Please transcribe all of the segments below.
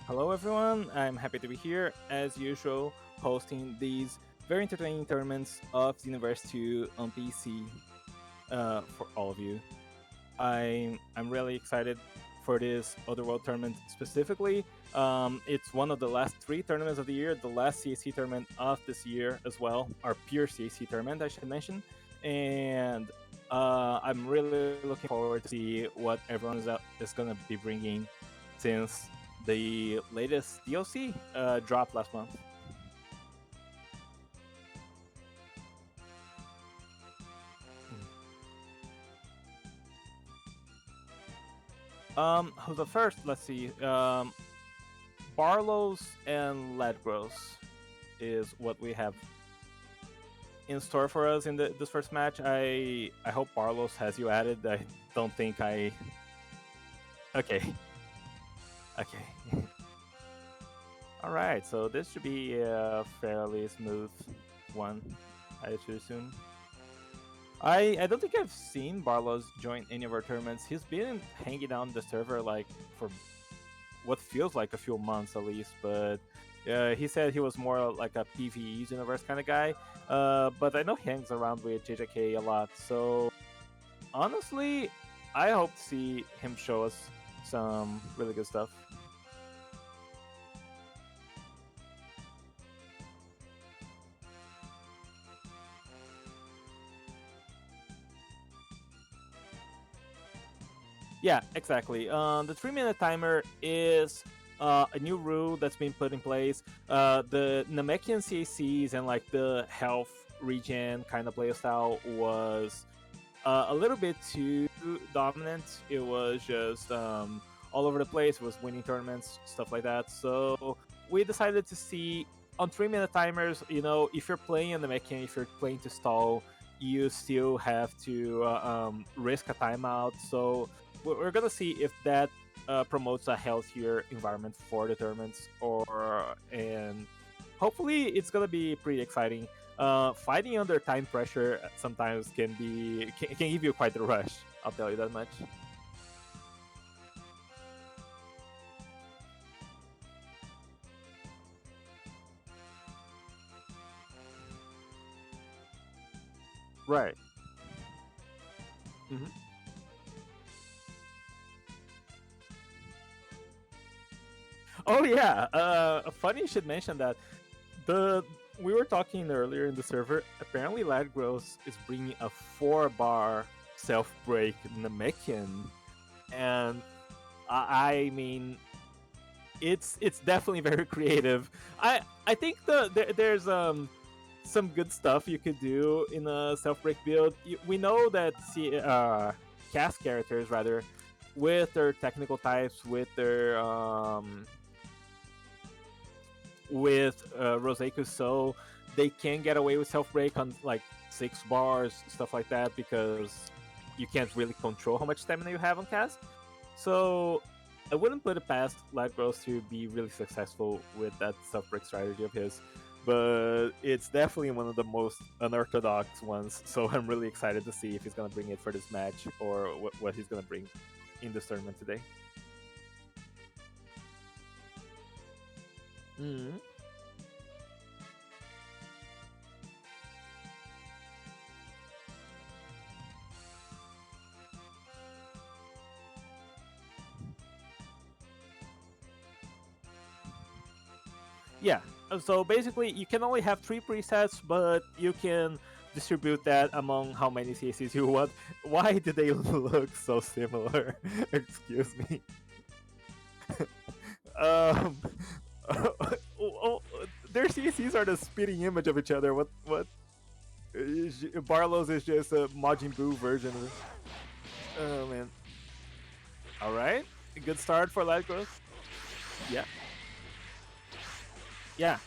Hello, everyone. I'm happy to be here, as usual, hosting these very entertaining tournaments of Xenoverse 2 on PC for all of you. I'm really excited for this Otherworld tournament specifically. It's one of the last three tournaments of the year, the last CAC tournament of this year as well, our pure CAC tournament, I should mention. And I'm really looking forward to see what everyone is going to be bringing since the latest DLC dropped last month. Who's the first? Let's see. Barlow's and Ledgross is what we have in store for us in this first match. I hope Barlow's has you added. I don't think I. Okay. Okay. All right. So this should be a fairly smooth one, I should assume. I don't think I've seen Barlow's join any of our tournaments. He's been hanging on the server like for what feels like a few months at least, but he said he was more like a PvE universe kind of guy. But I know he hangs around with JJK a lot, so honestly, I hope to see him show us some really good stuff. Yeah, exactly. The 3 minute timer is a new rule that's been put in place. The Namekian CACs and like the health regen kind of playstyle was a little bit too dominant. It was just all over the place. It was winning tournaments, stuff like that. So we decided to see on 3 minute timers. You know, if you're playing on the Namekian, if you're playing to stall, you still have to risk a timeout. So we're gonna see if that promotes a healthier environment for the tournaments, or and hopefully it's gonna be pretty exciting. Fighting under time pressure sometimes can give you quite a rush. I'll tell you that much. Right. hmm Oh yeah. Funny you should mention that. The We were talking earlier in the server. Apparently, Ladgros is bringing a 4 bar self break Namekian, and I mean, it's definitely very creative. I think there's some good stuff you could do in a self break build. We know that cast characters rather with their technical types, with Roseku, so they can get away with self break on like 6 bars, stuff like that, because you can't really control how much stamina you have on cast. So I wouldn't put it past Ladgros to be really successful with that self break strategy of his, but it's definitely one of the most unorthodox ones. So I'm really excited to see if he's gonna bring it for this match or what he's gonna bring in this tournament today. Mm-hmm. Yeah. So basically, you can only have 3 presets, but you can distribute that among how many CACs you want. Why do they look so similar? Excuse me. Um, oh, their CACs are the spitting image of each other. What? Barlow's is just a Majin Buu version of it. Oh man. All right. Good start for Light Growth. Yeah. Yeah.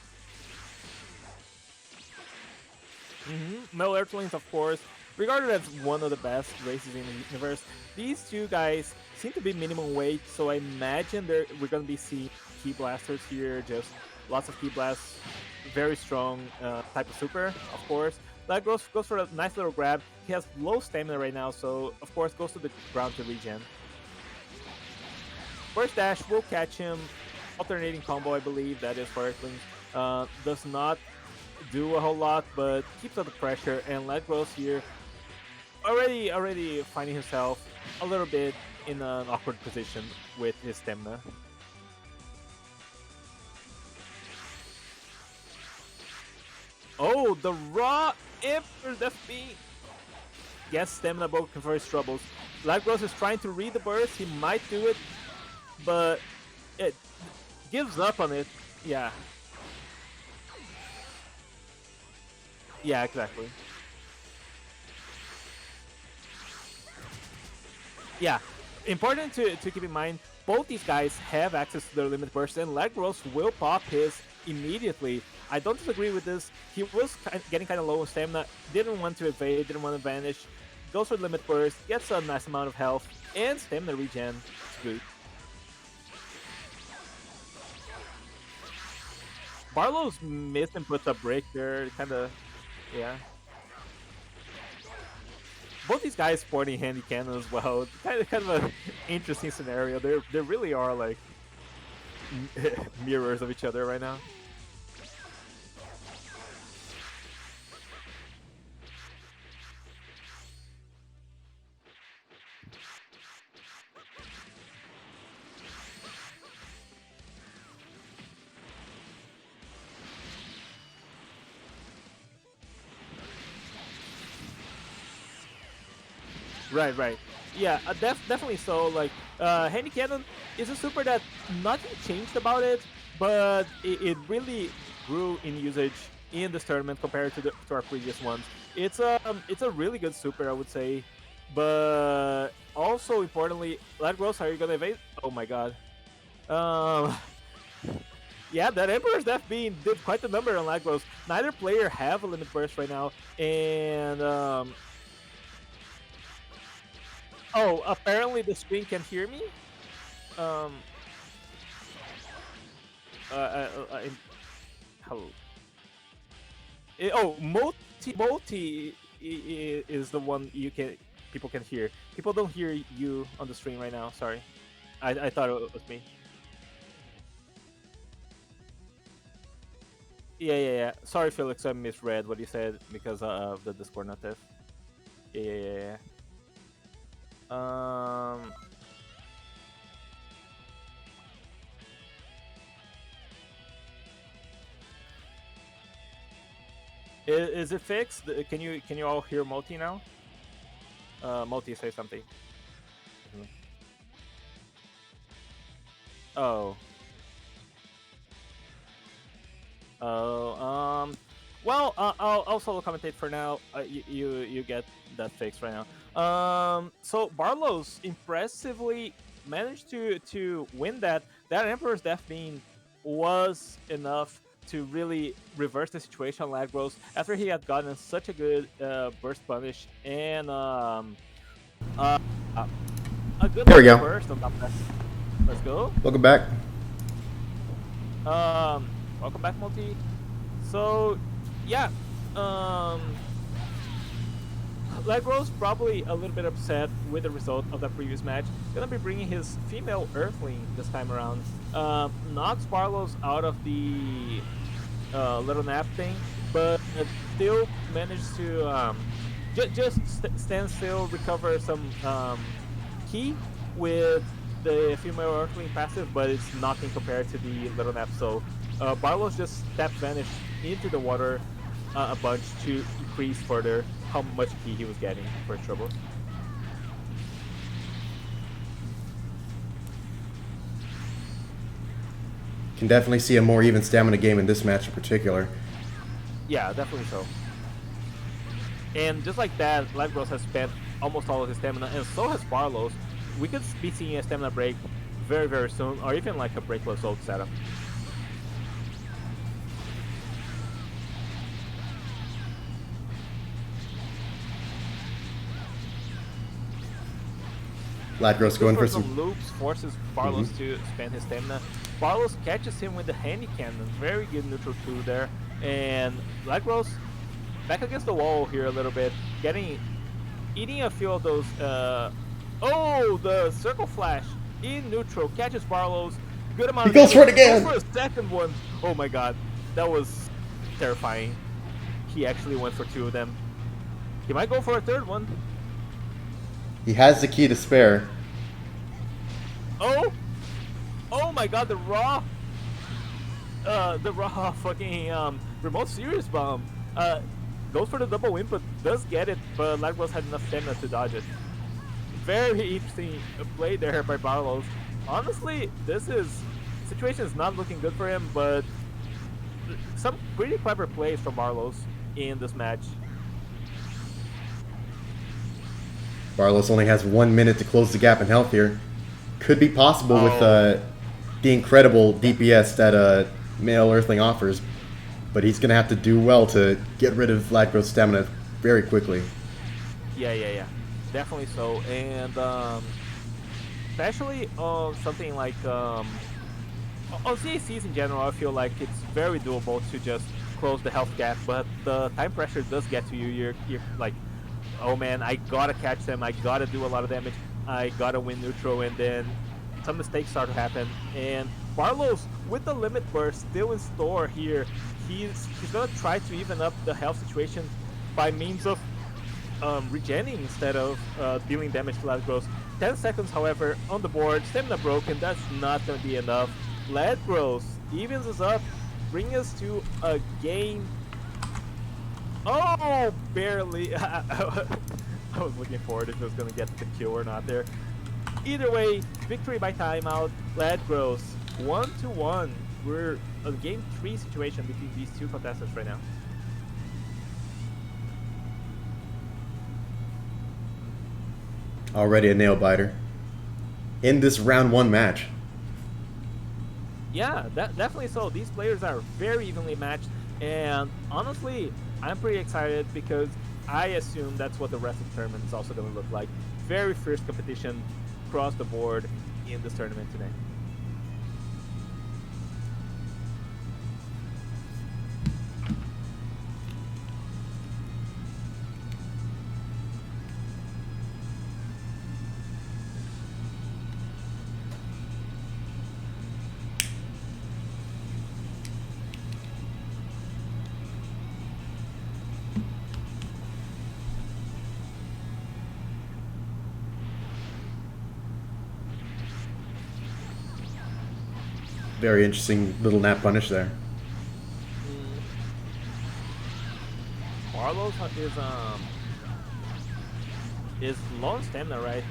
Mel Earthlings, of course, regarded as one of the best races in the universe. These two guys seem to be minimum weight, so I imagine we're going to be seeing key blasters here. Just lots of key blasts, very strong type of super, of course. That goes for a nice little grab. He has low stamina right now, so of course goes to the ground to regen. First dash will catch him. alternating combo, I believe, that is for Earthlings. Does not do a whole lot, but keeps up the pressure. And Legros here already finding himself a little bit in an awkward position with his stamina. Oh, the raw Emperor's FB gets stamina broken for his troubles. Legros is trying to read the burst. He might do it, but it gives up on it. Yeah. Yeah, exactly. Yeah, important to keep in mind, both these guys have access to their limit burst, and Legros will pop his immediately. I don't disagree with this. He was getting kind of low on stamina, didn't want to evade, didn't want to vanish. Goes for the limit burst, gets a nice amount of health, and stamina regen. It's good. Barlow's missed and puts a break there, kind of, yeah. Both these guys sporting handy cannon as well. Kind of an interesting scenario. They really are like mirrors of each other right now. Right. Yeah, definitely so. Like, Handy Cannon is a super that nothing changed about it, but it really grew in usage in this tournament compared to our previous ones. It's a really good super, I would say, but also importantly, Legros, are you gonna evade? Oh my god. Um, yeah, that Emperor's Death Beam did quite a number on Legros. Neither player have a limit burst right now, and oh, apparently the screen can hear me. Um. How? Oh, multi is the one people can hear. People don't hear you on the stream right now. Sorry, I thought it was me. Yeah. Sorry, Felix, I misread what you said because of the Discord notif. Yeah. Is it fixed? Can you all hear Moti now? Moti, say something. Oh. Well, I'll solo commentate for now. You get that fixed right now. So Barlow's impressively managed to win that. That Emperor's Death Beam was enough to really reverse the situation on Legros after he had gotten such a good burst punish and a good there we go. burst on top of that. Let's go. Welcome back. Welcome back, Multi. So, yeah, Legros probably a little bit upset with the result of that previous match. Gonna be bringing his female Earthling this time around. Knocks Barlow's out of the little nap thing, but still managed to just stand still, recover some key with the female Earthling passive, but it's nothing compared to the little nap. So Barlow's just step vanished into the water a bunch to increase further how much key he was getting for his troubles. Can definitely see a more even stamina game in this match in particular. Yeah, definitely so. And just like that, Legros has spent almost all of his stamina, and so has Barlow's. We could be seeing a stamina break very, very soon, or even like a breakless ult setup. Legros going for some loops, forces Barlow's to spend his stamina. Barlow's catches him with the handy cannon, very good neutral 2 there, and Legros back against the wall here a little bit, eating a few of those. Oh, the circle flash in neutral catches Barlow's, good amount He of goes for it damage. again. Goes for a second one. Oh my god, that was terrifying. He actually went for 2 of them. He might go for a 3rd one. He has the key to spare. Oh! Oh my god, the raw fucking remote serious bomb. Goes for the double input, does get it, but Lagros had enough stamina to dodge it. Very interesting play there by Barlos. Honestly, situation is not looking good for him, but some pretty clever plays from Barlos in this match. Barlos only has 1 minute to close the gap in health here. Could be possible with the incredible DPS that Male Earthling offers, but he's going to have to do well to get rid of Lagros' stamina very quickly. Yeah. Definitely so. And especially on something like on CACs in general, I feel like it's very doable to just close the health gap, but the time pressure does get to you. You're like, oh man, I gotta catch them, I gotta do a lot of damage, I gotta win neutral, and then some mistakes start to happen. And Barlos, with the limit burst still in store here, he's gonna try to even up the health situation by means of regenning instead of dealing damage to Ladgros. 10 seconds, however, on the board, stamina broken, that's not gonna be enough. Ladgros evens us up, bring us to a game. Oh, barely. I was looking forward if it was going to get the kill or not there. Either way, victory by timeout. Ladgros 1-1. We're a game 3 situation between these 2 contestants right now. Already a nail biter in this round 1 match. Yeah, definitely so. These players are very evenly matched, and honestly, I'm pretty excited because I assume that's what the rest of the tournament is also going to look like. Very fierce competition across the board in this tournament today. Very interesting little nap punish there. Barlos is low on stamina, right?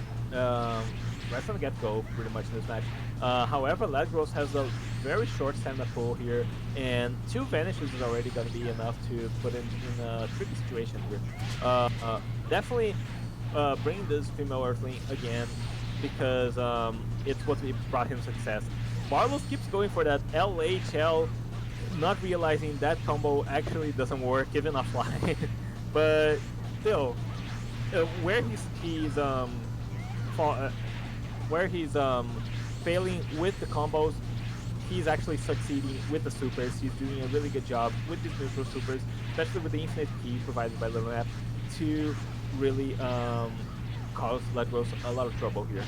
Right from the get-go, pretty much in this match. However, Ladgros has a very short stamina pool here, and 2 vanishes is already going to be enough to put him in a tricky situation here. Definitely bring this female Earthling again, because it's what brought him success. Barlos keeps going for that LHL, not realizing that combo actually doesn't work even offline. But still, where he's failing with the combos, he's actually succeeding with the supers. He's doing a really good job with these neutral supers, especially with the infinite key provided by Little Nap, to really cause Ladgros a lot of trouble here.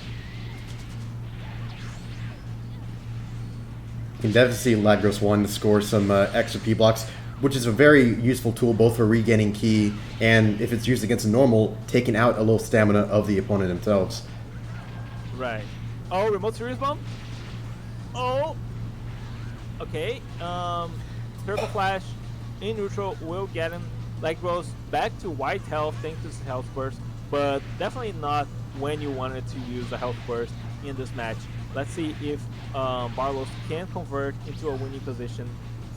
You can definitely see Ladgros 1 to score some extra P blocks, which is a very useful tool both for regaining key and, if it's used against a normal, taking out a little stamina of the opponent themselves. Right. Oh, remote serious bomb? Oh! Okay, Turbo Flash in neutral will get him. Ladgros back to white health thanks to his health burst, but definitely not when you wanted to use a health burst in this match. Let's see if Barlos can convert into a winning position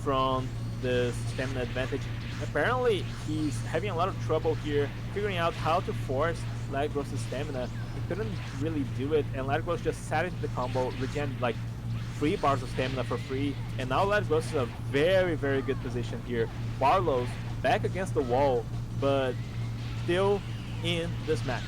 from this stamina advantage. Apparently, he's having a lot of trouble here figuring out how to force Ladgros' stamina. He couldn't really do it, and Ladgros just sat into the combo, regened like 3 bars of stamina for free, and now Ladgros is in a very, very good position here. Barlos back against the wall, but still in this match.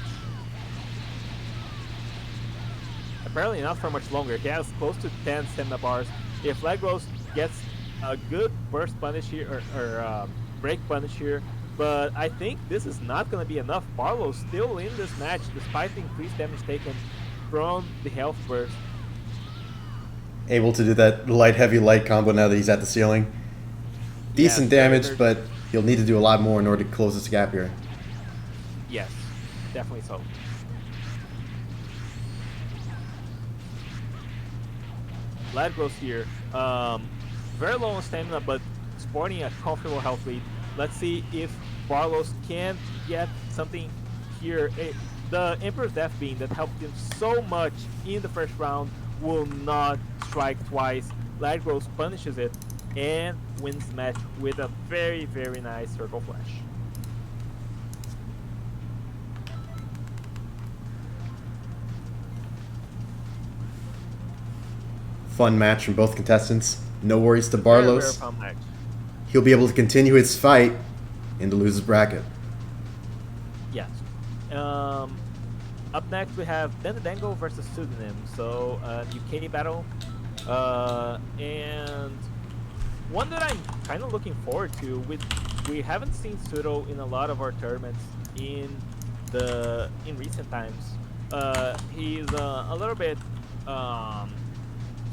Apparently not for much longer. He has close to 10 stamina bars. If Ladgros gets a good burst punish here, or break punish here, but I think this is not going to be enough. Barlos still in this match despite the increased damage taken from the health burst. Able to do that light, heavy, light combo now that he's at the ceiling. Decent damage, but he'll need to do a lot more in order to close this gap here. Yes, definitely so. Ladgross here, very low on stamina, but sporting a comfortable health lead. Let's see if Barlos can get something here. The Emperor's Death Beam that helped him so much in the first round will not strike twice. Ladgross punishes it and wins the match with a very, very nice circle flash. Fun match from both contestants. No worries to Barlos. Very fun match. He'll be able to continue his fight in the loser's bracket. Yes. Up next we have Dango versus Pseudonym. So UK battle, and one that I'm kind of looking forward to. We haven't seen Pseudo in a lot of our tournaments in recent times. He's a little bit.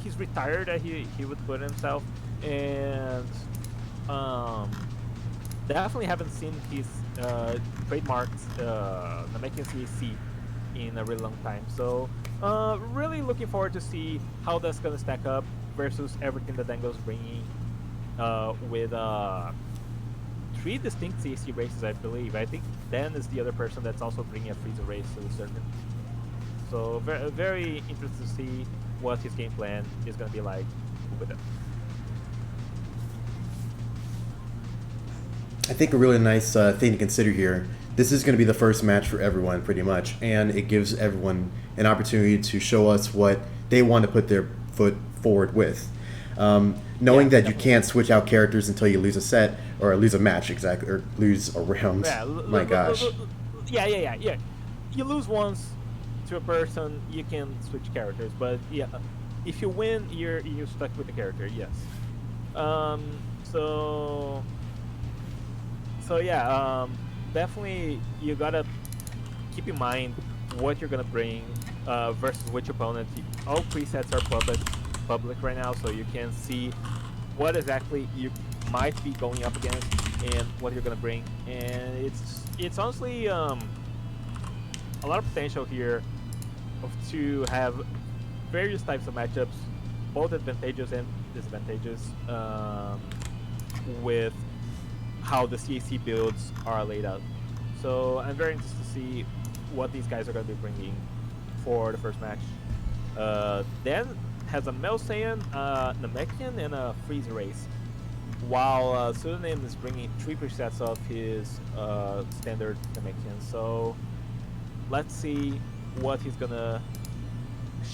He's retired, that he would put himself, and definitely haven't seen his trademarked Namekian CAC in a really long time. So really looking forward to see how that's gonna stack up versus everything that Dango's bringing with 3 distinct CAC races, I believe. I think Dan is the other person that's also bringing a Frieza race to the circuit. So very interested to see what his game plan is going to be like with it. I think a really nice thing to consider here, this is going to be the first match for everyone pretty much, and it gives everyone an opportunity to show us what they want to put their foot forward with. Knowing that you can't switch out characters until you lose a set, or lose a match, exactly, or lose a round. Yeah, My gosh. Yeah. You lose once to a person, you can switch characters, but yeah, if you win, you're stuck with the character. Yes. So yeah, definitely you gotta keep in mind what you're gonna bring versus which opponent. All presets are public right now, so you can see what exactly you might be going up against and what you're gonna bring. And it's honestly a lot of potential here to have various types of matchups, both advantageous and disadvantageous, with how the CAC builds are laid out. So I'm very interested to see what these guys are going to be bringing for the first match. Dan has a Mel Saiyan, Namekian, and a Frieza race, while Pseudonym is bringing 3 presets of his standard Namekian. So let's see what he's gonna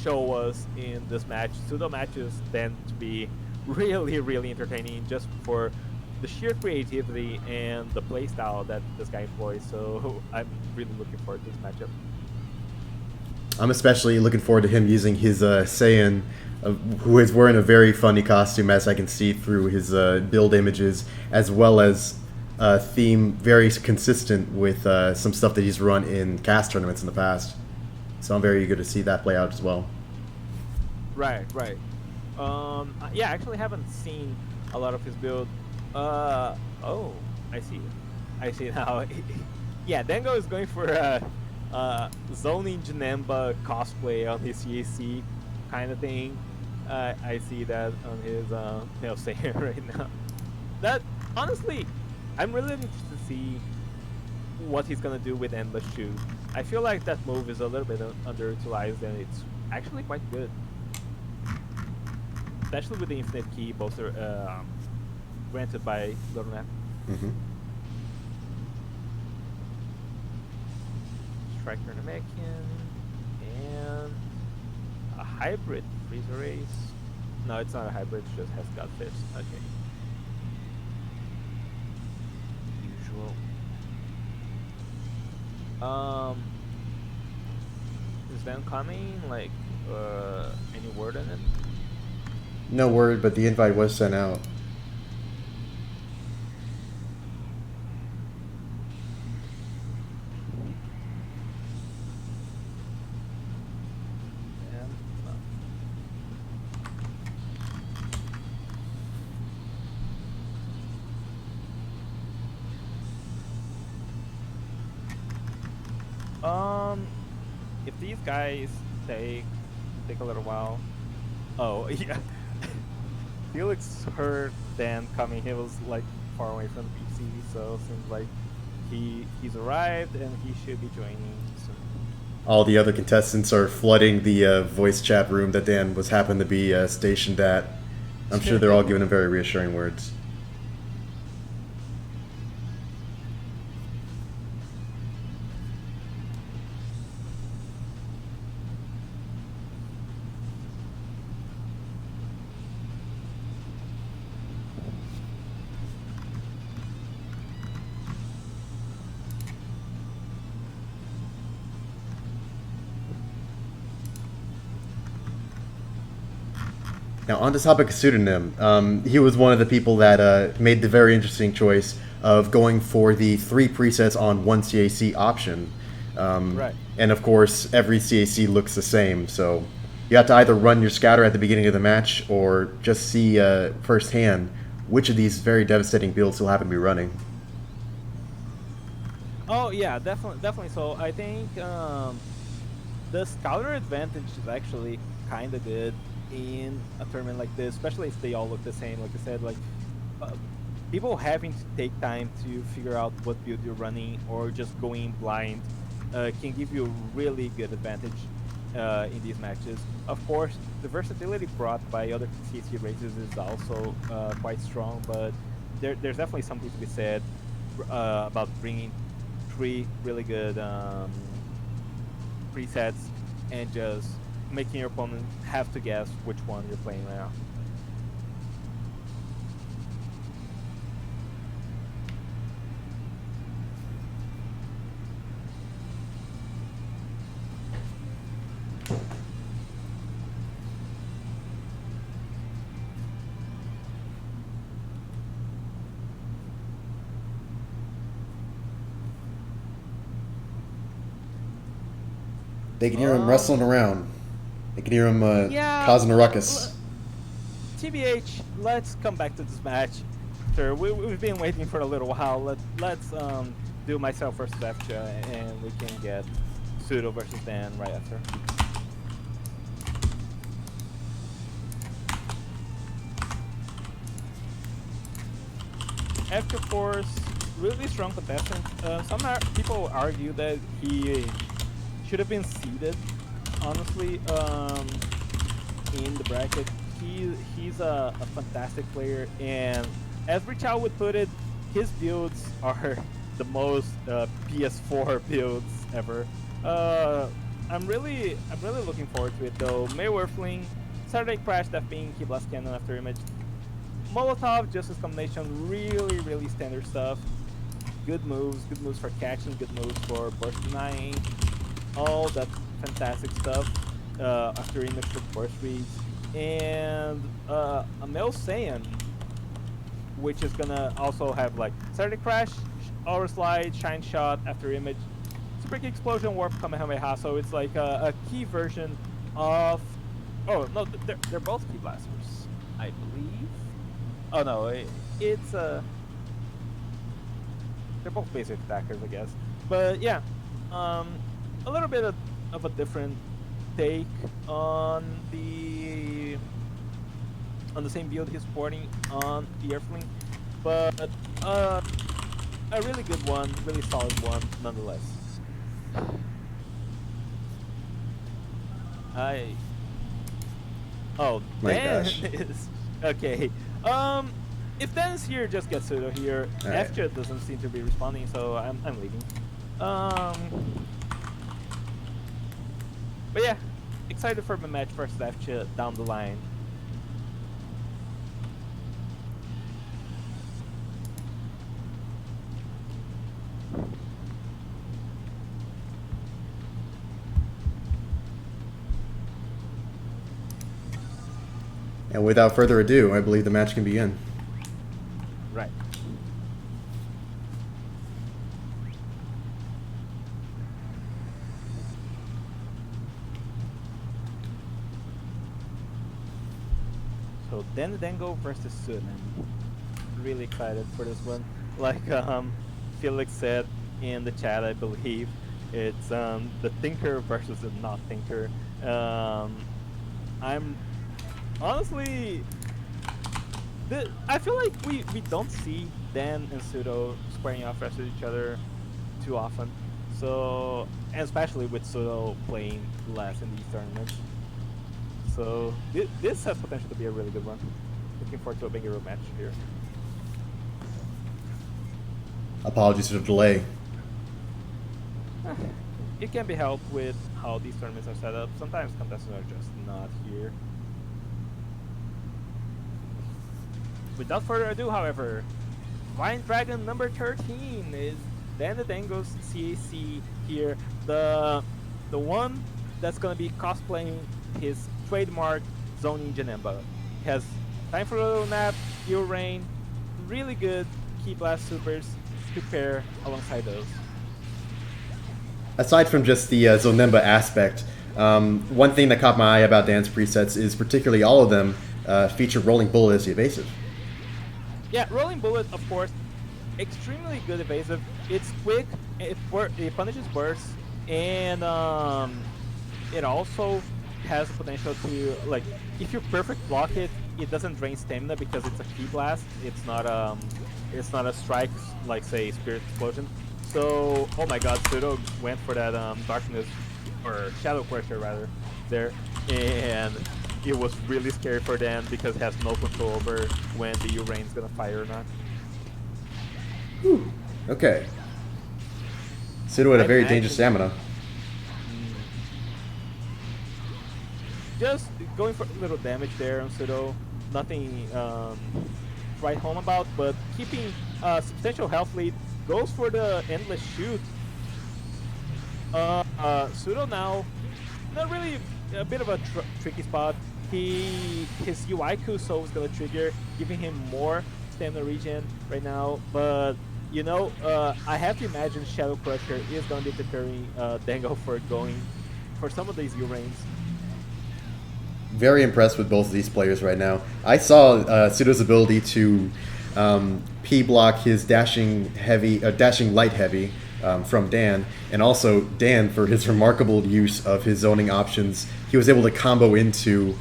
show us in this match. Pseudo matches tend to be really entertaining just for the sheer creativity and the playstyle that this guy employs. So I'm really looking forward to this matchup. I'm especially looking forward to him using his Saiyan, who is wearing a very funny costume, as I can see through his build images, as well as a theme very consistent with some stuff that he's run in CAS tournaments in the past. So I'm very eager to see that play out as well. Right. Yeah, I actually haven't seen a lot of his build. Oh, I see now. Yeah, Dango is going for a zoning Janemba cosplay on his CAC kind of thing. I see that on his Neo Saiyan right now. That, honestly, I'm really interested to see what he's gonna do with Endless Shoot. I feel like that move is a little bit underutilized, and it's actually quite good, especially with the Infinite Key bolster granted by Little Nap. Striker Namekian and a hybrid Frieza race. No, it's not a hybrid, it just has Godfist. Okay. Usual. Is Dan coming? Like, any word on it? No word, but the invite was sent out. if these guys take a little while. Oh yeah, Felix heard Dan coming. He was like far away from the PC, so seems like he's arrived and he should be joining soon. All the other contestants are flooding the voice chat room that Dan was happened to be stationed at. I'm sure they're all giving him very reassuring words. Now, on the topic of pseudonym, he was one of the people that made the very interesting choice of going for the 3 presets on 1 CAC option. Right. And of course, every CAC looks the same, so you have to either run your scouter at the beginning of the match or just see firsthand which of these very devastating builds he'll happen to be running. Oh yeah, definitely. So I think the scouter advantage is actually kind of good in a tournament like this, especially if they all look the same. Like I said, like people having to take time to figure out what build you're running or just going blind can give you a really good advantage in these matches. Of course, the versatility brought by other CC races is also quite strong, but there's definitely something to be said about bringing 3 really good presets and just making your opponent have to guess which one you're playing right now. They can hear him wrestling around. They can hear him causing a ruckus. TBH, let's come back to this match. Sure, we've been waiting for a little while. Let's do myself versus Afcha, and we can get Pseudo versus Dan right after. After, of course, really strong contestant. Some people argue that he should have been seeded, honestly, in the bracket. He's a fantastic player, and as Richao would put it, his builds are the most PS4 builds ever. I'm really looking forward to it though. May Earthling, Saturday Crash, that being Key Blast Cannon after image. Molotov, Justice Combination, really standard stuff. Good moves for catching, good moves for burst denying. All that fantastic stuff after image with burst reads. And a Mel Saiyan, which is gonna also have like Saturday Crash, Aura Slide, Shine Shot after image, Super Kick Explosion, Warp Kamehameha. So it's like a key version of. Oh no, they're both Key Blasters, I believe. Oh no, it's they're both basic attackers, I guess. But yeah, a little bit of a different take on the same build he's supporting on the Earthling, but a really good one, really solid one nonetheless. Oh, Dan is okay. If Dan's here, just get Pseudo here. Right. After doesn't seem to be responding, so I'm leaving. But yeah, excited for the match versus Afcha down the line. And without further ado, I believe the match can begin. Right. So Dango versus Sun. I'm really excited for this one. Like Felix said in the chat, I believe, It's the thinker versus the not thinker. I'm honestly, I feel like we don't see Dan and Pseudo squaring off versus each other too often. So, and especially with Pseudo playing less in these tournaments. So this has potential to be a really good one. Looking forward to a bigger match here. Apologies for the delay. It can be helped with how these tournaments are set up. Sometimes contestants are just not here. Without further ado, however, Flying Dragon number 13 is Dan the Dango's CAC here. The one that's gonna be cosplaying his trademark zoning Janemba. He has Time for a Little Nap, Heal Rain, really good Key Blast supers to pair alongside those. Aside from just the Zonemba aspect, one thing that caught my eye about Dan's presets is particularly all of them feature Rolling Bullet as the evasive. Yeah, Rolling Bullet, of course, extremely good evasive. It's quick, it punishes bursts, and it also has the potential to, like, if you perfect block it, it doesn't drain stamina because it's a Key Blast. It's not a strike like, say, Spirit Explosion. So, oh my god, Pseudo went for that Darkness, or Shadow Crusher rather, there, and it was really scary for Dan because it has no control over when the U-Rain's gonna fire or not. Whew. Okay. Pseudo had a very dangerous stamina. Just going for a little damage there on Pseudo, nothing to write home about, but keeping substantial health lead, goes for the Endless Shoot. Pseudo now, not really, a bit of a tricky spot. His Uiku Soul is gonna trigger, giving him more stamina regen right now, but you know, I have to imagine Shadow Crusher is gonna be deterring Dango for going for some of these U-Rains. Very impressed with both of these players right now. I saw Pseudo's ability to P-block his dashing light heavy from Dan, and also Dan, for his remarkable use of his zoning options, he was able to combo into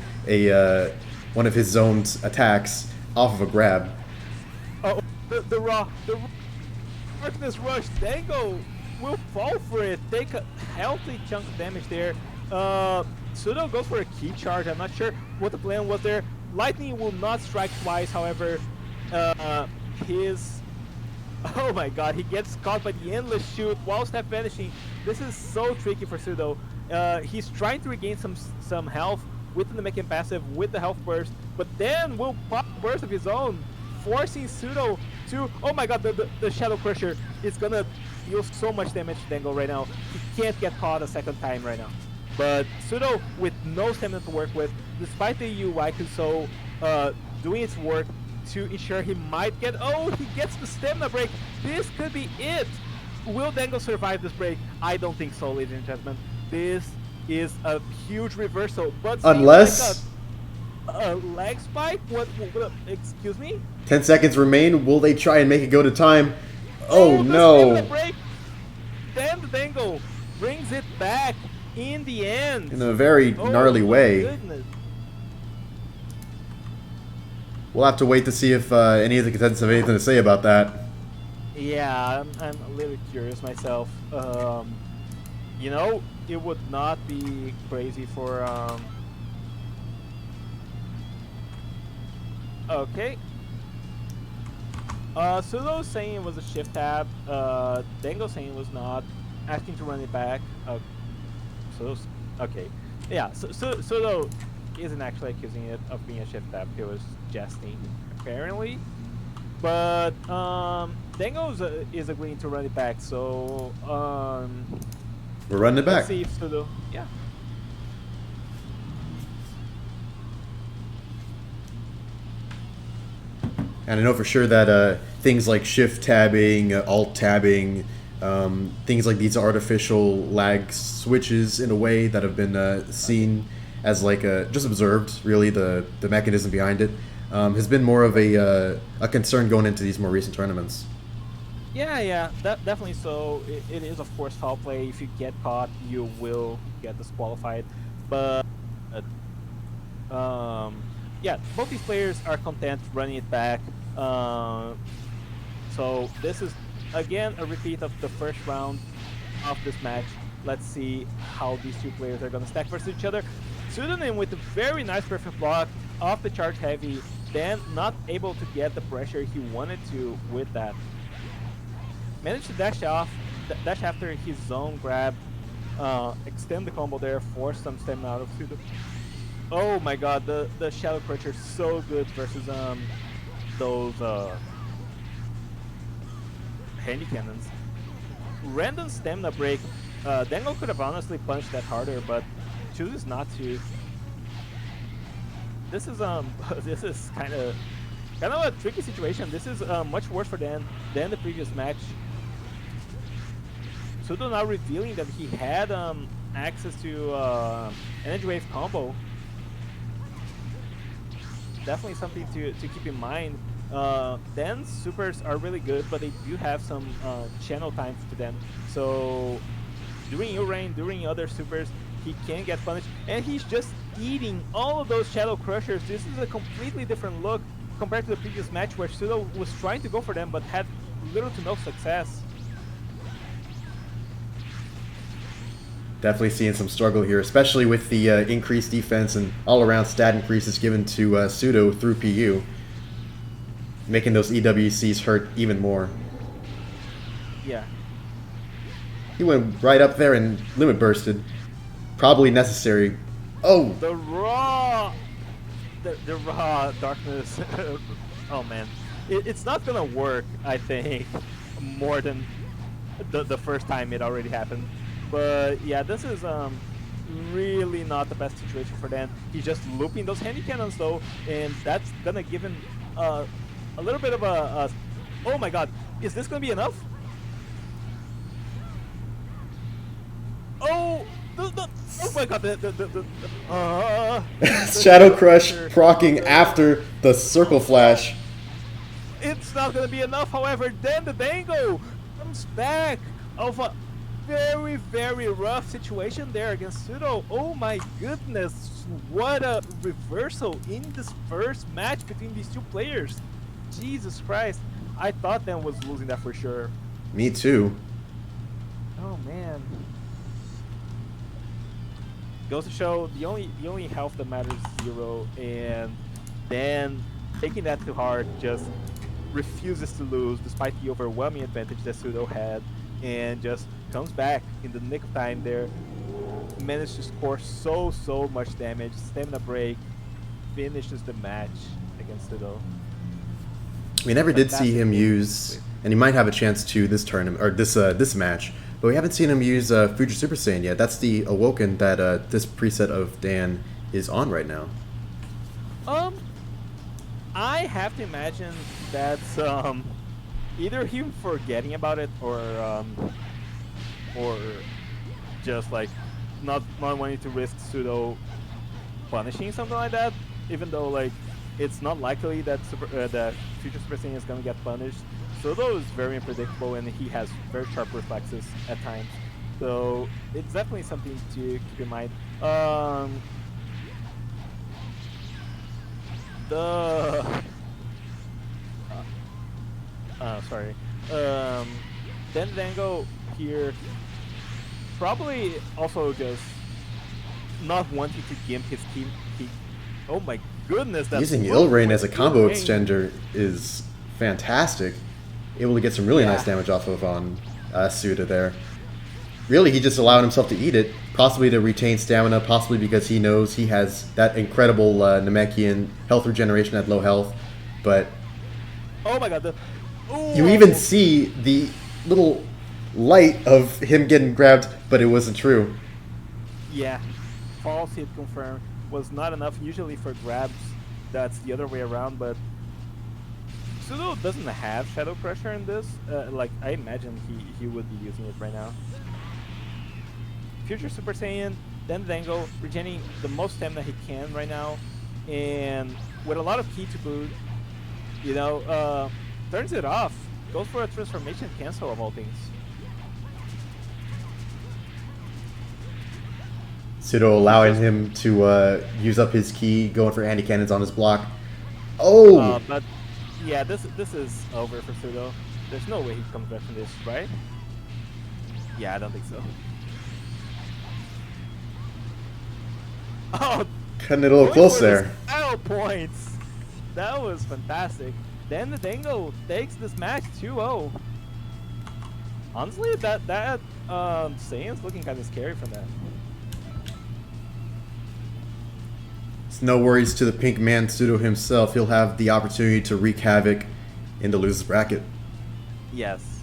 one of his zone's attacks off of a grab. Oh, the Darkness Rush, Dango will fall for it, take a healthy chunk of damage there. Pseudo goes for a key charge. I'm not sure what the plan was there. Lightning will not strike twice, however, oh my god, he gets caught by the Endless Shoot while step vanishing. This is so tricky for Pseudo. He's trying to regain some health with the Namekian passive, with the health burst, but then will pop a burst of his own, forcing Pseudo to, oh my god, the Shadow Crusher is gonna deal so much damage to Dango right now. He can't get caught a second time right now. But Pseudo, with no stamina to work with, despite the Uiku Soul doing its work to ensure he might get, oh, he gets the stamina break. This could be it. Will Dango survive this break? I don't think so, ladies and gentlemen. This is a huge reversal. But unless like a leg spike? What? Excuse me? 10 seconds remain. Will they try and make it go to time? Oh no! Break. Then the Dango brings it back in the end. In a very gnarly way. Goodness. We'll have to wait to see if any of the contestants have anything to say about that. Yeah, I'm a little curious myself. You know, it would not be crazy for okay. Pseudo saying it was a shift tab. Dango saying it was not. Asking to run it back. Okay. Yeah, Pseudo isn't actually accusing it of being a shift tab. He was jesting, apparently. But Dango is agreeing to run it back. So we're running it back. Let's see if Pseudo. Yeah. And I know for sure that things like shift tabbing, alt tabbing, things like these artificial lag switches in a way that have been seen as like just observed, really, the mechanism behind it, has been more of a concern going into these more recent tournaments. Yeah, definitely. So it is, of course, foul play. If you get caught, you will get disqualified. But yeah, both these players are content running it back. So this is again a repeat of the first round of this match. Let's see how these two players are gonna stack versus each other. Pseudonym with a very nice perfect block off the charge heavy, then not able to get the pressure he wanted to with that. Managed to dash off, dash after his zone grab, extend the combo there, force some stamina out of Pseudo. Oh my god, the Shadow Crusher is so good versus those handy cannons. Random stamina break. Dango could have honestly punched that harder, but chooses not to. This is this is kind of a tricky situation. This is much worse for Dan than the previous match. Sudo now revealing that he had access to energy wave combo. Definitely something to keep in mind. Dan's supers are really good, but they do have some channel times to them. So during U-Rain, during other supers, he can get punished, and he's just eating all of those Shadow Crushers. This is a completely different look compared to the previous match where Sudo was trying to go for them but had little to no success. Definitely seeing some struggle here, especially with the increased defense and all-around stat increases given to Pseudo through PU, making those EWCs hurt even more. Yeah. He went right up there and limit bursted. Probably necessary. Oh! The raw darkness. Oh man. It's not gonna work, I think, more than the first time it already happened. But yeah, this is really not the best situation for Dan. He's just looping those handy cannons though, and that's gonna give him a little bit of a oh my god, is this gonna be enough? Oh, oh my god, the Shadow Crush proccing after the Circle Flash. It's not gonna be enough, however, then the Dango comes back of a very, very rough situation there against Pseudo. Oh my goodness, what a reversal in this first match between these two players. Jesus Christ, I thought Dan was losing that for sure. Me too. Oh man. Goes to show the only health that matters is 0, and Dan taking that to heart just refuses to lose despite the overwhelming advantage that Pseudo had, and just comes back in the nick of time there, managed to score so much damage, stamina break, finishes the match against Pseudo. We never did see him use, and he might have a chance to this tournament or this match, but we haven't seen him use Future Super Saiyan yet. That's the Awoken that this preset of Dan is on right now. I have to imagine that's either him forgetting about it or just like not wanting to risk Pseudo punishing something like that, even though like it's not likely that that Future Super Saiyan is gonna get punished. Pseudo is very unpredictable and he has very sharp reflexes at times, so it's definitely something to keep in mind. Sorry. Then Dango here probably also just not wanting to gimp his team. Oh my goodness, that's using Ilrain as a combo extender is fantastic. Able to get some really nice damage off of on Suda there. Really, he just allowed himself to eat it, possibly to retain stamina, possibly because he knows he has that incredible Namekian health regeneration at low health. But oh my god, you even see the little light of him getting grabbed, but it wasn't true. Yeah, false hit confirmed was not enough. Usually for grabs, that's the other way around, but Pseudo doesn't have Shadow Crusher in this. Like, I imagine he would be using it right now. Future Super Saiyan, then Dango, regening the most stamina he can right now, and with a lot of ki to boot, you know, turns it off goes for a transformation cancel of all things. Pseudo allowing him to use up his key, going for anti-cannons on his block. Oh! But yeah, this is over for Pseudo. There's no way he comes back from this, right? Yeah, I don't think so. Oh, Cutting it a little close there. Style points. That was fantastic. Then the Dango takes this match 2-0. Honestly, that Saiyan's looking kind of scary from that. It's no worries to the pink man, Pseudo himself. He'll have the opportunity to wreak havoc in the losers bracket. Yes,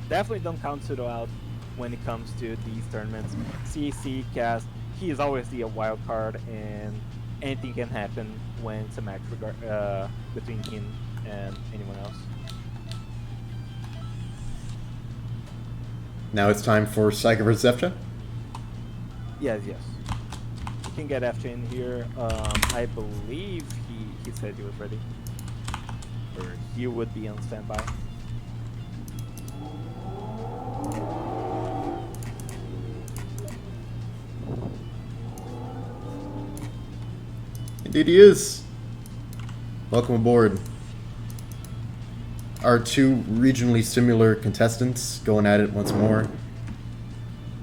definitely don't count Pseudo out when it comes to these tournaments. CAC, CAS, he is always the wild card, and anything can happen when it's a match between him and anyone else. Now it's time for Psyker vs. FJ. Yes. You can get FJ in here. I believe he said he was ready, or he would be on standby. Indeed he is. Welcome aboard. Our two regionally similar contestants going at it once more.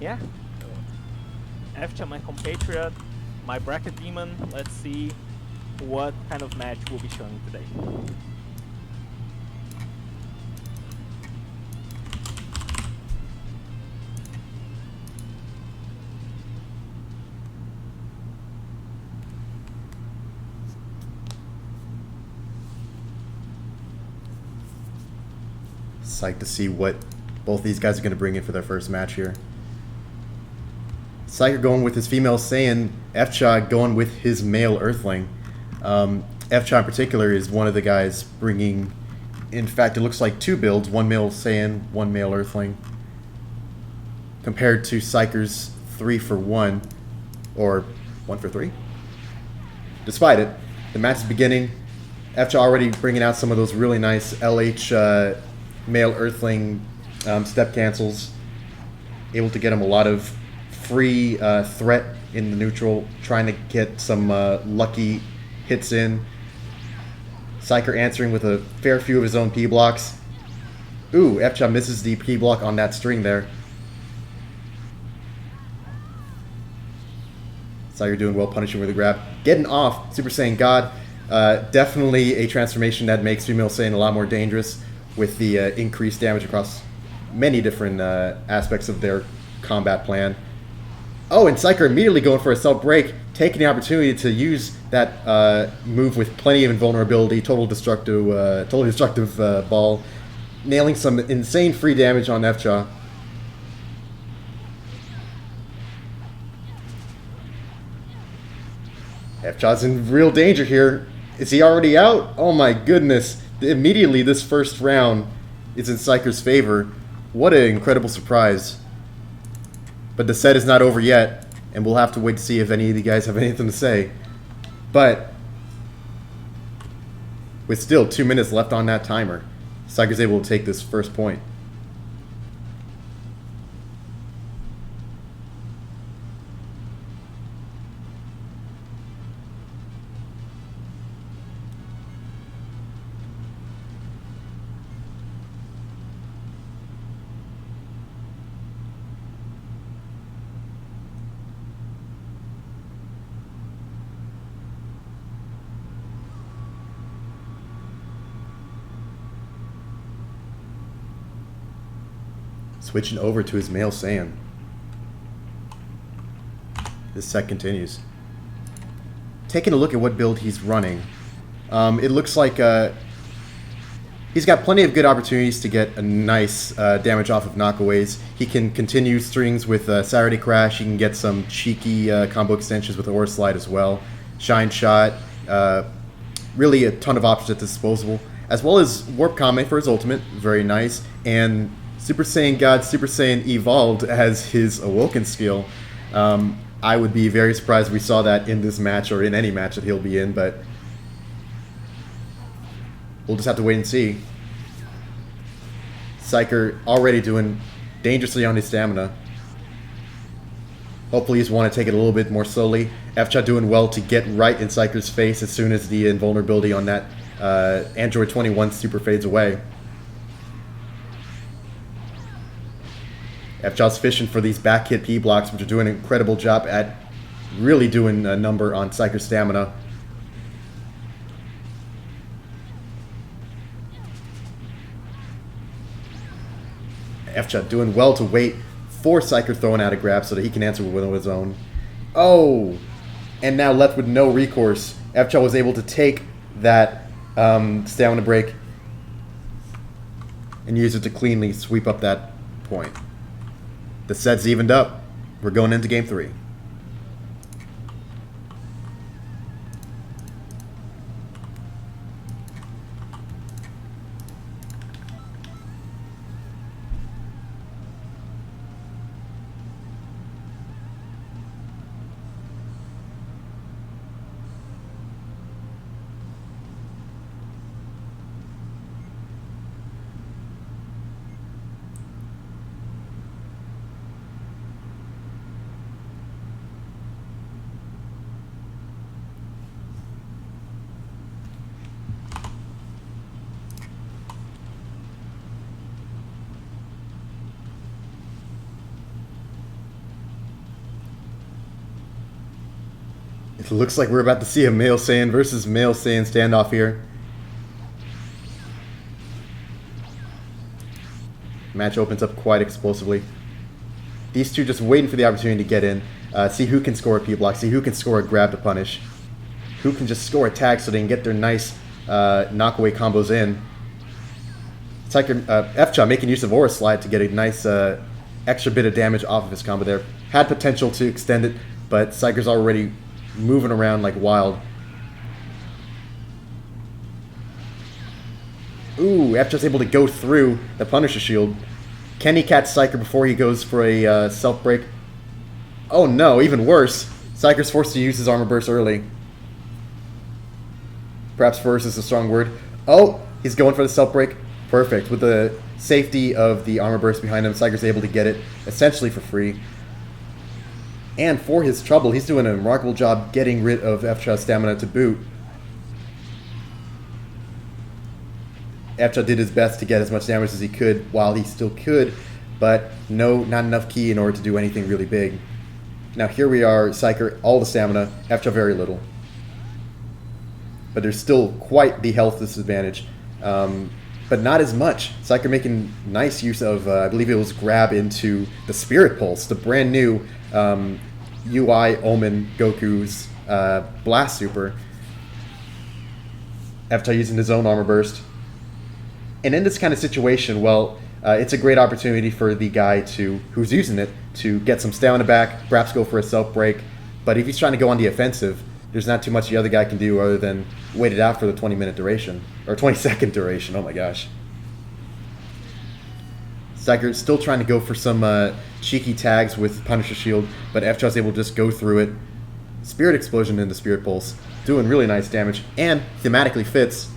Yeah. FJ, my compatriot, my bracket demon. Let's see what kind of match we'll be showing today. Psyched to see what both these guys are going to bring in for their first match here. Psyker going with his female Saiyan, FJ going with his male Earthling. FJ in particular is one of the guys bringing, in fact, it looks like two builds, one male Saiyan, one male Earthling, compared to Psyker's 3 for 1, or 1 for 3. Despite it, the match is beginning. FJ already bringing out some of those really nice LH male Earthling step cancels, able to get him a lot of free threat in the neutral, trying to get some lucky hits in. Psyker answering with a fair few of his own P blocks. Ooh, FJ misses the P block on that string there. Psyker doing well, punishing with a grab. Getting off Super Saiyan God. Definitely a transformation that makes female Saiyan a lot more dangerous, with the increased damage across many different aspects of their combat plan. Oh, and Psyker immediately going for a self break, taking the opportunity to use that move with plenty of invulnerability, totally destructive ball, nailing some insane free damage on FJ. FJ's in real danger here. Is he already out? Oh my goodness. Immediately this first round is in Psyker's favor. What an incredible surprise. But the set is not over yet, and we'll have to wait to see if any of you guys have anything to say. But with still 2 minutes left on that timer, Psyker's able to take this first point. Switching over to his male Saiyan. This set continues. Taking a look at what build he's running, it looks like he's got plenty of good opportunities to get a nice damage off of knockaways. He can continue strings with Saturday Crash. He can get some cheeky combo extensions with Aura Slide as well. Shine Shot. Really a ton of options at disposal. As well as Warp Kame for his ultimate. Very nice. And Super Saiyan God, Super Saiyan Evolved as his Awoken skill. I would be very surprised if we saw that in this match or in any match that he'll be in, but we'll just have to wait and see. Psyker already doing dangerously on his stamina. Hopefully he's want to take it a little bit more slowly. FCHA doing well to get right in Psyker's face as soon as the invulnerability on that Android 21 super fades away. FCHA's fishing for these back hit P blocks, which are doing an incredible job at really doing a number on Psyker's stamina. FCHA doing well to wait for Psyker throwing out a grab so that he can answer with his own. Oh! And now left with no recourse. FCHA was able to take that stamina break and use it to cleanly sweep up that point. The set's evened up. We're going into game 3. It looks like we're about to see a male Saiyan versus male Saiyan standoff here. Match opens up quite explosively. These two just waiting for the opportunity to get in, see who can score a P block, see who can score a grab to punish, who can just score a tag so they can get their nice knockaway combos in. FCHA making use of Aura Slide to get a nice extra bit of damage off of his combo there. Had potential to extend it, but Psyker's already moving around like wild. Ooh, FCHA's able to go through the Punisher shield. Can he catch Psyker before he goes for a self-break? Oh no, even worse. Psyker's forced to use his armor burst early. Perhaps first is a strong word. Oh, he's going for the self-break. Perfect. With the safety of the armor burst behind him, Psyker's able to get it essentially for free. And for his trouble, he's doing a remarkable job getting rid of FCHA's stamina to boot. FCHA did his best to get as much damage as he could while he still could, but no, not enough ki in order to do anything really big. Now here we are, Psyker, all the stamina, FCHA very little. But there's still quite the health disadvantage, but not as much. Psyker making nice use of, I believe it was grab into the Spirit Pulse, the brand new UI Omen Goku's Blast Super. FCHA using his own armor burst. And in this kind of situation, well, it's a great opportunity for the guy who's using it to get some stamina back, perhaps go for a self-break. But if he's trying to go on the offensive, there's not too much the other guy can do other than wait it out for the 20-minute duration. Or 20-second duration, oh my gosh. Psyker's still trying to go for some cheeky tags with Punisher Shield, but FCHA's able to just go through it. Spirit Explosion into Spirit Pulse, doing really nice damage, and thematically fits.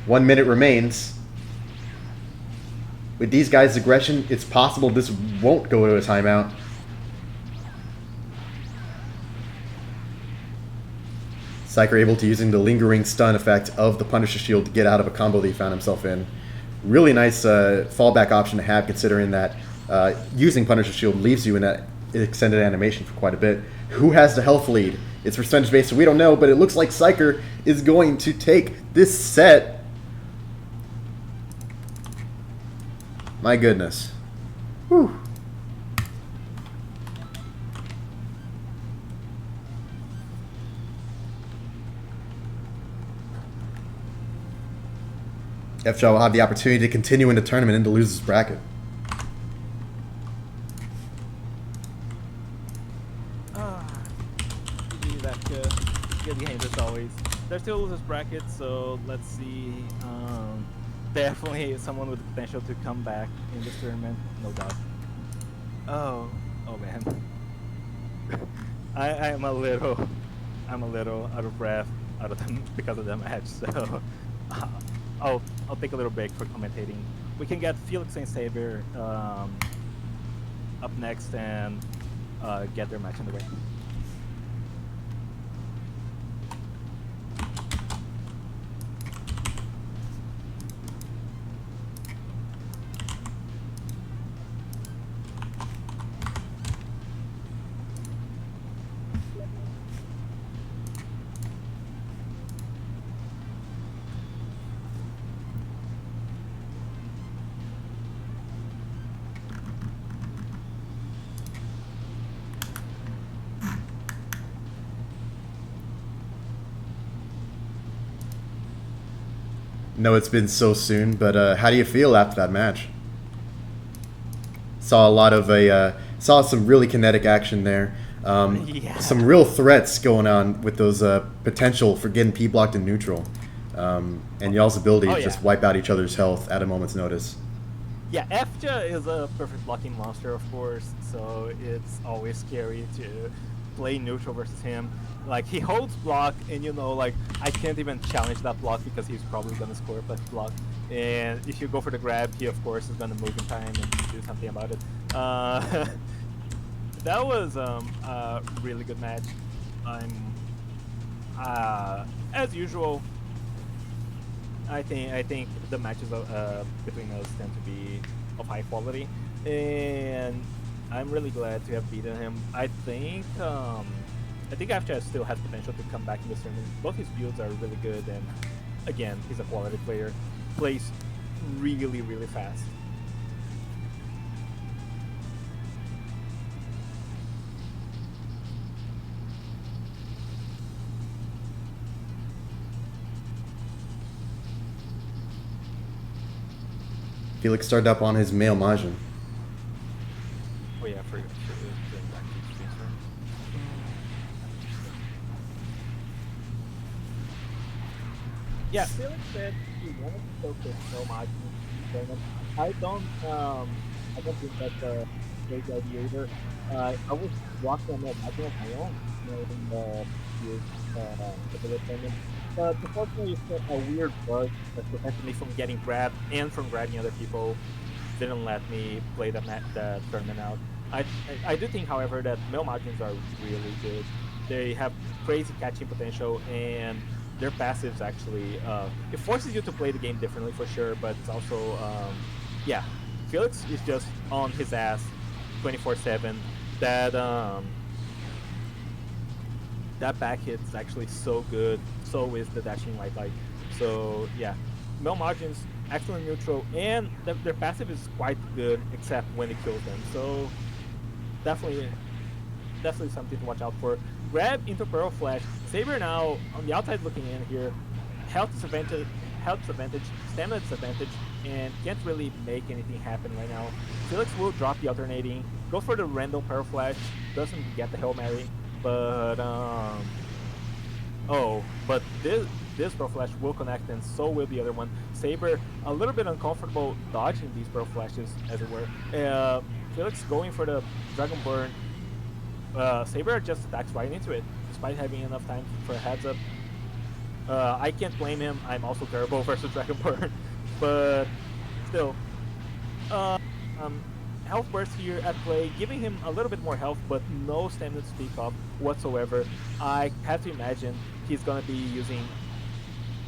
1 minute remains. With these guys' aggression, it's possible this won't go to a timeout. Psyker able to using the lingering stun effect of the Punisher Shield to get out of a combo that he found himself in. Really nice fallback option to have, considering that using Punisher Shield leaves you in that extended animation for quite a bit. Who has the health lead? It's percentage based, so we don't know, but it looks like Psyker is going to take this set. My goodness. Whew. FCHA will have the opportunity to continue in the tournament and to lose his bracket. That's good games as always. They're still losers bracket, so let's see. Definitely someone with the potential to come back in this tournament, no doubt. Oh man. I'm a little out of breath because of the match. So, I'll take a little break for commentating. We can get Felix and Saber up next and get their match underway. No, it's been so soon, but how do you feel after that match? Saw a lot of saw some really kinetic action there. Yeah. Some real threats going on with those potential for getting P-blocked in neutral. And y'all's ability to just wipe out each other's health at a moment's notice. Yeah, Efja is a perfect blocking monster, of course, so it's always scary to play neutral versus him. Like, he holds block, and you know, like, I can't even challenge that block because he's probably gonna score a plus block. And if you go for the grab, he of course is gonna move in time and do something about it. That was a really good match. As usual, I think the matches between us tend to be of high quality, and I'm really glad to have beaten him. I think After still has potential to come back in this tournament. Both his builds are really good, and again, he's a quality player. Plays really, really fast. Felix started up on his male Majin. Oh yeah, for going back to the transfer. Yeah, Felix said he wanted to focus so much on tournament. I don't think that's a great idea either. I was walking on that Majin of my own, in the tournament. But unfortunately, it's a weird bug that prevented me from getting grabbed and from grabbing other people. Didn't let me play the tournament out. I do think, however, that male margins are really good. They have crazy catching potential, and their passives actually it forces you to play the game differently for sure. But it's also yeah, Felix is just on his ass 24/7. That back hit's actually so good. So is the dashing white light. So yeah, male margins, excellent neutral, and their passive is quite good, except when it kills them. So definitely something to watch out for. Grab into Pearl Flash. Saber now on the outside looking in here. Health disadvantage, stamina disadvantage, and can't really make anything happen right now. Felix will drop the alternating, go for the random Pearl Flash, doesn't get the Hail Mary, but but this Pearl Flash will connect, and so will the other one. Saber a little bit uncomfortable dodging these Pearl Flashes, as it were. Felix going for the Dragon Burn. Saber just attacks right into it, despite having enough time for a heads up. I can't blame him. I'm also terrible versus Dragon Burn, but still. Health burst here at play, giving him a little bit more health, but no stamina to speak of whatsoever. I have to imagine he's gonna be using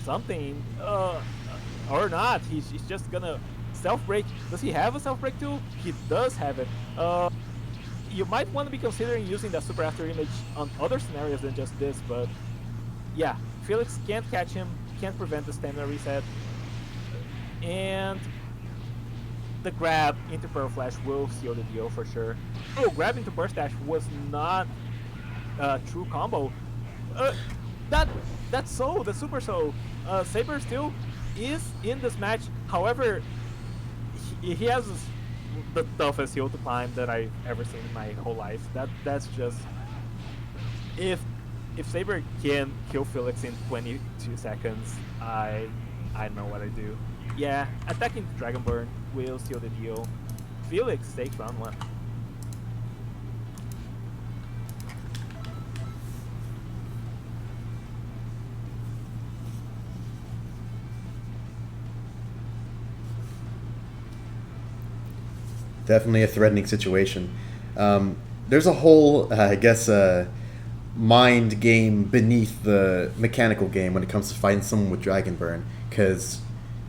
something, or not. He's just gonna self-break. Does he have a self-break too? He does have it. You might want to be considering using that super after image on other scenarios than just this, but yeah, Felix can't catch him, can't prevent the stamina reset, and the grab into Pearl Flash will seal the deal for sure. Oh, grab into Burst Dash was not a true combo. That's so, the Super Soul. Saber still is in this match. However, he has the toughest hill to climb that I've ever seen in my whole life. That's just, if Saber can kill Felix in 22 seconds, I don't know what I do. Yeah, attacking Dragon Burn will seal the deal. Felix takes round 1. Definitely a threatening situation. There's a whole, I guess, mind game beneath the mechanical game when it comes to fighting someone with Dragonburn. Because,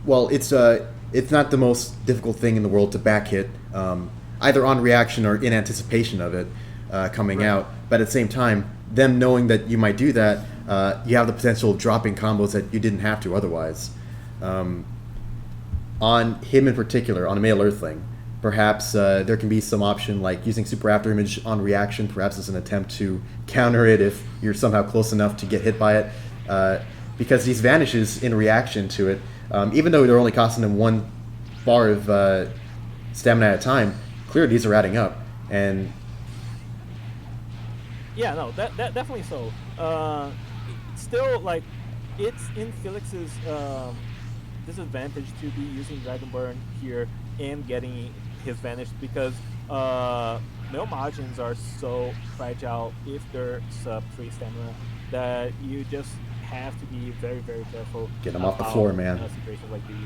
well, it's not the most difficult thing in the world to back hit, either on reaction or in anticipation of it coming Right. out. But at the same time, them knowing that you might do that, you have the potential of dropping combos that you didn't have to otherwise. On him in particular, on a male Earthling, perhaps there can be some option like using Super After Image on reaction, perhaps as an attempt to counter it if you're somehow close enough to get hit by it, because these vanishes in reaction to it, even though they're only costing him 1 bar of stamina at a time, clearly these are adding up, and Yeah, no, that definitely so. Still, like, it's in Felix's disadvantage to be using Dragonburn here and getting his vanish because no margins are so fragile if they're sub 3 stamina that you just have to be very, very careful. get him off the floor, man. Situations like these.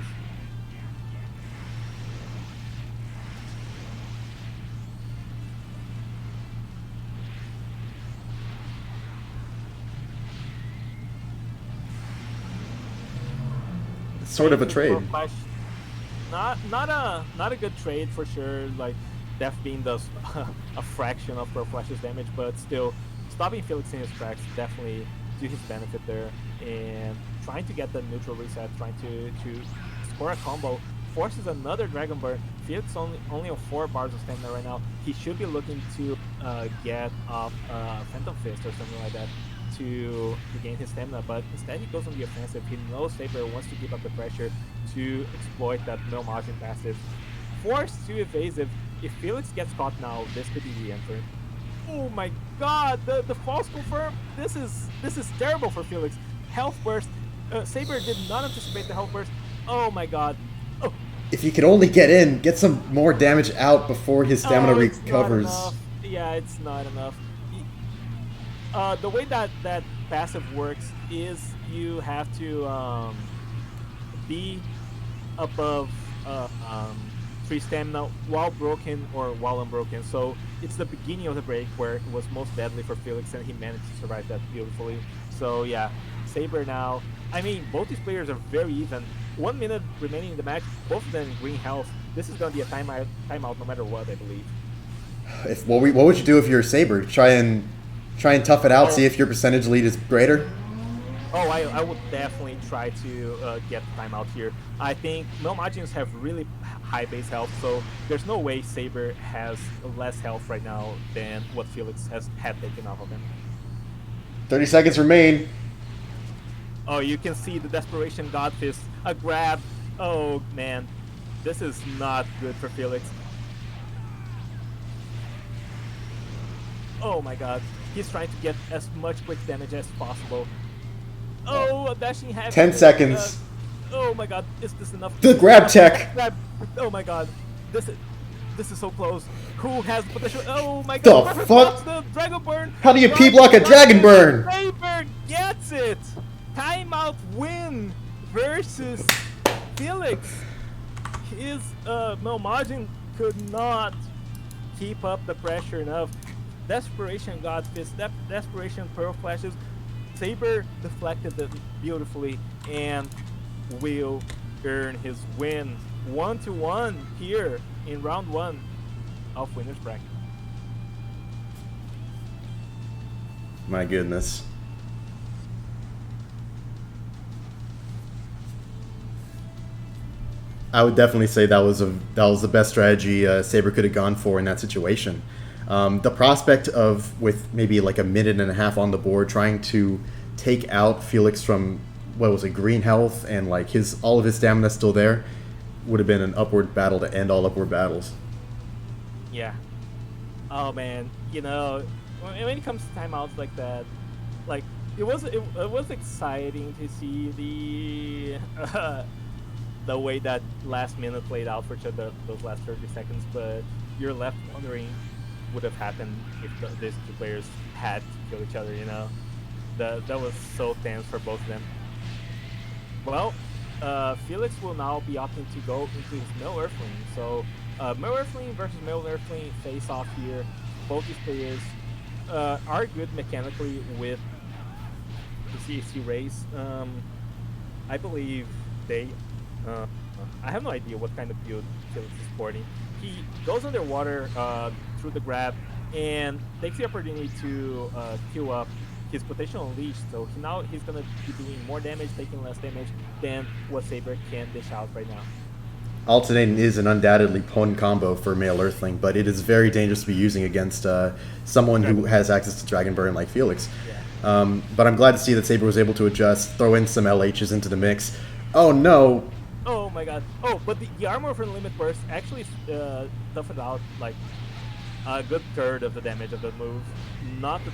It's sort of a trade. For Flash, not a good trade for sure. Like Death Beam does a fraction of Pro Flash's damage, but still stopping Felix in his tracks definitely to his benefit there. And trying to get the neutral reset, trying to score a combo, forces another Dragon Burn. Felix only on 4 bars of stamina right now. He should be looking to get off Phantom Fist or something like that to gain his stamina, but instead he goes on the offensive. He knows Saber wants to keep up the pressure to exploit that no margin passive. Forced to evasive. If Felix gets caught now, this could be the answer. Oh my god, the false confirm. This is terrible for Felix. Health burst. Saber did not anticipate the health burst. Oh my god. Oh. If he could only get in, get some more damage out before his stamina it's recovers. Not enough. Yeah, it's not enough. The way that passive works is you have to be above 3 stamina while broken or while unbroken. So it's the beginning of the break where it was most deadly for Felix, and he managed to survive that beautifully. So yeah, Saber now. I mean, both these players are very even. 1 minute remaining in the match, both of them green health. This is gonna be a timeout no matter what, I believe. What would you do if you're Saber? Try and tough it out, see if your percentage lead is greater? Oh, I would definitely try to get time out here. I think no margins have really high base health, so there's no way Saber has less health right now than what Felix had taken off of him. 30 seconds remain. Oh, you can see the desperation God Fist, a grab. Oh man, this is not good for Felix. Oh my god, he's trying to get as much quick damage as possible. Oh, a dashing heavy. 10 seconds. Oh my god, is this enough? The grab tech. Oh my god, this is so close. Who has potential? Oh my The god, fuck? The Dragon Burn. How do you P-block a Dragon Burn? Saber gets it. Timeout win versus Felix. His Melmajin could not keep up the pressure enough. Desperation God Fist, Desperation Pearl Flashes. Saber deflected them beautifully and will earn his win. 1-1 here in round 1 of Winners Bracket. My goodness. I would definitely say that was the best strategy Saber could have gone for in that situation. The prospect of, with maybe like a minute and a half on the board, trying to take out Felix from, what was it, green health, and like all of his stamina still there, would have been an upward battle to end all upward battles. Yeah. Oh man, you know, when it comes to timeouts like that, like it was exciting to see the way that last minute played out for each other, those last 30 seconds, but you're left wondering would have happened if these two players had to kill each other, you know? That was so tense for both of them. Well, Felix will now be opting to go into his no Earthling, so Male Earthling versus Male Earthling face off here. Both these players are good mechanically with the CAC race. I believe they. Uh, I have no idea what kind of build Felix is sporting. He goes underwater through the grab and takes the opportunity to queue up his potential unleash. So now he's gonna be doing more damage, taking less damage than what Saber can dish out right now. Alternating is an undoubtedly potent combo for Male Earthling, but it is very dangerous to be using against someone who has access to Dragon Burn like Felix. Yeah. But I'm glad to see that Saber was able to adjust, throw in some LHs into the mix. Oh no! Oh my god. Oh, but the armor from Limit Burst actually toughened out like a good third of the damage of the move. Not the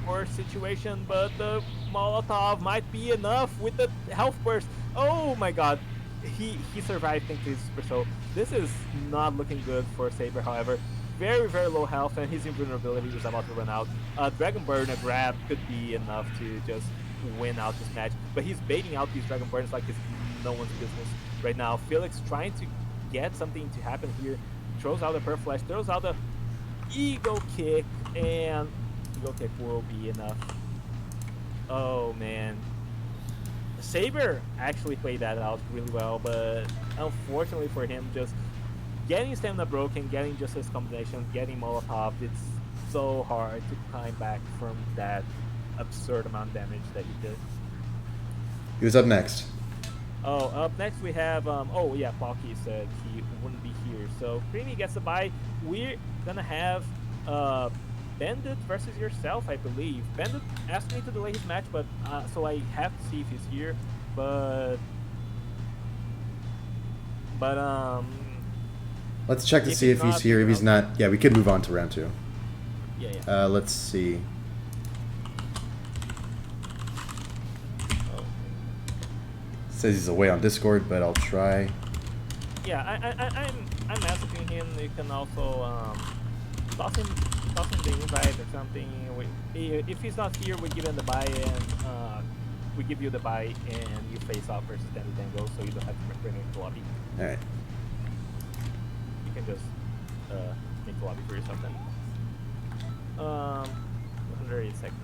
worst situation, but the Molotov might be enough with the health burst. Oh my god. He survived thanks to his super soul. This is not looking good for Saber, however. Very, very low health, and his invulnerability is about to run out. Dragon Burn, a grab, could be enough to just win out this match. But he's baiting out these Dragon Burns like it's no one's business right now. Felix trying to get something to happen here. Throws out the Perf Flash, throws out the Ego Kick, and Ego Kick will be enough. Oh, man. Saber actually played that out really well, but unfortunately for him, just getting stamina broken, getting just his combinations, getting Molotov, it's so hard to climb back from that absurd amount of damage that he did. Who's up next? Oh, up next we have, oh yeah, Palky said he wouldn't be here. So Creamy gets a bye. We're gonna have Bandit versus yourself, I believe. Bandit asked me to delay his match, but so I have to see if he's here. But let's check to see if he's here. If he's not, yeah, we could move on to round 2. Yeah. Let's see. Oh. Says he's away on Discord, but I'll try. Yeah, I'm messaging him. You can also toss him the invite or something. If he's not here, we give him the buy and we give you the buy and you face off versus Danny Dango, so you don't have to bring him to the lobby. All right. You can just make the lobby for yourself then. 108 seconds.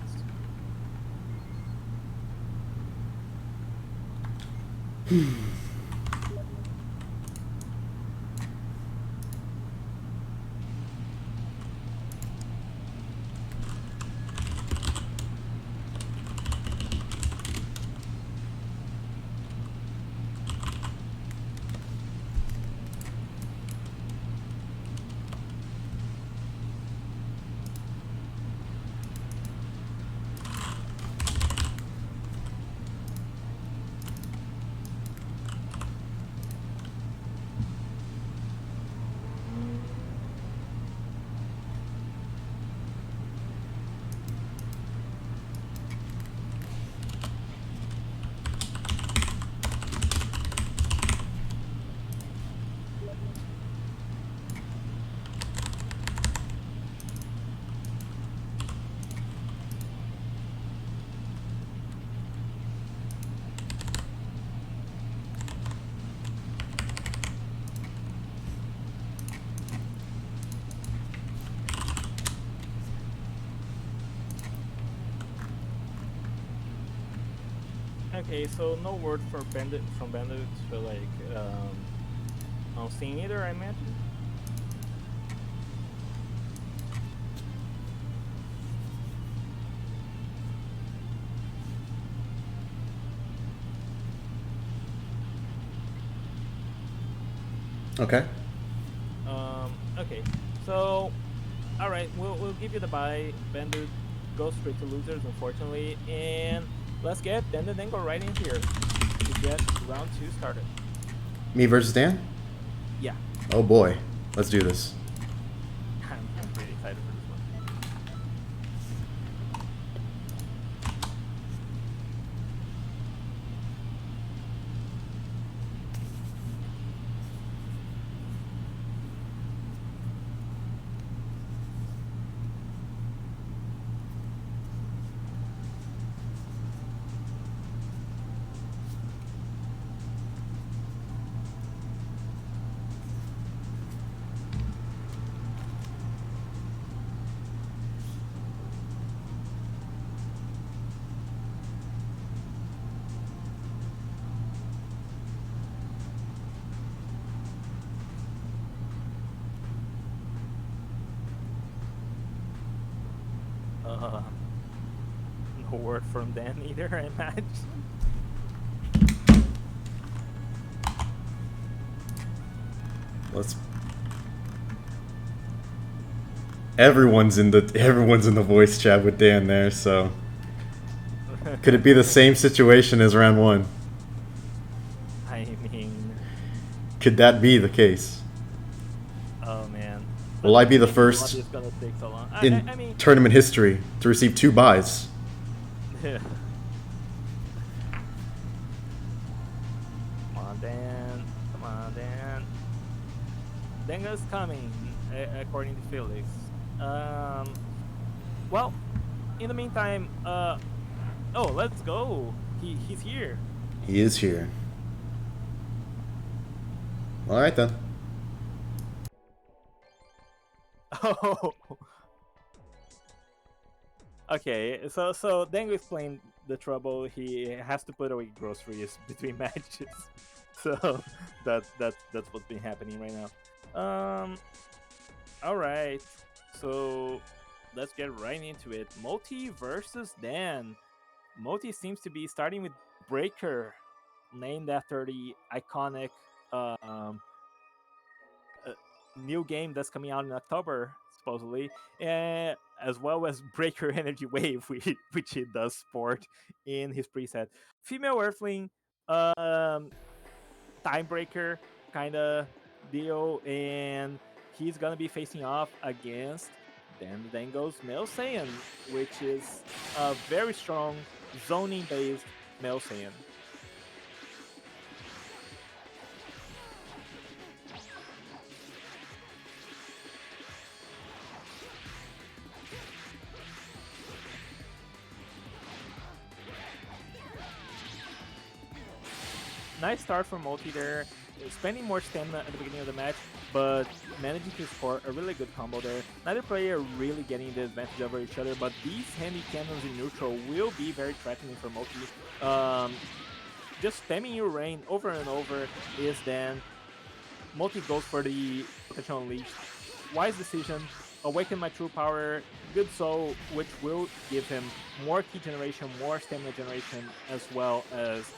Okay, so no word for Bandit from Bandit, so like I'm seeing either, I imagine. Okay. Okay, so all right, we'll give you the buy. Bandit goes straight to losers, unfortunately, and let's get Bandit then go right in here to get round 2 started. Me versus Dan? Yeah. Oh boy. Let's do this. I'm pretty excited for this one. No word from Dan either, I imagine. Let's. Everyone's in the voice chat with Dan there, so could it be the same situation as round one? I mean, Could that be the case? oh man. Will I be the Maybe first VOD is gonna take so long. in I mean, tournament history to receive 2 buys? yeah. Come on, Dan. Come on, Dan. Denga's coming, according to Felix. Well, in the meantime, oh, let's go. He's here. He is here. All right then. Oh. Okay, so Dengo explained the trouble. He has to put away groceries between matches, so that's what's been happening right now. All right, so let's get right into it. Moti versus Dan. Moti seems to be starting with Breaker, named after the iconic um, new game that's coming out in October, supposedly, as well as Breaker Energy Wave, which he does sport in his preset. Female Earthling, Timebreaker kind of deal, and he's gonna be facing off against Dan the Dango's Male Saiyan, which is a very strong zoning-based Male Saiyan. Nice start from Multi there, spending more stamina at the beginning of the match, but managing to score a really good combo there. Neither player really getting the advantage over each other, but these handy cannons in neutral will be very threatening for Multi. Just spamming your rain over and over is then Multi goes for the potential unleash. Wise decision, awaken my true power, good soul, which will give him more ki generation, more stamina generation, as well as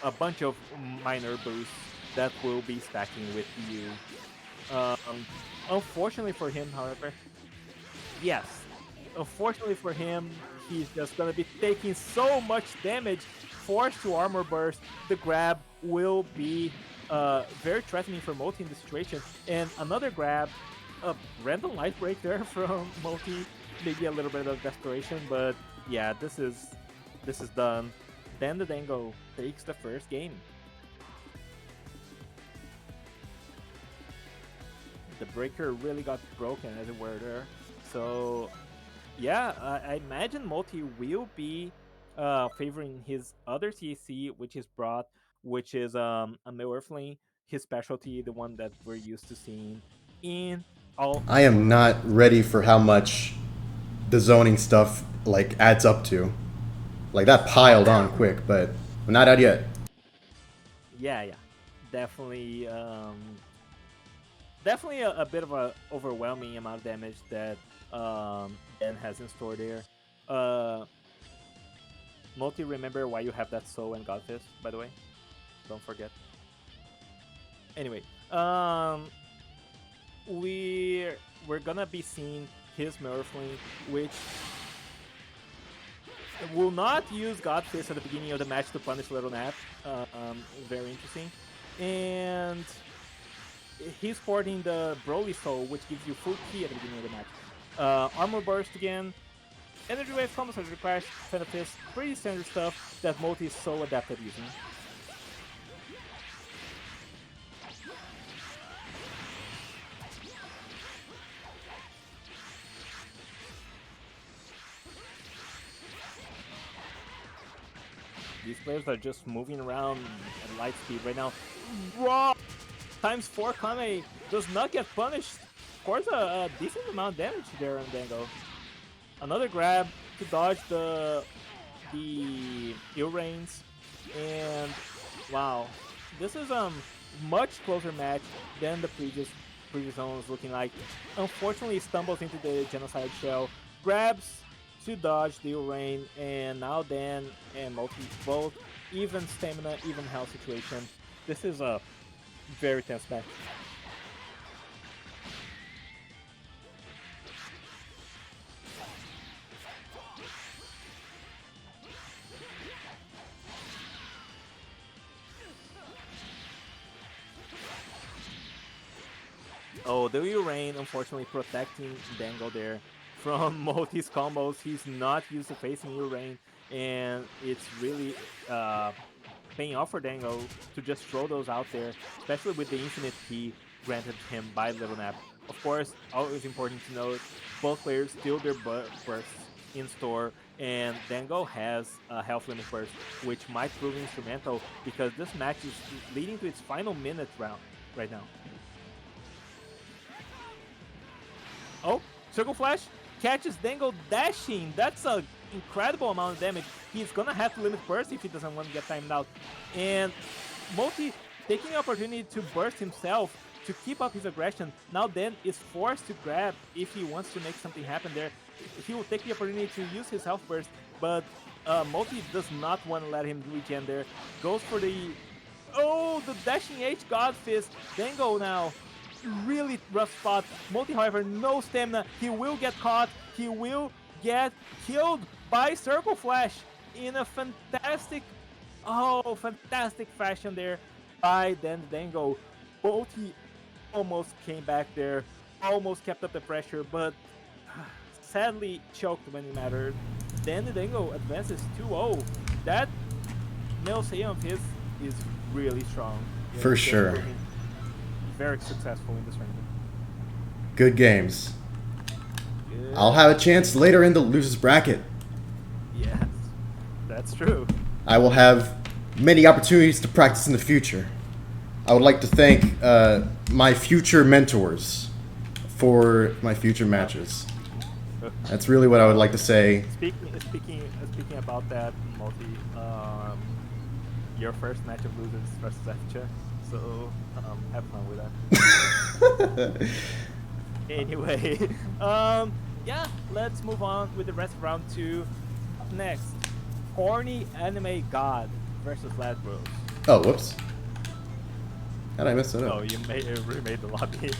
a bunch of minor boosts that will be stacking with you. Unfortunately for him, however, yes, unfortunately for him, he's just gonna be taking so much damage. Forced to armor burst, the grab will be very threatening for Multi in this situation. And another grab, a random light break there from Multi, maybe a little bit of desperation, but yeah, this is done. Dan the Dango takes the first game. The breaker really got broken, as it were, there. So, yeah, I imagine Multi will be favoring his other CAC, which is brought, which is a Male Earthling, his specialty, the one that we're used to seeing in all. I am not ready for how much the zoning stuff like adds up to. Like that piled on quick, but we're not out yet. Yeah, definitely. Definitely a bit of a overwhelming amount of damage that Dan has in store there. Multi, remember why you have that soul and God Fist, by the way. Don't forget. Anyway, we're gonna be seeing his Merfling, which will not use God Fist at the beginning of the match to punish Little Nap. Very interesting. And he's sporting the Broly Soul, which gives you full ki at the beginning of the match. Armor Burst again. Energy Wave combos as Crash, Phantom Fist. Pretty standard stuff that Multi is so adapted using. These players are just moving around at light speed right now. Raw times 4 Kame does not get punished. Scores a decent amount of damage there on Dango. Another grab to dodge the ill rains, and wow, this is a much closer match than the previous one was looking like. Unfortunately, he stumbles into the genocide shell, grabs to dodge the rain, and now Dan and Multi both even stamina, even health situation. This is a very tense match. Oh, the Rain unfortunately protecting Dango there from Multi's combos. He's not used to facing Rain, and it's really paying off for Dango to just throw those out there, especially with the infinite key granted him by Little Nap. Of course, always important to note, both players steal their bursts in store, and Dango has a health limit burst, which might prove instrumental because this match is leading to its final minute round right now. Oh, Circle Flash catches Dango dashing. That's an incredible amount of damage. He's gonna have to limit burst if he doesn't want to get timed out. And Multi taking the opportunity to burst himself to keep up his aggression. Now Dan is forced to grab if he wants to make something happen there. He will take the opportunity to use his health burst, but Multi does not want to let him regen there. Goes for the... Oh, the dashing H God Fist. Dango now really rough spot. Multi, however, no stamina. He will get caught. He will get killed by Circle Flash in a fantastic fashion there by Dango. Multi almost came back there, almost kept up the pressure, but sadly choked when it mattered. Then the Dango advances 2-0. That Neo Saiyan of his is really strong. For sure. Very successful in this tournament. Good games. Good. I'll have a chance later in the losers bracket. Yes, that's true. I will have many opportunities to practice in the future. I would like to thank my future mentors for my future matches. That's really what I would like to say. Speaking about that, Multi, your first match of losers versus F2. So have fun with that. Anyway, yeah, let's move on with the rest of round 2. Up next, Horny Anime God versus Ladbros. Oh, whoops. How did I mess that up? Oh, you remade the lobby.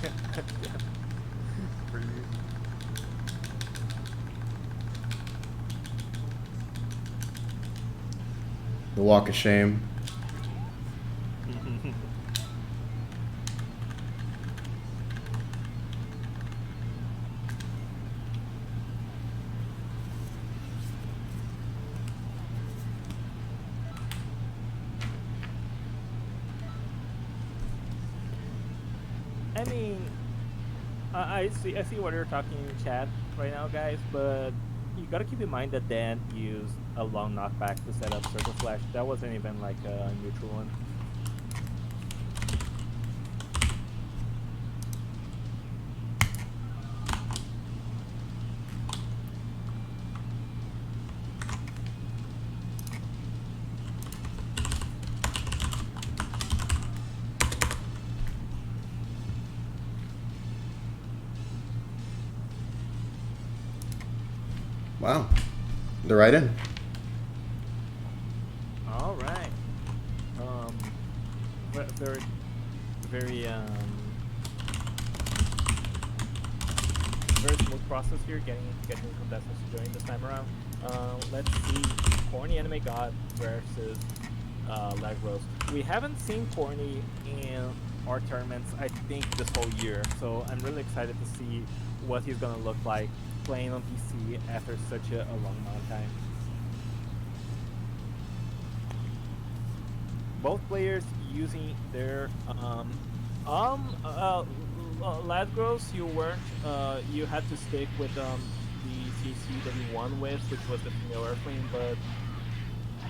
The walk of shame. I mean, I see what you're talking in chat right now, guys, but you gotta keep in mind that Dan used a long knockback to set up Circle Flash. That wasn't even like a neutral one. Wow. They're right in. All right. Very, very smooth process here, getting contestants to join this time around. Let's see, Corny Anime God versus Lagros. We haven't seen Corny in our tournaments, I think, this whole year, so I'm really excited to see what he's gonna look like playing on PC after such a long amount of time. Both players using their Ladgros, you weren't you had to stick with the CC that you won with, which was the female Earthling, but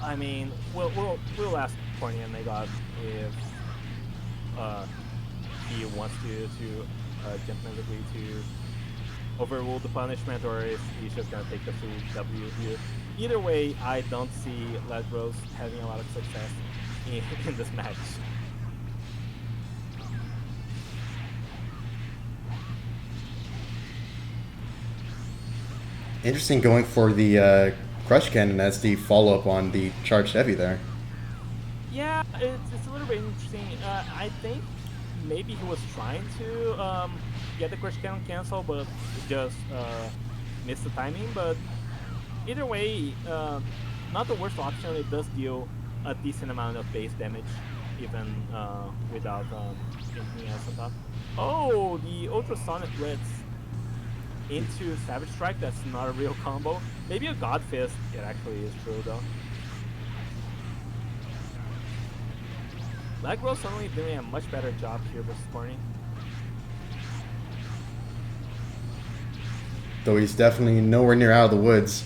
I mean we'll ask Corny and Megod if he wants to gentlemanly to overrule the punishment, or if he's just gonna take the free W here. Either way, I don't see Ladros having a lot of success in this match. Interesting going for the Crush Cannon as the follow-up on the Charged Heavy there. Yeah, it's a little bit interesting. I think maybe he was trying to get the Crush Cannon cancel, but just missed the timing. But either way, not the worst option. It does deal a decent amount of base damage, even without anything else on top. Oh, the Ultrasonic Blitz into Savage Strike. That's not a real combo. Maybe a God Fist. It actually is true though. Legro suddenly doing a much better job here versus Corny. Though he's definitely nowhere near out of the woods.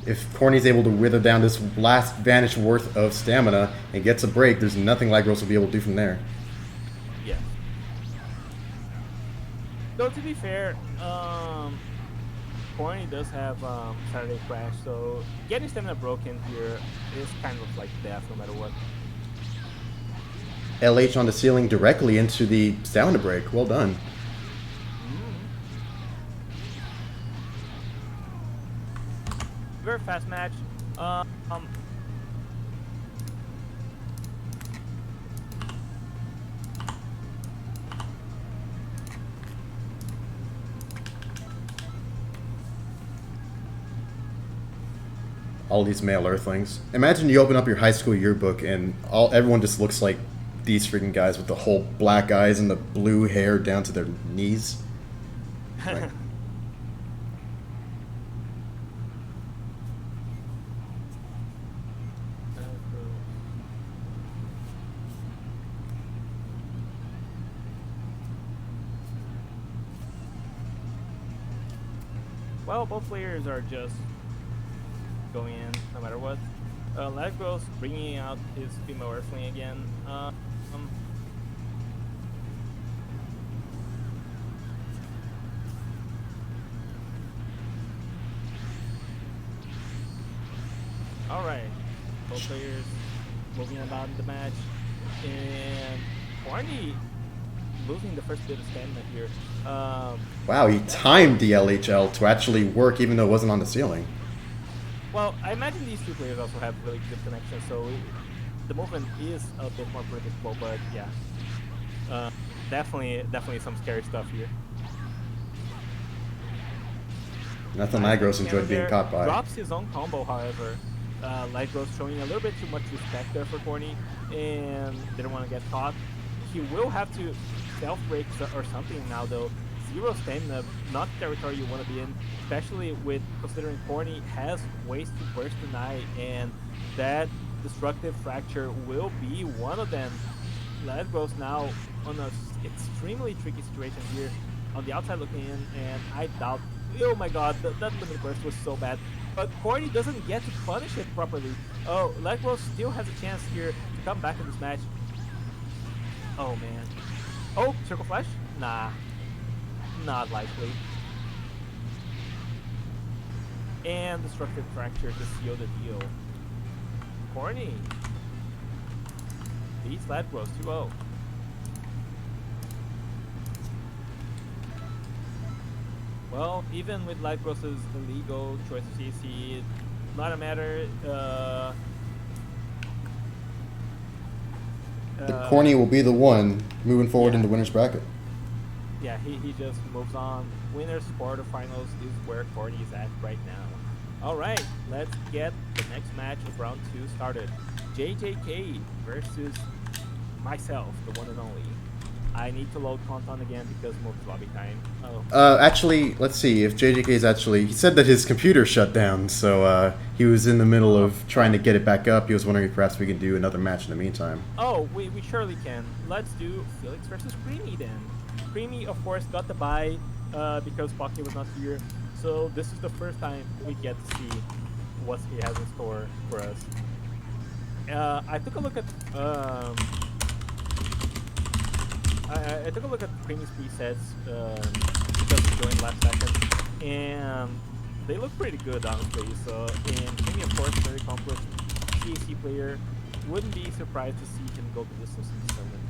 If Corny's able to wither down this last Vanish worth of stamina and gets a break, there's nothing Lagros will be able to do from there. Yeah. Though to be fair, Corny does have Saturday Crash, so getting stamina broken here is kind of like death no matter what. LH on the ceiling directly into the stamina break. Well done. Very fast match. All these male Earthlings. Imagine you open up your high school yearbook and everyone just looks like these freaking guys with the whole black eyes and the blue hair down to their knees. Right. Well, both players are just going in no matter what. Lagros bringing out his female Earthling again. Alright, both players moving about in the match, and Corny losing the first bit of stamina here. Wow, he timed the LHL to actually work even though it wasn't on the ceiling. Well, I imagine these two players also have really good connection, so the movement is a bit more predictable, but yeah. Definitely some scary stuff here. Nothing Lagros enjoyed being caught by. Drops his own combo, however. Lagros showing a little bit too much respect there for Corny and didn't want to get caught. He will have to self-break or something now though. Zero stamina, not territory you want to be in, especially with considering Corny has ways to burst the eye, and that destructive fracture will be one of them. Lagros now on an extremely tricky situation here on the outside looking in, and I doubt, oh my god, that limit burst was so bad. But Corny doesn't get to punish it properly. Oh, Lagros still has a chance here to come back in this match. Oh man. Oh, Circle Flash? Nah. Not likely. And Destructive Fracture to seal the deal. Corny beats Lagros 2-0. Well, even with Lagros' illegal choice of CC, not a matter. Corny will be the one moving forward into winner's bracket. Yeah, he just moves on. Winners quarterfinals is where Corny is at right now. Alright, let's get the next match of round 2 started. JJK versus myself, the one and only. I need to load content again because moved lobby time. Oh. Actually, let's see if JJK's actually. He said that his computer shut down, so he was in the middle of trying to get it back up. He was wondering if perhaps we could do another match in the meantime. Oh, we surely can. Let's do Felix versus Creamy then. Creamy, of course, got the bye because Pocky was not here. So this is the first time we get to see what he has in store for us. I took a look at I took a look at Creamy's presets because he joined last second, and they look pretty good honestly. So, and Creamy, of course, very accomplished CAC player. Wouldn't be surprised to see him go the distance in this tournament.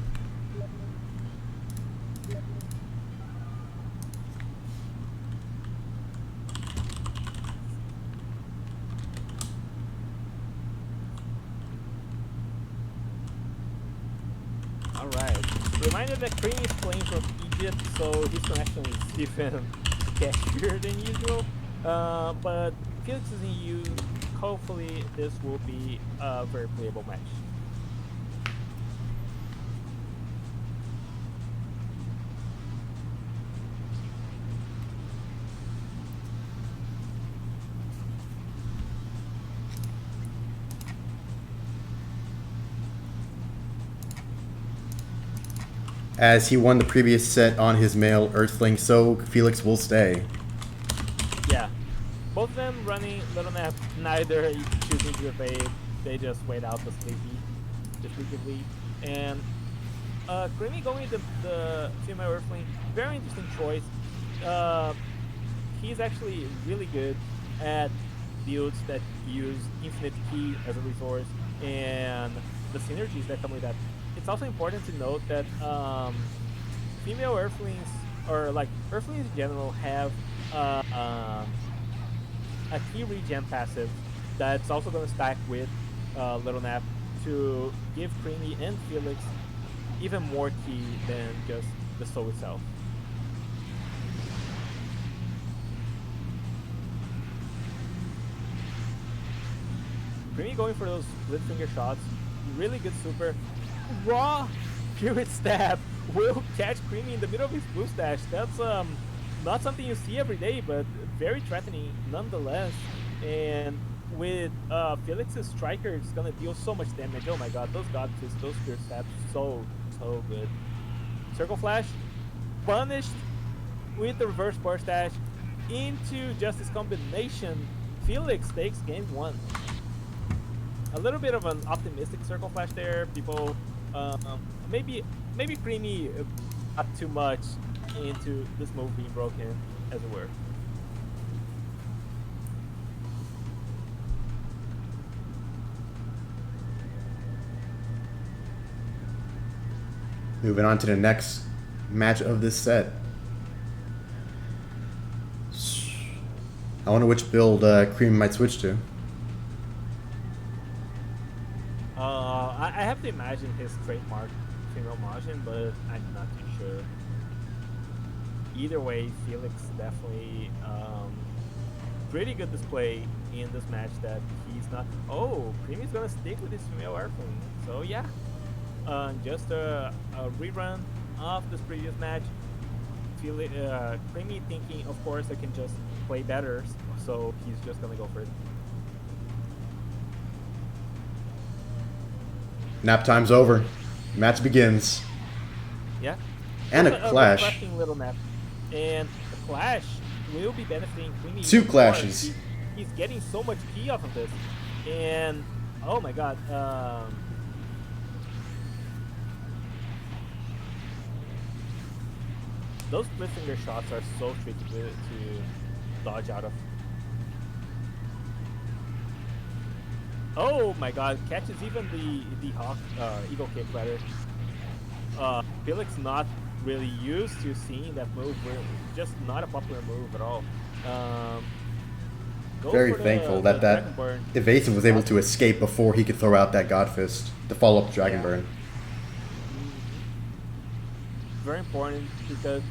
Alright. Reminder that Cream is playing from Egypt, so his connection is even sketchier than usual. But Felix is in EU. Hopefully, this will be a very playable match. As he won the previous set on his male Earthling, so Felix will stay. Yeah. Both of them running Little Nap, neither choosing to evade. They just wait out the Sleepy lead. And Creamy going the female Earthling, very interesting choice. He's actually really good at builds that use Infinite Key as a resource and the synergies that come with that. It's also important to note that female Earthlings, or like Earthlings in general, have a key regen passive that's also going to stack with Little Nap to give Creamy and Felix even more key than just the soul itself. Creamy going for those split finger shots, really good super. Raw Spirit Stab will catch Creamy in the middle of his blue stash. That's not something you see every day, but very threatening nonetheless. And with Felix's striker, it's gonna deal so much damage. Oh my god, those god fists, those Spirit Stabs, so good. Circle Flash, punished with the reverse burst dash into Justice combination. Felix takes game 1. A little bit of an optimistic Circle Flash there. People, maybe Creamy got too much into this move being broken, as it were. Moving on to the next match of this set. I wonder which build Cream might switch to. I have to imagine his trademark female Majin, but I'm not too sure. Either way, Felix definitely pretty good display in this match that he's not. Oh, Creamy's gonna stick with his female Earthling. So yeah, just a rerun of this previous match. Creamy thinking, of course, I can just play better, so he's just gonna go for it. Nap time's over. Match begins. Yeah. And a clash. Refreshing Little Nap. And the clash will be benefiting Creamy. Two clashes. He's getting so much key off of this. And, oh my god. Those split finger shots are so tricky to dodge out of. Oh my god, catches even the Hawk Eagle Kick better. Felix not really used to seeing that move, just not a popular move at all. Very thankful that evasive was able to escape before he could throw out that God Fist to follow up Dragon Burn. Very important because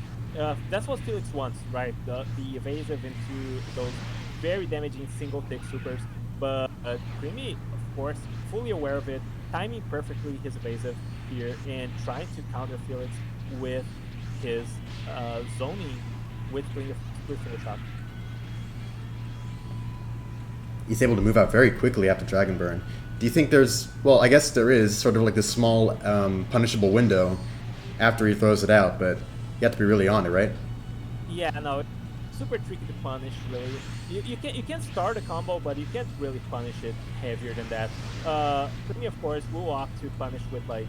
that's what Felix wants, right? The evasive into those very damaging single tick supers. But Creamy, of course, fully aware of it, timing perfectly his evasive here and trying to counter Felix with his zoning with split finger shot. He's able to move out very quickly after Dragon Burn. Do you think there's, well, I guess there is sort of like this small punishable window after he throws it out, but you have to be really on it, right? Yeah, no, it's super tricky to punish, really. You can start a combo, but you can't really punish it heavier than that. Creamy, of course, will opt to punish with like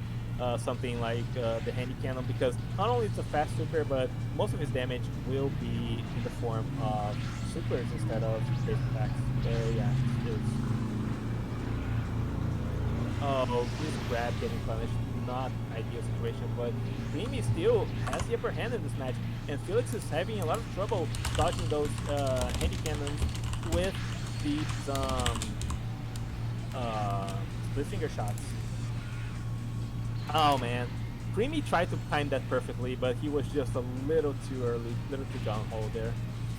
something like the Handy Cannon, because not only it's a fast super, but most of his damage will be in the form of supers instead of base attacks. Yeah, oh, this grab getting punished, not ideal situation, but Creamy still has the upper hand in this match, and Felix is having a lot of trouble dodging those Handy Cannons with these split finger shots. Oh man, Creamy tried to time that perfectly, but he was just a little too early, little too gung-ho there.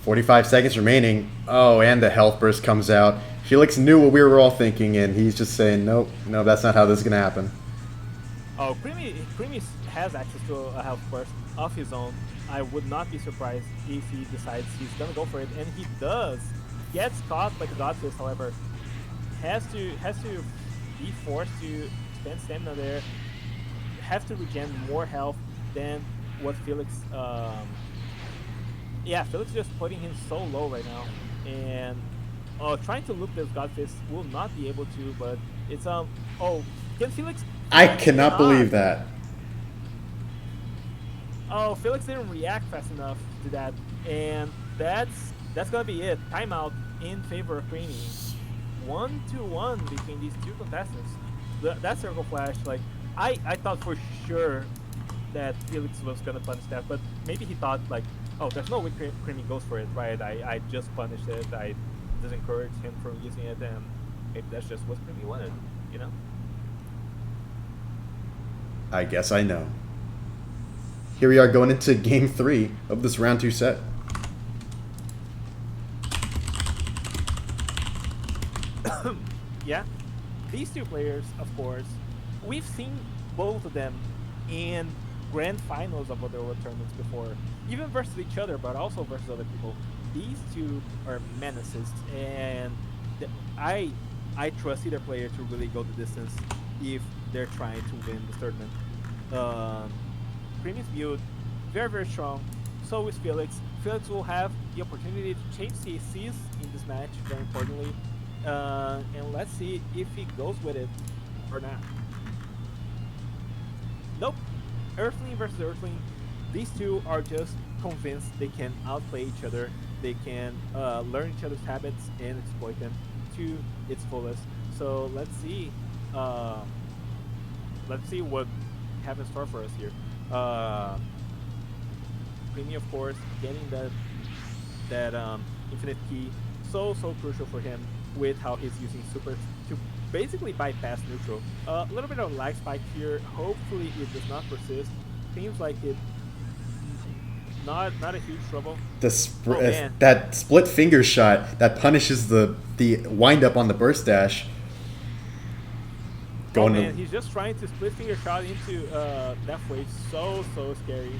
45 seconds remaining. Oh, and the health burst comes out. Felix knew what we were all thinking, and he's just saying, nope, no, that's not how this is going to happen. Oh, Creamy has access to a health burst of his own. I would not be surprised if he decides he's gonna go for it, and he does. Gets caught by the Godfist, however, has to be forced to spend stamina there. Have to regen more health than what Felix. Yeah, Felix just putting him so low right now, and trying to loop this Godfist will not be able to. But it's Oh, can Felix? I cannot believe that. Oh, Felix didn't react fast enough to that, and that's gonna be it. Timeout in favor of Creamy. 1-1 between these two contestants. That circle flash, like I thought for sure that Felix was gonna punish that, but maybe he thought like, oh, there's no way Creamy goes for it, right? I just punished it. I discouraged him from using it, and maybe that's just what Creamy wanted, you know? I guess I know. Here we are going into game 3 of this round 2 set. Yeah, these two players, of course, we've seen both of them in grand finals of Otherworld tournaments before, even versus each other, but also versus other people. These two are menaces, and I trust either player to really go the distance if they're trying to win this tournament. Creamy's build, very, very strong. So is Felix. Felix will have the opportunity to change CACs in this match, very importantly. And let's see if he goes with it or not. Nope. Earthling versus Earthling. These two are just convinced they can outplay each other. They can learn each other's habits and exploit them to its fullest. So let's see. Let's see what we have in store for us here. Creamy, of course, getting that infinite key, so crucial for him with how he's using super to basically bypass neutral. A little bit of lag spike here. Hopefully it does not persist. Seems like it. Not a huge trouble. That split finger shot that punishes the wind up on the burst dash. He's just trying to split finger shot into Death Wave. So scary.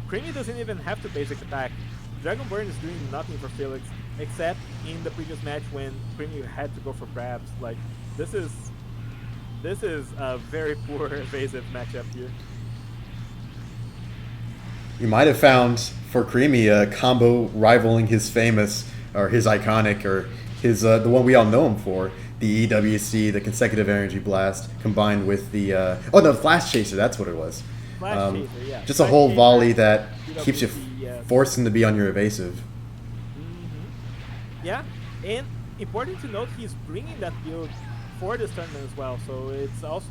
Creamy doesn't even have to basic attack. Dragon Burn is doing nothing for Felix, except in the previous match when Creamy had to go for grabs. Like, this is a very poor evasive matchup here. You might have found for Creamy a combo rivaling his famous, or his iconic, or his the one we all know him for, the EWC, the consecutive energy blast, combined with the the flash chaser. That's what it was. Flash chaser, yeah. Just a whole volley that keeps you forcing to be on your evasive. Mm-hmm. Yeah, and important to note, he's bringing that build for this tournament as well. So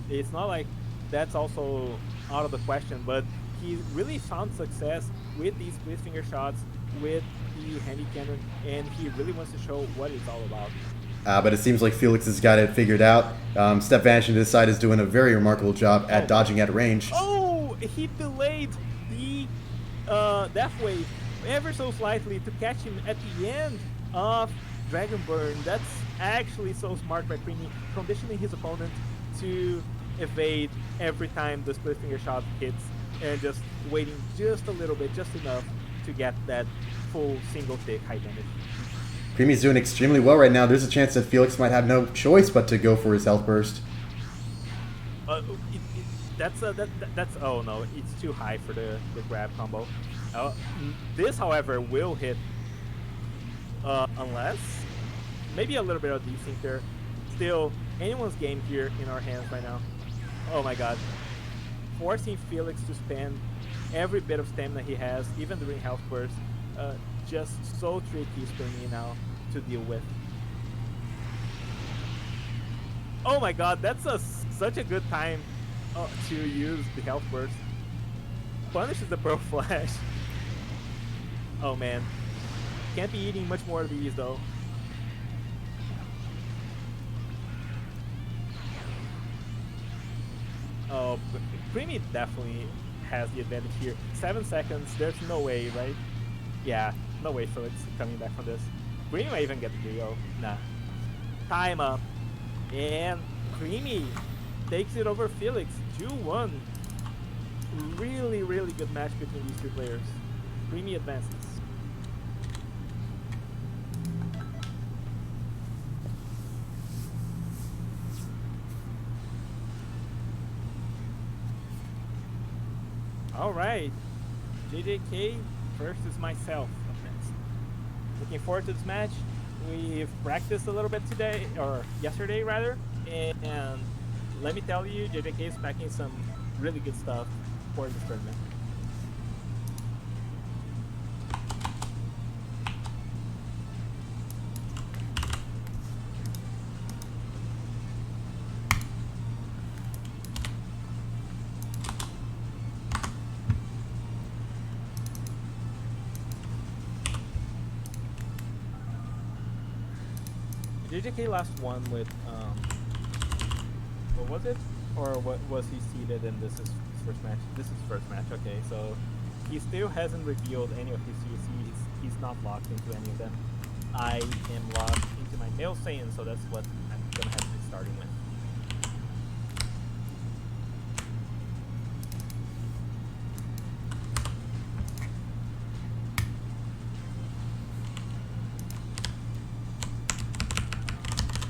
it's not like that's also out of the question, but he really found success with these split finger shots, with the handy cannon, and he really wants to show what it's all about. But it seems like Felix has got it figured out. Step Vanishing to this side is doing a very remarkable job at dodging at range. Oh, he delayed the Death Wave ever so slightly to catch him at the end of Dragon Burn. That's actually so smart by Creamy, conditioning his opponent to evade every time the split finger shot hits, and just waiting just a little bit, just enough to get that full single tick high damage. Creamy's doing extremely well right now. There's a chance that Felix might have no choice but to go for his health burst. That's oh no, it's too high for the grab combo. This, however, will hit unless maybe a little bit of desync there. Still, anyone's game here in our hands right now. Oh my god, forcing Felix to spend every bit of stamina he has, even during health burst. Just so tricky for me now to deal with. Oh my god, that's such a good time to use the health burst. Punishes the Pearl Flash. Oh man. Can't be eating much more of these though. Oh, but Creamy definitely has the advantage here. 7 seconds, there's no way, right? Yeah, no way Felix coming back from this. Creamy might even get the KO. Nah. Time up. And Creamy takes it over Felix. 2-1. Really, really good match between these two players. Creamy advances. Alright. JJK versus myself up next. Looking forward to this match. We've practiced a little bit today, or yesterday rather, and let me tell you, JJK is packing some really good stuff for this tournament. JJK last won with what was it? Or what was he seeded in this is his first match? This is first match, okay, so he still hasn't revealed any of his CSCs. He's not locked into any of them. I am locked into my male Saiyan, so that's what I'm gonna have to be starting with.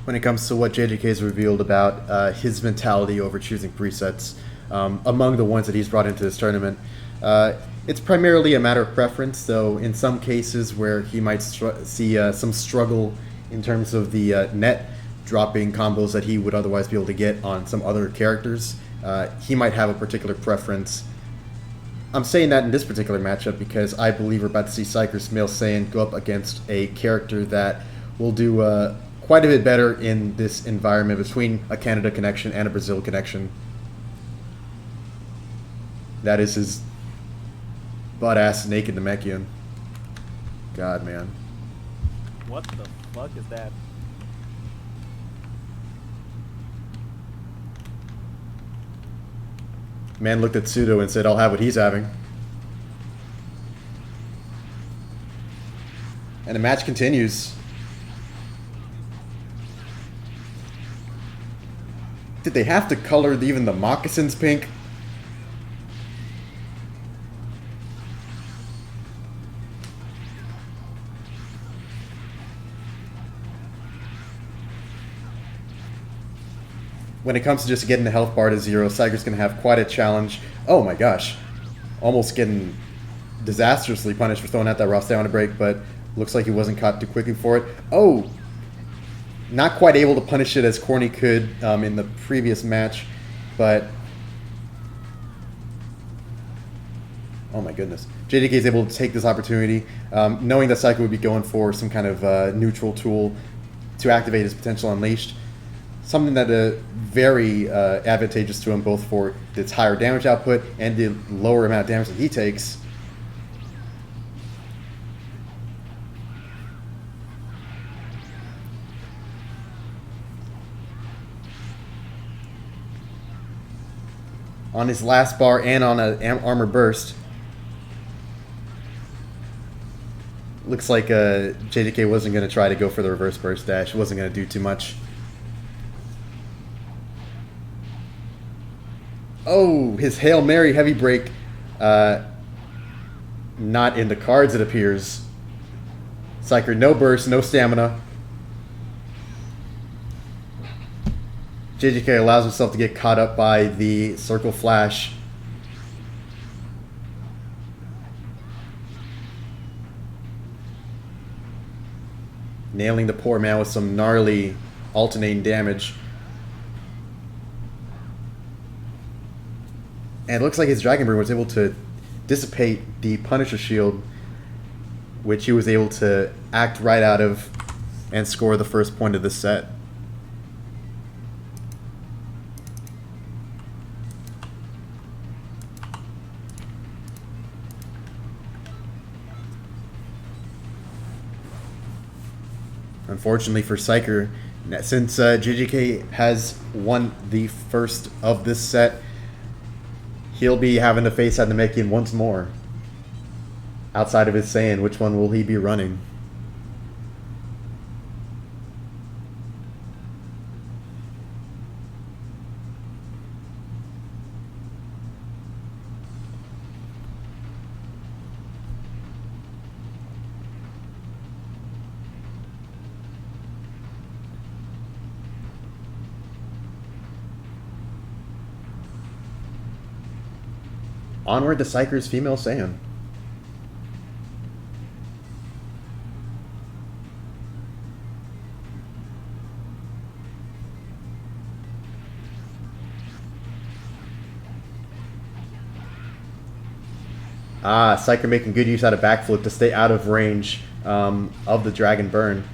When it comes to what JJK has revealed about his mentality over choosing presets, among the ones that he's brought into this tournament, it's primarily a matter of preference, though in some cases where he might see some struggle in terms of the net dropping combos that he would otherwise be able to get on some other characters, he might have a particular preference. I'm saying that in this particular matchup because I believe we're about to see Psyker's Male Saiyan go up against a character that will do quite a bit better in this environment between a Canada connection and a Brazil connection. That is his butt-ass naked Namekian. God, man. What the fuck is that? Man looked at Pseudo and said, I'll have what he's having. And the match continues. Did they have to color even the moccasins pink? When it comes to just getting the health bar to 0, Psyker's going to have quite a challenge. Oh my gosh. Almost getting disastrously punished for throwing out that raw stamina break, but looks like he wasn't caught too quickly for it. Oh! Not quite able to punish it as Corny could in the previous match, but... Oh my goodness. JDK is able to take this opportunity, knowing that Psycho would be going for some kind of neutral tool to activate his potential Unleashed. Something that is very advantageous to him, both for its higher damage output and the lower amount of damage that he takes. On his last bar and on an armor burst. Looks like JDK wasn't going to try to go for the reverse burst dash. Wasn't going to do too much. Oh, his Hail Mary heavy break. Not in the cards, it appears. Psyker, no burst, no stamina. JJK allows himself to get caught up by the circle flash. Nailing the poor man with some gnarly alternating damage. And it looks like his Dragonbird was able to dissipate the Punisher shield, which he was able to act right out of and score the first point of the set. Unfortunately for Psyker, since JJK has won the first of this set, He'll be having to face that Namekian once more. Outside of his Saiyan, which one will he be running? Onward to Psyker's female Saiyan. Ah, Psyker making good use out of backflip to stay out of range of the Dragon Burn.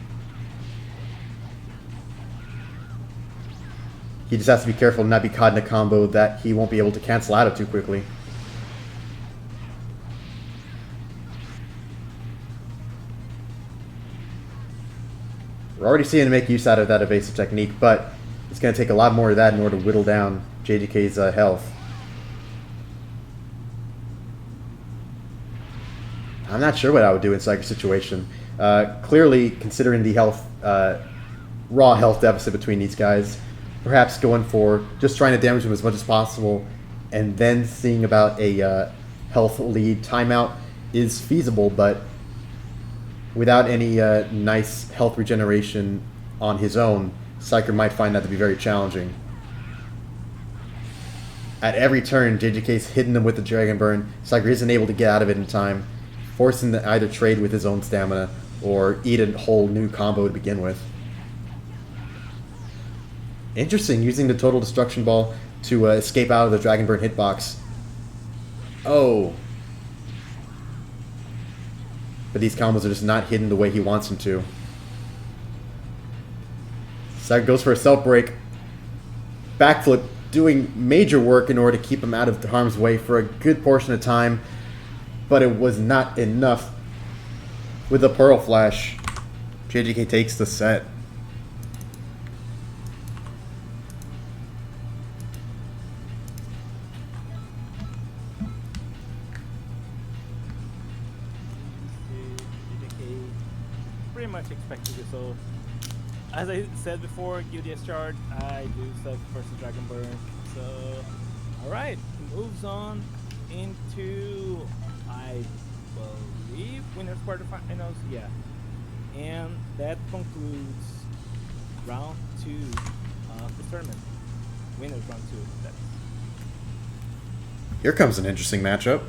He just has to be careful to not be caught in a combo that he won't be able to cancel out of too quickly. We're already seeing him make use out of that evasive technique, but it's going to take a lot more of that in order to whittle down JJK's health. I'm not sure what I would do in Psyker's situation. Clearly, considering the health, raw health deficit between these guys, perhaps going for just trying to damage him as much as possible and then seeing about a health lead timeout is feasible, but without any nice health regeneration on his own, Psyker might find that to be very challenging. At every turn, JJK's hitting him with the Dragon Burn. Psyker isn't able to get out of it in time, forcing to either trade with his own stamina or eat a whole new combo to begin with. Interesting, using the Total Destruction Ball to escape out of the Dragon Burn hitbox. Oh. But these combos are just not hidden the way he wants them to. Psyker goes for a self break. Backflip doing major work in order to keep him out of harm's way for a good portion of time. But it was not enough. With a Pearl Flash, JJK takes the set. Pretty much expected it. So, as I said before, QDS charge, I do stuff versus Dragon Burn. So, alright, moves on into, I believe, winners quarterfinals. Yeah, and that concludes round 2 of the tournament. Winners round 2. That's... Here comes an interesting matchup.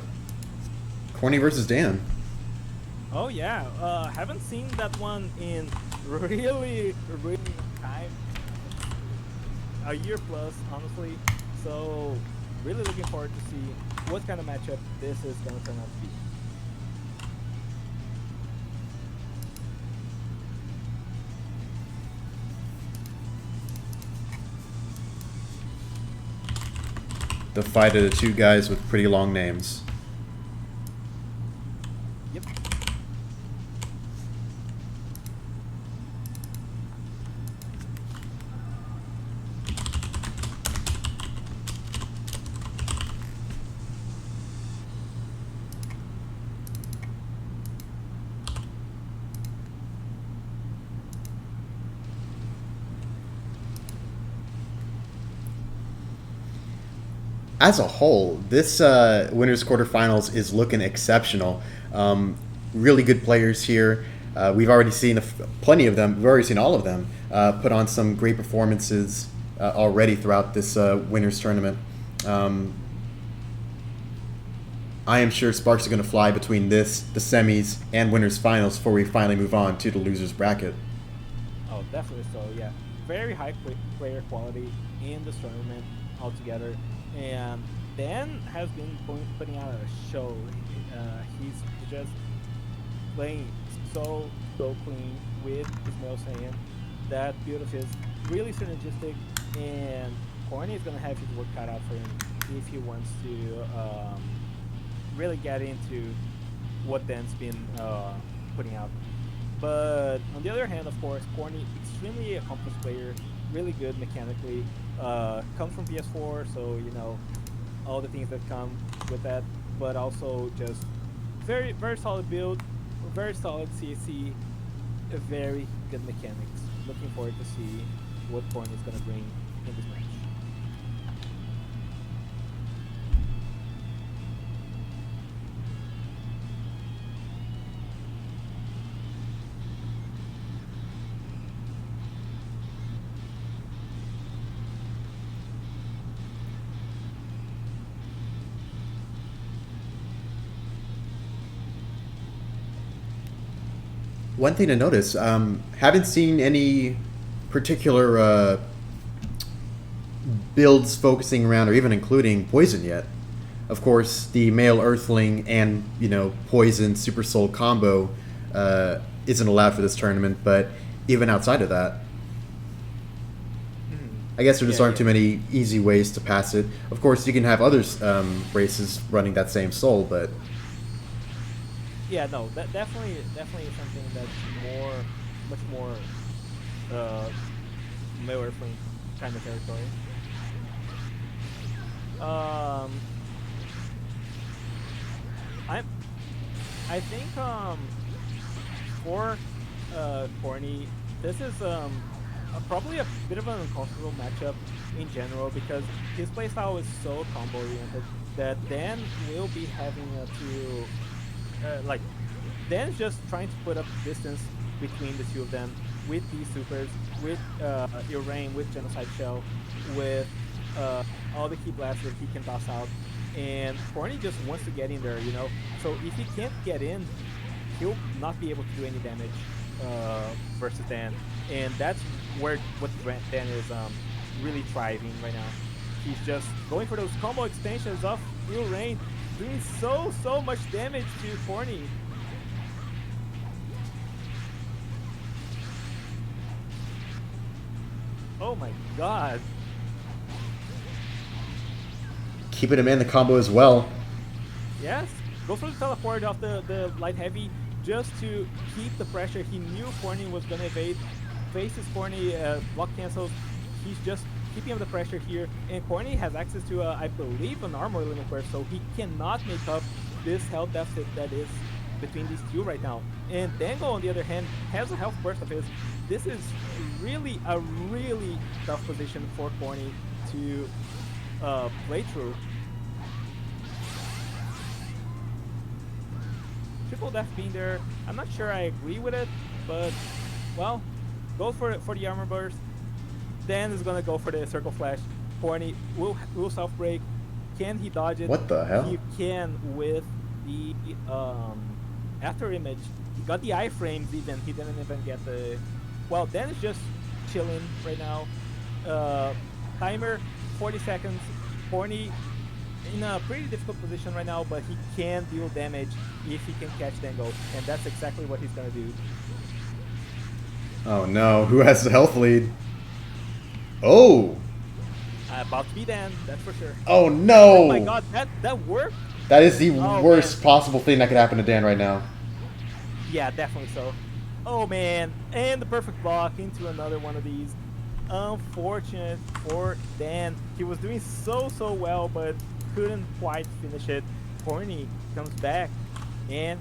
Corny versus Dan. Oh yeah, haven't seen that one in really long time. A year plus, honestly. So, really looking forward to see what kind of matchup this is going to turn out to be. The fight of the two guys with pretty long names. Yep. As a whole, this winners quarterfinals is looking exceptional. Really good players here. We've already seen plenty of them. We've already seen all of them put on some great performances already throughout this winners tournament. I am sure sparks are going to fly between this, the semis, and winners finals before we finally move on to the losers bracket. Oh, definitely so. Yeah, very high player quality in this tournament altogether. And Dan has been putting out a show. He's just playing so clean with his male Saiyan. That build of his really synergistic, and Corny is going to have his work cut out for him if he wants to really get into what Dan's been putting out. But on the other hand, of course, Corny, extremely accomplished player, really good mechanically, comes from PS4, so, you know, all the things that come with that, but also just very solid build, very solid CAC, very good mechanics. Looking forward to see what Corn is gonna bring in this match. One thing to notice, haven't seen any particular builds focusing around or even including poison yet. Of course, the male Earthling and poison Super Soul combo isn't allowed for this tournament, but even outside of that, I guess there just aren't too many easy ways to pass it. Of course, you can have other races running that same soul, but yeah, no, that definitely is something that's much more male Earthling kind of territory. I think for Corny, this is probably a bit of an uncomfortable matchup in general because his playstyle is so combo oriented that Dan will be having to Dan's just trying to put up distance between the two of them with these supers, with Urain, with Genocide Shell, with all the key blasts that he can toss out. And Corny just wants to get in there, So if he can't get in, he'll not be able to do any damage versus Dan. And that's what Dan is really thriving right now. He's just going for those combo extensions of Urain, doing so much damage to Corny. Oh my god. keeping him in the combo as well. Yes, go for the teleport off the light heavy just to keep the pressure. He knew Corny was gonna evade, faces Corny, block cancels. He's just keeping up the pressure here, and Corny has access to, I believe, an armor limit burst, so he cannot make up this health deficit that is between these two right now. And Dango, on the other hand, has a health burst of his. This is really a really tough position for Corny to play through. Triple Death being there, I'm not sure I agree with it, but, well, go for the armor burst. Dan is gonna go for the circle flash. Corny will self break. Can he dodge it? What the hell? He can with the after image. He got the iframes even. He didn't even get the. Well, Dan is just chilling right now. Timer 40 seconds. Corny in a pretty difficult position right now, but he can deal damage if he can catch Dango, and that's exactly what he's gonna do. Oh no! Who has the health lead? Oh! About to be Dan, that's for sure. Oh no! Oh my god, that worked? That is the worst possible thing that could happen to Dan right now. Yeah, definitely so. Oh man, and the perfect block into another one of these. Unfortunate for Dan. He was doing so well, but couldn't quite finish it. Corny comes back and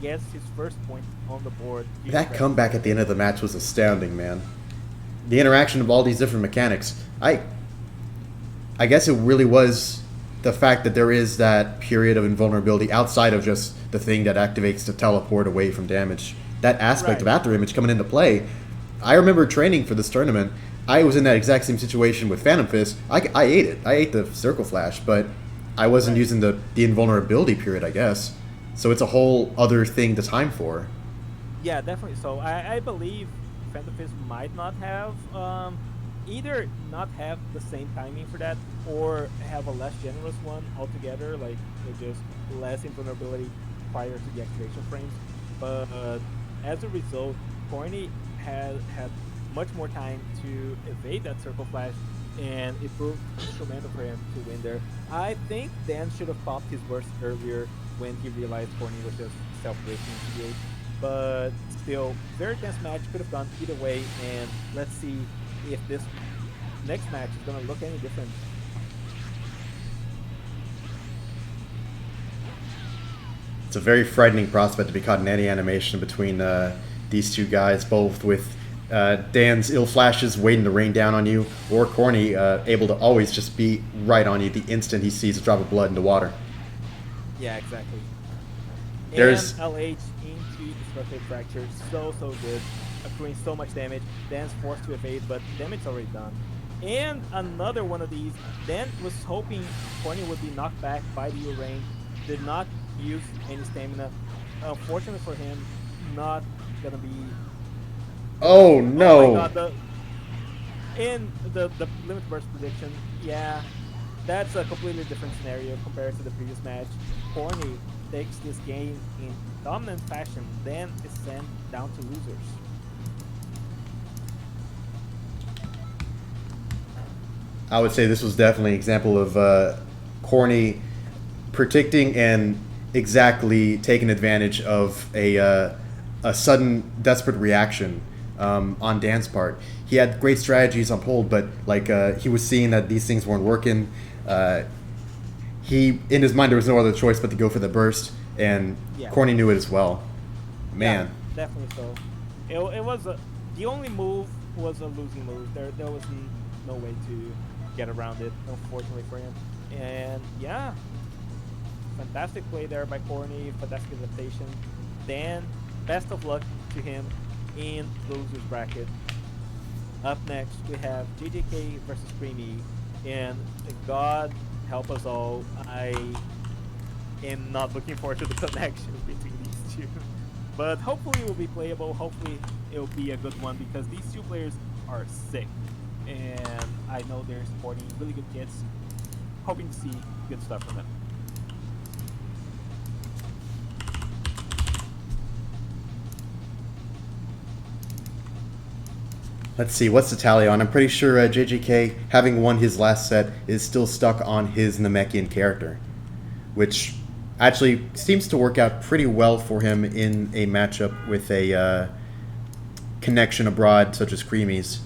gets his first point on the board. That comeback at the end of the match was astounding, man. The interaction of all these different mechanics. I guess it really was the fact that there is that period of invulnerability outside of just the thing that activates the teleport away from damage. That aspect of after image coming into play. I remember training for this tournament. I was in that exact same situation with Phantom Fist. I ate it. I ate the circle flash, but I wasn't using the invulnerability period, I guess. So it's a whole other thing to time for. Yeah, definitely. So I believe Phantom Fist might not have either not have the same timing for that, or have a less generous one altogether, like just less invulnerability prior to the activation frames. But as a result, Corny had much more time to evade that circle flash, and it proved instrumental for him to win there. I think Dan should have popped his burst earlier when he realized Corny was just self-breaking to the but still, very tense match, could have gone either way, and let's see if this next match is going to look any different. It's a very frightening prospect to be caught in any animation between these two guys, both with Dan's ill flashes waiting to rain down on you, or Corny able to always just be right on you the instant he sees a drop of blood in the water. Yeah, exactly. There's and LH into destructive fracture, so good, accruing so much damage. Dan's forced to evade, but damage already done. And another one of these. Dan was hoping Corny would be knocked back by the rain. Did not use any stamina. Unfortunately for him, not gonna be. Oh no! Oh my god! The limit burst prediction. Yeah, that's a completely different scenario compared to the previous match. Corny takes this game in dominant fashion, then is sent down to losers. I would say this was definitely an example of Corny predicting and exactly taking advantage of a sudden desperate reaction on Dan's part. He had great strategies on hold, but like he was seeing that these things weren't working. He, in his mind, there was no other choice but to go for the burst, and Yeah. Corny knew it as well. Man, Yeah, definitely so. It was the only move was a losing move. There was no way to get around it, unfortunately for him. And yeah, fantastic play there by Corny, fantastic adaptation. Dan, best of luck to him in the losers bracket. Up next, we have JJK versus Creamy, and God help us all, I am not looking forward to the connection between these two. But hopefully it will be playable, hopefully it will be a good one, because these two players are sick. And I know they're supporting really good kits. Hoping to see good stuff from them. let's see, what's the tally on? I'm pretty sure JJK, having won his last set, is still stuck on his Namekian character, which actually seems to work out pretty well for him in a matchup with a connection abroad such as Creamy's.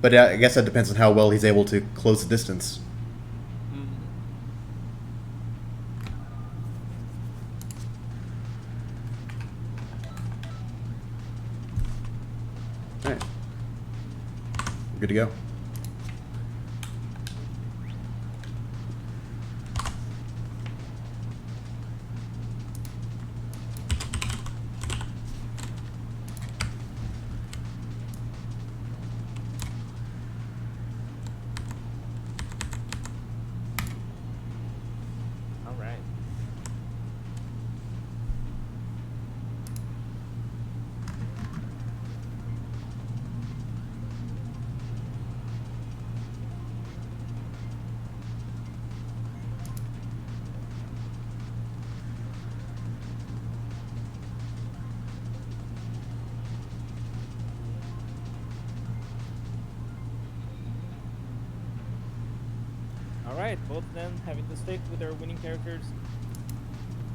But I guess that depends on how well he's able to close the distance. All right. Good to go. All right. Alright, both of them having to stick with their winning characters.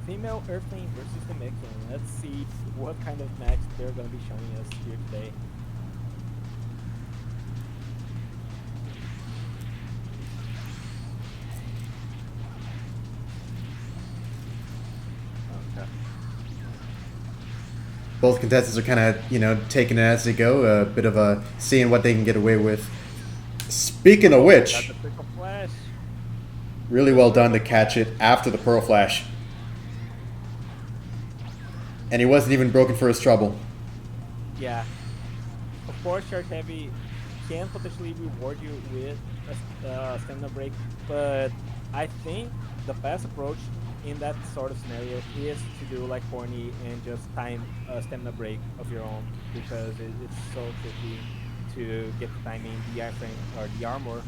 Female Earthling versus the Namekian. Let's see what kind of match they're going to be showing us here today. Okay. Both contestants are kind of, taking it as they go, a bit of a seeing what they can get away with. Speaking of Got which, the Trickle Flash. really well done to catch it after the Pearl Flash. And he wasn't even broken for his trouble. Yeah. Of course, Shark Heavy can potentially reward you with a stamina break, but I think the best approach in that sort of scenario is to do like Corny and just time a stamina break of your own, because it's so tricky to get the timing. The iframe or the armor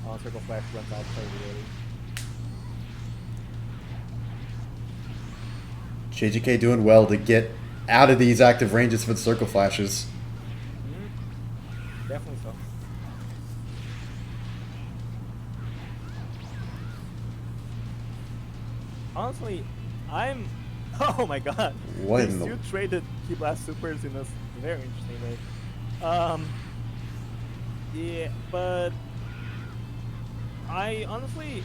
on Circle Flash runs out very early. JGK doing well to get out of these active ranges for the circle flashes. Definitely so. Honestly, I'm. Oh my god! What These in two the... traded Key Blast Supers in a very interesting way. Yeah, but I honestly,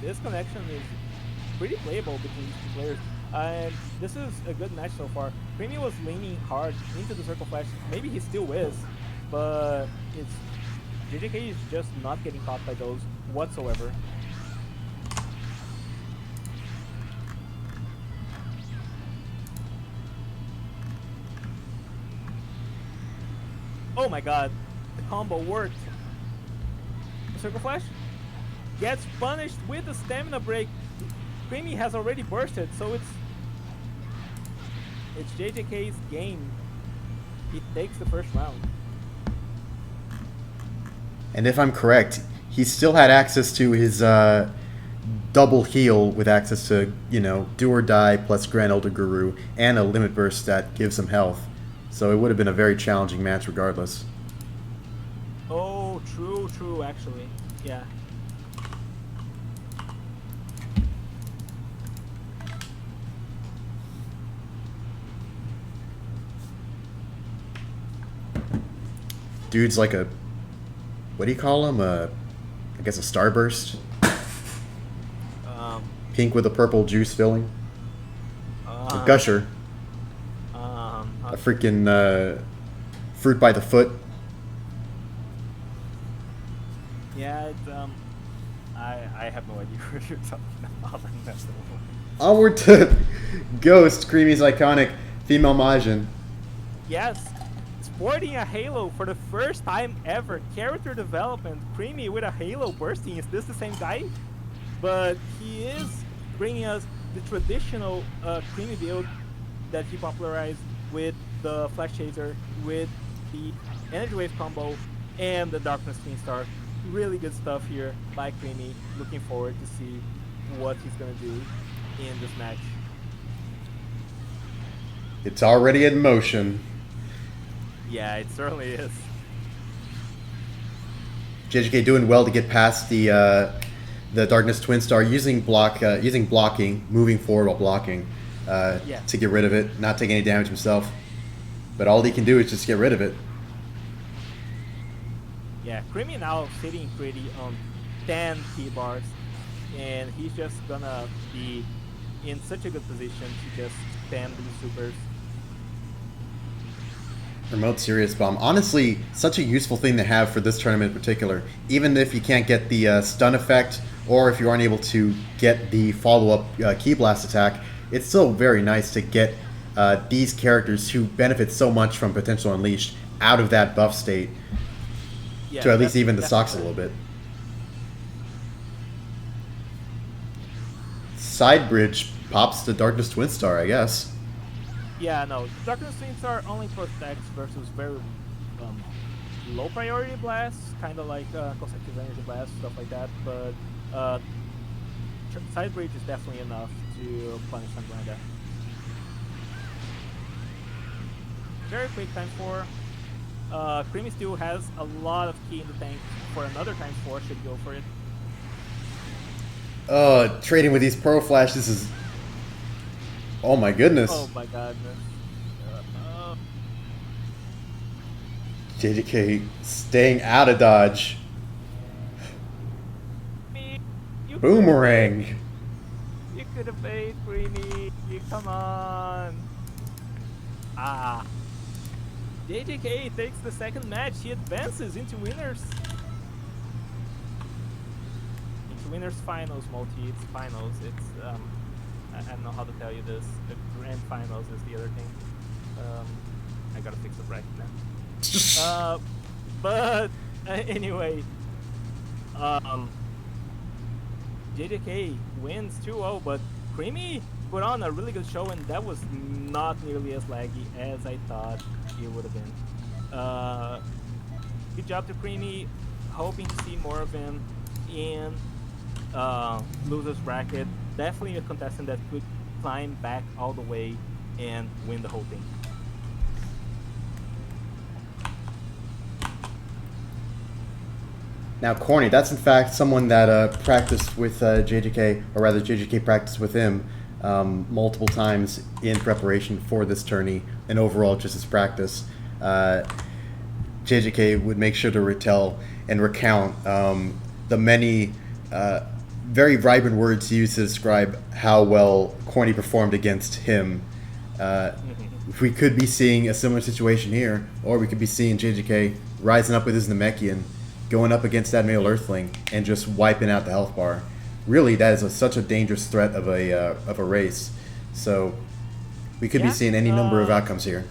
this connection is pretty playable between these two players. And this is a good match so far. Creamy was leaning hard into the circle flash. Maybe he still is, but it's JJK is just not getting caught by those whatsoever. Oh my god, the combo worked. The circle flash gets punished with the stamina break. Creamy has already bursted, so it's JJK's game. He takes the first round. And if I'm correct, he still had access to his double heal with access to, you know, do or die plus Grand Elder Guru and a limit burst that gives him health. So it would have been a very challenging match regardless. Oh, true, actually. Yeah. Dude's like a, what do you call him? I guess a starburst. Pink with a purple juice filling. A gusher. A freaking fruit by the foot. Yeah, it's, I have no idea what you're talking about. Onward to Ghost, Creamy's iconic female Majin. Yes, sporting a halo for the first time ever. Character development, Creamy with a halo bursting. Is this the same guy? But he is bringing us the traditional Creamy build that he popularized with the Flash Chaser, with the Energy Wave combo, and the Darkness Twin Star. Really good stuff here by Creamy. Looking forward to see what he's going to do in this match. It's already in motion. Yeah, it certainly is. JJK doing well to get past the Darkness Twin Star using blocking, moving forward while blocking to get rid of it, not take any damage himself. But all he can do is just get rid of it. Yeah, Creamy now sitting pretty on 10 key bars, and he's just gonna be in such a good position to just spam these supers. Remote Serious Bomb. Honestly, such a useful thing to have for this tournament in particular. Even if you can't get the stun effect, or if you aren't able to get the follow-up Key Blast attack, it's still very nice to get these characters who benefit so much from Potential Unleashed out of that buff state. Yeah, to at least even the stocks a little bit. Side bridge pops the Darkness Twin Star, I guess. Yeah, no, Darkness Twin Star only protects versus very low priority blasts, kind of like consecutive energy blasts, stuff like that. But side bridge is definitely enough to punish something like that. Very quick times 4. Creamy still has a lot of key in the tank for another times 4. Should go for it. Trading with these Pro Flash, this is... Oh my goodness. Oh my godness. JJK staying out of dodge. Boomerang. You could have made Creamy. Come on. Ah. JJK takes the second match. He advances into winners. Into winners finals, Multi. It's finals. It's I don't know how to tell you this. The grand finals is the other thing. I gotta fix it right now. But anyway, JJK wins 2-0, but Creamy put on a really good show, and that was not nearly as laggy as I thought it would have been. Good job to Creamy. Hoping to see more of him in losers bracket. Definitely a contestant that could climb back all the way and win the whole thing. Now, Corny, that's in fact someone that practiced with JJK, or rather JJK practiced with him multiple times in preparation for this tourney, and overall just as practice. JJK would make sure to retell and recount the many very vibrant words used to describe how well Corny performed against him. We could be seeing a similar situation here, or we could be seeing JJK rising up with his Namekian, going up against that male Earthling, and just wiping out the health bar. Really, that is such a dangerous threat of a race. So we could be seeing any number of outcomes here.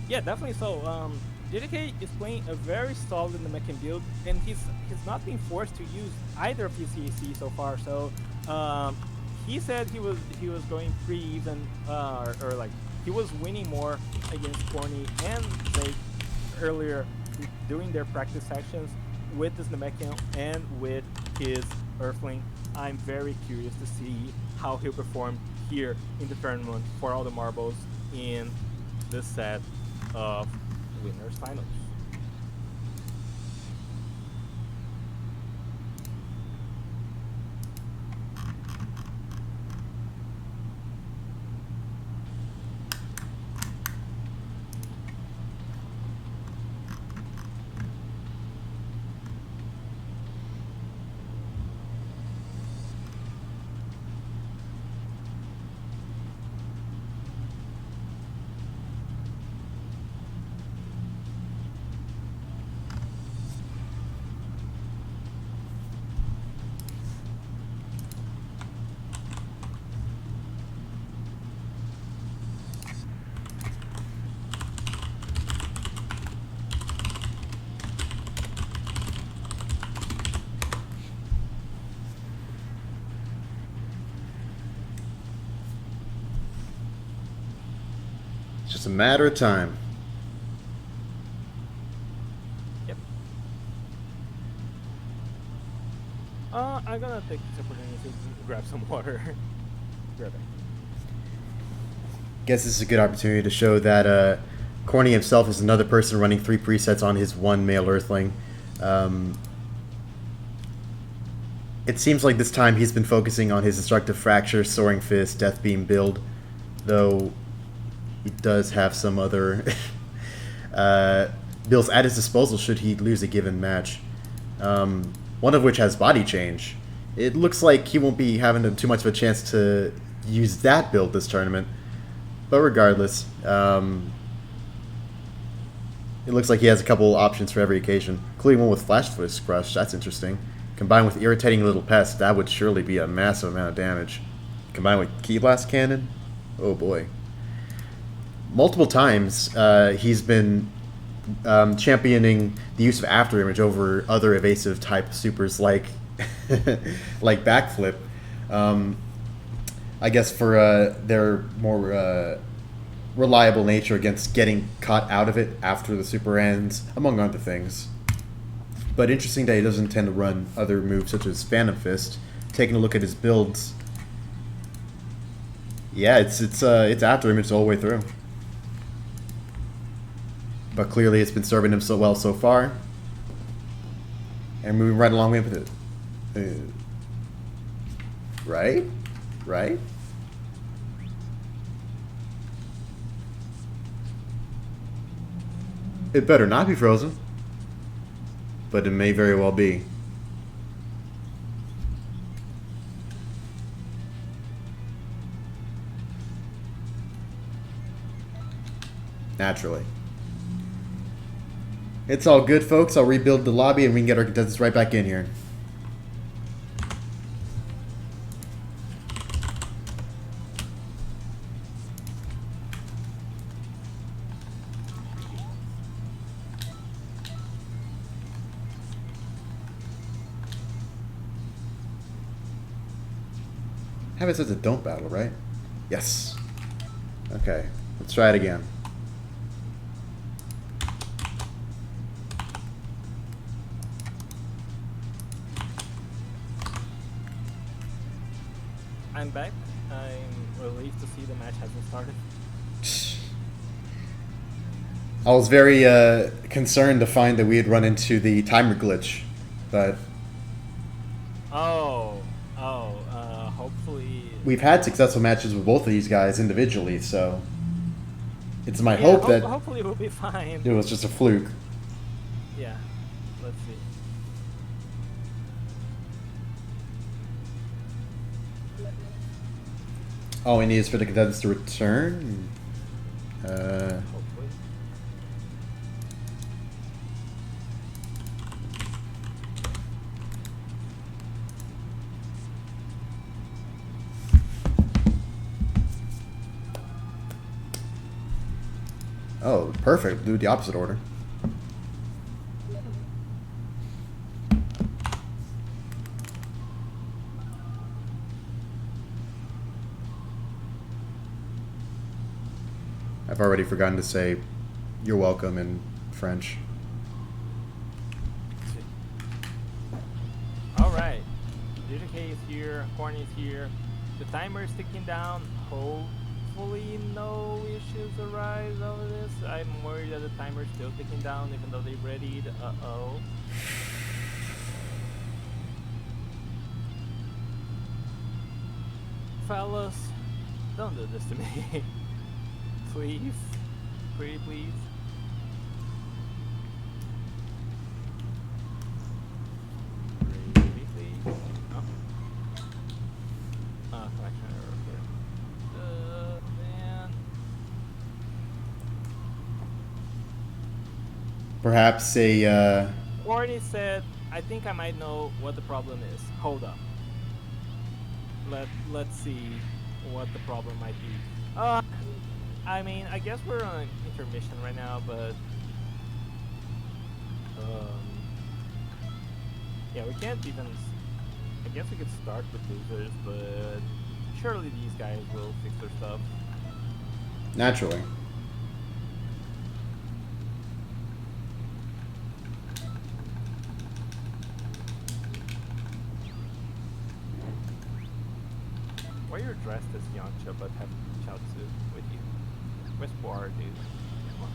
Yeah, definitely so. JJK is playing a very solid Namekian build, and he's not being forced to use either of his CAC so far. So he said he was going pretty even, or like he was winning more against Corny and Zake earlier during their practice sessions with his Namekian and with his Earthling. I'm very curious to see how he'll perform here in the tournament for all the marbles in this set of winners finals. Just a matter of time. Yep. I'm gonna take this opportunity to grab some water. Grab it. Guess this is a good opportunity to show that Corny himself is another person running 3 presets on his one male Earthling. It seems like this time he's been focusing on his Destructive Fracture, Soaring Fist, Death Beam build, though he does have some other builds at his disposal should he lose a given match. One of which has Body Change. It looks like he won't be having too much of a chance to use that build this tournament. But regardless, it looks like he has a couple options for every occasion. Including one with Flash Twist Crush, that's interesting. Combined with Irritating Little Pest, that would surely be a massive amount of damage. Combined with Ki Blast Cannon, oh boy. Multiple times, he's been championing the use of After Image over other evasive type supers like like Backflip. I guess for their more reliable nature against getting caught out of it after the super ends, among other things. But interesting that he doesn't tend to run other moves such as Phantom Fist. Taking a look at his builds, yeah, it's After Image all the way through. But clearly it's been serving him so well so far. And moving right along with it. Right? Right? It better not be frozen. But it may very well be. Naturally. It's all good, folks. I'll rebuild the lobby and we can get our contestants right back in here. Have it says a don't battle, right? Yes. Okay, let's try it again. I'm back. I'm relieved to see the match hasn't started. I was very concerned to find that we had run into the timer glitch, but hopefully we've had successful matches with both of these guys individually, so it's my hope that hopefully we'll be fine. it was just a fluke. Yeah, let's see. All we need is for the cadets to return. Hopefully. Oh, perfect. Do the opposite order. I've already forgotten to say you're welcome in French. Alright. DJK is here, Corny is here. The timer is ticking down. Hopefully no issues arise over this. I'm worried that the timer is still ticking down even though they readied. Uh-oh. Fellas, don't do this to me. Please. Pretty please. Pretty please. Oh. Collection error here. Man. Perhaps a, Warney said, I think I might know what the problem is. Hold up. Let's see what the problem might be. I mean, I guess we're on intermission right now, but yeah, we can't even. I guess we could start with losers, but surely these guys will fix their stuff. naturally. Why you're dressed as Yamcha but have Chaozu with you? Where's Boar, dude? Come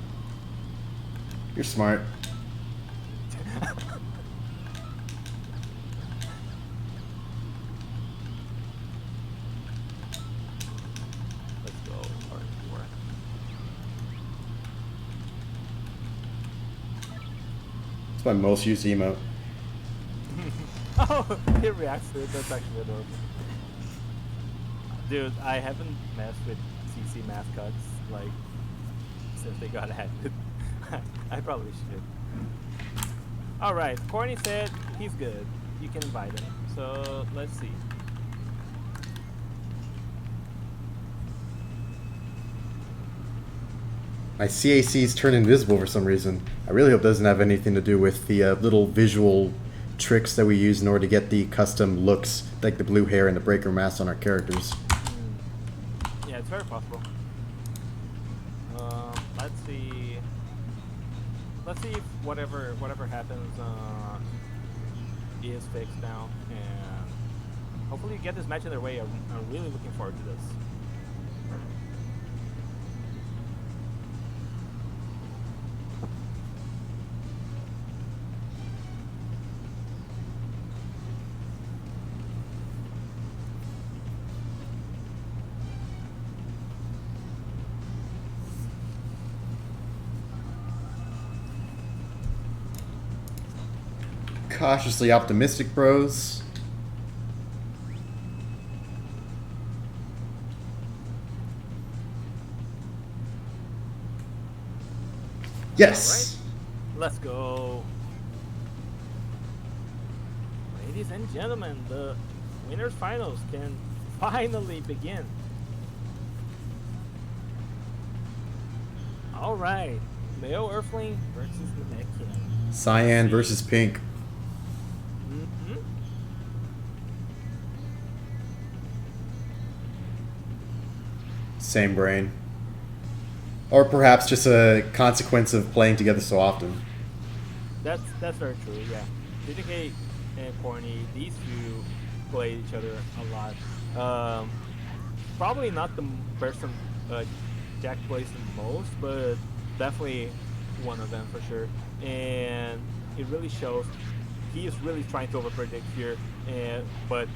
You're smart. on. Let's go, hardcore. That's my most used emote. Oh, he reacts to it. That's actually adorable. Dude, I haven't messed with CC mascots like since they got added. I probably should. All right, Corny said he's good. You can invite him. So let's see. My CACs turn invisible for some reason. I really hope it doesn't have anything to do with the little visual tricks that we use in order to get the custom looks, like the blue hair and the breaker mask on our characters. Yeah, it's very possible. Let's see. Let's see if whatever happens is fixed now, and hopefully get this match in their way. I'm really looking forward to this. Cautiously optimistic, bros. Yes! All right, let's go. Ladies and gentlemen, the winners finals can finally begin. All right, Male Earthling versus Namekian. Cyan versus Pink. Same brain. Or perhaps just a consequence of playing together so often. That's very true. Yeah, DJK and Corny, these two play each other a lot. Probably not the person Jack plays the most, but definitely one of them for sure. And it really shows. He is really trying to overpredict here, but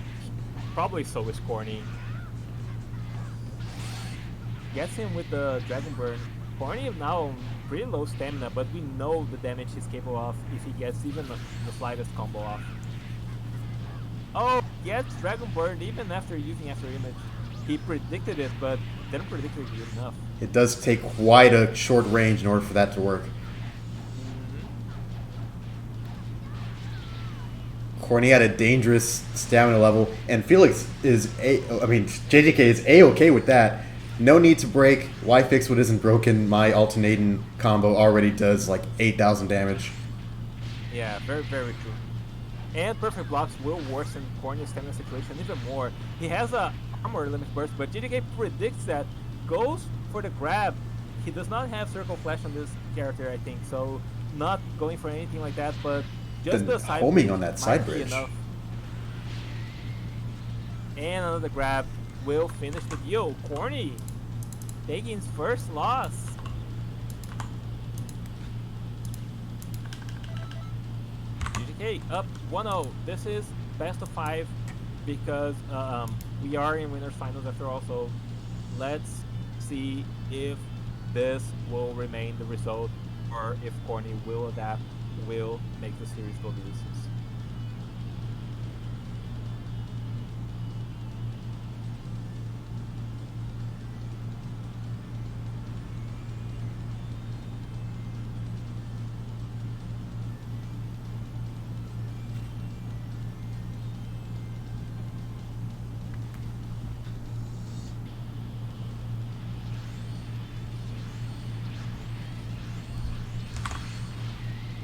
probably so is Corny. Gets him with the Dragon Burn. Corny is now pretty low stamina, but we know the damage he's capable of if he gets even the slightest combo off. Oh, gets Dragon Burn even after using After Image. He predicted it, but didn't predict it good enough. It does take quite a short range in order for that to work. Mm-hmm. Corny had a dangerous stamina level, and Felix is JJK is A-okay with that. No need to break. Why fix what isn't broken? My alternating combo already does like 8,000 damage. Yeah, very, very true. And perfect blocks will worsen Corny's stamina situation even more. He has a armor limit burst, but JJK predicts that, goes for the grab. He does not have circle flash on this character, I think, so not going for anything like that, but just the side homing bridge on that might side be bridge. enough. And another grab will finish the deal. Corny taking his first loss. GGK up 1-0. This is best of 5 because we are in winners finals after all. So let's see if this will remain the result or if Corny will adapt, will make the series go to deuces.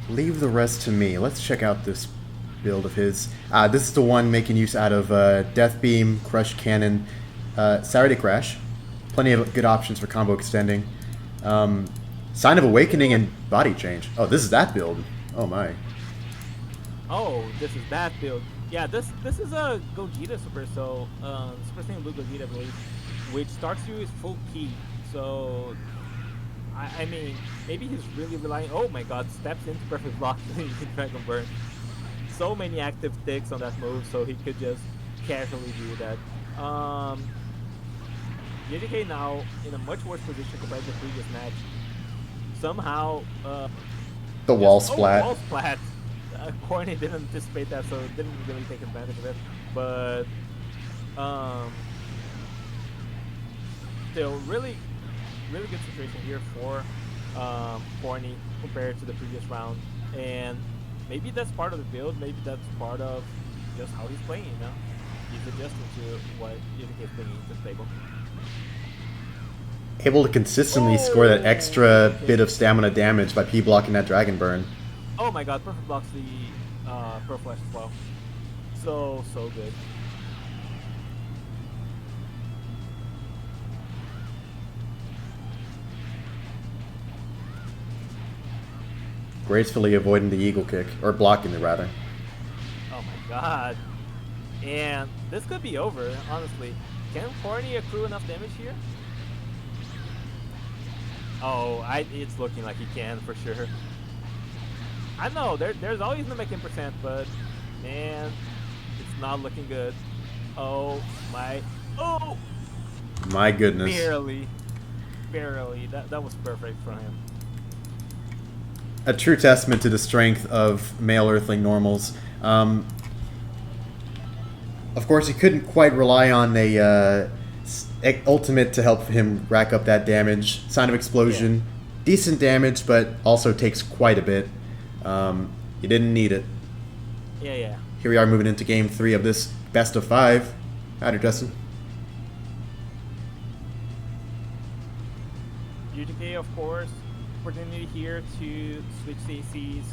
Leave the rest to me. Let's check out this build of his. This is the one making use out of Death Beam, Crush Cannon, Saturday Crash. Plenty of good options for combo extending. Sign of Awakening and Body Change. Oh, this is that build. Oh my. Oh, this is that build. Yeah, this is a Gogeta Super, so Super Saiyan Blue Gogeta, I believe, which starts you with full key. So I mean, maybe he's really relying. Oh my God, steps into perfect block in Dragon Burn. So many active ticks on that move, so he could just casually do that. JJK now in a much worse position compared to the previous match. Somehow, the wall splat. Wall splat. Corny didn't anticipate that, so didn't really take advantage of it. But still, really good situation here for Corny compared to the previous round, and maybe that's part of the build. Maybe that's part of just how he's playing. You know, he's adjusting to what JJK is bringing to the table. Able to consistently score that extra bit of stamina damage by P-blocking that Dragon Burn. Oh my God, perfect blocks the Pro Flash as well. So good. Gracefully avoiding the Eagle Kick, or blocking it rather. Oh my God. And this could be over, honestly. Can Corny accrue enough damage here? Oh, it's looking like he can for sure. I know, there's always the making percent, but man, it's not looking good. Oh my, oh! My goodness. Barely. That was perfect from him. A true testament to the strength of male Earthling normals. Of course, he couldn't quite rely on a ultimate to help him rack up that damage. Sign of Explosion, yeah. Decent damage, but also takes quite a bit. You didn't need it. Yeah. Here we are moving into game 3 of this best of 5. Howdy, Justin. UGK, of course, opportunity here to switch CCs.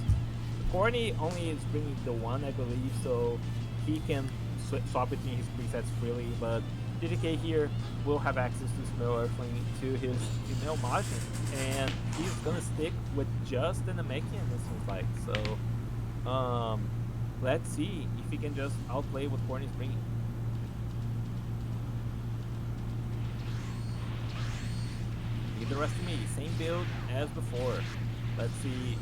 Corny only is bringing the one, I believe, so he can swap between his presets freely, but JJK here will have access to Smell Earthling to his female margin, and he's gonna stick with just the Namekian, this seems like. So, let's see if he can just outplay what Corny's bringing. Leave the rest to me, same build as before. Let's see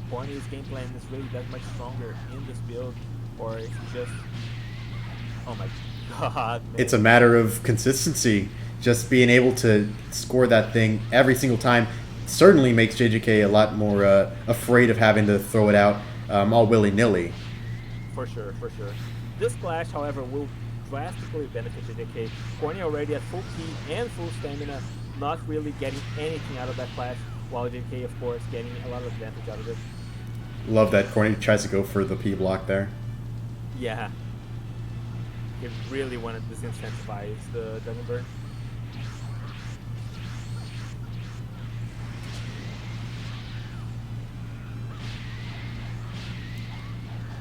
Corny's game plan is really that much stronger in this build, or if he just... Oh my God, man. It's a matter of consistency. Just being able to score that thing every single time certainly makes JJK a lot more afraid of having to throw it out all willy-nilly. For sure. This clash, however, will drastically benefit JJK. Corny already at full key and full stamina, not really getting anything out of that clash, while JJK, of course, getting a lot of advantage out of it. Love that Corny tries to go for the P block there. Yeah. He really wanted to disincentivize the Dragon Burn.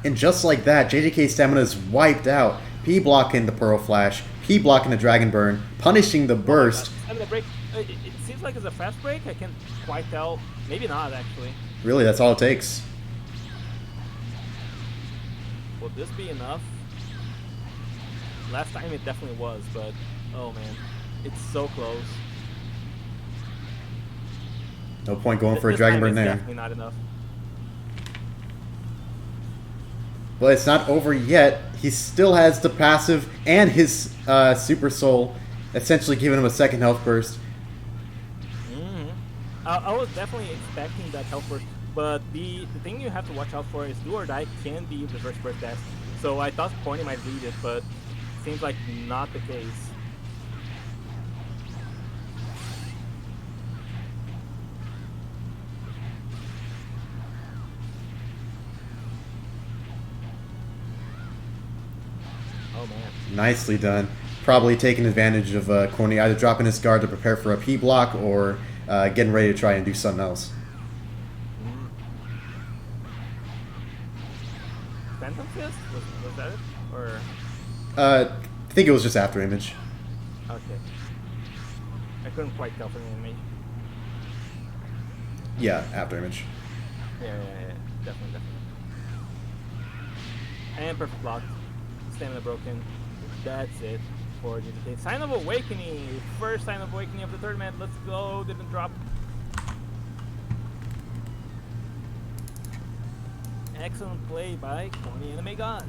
And just like that, JJK's stamina is wiped out. P blocking the Pearl Flash, P blocking the Dragon Burn, punishing the burst. Stamina break. It seems like it's a fast break. I can't quite tell. Maybe not, actually. Really, that's all it takes. Will this be enough? Last time it definitely was, but oh man, it's so close. No point going for a Dragon Burn there. Definitely not enough. But it's not over yet. He still has the passive and his Super Soul, essentially giving him a second health burst. I was definitely expecting that health burst, but the thing you have to watch out for is do or die can be reverse burst dash. So I thought Corny might read it, but seems like not the case. Oh man. Nicely done. Probably taking advantage of Corny either dropping his guard to prepare for a P block or getting ready to try and do something else. Phantom Fist? Was that it? Or... I think it was just after image. Okay. I couldn't quite tell from the enemy. Yeah, after image. Yeah. Definitely. And perfect block. Stamina broken. That's it for GTK. Sign of Awakening! First sign of awakening of the tournament. Let's go. Didn't drop. Excellent play by Corny and Megan.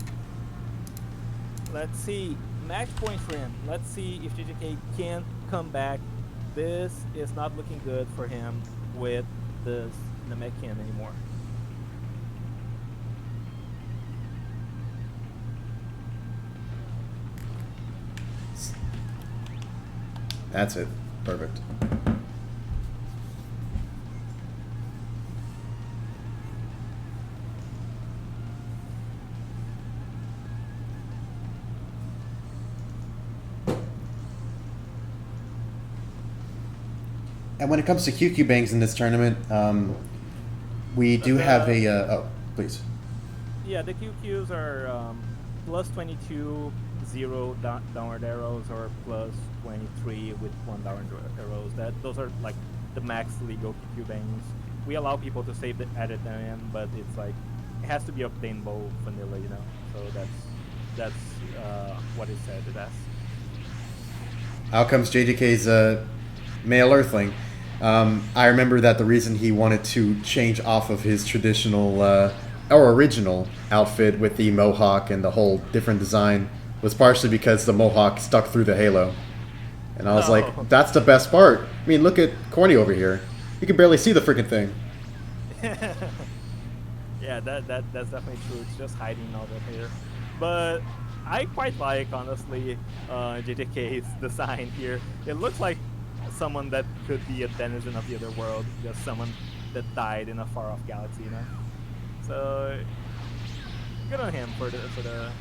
Let's see. Match point for him. Let's see if JJK can come back. This is not looking good for him with this Namekian anymore. That's it. Perfect. And when it comes to QQ bangs in this tournament, we do have a... oh, please. Yeah, the QQs are plus 22, 0 downward arrows, or plus 23 with 1 downward arrows. Those are like the max legal QQ bangs. We allow people to save the edit them in, but it's like it has to be obtainable vanilla, you know. So that's what it said it as. Out comes JJK's male Earthling. I remember that the reason he wanted to change off of his traditional or original outfit with the mohawk and the whole different design was partially because the mohawk stuck through the halo. And I was like, that's the best part. I mean, look at Corny over here. You can barely see the freaking thing. Yeah, that's definitely true. It's just hiding all the hair. But I quite like, honestly, JJK's design here. It looks like someone that could be a denizen of the other world, just someone that died in a far-off galaxy, you know? So, good on him for the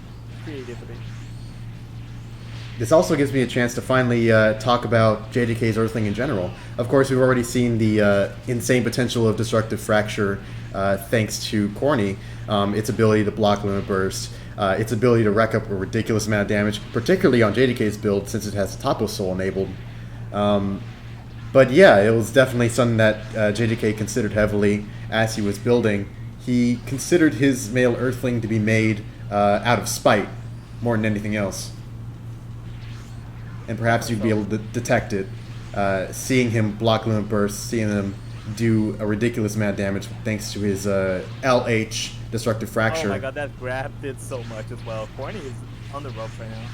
creativity. This also gives me a chance to finally talk about JJK's Earthling in general. Of course, we've already seen the insane potential of Destructive Fracture thanks to Corny, its ability to block Limit Burst, its ability to rack up a ridiculous amount of damage, particularly on JJK's build since it has Tapo Soul enabled. But yeah, it was definitely something that JJK considered heavily as he was building. He considered his male Earthling to be made out of spite more than anything else. And perhaps you'd be able to detect it, seeing him block Limit Burst, seeing him do a ridiculous amount of damage thanks to his LH Destructive Fracture. Oh my god, that grab did so much as well. Corny is on the ropes right now.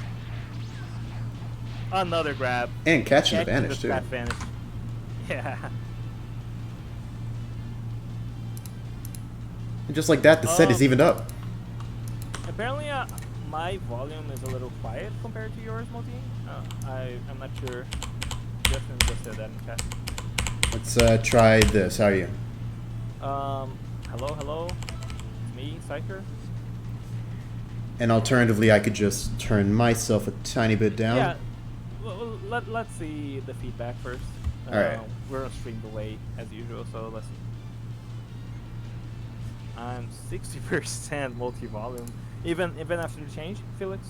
Another grab. And catching the vanish, too. Vanish. Yeah. And just like that, the set is evened up. Apparently, my volume is a little quiet compared to yours, Moti. I'm not sure. Justin just said that in chat. Let's try this. How are you? Hello. It's me, Psycher. And alternatively, I could just turn myself a tiny bit down. Yeah. Well, let's see the feedback first. All right. We're on stream delay as usual, so let's see. I'm 60% multi-volume, even after the change, Felix.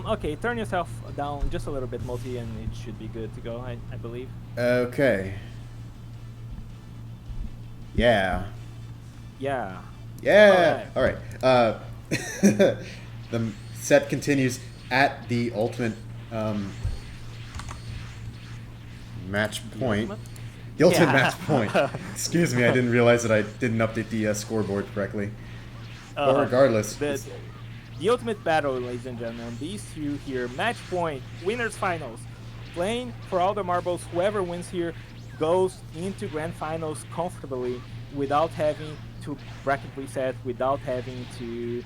Okay, turn yourself down just a little bit, Multi, and it should be good to go, I believe. Okay. Yeah. Yeah. All right. The set continues at the ultimate match point. The ultimate match point. Excuse me, I didn't realize that I didn't update the scoreboard correctly. But regardless. The ultimate battle, ladies and gentlemen. These two here, match point, winners finals. Playing for all the marbles, whoever wins here goes into grand finals comfortably without having to bracket reset, without having to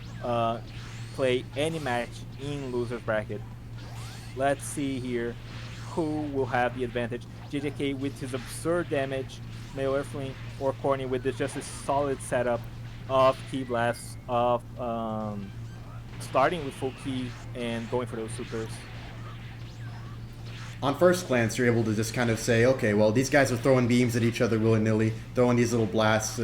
play any match in loser's bracket. Let's see here who will have the advantage. JJK with his absurd damage, Male Earthling, or Corny with just a solid setup of key blasts, of starting with full key and going for those supers. On first glance, you're able to just kind of say, okay, well, these guys are throwing beams at each other willy-nilly, throwing these little blasts,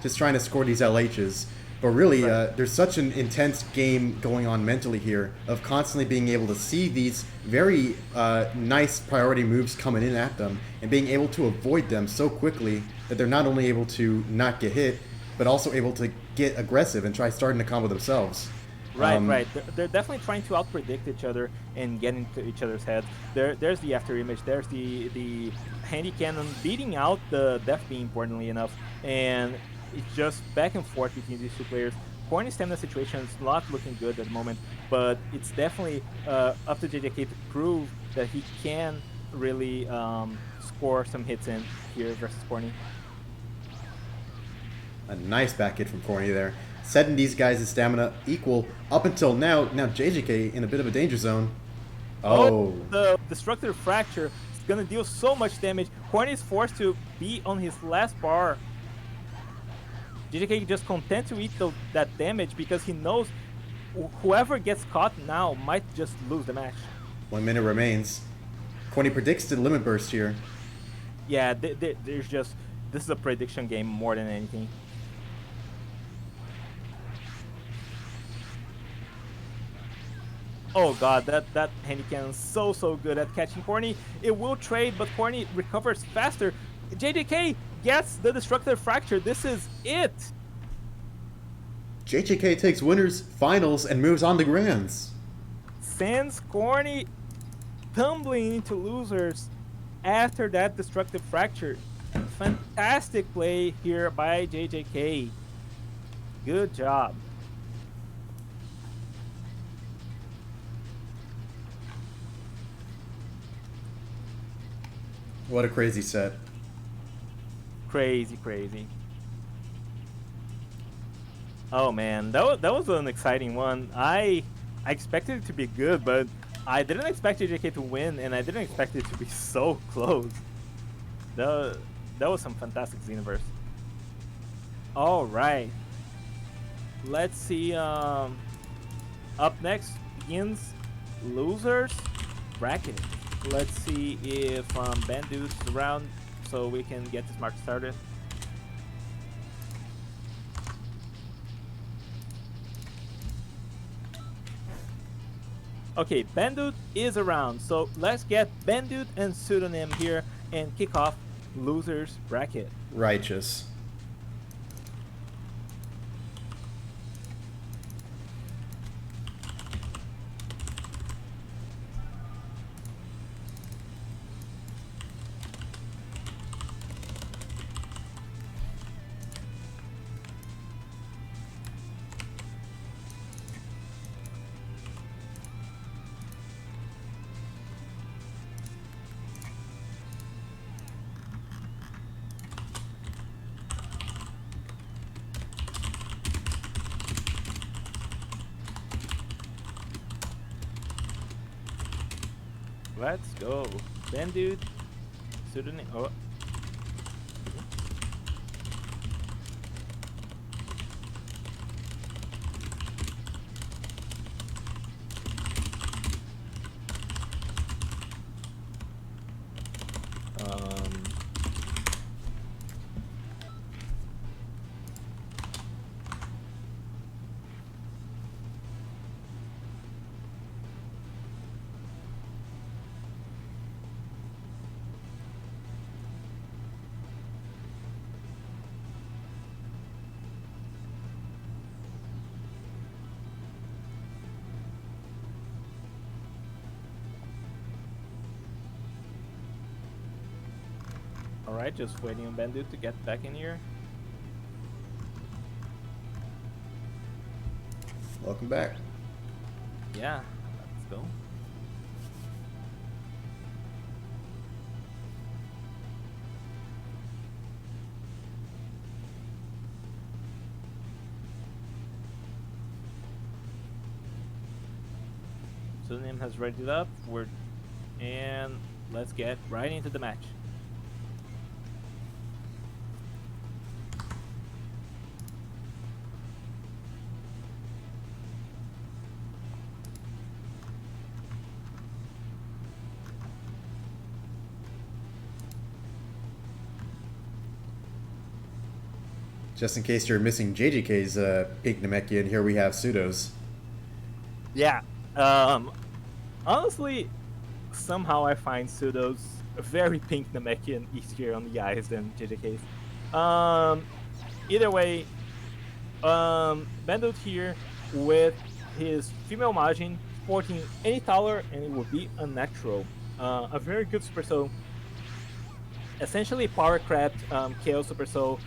just trying to score these LHs. But really, there's such an intense game going on mentally here of constantly being able to see these very nice priority moves coming in at them and being able to avoid them so quickly that they're not only able to not get hit, but also able to get aggressive and try starting the combo themselves. Right. They're definitely trying to outpredict each other and get into each other's heads. There's the after image. There's the handy cannon beating out the death beam, importantly enough, and it's just back and forth between these two players. Corny's stamina situation is not looking good at the moment, but it's definitely up to JJK to prove that he can really score some hits in here versus Corny. A nice back hit from Corny there. Setting these guys' stamina equal up until now. Now JJK in a bit of a danger zone. Oh. The destructive fracture is going to deal so much damage. Corny is forced to be on his last bar. JJK just content to eat that damage because he knows whoever gets caught now might just lose the match. 1 minute remains. Corny predicts the limit burst here. Yeah, there's just... This is a prediction game more than anything. Oh god, that handy cannon is so good at catching Corny. It will trade, but Corny recovers faster. JJK gets the destructive fracture. This is it. JJK takes winners, finals, and moves on to grands. Sends Corny tumbling into losers after that destructive fracture. Fantastic play here by JJK. Good job. What a crazy set. Crazy. Oh man, that was an exciting one. I expected it to be good, but I didn't expect JJK to win, and I didn't expect it to be so close. That was some fantastic Xenoverse. All right. Let's see. Up next begins losers bracket. Let's see if Bandu's around so we can get this match started. Okay, Bandu is around, so let's get Bandu and Pseudonym here and kick off losers bracket. Righteous. Let's go. Bandit, Sudan. Oh. Alright, just waiting on Bandit to get back in here. Welcome back. Yeah, let's go. Sunim has readied up. And let's get right into the match. Just in case you're missing JJK's pink Namekian, here we have Pseudos. Yeah. Honestly, somehow I find Pseudos very pink Namekian easier on the eyes than JJK's. Either way, Bandit here with his female Majin sporting any taller and it would be unnatural. A very good Super Soul. Essentially power craft KO Super Soul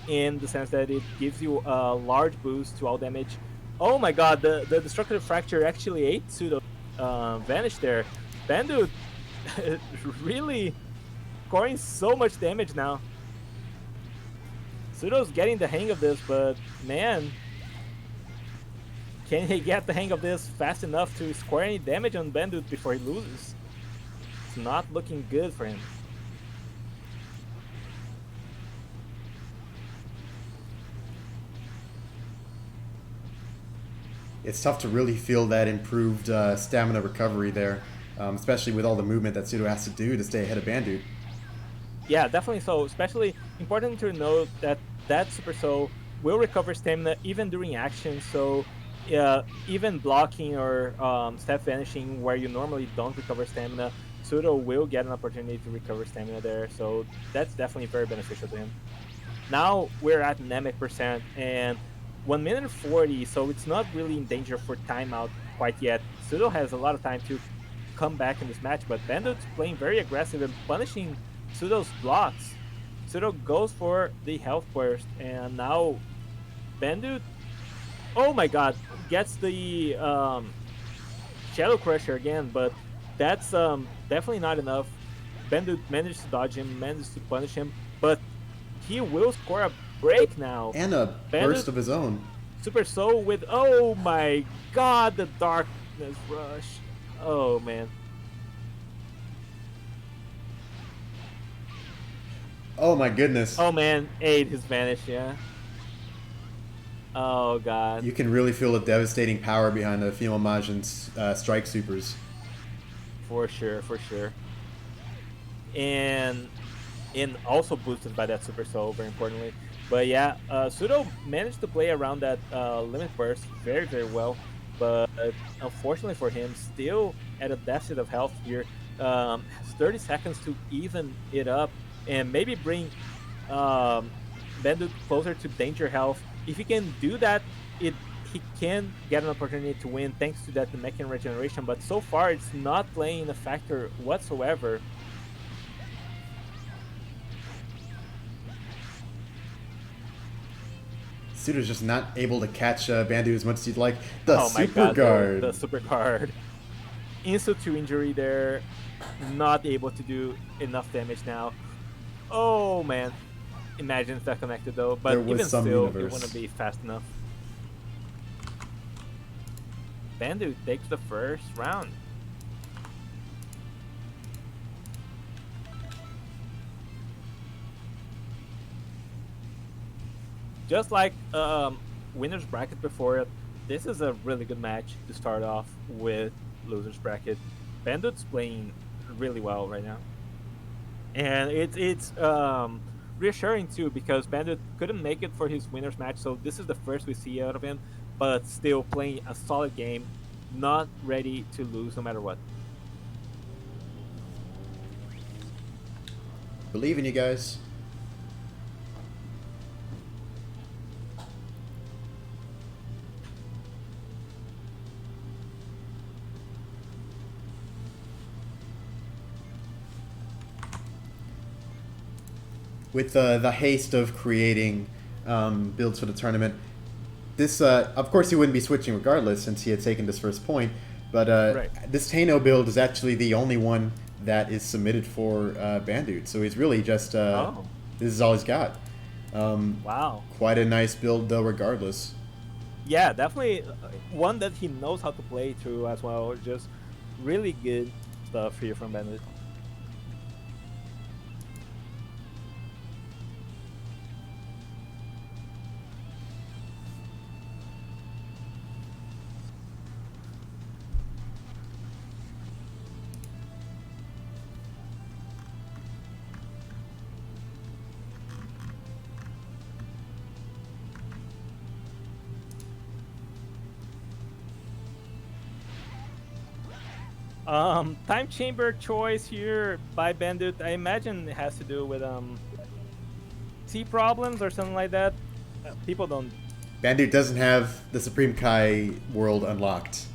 in the sense that it gives you a large boost to all damage. Oh my god, the Destructive Fracture actually ate Pseudo. Vanished there. Bandit really scoring so much damage now. Pseudo's getting the hang of this, but man, can he get the hang of this fast enough to score any damage on Bandit before he loses? It's not looking good for him. It's tough to really feel that improved stamina recovery there, especially with all the movement that Pseudo has to do to stay ahead of Bandit. Yeah, definitely so. Especially important to note that that Super Soul will recover stamina even during action. So even blocking or step vanishing where you normally don't recover stamina, Pseudo will get an opportunity to recover stamina there. So that's definitely very beneficial to him. Now we're at Namek percent and 1 minute and 40, so it's not really in danger for timeout quite yet. Pseudo has a lot of time to come back in this match, but Bandit's playing very aggressive and punishing Pseudo's blocks. Pseudo goes for the health burst, and now Bandit, oh my god, gets the Shadow Crusher again, but that's definitely not enough. Bandit managed to dodge him, managed to punish him, but he will score a break now. And a burst of his own. Super Soul with, oh my god, the Darkness Rush. Oh man. Oh my goodness. Oh man, 8 has vanished, yeah. Oh god. You can really feel the devastating power behind the female Majin's strike supers. For sure, for sure. And also boosted by that Super Soul, very importantly. But yeah, Pseudo managed to play around that limit burst very, very well. But unfortunately for him, still at a deficit of health here. Has 30 seconds to even it up and maybe bring Bandit closer to danger health. If he can do that, he can get an opportunity to win thanks to that Namekian regeneration. But so far, it's not playing a factor whatsoever. Pseudo's just not able to catch Bandit as much as you'd like. The oh my super god, guard. The super guard. Insult to injury there. Not able to do enough damage now. Oh man. Imagine if that connected though. But even still, it wouldn't be fast enough. Bandit takes the first round. just like winners bracket before it, this is a really good match to start off with losers bracket. Bandit's playing really well right now, and it's reassuring too because Bandit couldn't make it for his winners match, so this is the first we see out of him, but still playing a solid game, not ready to lose no matter what. Believe in you guys. With the haste of creating builds for the tournament, this of course he wouldn't be switching regardless since he had taken this first point. But Right. this Tano build is actually the only one that is submitted for Bandit. So he's really just Oh, this is all he's got. wow. Quite a nice build though, regardless. Yeah, definitely one that he knows how to play through as well. Just really good stuff here from Bandit. Time chamber choice here by Bandit. I imagine it has to do with T problems or something like that. People don't. Bandit doesn't have the Supreme Kai world unlocked.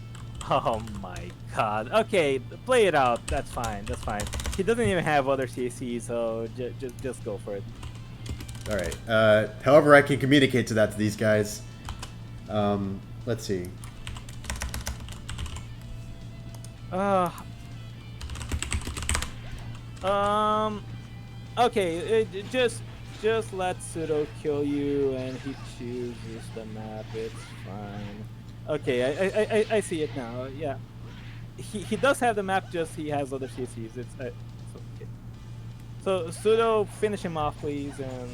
Oh my god. Okay, play it out. That's fine. That's fine. He doesn't even have other CACs, so just go for it. All right. However, I can communicate to that to these guys. Let's see. Okay, just let Pseudo kill you, and he chooses the map. It's fine. Okay, I see it now. Yeah, he does have the map. Just he has other CCs. It's okay. So Pseudo, finish him off, please, and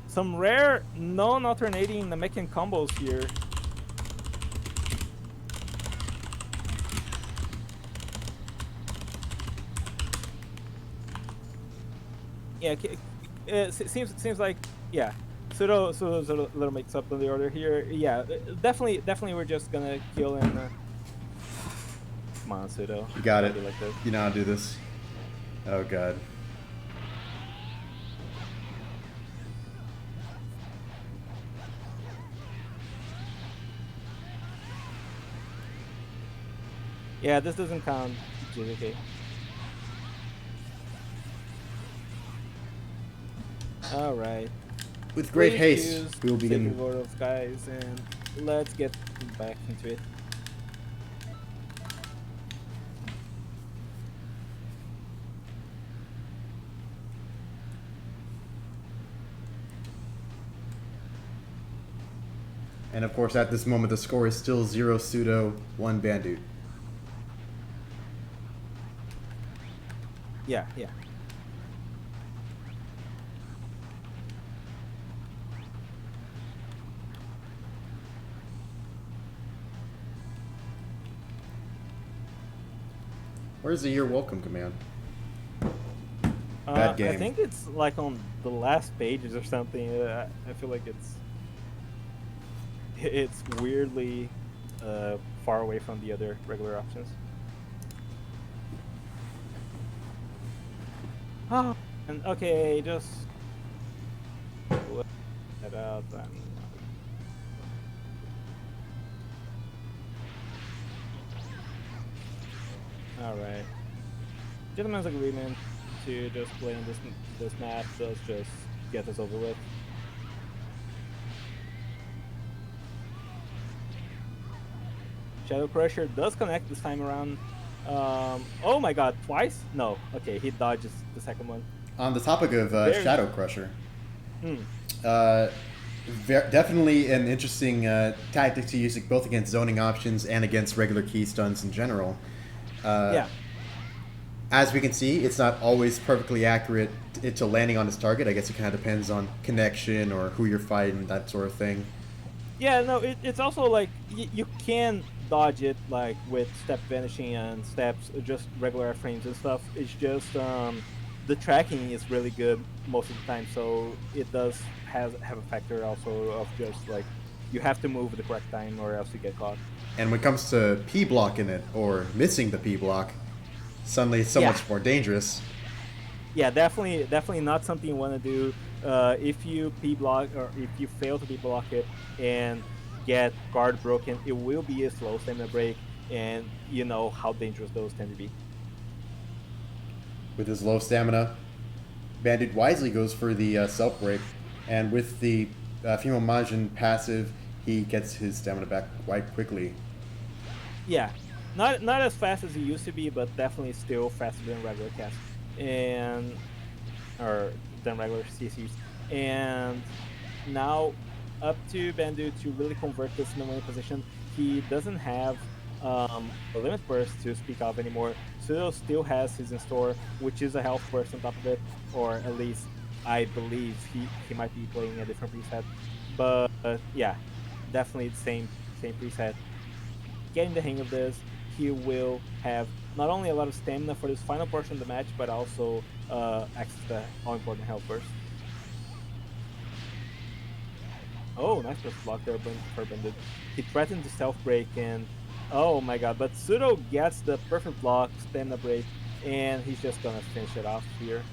some rare non-alternating Namekian combos here. Yeah, seems like yeah. Pseudo's a little mixed up in the order here. Yeah, definitely we're just gonna kill him. Come on, Pseudo. You got it. Do like this. You know how to do this. Oh god. Yeah, this doesn't count. JJK. All right. With great Please haste, use we will begin. Sacred Lord of Skies, and let's get back into it. And of course, at this moment, the score is still 0 Pseudo, 1 Bandit. Yeah. Where's the "You're welcome" command? Bad game. I think it's like on the last pages or something. I feel like it's weirdly far away from the other regular options. Oh, and okay, just let that out and. All right, gentleman's agreement to just playing this map. Let's just get this over with. Shadow Crusher does connect this time around. Oh my god, twice? No. Okay, he dodges the second one. On the topic of Shadow Crusher, Hmm. definitely an interesting tactic to use both against zoning options and against regular key stuns in general. Yeah. As we can see, it's not always perfectly accurate to landing on his target. I guess it kind of depends on connection or who you're fighting, that sort of thing. Yeah, no, it's also like you can dodge it like with step vanishing and steps, just regular frames and stuff. It's just the tracking is really good most of the time, so it does have a factor also of just like you have to move at the correct time or else you get caught. And when it comes to P blocking it or missing the P block, suddenly it's so Yeah. much more dangerous. Yeah, definitely not something you want to do. If you P block or if you fail to P block it and get guard broken, it will be a slow stamina break, and you know how dangerous those tend to be. With his low stamina, Bandit wisely goes for the self break, and with the female Majin passive, he gets his stamina back quite quickly. Yeah, not as fast as it used to be, but definitely still faster than regular cast and or than regular CCs. And now up to Bandu to really convert this in the winning position. He doesn't have a limit burst to speak of anymore. Pseudo still has his in store, which is a health burst on top of it, or at least I believe he might be playing a different preset. But yeah, definitely the same preset. Getting the hang of this, he will have not only a lot of stamina for this final portion of the match, but also access to all important health burst. Oh, nice first block there for Bandit. He threatened to self break and oh my god, but Pseudo gets the perfect block, stamina break, and he's just gonna finish it off here.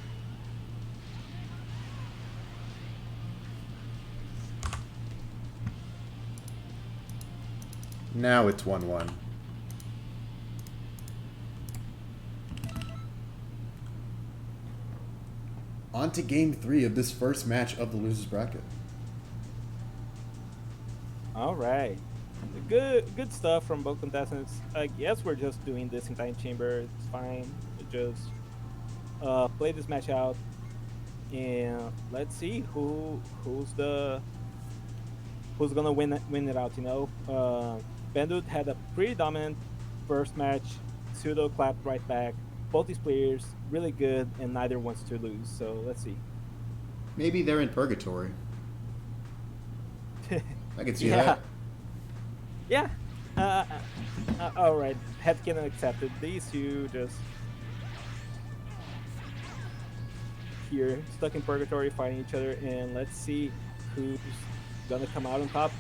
Now it's 1-1. On to game 3 of this first match of the losers bracket. All right, good stuff from both contestants. I guess we're just doing this in time chamber. It's fine. We just play this match out, and let's see who's gonna win it out. You know, Bandut had a pretty dominant first match. Pseudo clapped right back. Both these players really good, and neither wants to lose. So let's see. Maybe they're in purgatory. I can see Yeah. that. Yeah. All right. Headcanon accepted. These two just here stuck in purgatory fighting each other, and let's see who's gonna come out on top.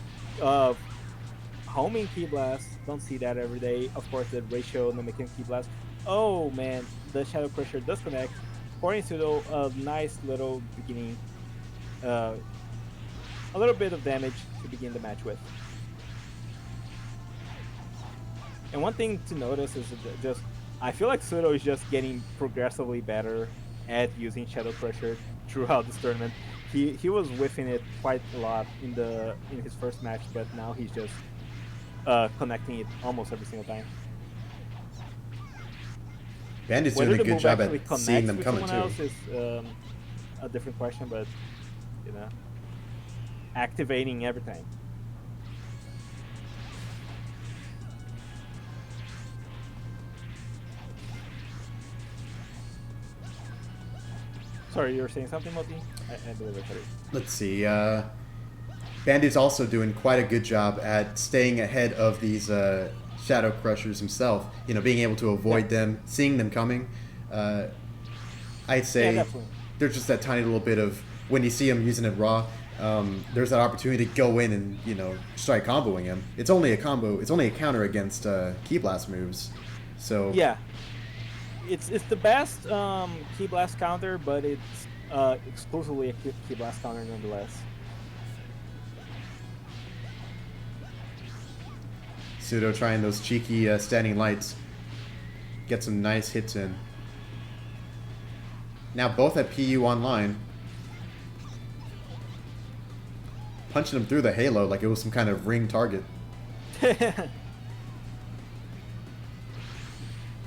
Homing Key Blast. Don't see that every day. Of course, the ratio and the mechanic Key Blast. Oh man, the Shadow Crusher does connect. Pouring Pseudo, a nice little beginning. A little bit of damage to begin the match with. And one thing to notice is just I feel like Pseudo is just getting progressively better at using Shadow Crusher throughout this tournament. He was whiffing it quite a lot in his first match, but now he's just connecting it almost every single time. Bandit's Whether doing a the good move job actually at connects seeing them with coming someone too. else is a different question, but you know, activating every time. Sorry, you were saying something, Moti? I believe I heard it. Let's see. Bandit's also doing quite a good job at staying ahead of these Shadow Crushers himself. You know, being able to avoid them, seeing them coming. I'd say definitely. there's just that tiny little bit of when you see him using it raw. There's that opportunity to go in and start comboing him. It's only a combo. It's only a counter against Key Blast moves. So Yeah, it's the best Key Blast counter, but it's exclusively a Key Blast counter nonetheless. Pseudo trying those cheeky standing lights. Get some nice hits in. Now both at PU online. Punching him through the halo like it was some kind of ring target.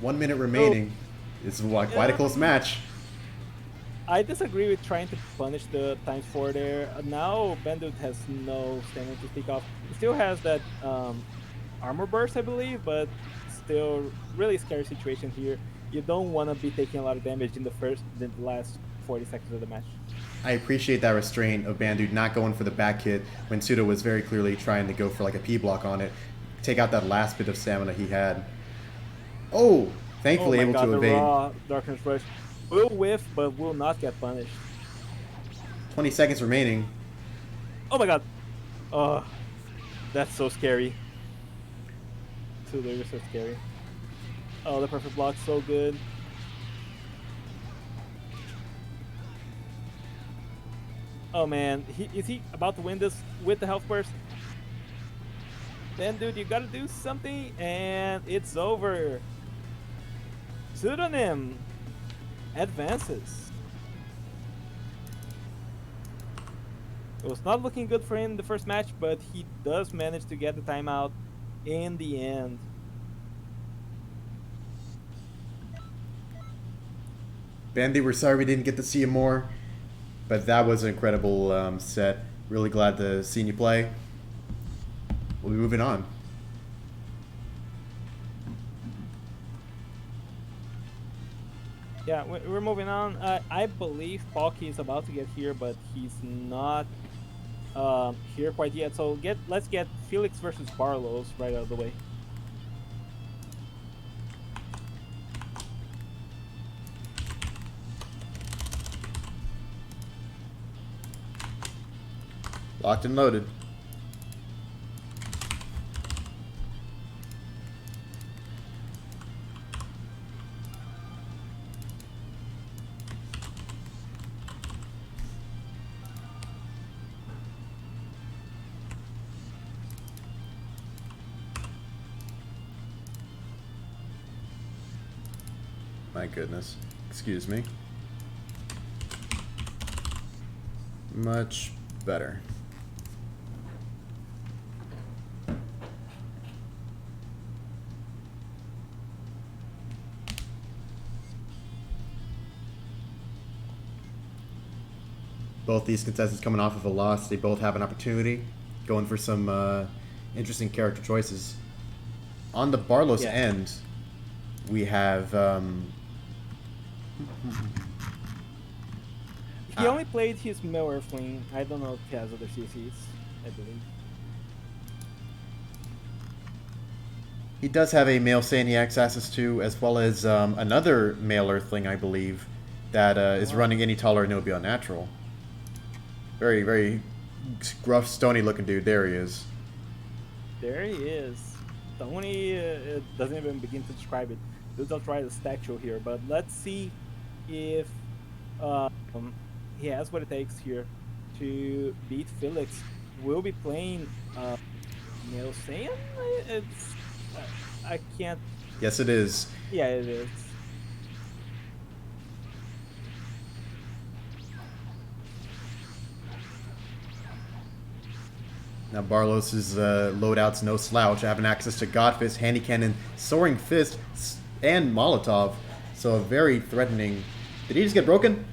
1 minute remaining. It's like quite a close match. I disagree with trying to punish the ×4 there. Now Bandit has no stamina to speak of. He still has that armor burst, I believe, but still really scary situation here. You don't want to be taking a lot of damage in the last 40 seconds of the match. I appreciate that restraint of Bandu not going for the back hit when Suda was very clearly trying to go for like a P block on it, take out that last bit of stamina he had. Oh, Oh thankfully my able god, to the evade. raw Darkness Rush will whiff, but will not get punished. 20 seconds remaining. Oh my god. Oh, that's so scary. Two layers so scary. Oh, the perfect block, so good. Oh man, is he about to win this with the health burst? Then, dude, you gotta do something, and it's over. Pseudonym advances. It was not looking good for him in the first match, but he does manage to get the timeout in the end. Bandu, we're sorry we didn't get to see you more, but that was an incredible set. Really glad to see you play. We'll be moving on. Yeah, we're moving on. I believe Palki is about to get here, but he's not here quite yet. So let's get Felix versus Barlow's right out of the way. Locked and loaded. My goodness. Excuse me. Much better. Both these contestants coming off of a loss, they both have an opportunity, going for some interesting character choices. On the Barlow's end, we have he only played his male Earthling. I don't know if he has other CCs, I believe. he does have a male Saniacs access to, as well as another male Earthling, I believe, that is running any taller and it'll be unnatural. Very, very gruff, stony looking dude. There he is. There he is. Tony doesn't even begin to describe it. Dude's outright a statue here, but let's see if he has what it takes here to beat Felix. We'll be playing Male Saiyan? I can't. Yes, it is. Yeah, it is. Now Barlow's loadout's no slouch, having access to Godfist, Handy Cannon, Soaring Fist, and Molotov. So a very threatening. Did he just get broken?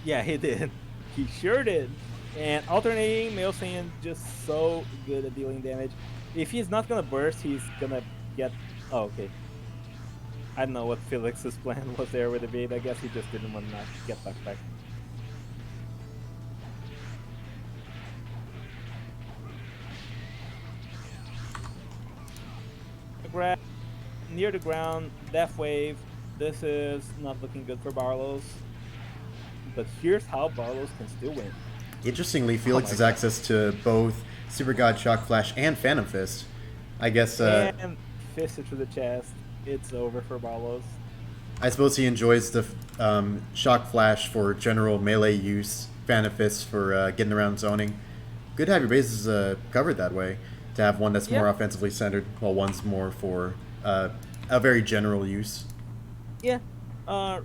Yeah, he did. He sure did. And alternating Male Saiyan just so good at dealing damage. If he's not gonna burst, he's gonna get. Oh, okay. I don't know what Felix's plan was there with the bait. I guess he just didn't want to get back. Grab near the ground, Death Wave. This is not looking good for Barlow's. But here's how Barlow's can still win. Interestingly, Felix has access to both Super God, Shock Flash, and Phantom Fist. I guess. And fist it to the chest. It's over for Barlow's. I suppose he enjoys the Shock Flash for general melee use, Phantom Fist for getting around zoning. Good to have your bases covered that way. To have one that's more offensively centered, while one's more for a very general use. Yeah.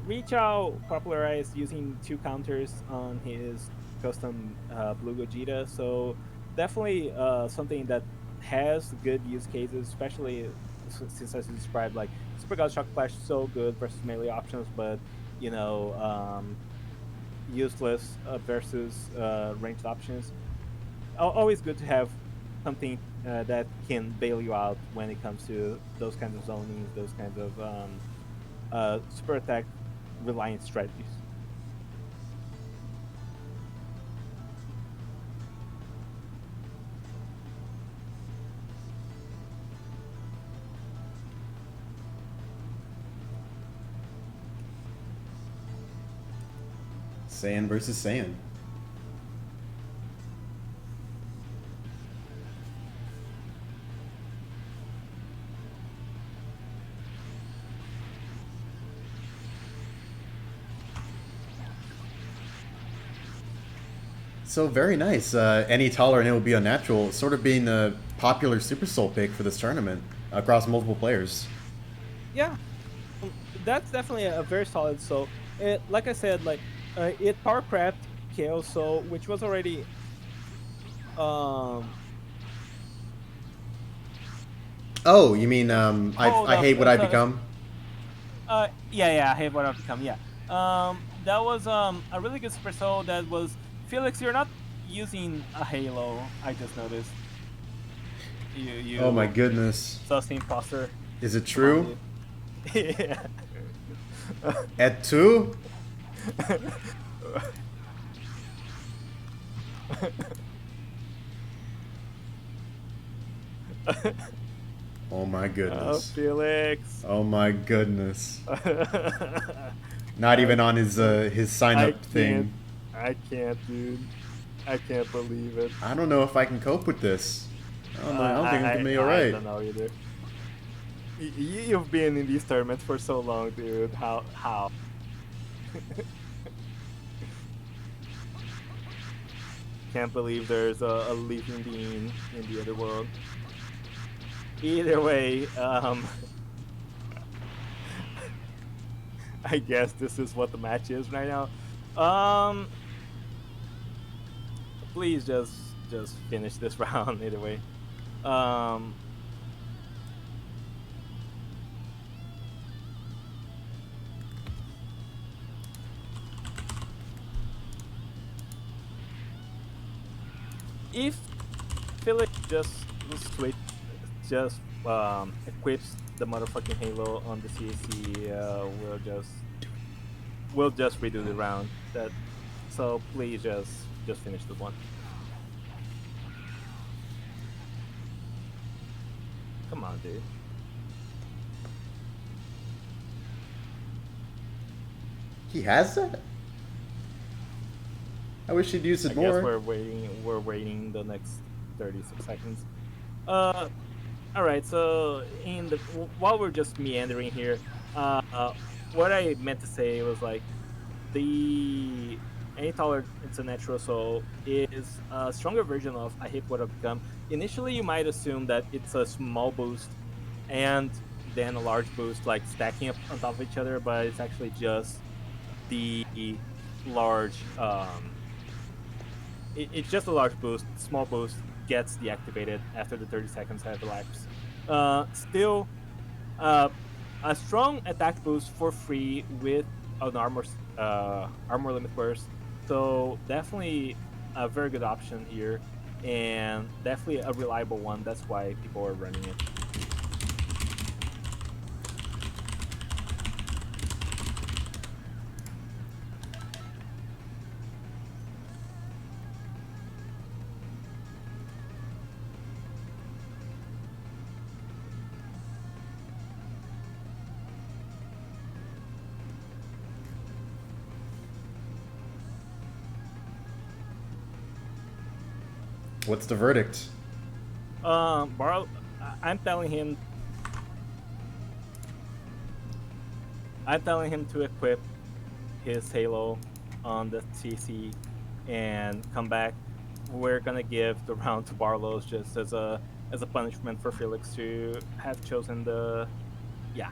Reach Out popularized using 2 counters on his custom Blue Gogeta, so definitely something that has good use cases, especially since as you described, like Super God Shock Flash so good versus melee options, but you know, useless versus ranged options. Always good to have something that can bail you out when it comes to those kinds of zonings, those kinds of super attack reliant strategies. Saiyan versus Saiyan. So very nice. Any taller and it will be unnatural, sort of being the popular Super Soul pick for this tournament across multiple players. Yeah, that's definitely a very solid. So, like I said, like it power craft Chaos Soul, which was already um. Oh, you mean Hold I up. hate what I become? Yeah, I hate what I've become. Yeah. That was a really good super soul. That was Felix. You're not using a halo. I just noticed. You Oh my you goodness. sus imposter. Is it Come on, true? dude. Yeah. At two? Oh my goodness. Felix. Oh my goodness. Not even on his sign I up can't. thing. I can't, dude. I can't believe it. I don't know if I can cope with this. I don't know. I don't think I'm gonna be I alright. don't know either. You've been in these tournaments for so long, dude. How? Can't believe there's a living being in the other world. Either way, I guess this is what the match is right now. Um, please just finish this round either way. Um, if Philip just switch, just equips the motherfucking Halo on the CAC, we'll just redo the round. That so please just finish the one. Come on, dude. He has that? I wish he'd used I it guess more. we're waiting. We're waiting the next 36 seconds. Uh, all right. So while we're just meandering here, what I meant to say was like the any taller it's a natural soul is a stronger version of I hate what I've become. Initially, you might assume that it's a small boost and then a large boost, like stacking up on top of each other, but it's actually just the large it's just a large boost. Small boost gets deactivated after the 30 seconds have elapsed. Still, uh, a strong attack boost for free with an armor limit burst. So definitely a very good option here, and definitely a reliable one. That's why people are running it. What's the verdict? Barl, I'm telling him. I'm telling him to equip his Halo on the CC and come back. We're gonna give the round to Barlow's just as a punishment for Felix to have chosen the yeah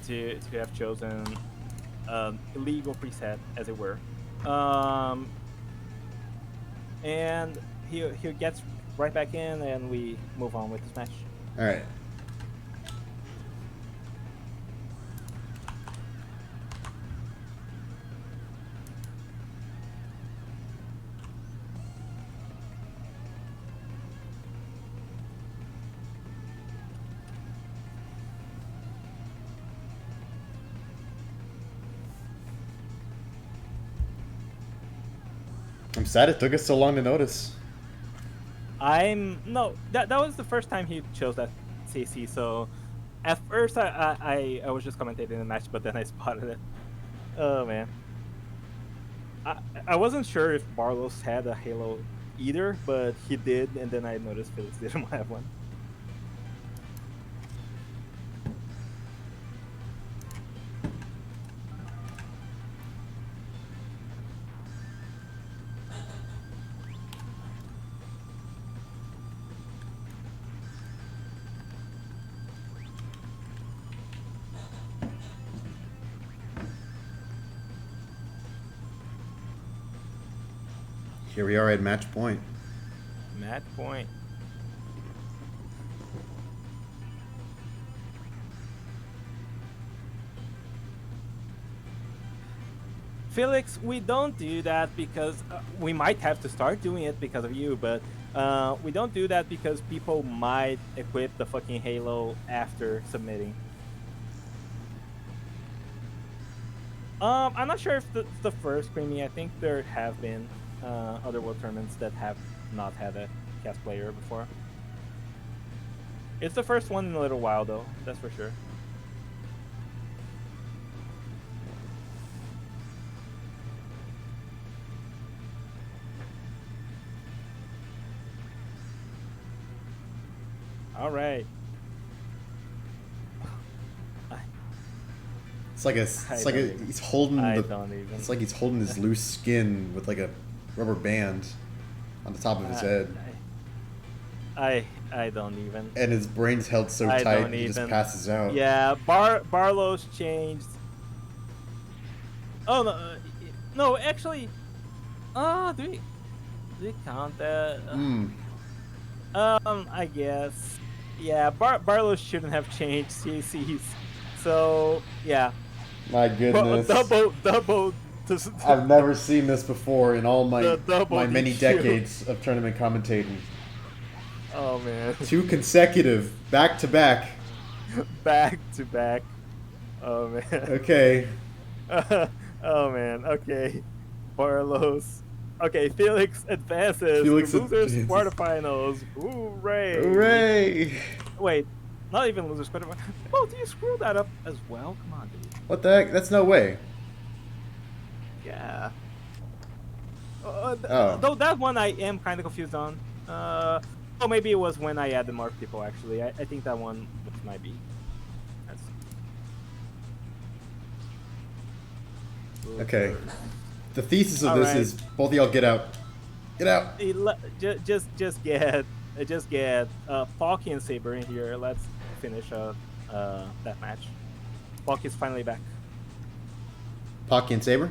to have chosen illegal preset as it were. Um, and he gets right back in, and we move on with this match. All right. I'm sad it took us so long to notice. No, that was the first time he chose that CC. So at first I was just commentating the match, but then I spotted it. Oh man, I wasn't sure if Barlos had a Halo either, but he did, and then I noticed Felix didn't have one. Here we are at match point. Match point. Felix, we don't do that because we might have to start doing it because of you, but we don't do that because people might equip the fucking Halo after submitting. I'm not sure if the first Creamy. I think there have been Otherworld tournaments that have not had a cast player before. It's the first one in a little while, though. That's for sure. All right. It's like he's holding it's like he's holding his loose skin with like a rubber band on the top of his head. I don't even. And his brain's held so tight he just passes out. Yeah, Barlow's changed. Oh no, no, actually, do we count that? I guess. Yeah, Barlow shouldn't have changed CCs. So yeah. My goodness. Double. I've never seen this before in all my many DQ. decades of tournament commentating. Oh man. 2 consecutive, back to back. Back to back. Oh man. Okay. Oh man. Okay. Barlow's. Okay, Felix advances. Losers quarterfinals. Hooray! Hooray! Wait, not even losers quarterfinals. Oh, do you screw that up as well? Come on, dude. What the heck? That's no way. Yeah. Though that one I am kind of confused on. Oh, maybe it was when I added more people. Actually, I think that one might be. Okay. The thesis of this is both of y'all get out. Get out. Just get Falky and Saber in here. Let's finish that match. Falky is finally back. Pocky and Saber?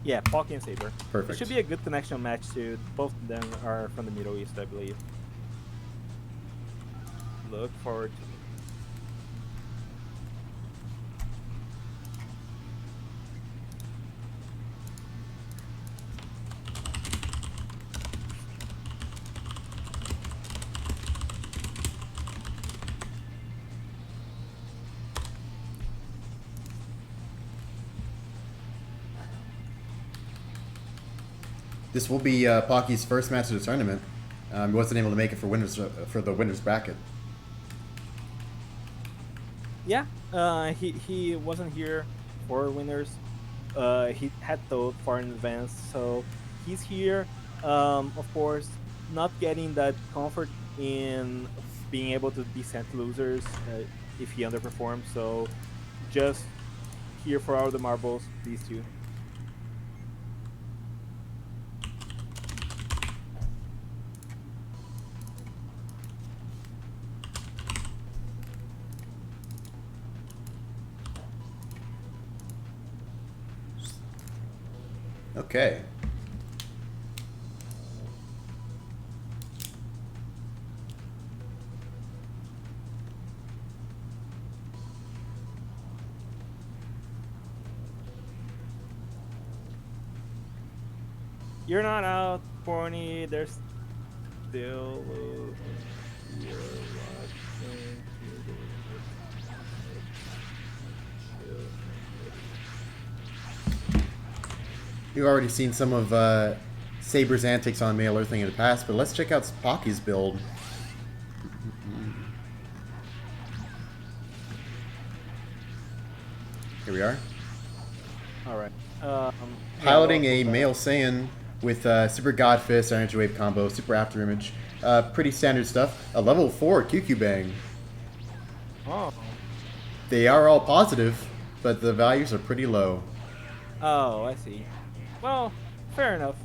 Yeah, Falky and Saber. Perfect. It should be a good connection match too. Both of them are from the Middle East, I believe. Look forward to it. This will be Pocky's first match of the tournament. He wasn't able to make it for the winners bracket. Yeah, he wasn't here for winners. He had told far in advance, so he's here. Of course, not getting that comfort in being able to be sent to losers if he underperforms. So just here for all the marbles, these two. Okay. You're not out, Tourney. There's still. You've already seen some of Saber's antics on Male Earthling in the past, but let's check out Pocky's build. Here we are. All right. Piloting a Male Saiyan with Super God Fist, Energy Wave combo, Super After Image. Pretty standard stuff. A level 4 QQ Bang. Oh. They are all positive, but the values are pretty low. Oh, I see. Well, fair enough.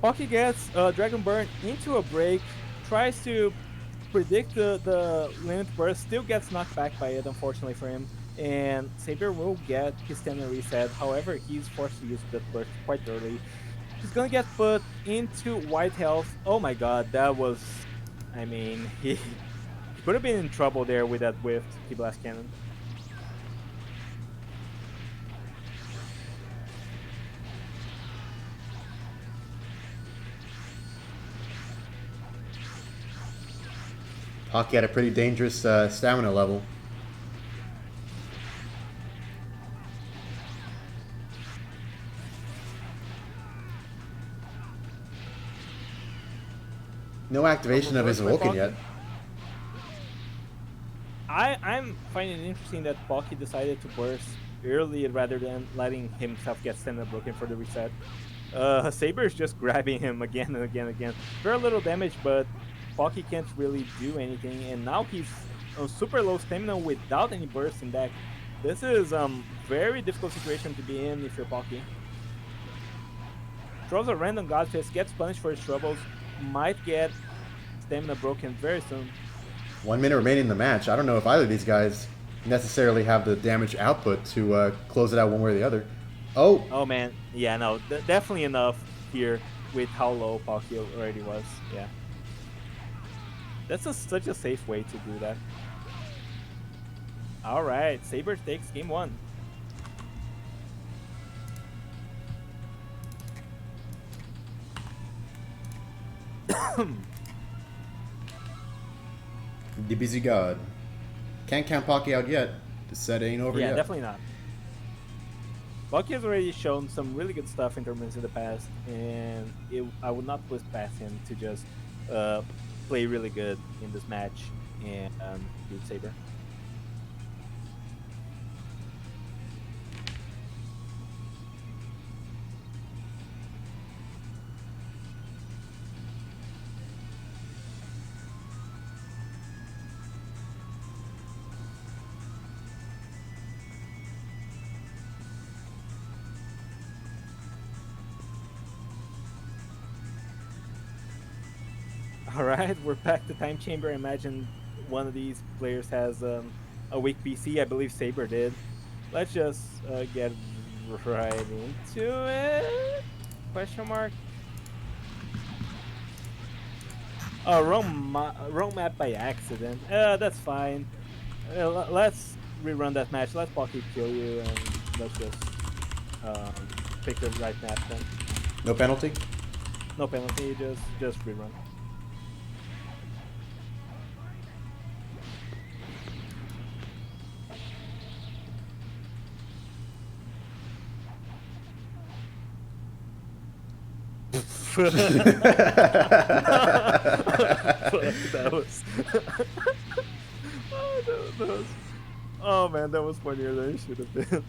Pocky gets Dragon Burn into a break, tries to predict the limit burst, still gets knocked back by it, unfortunately for him. And Saber will get his stamina reset. However, he's forced to use that burst quite early. He's gonna get put into white health. Oh my god, that was... I mean, he could have been in trouble there with that whiffed T-Blast Cannon. Pocky had a pretty dangerous stamina level. No activation of his Vulcan yet. I'm finding it interesting that Pocky decided to burst early rather than letting himself get stamina broken for the reset. Saber is just grabbing him again and again and again. Very little damage, but Pocky can't really do anything, and now he's on super low stamina without any burst in deck. This is very difficult situation to be in if you're Pocky. Throws a random God Fist, gets punished for his troubles, might get stamina broken very soon. 1 minute remaining in the match. I don't know if either of these guys necessarily have the damage output to close it out one way or the other. Oh man, yeah, no, definitely enough here with how low Pocky already was. Yeah, that's such a safe way to do that. All right, Saber takes game 1. The busy god. Can't count Pocky out yet. The set ain't over yet. Yeah, definitely not. Pocky has already shown some really good stuff in tournaments in the past, and I would not put past him to just play really good in this match and beat Saber. Alright, we're back to Time Chamber. I imagine one of these players has a weak PC. I believe Saber did. Let's just get right into it. Question mark. Oh, wrong map by accident. That's fine. Let's rerun that match. Let Pocky kill you, and let's just pick the right map then. No penalty? No penalty, just rerun. that was oh man, that was funnier than it should have been.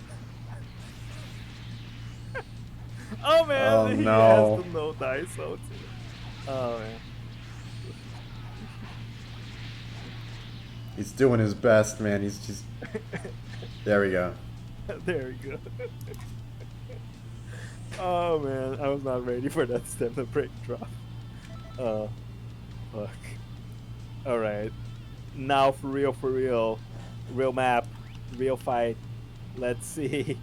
Oh man, oh, he no. has the no dice out. Oh man. He's doing his best, man. He's just... There we go. There we go. Oh man, I was not ready for that stamina break drop. Oh, fuck. Alright. Now for real. Real map, real fight. Let's see.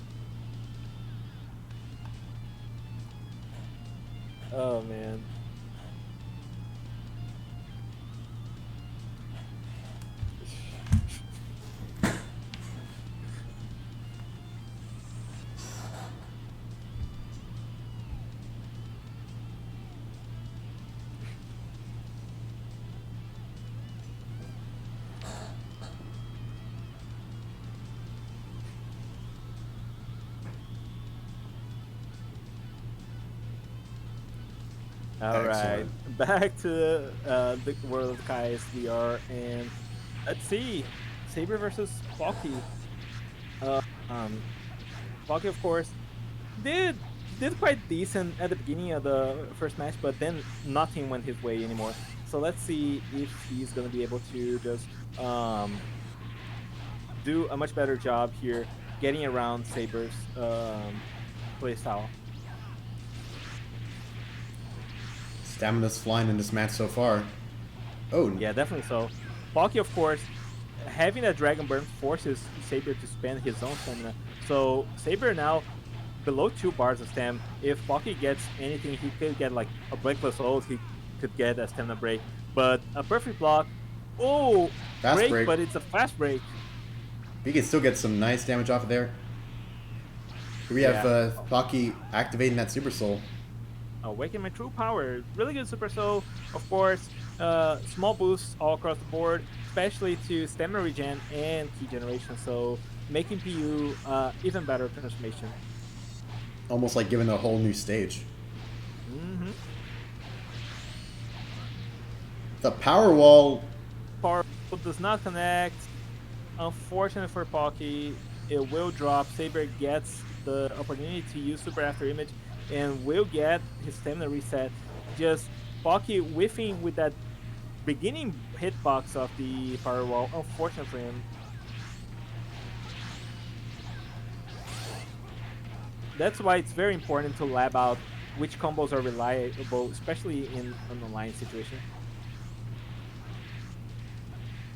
Oh man. All right, Excellent. back to the world of Kai's VR, and let's see, Saber versus Pocky. Uh, um, Pocky, of course, did did quite decent at the beginning of the first match, but then nothing went his way anymore. So let's see if he's gonna be able to just do a much better job here getting around Saber's playstyle. Stamina's flying in this match so far. Oh, Yeah, definitely so. Pocky, of course, having that Dragon Burn forces Saber to spend his own stamina. So Saber now below 2 bars of stam. If Pocky gets anything, he could get like a breakless ult. He could get a stamina break, but a perfect block. Oh, fast break, break. but it's a fast break. He can still get some nice damage off of there. Here we have Yeah. Pocky activating that Super Soul. Awaken my true power. Really good Super Soul, of course. Small boosts all across the board, especially to stamina regen and key generation. So making PU even better transformation. Almost like giving a whole new stage. Mm-hmm. The power wall. Power does not connect. Unfortunate for Pocky, it will drop. Saber gets the opportunity to use Super After Image and will get his stamina reset. Just Pocky whiffing with that beginning hitbox of the power wall. Unfortunate for him. That's why it's very important to lab out which combos are reliable, especially in an online situation.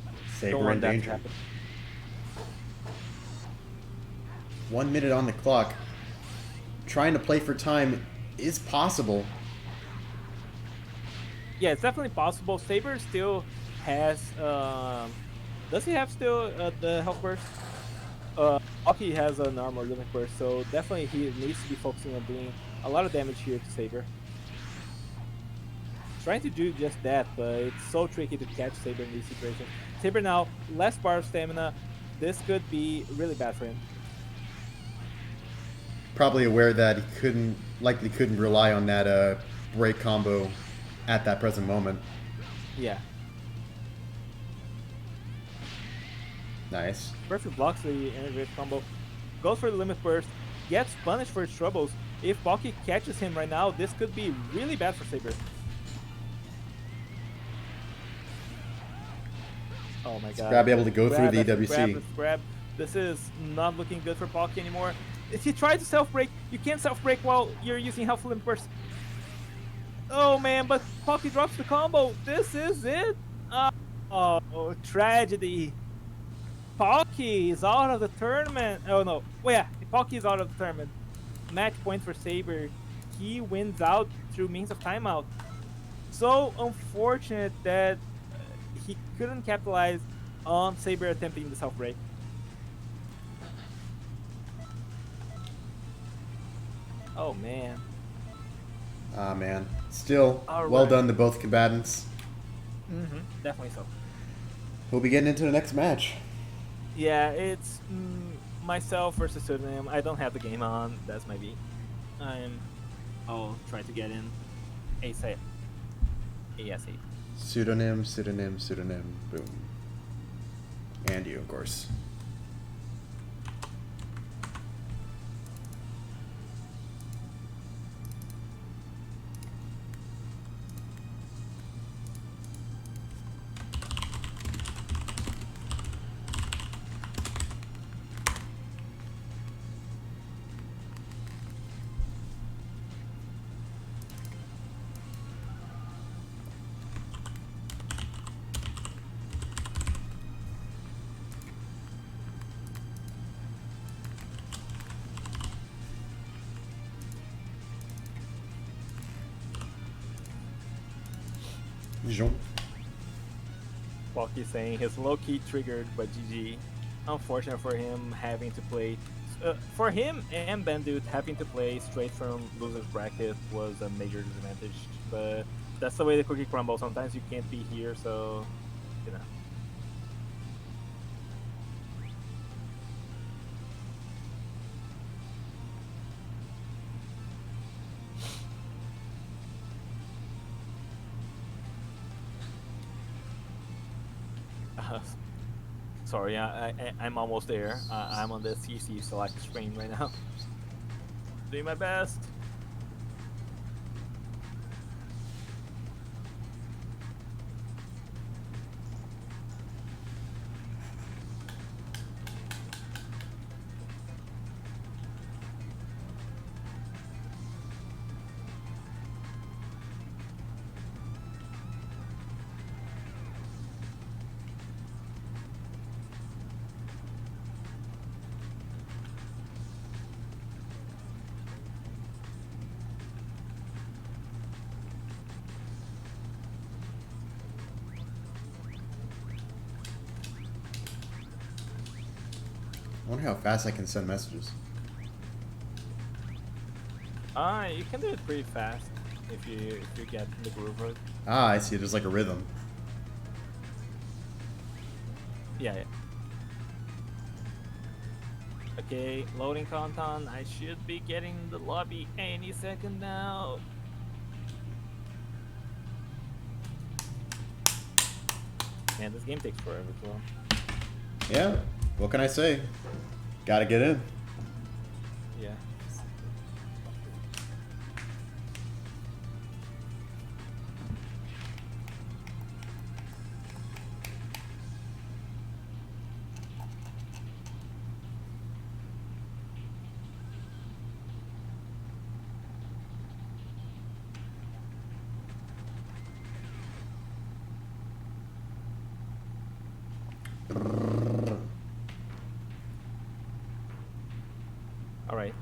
Don't Saber in want that to danger. happen. 1 minute on the clock. Trying to play for time is possible. Yeah, it's definitely possible. Saber still has. Does he have still the health burst? Aki has an armor limit burst, so definitely he needs to be focusing on doing a lot of damage here to Saber. Trying to do just that, but it's so tricky to catch Saber in these situations. Saber now less bar of stamina. This could be really bad for him. Probably aware that he likely couldn't rely on that break combo at that present moment. Yeah. Nice. Perfect blocks the integrated combo. Goes for the limit burst. Gets punished for his troubles. If Pocky catches him right now, this could be really bad for Saber. Oh my god. Grab able to go through the After WC. grab. This is not looking good for Pocky anymore. If he tries to self-break, you can't self-break while you're using health limit burst. Oh man, but Pocky drops the combo. This is it. Oh, tragedy. Pocky is out of the tournament. Oh no. Well, yeah, Pocky is out of the tournament. Match point for Saber. He wins out through means of timeout. So unfortunate that he couldn't capitalize on Saber attempting the self break. Oh man. Ah man. Still, All well right. done to both combatants. Definitely so. We'll be getting into the next match. Yeah, it's myself versus Pseudonym. I don't have the game on. That's my B. I'll try to get in ASAP. ASAP. Pseudonym, pseudonym, pseudonym. Boom. And you, of course. Jean. Pocky saying his low key triggered, but GG. Unfortunate for him having to play. For him and Bandit having to play straight from loser's bracket was a major disadvantage. But that's the way the cookie crumbles. Sometimes you can't be here, so you know. Sorry, I'm almost there. I'm on the CC select screen right now. Doing my best. I wonder how fast I can send messages. You can do it pretty fast if you get in the groove of it. Ah, I see. There's like a rhythm. Yeah. Okay, loading content. I should be getting the lobby any second now. Man, this game takes forever to run. Yeah. What can I say? Gotta get in. Yeah. All right,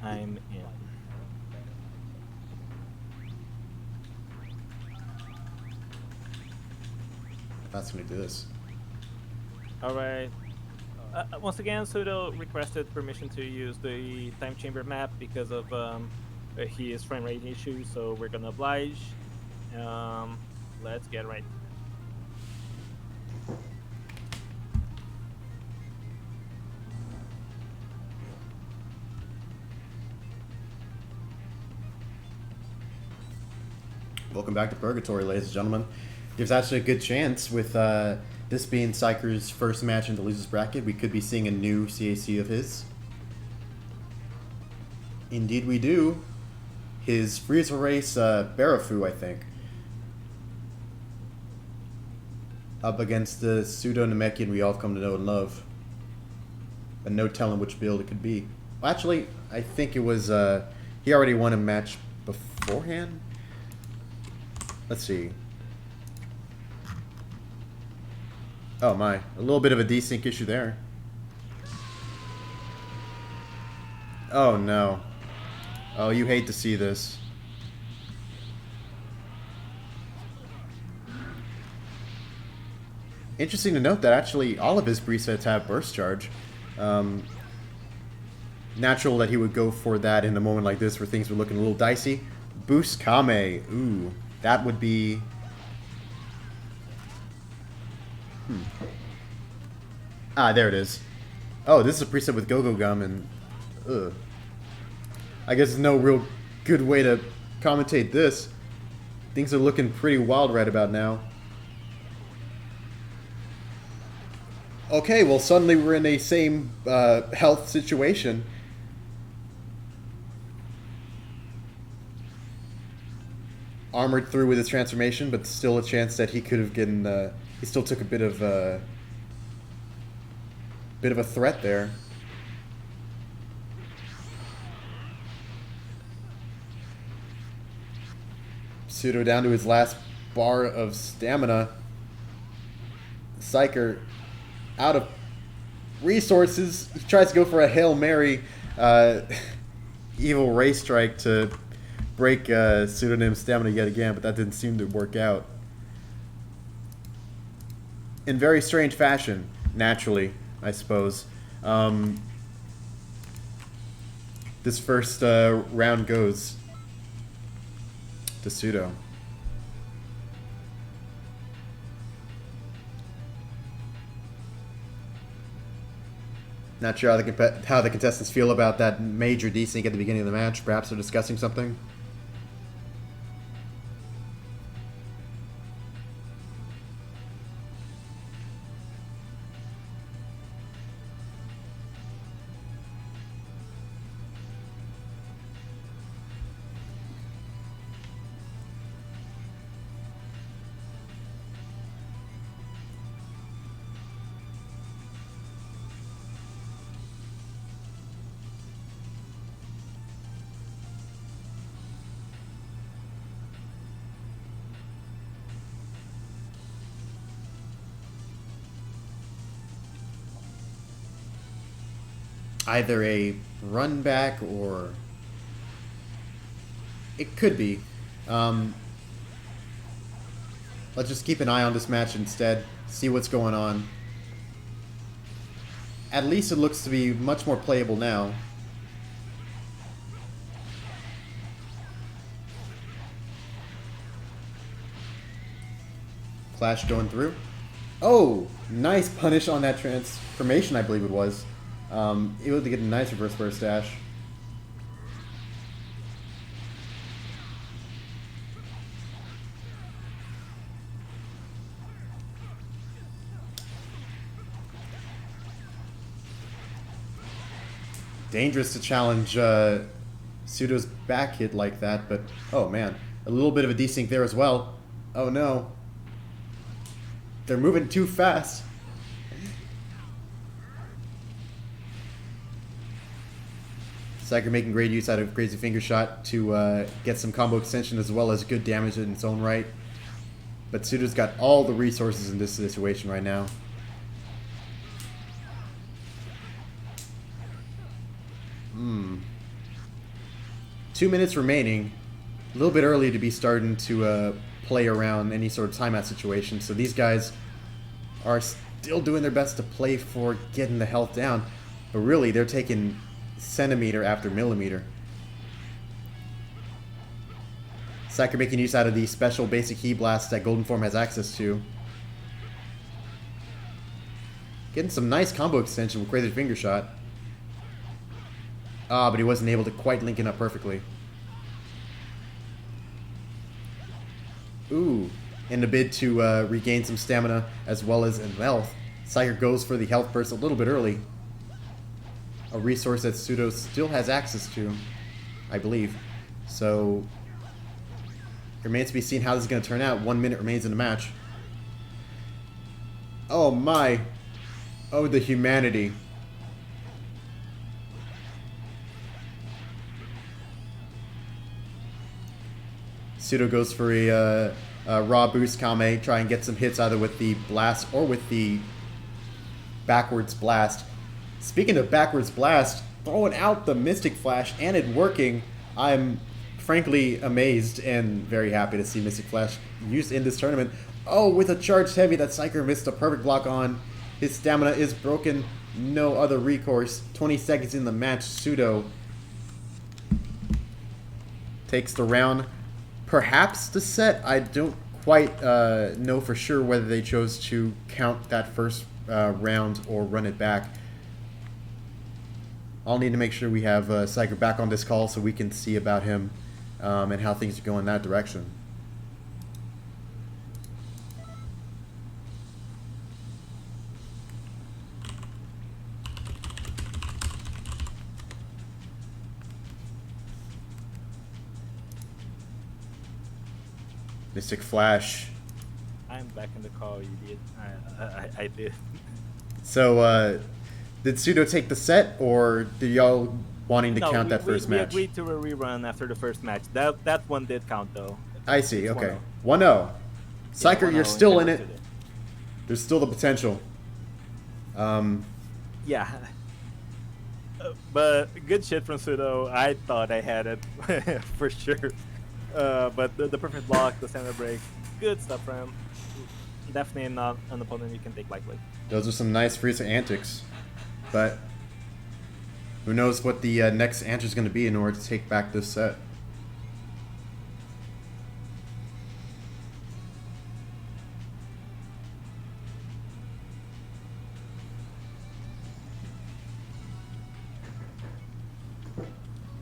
I'm in. That's gonna do this. All right. Once again, Sudo requested permission to use the time chamber map because of his frame rate issues, so we're gonna oblige. Let's get right. Welcome back to Purgatory, ladies and gentlemen. There's actually a good chance with this being Psyker's first match in the losers bracket, we could be seeing a new CAC of his. Indeed we do. His Freezer race Barafu, I think. Up against the pseudo Namekian we all come to know and love. And no telling which build it could be. Well, actually, I think it was he already won a match beforehand. Let's see. Oh my, a little bit of a desync issue there. Oh no. Oh, you hate to see this. Interesting to note that actually all of his presets have burst charge. Natural that he would go for that in a moment like this where things were looking a little dicey. Boost Kame. Ooh, that would be... Ah, there it is. Oh, this is a preset with Go-Go Gum and... Ugh. I guess there's no real good way to commentate this. Things are looking pretty wild right about now. Okay, well suddenly we're in a same health situation. Armored through with his transformation, but still a chance that he could have gotten... he still took a bit of a threat there. Pseudo down to his last bar of stamina. Psyker out of resources. He tries to go for a Hail Mary evil ray strike to break Pseudonym's stamina yet again, but that didn't seem to work out. In very strange fashion, naturally, I suppose. This first round goes to Pseudo. Not sure how the contestants feel about that major desync at the beginning of the match. Perhaps they're discussing something. either a run back or it could be. Let's just keep an eye on this match instead, see what's going on. At least it looks to be much more playable now. Clash going through. Oh, nice punish on that transformation, I believe it was. Able to get a nice reverse burst dash. Dangerous to challenge Pseudo's back hit like that, but oh man, a little bit of a desync there as well. Oh no. They're moving too fast. Psyker making great use out of Crazy Finger Shot to get some combo extension as well as good damage in its own right. But Pseudo's got all the resources in this situation right now. Hmm. 2 minutes remaining. A little bit early to be starting to play around any sort of timeout situation. So these guys are still doing their best to play for getting the health down. But really, they're taking centimeter after millimeter. Psyker making use out of the special basic Heat Blast that Golden Form has access to. Getting some nice combo extension with Crazy Finger Shot. Ah, but he wasn't able to quite link it up perfectly. Ooh, in the bid to regain some stamina as well as in health, Psyker goes for the health burst a little bit early. A resource that Pseudo still has access to, I believe. So, it remains to be seen how this is going to turn out. 1 minute remains in the match. Oh my. Oh, the humanity. Pseudo goes for a raw boost Kame, try and get some hits either with the blast or with the backwards blast. Speaking of backwards blast, throwing out the Mystic Flash and it working, I'm frankly amazed and very happy to see Mystic Flash used in this tournament. Oh, with a charged heavy that Psyker missed a perfect block on. His stamina is broken, no other recourse. 20 seconds in the match, Pseudo takes the round. Perhaps the set. I don't quite know for sure whether they chose to count that first round or run it back. I'll need to make sure we have Psyker back on this call so we can see about him and how things are going in that direction. Mystic Flash. I'm back in the call, you did. I did. So, did Pseudo take the set, or did y'all wanting to count that first match? We agreed to a rerun after the first match. That one did count, though. I see, okay. 1-0. Psyker, Yeah, you're still in it. There's still the potential. Yeah. But good shit from Pseudo. I thought I had it for sure. But the perfect block, the center break, good stuff from him. Definitely not an opponent you can take lightly. Those are some nice Frieza antics. But who knows what the next answer is going to be in order to take back this set.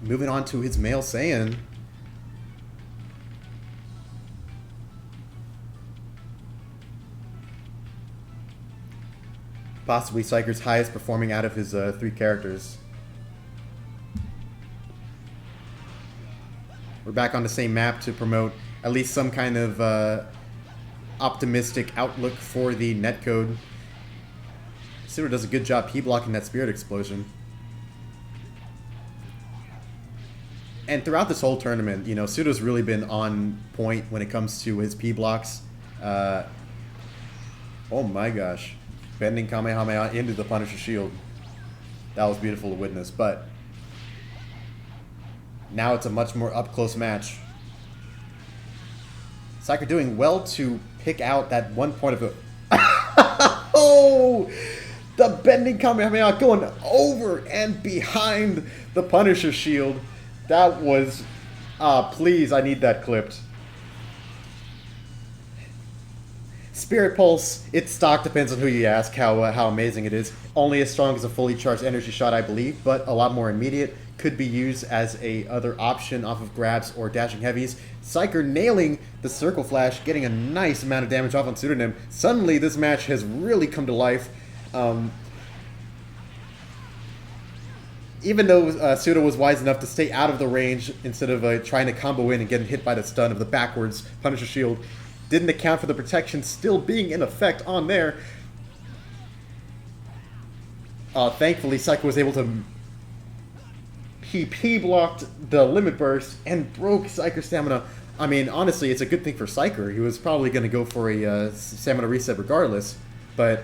Moving on to his male Saiyan. Possibly Psyker's highest performing out of his 3 characters. We're back on the same map to promote at least some kind of optimistic outlook for the netcode. Pseudo does a good job P-blocking that Spirit Explosion. And throughout this whole tournament, you know, Pseudo's really been on point when it comes to his P-blocks. Oh my gosh. Bending Kamehameha into the Punisher shield. That was beautiful to witness, but now it's a much more up-close match. Psyker doing well to pick out that one point of the... Oh! The bending Kamehameha going over and behind the Punisher shield. That was... please, I need that clipped. Spirit Pulse, its stock depends on who you ask how amazing it is. Only as strong as a fully charged energy shot, I believe, but a lot more immediate. Could be used as a other option off of grabs or dashing heavies. Psyker nailing the Circle Flash, getting a nice amount of damage off on Pseudonym. Suddenly, this match has really come to life. Even though Pseudo was wise enough to stay out of the range instead of trying to combo in and getting hit by the stun of the backwards Punisher shield, didn't account for the protection still being in effect on there. Thankfully, Psyker was able to... He blocked the Limit Burst and broke Psyker's stamina. I mean, honestly, it's a good thing for Psyker. He was probably going to go for a stamina reset regardless, but...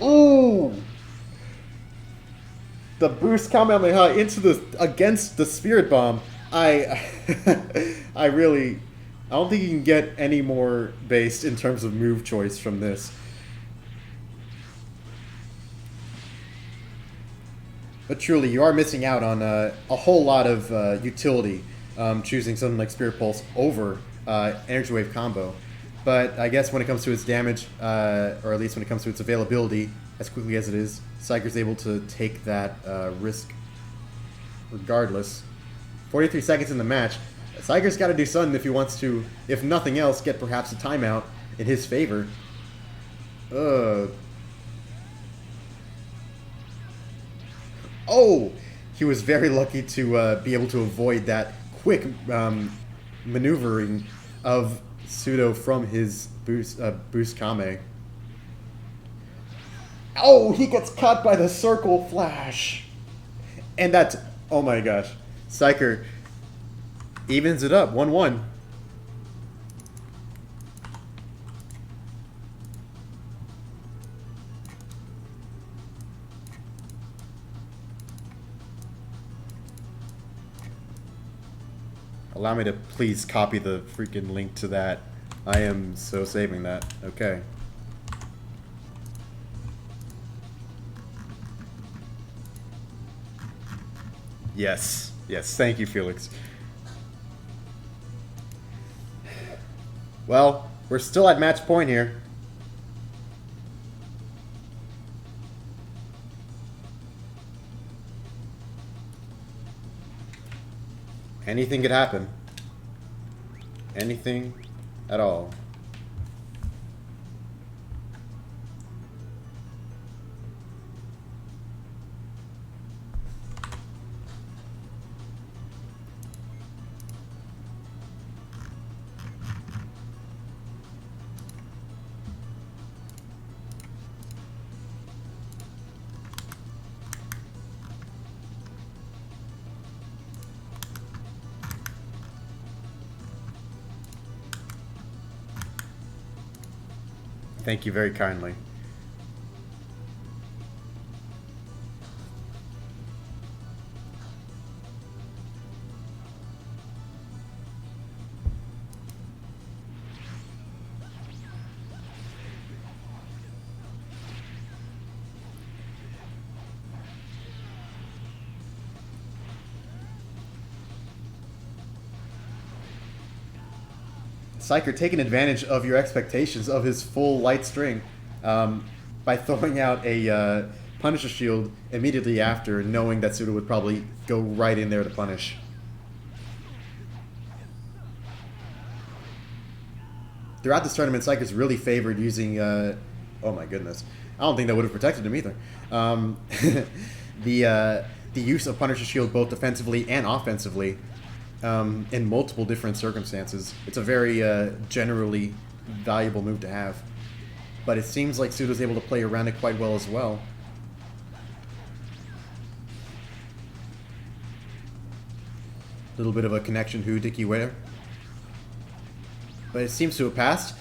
Ooh! The boost Kamehameha into against the Spirit Bomb. I don't think you can get any more based in terms of move choice from this. But truly, you are missing out on a whole lot of utility choosing something like Spirit Pulse over Energy Wave combo. But I guess when it comes to its damage, or at least when it comes to its availability, as quickly as it is, Psyker's able to take that risk regardless. 43 seconds in the match. Psyker's got to do something if he wants to, if nothing else, get perhaps a timeout in his favor. Oh! He was very lucky to be able to avoid that quick maneuvering of Pseudo from his boost Kame. Oh! He gets caught by the Circle Flash! And that's... Oh my gosh. Psyker evens it up, 1-1. Allow me to please copy the freaking link to that. I am so saving that. Okay. Yes. Yes, thank you, Felix. Well, we're still at match point here. Anything could happen. Anything at all. Thank you very kindly. Psyker taking advantage of your expectations of his full light string by throwing out a Punisher shield immediately after, knowing that Pseudo would probably go right in there to punish. Throughout this tournament, Psyker's really favored using... oh my goodness. I don't think that would have protected him either. The use of Punisher shield both defensively and offensively in multiple different circumstances. It's a very generally valuable move to have. But it seems like Pseudo's able to play around it quite well as well. Little bit of a connection who Dicky Ware. But it seems to have passed.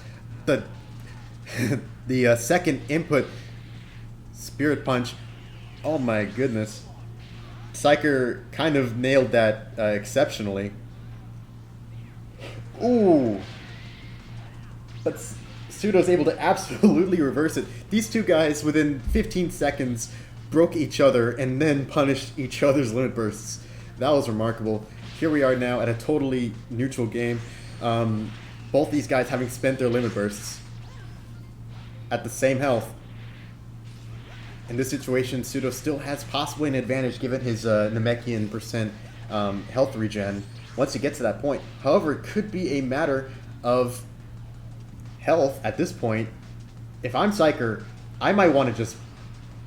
The second input Spirit Punch Oh my goodness. Psyker kind of nailed that exceptionally. Ooh. But Pseudo's able to absolutely reverse it. These two guys, within 15 seconds, broke each other and then punished each other's limit bursts. That was remarkable. Here we are now at a totally neutral game. Both these guys having spent their limit bursts at the same health. In this situation, Pseudo still has possibly an advantage given his Namekian percent health regen once he gets to that point. However, it could be a matter of health at this point. If I'm Psyker, I might want to just,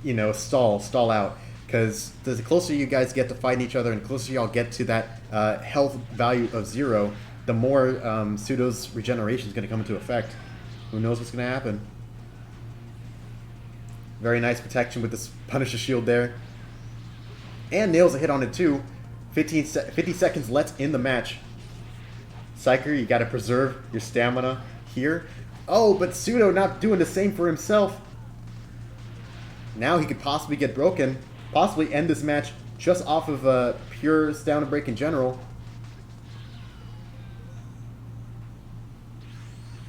you know, stall out. Because the closer you guys get to fighting each other and the closer y'all get to that health value of 0, the more Pseudo's regeneration is going to come into effect. Who knows what's going to happen? Very nice protection with this Punisher shield there. And nails a hit on it too. 50 seconds left in the match. Psyker, you got to preserve your stamina here. Oh, but Pseudo not doing the same for himself. Now he could possibly get broken. Possibly end this match just off of pure stamina break in general.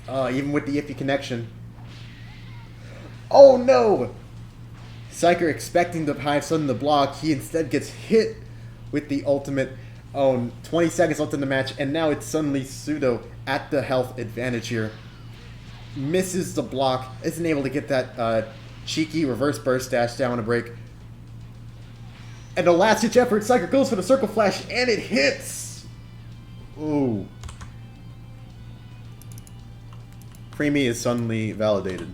Even with the iffy connection. Oh no! Psyker expecting to have something to block, he instead gets hit with the ultimate. Oh, 20 seconds left in the match, and now it's suddenly Pseudo at the health advantage here. Misses the block, isn't able to get that cheeky reverse burst dash down on a break. And the last ditch effort, Psyker goes for the circle flash, and it hits! Ooh. Creamy is suddenly validated.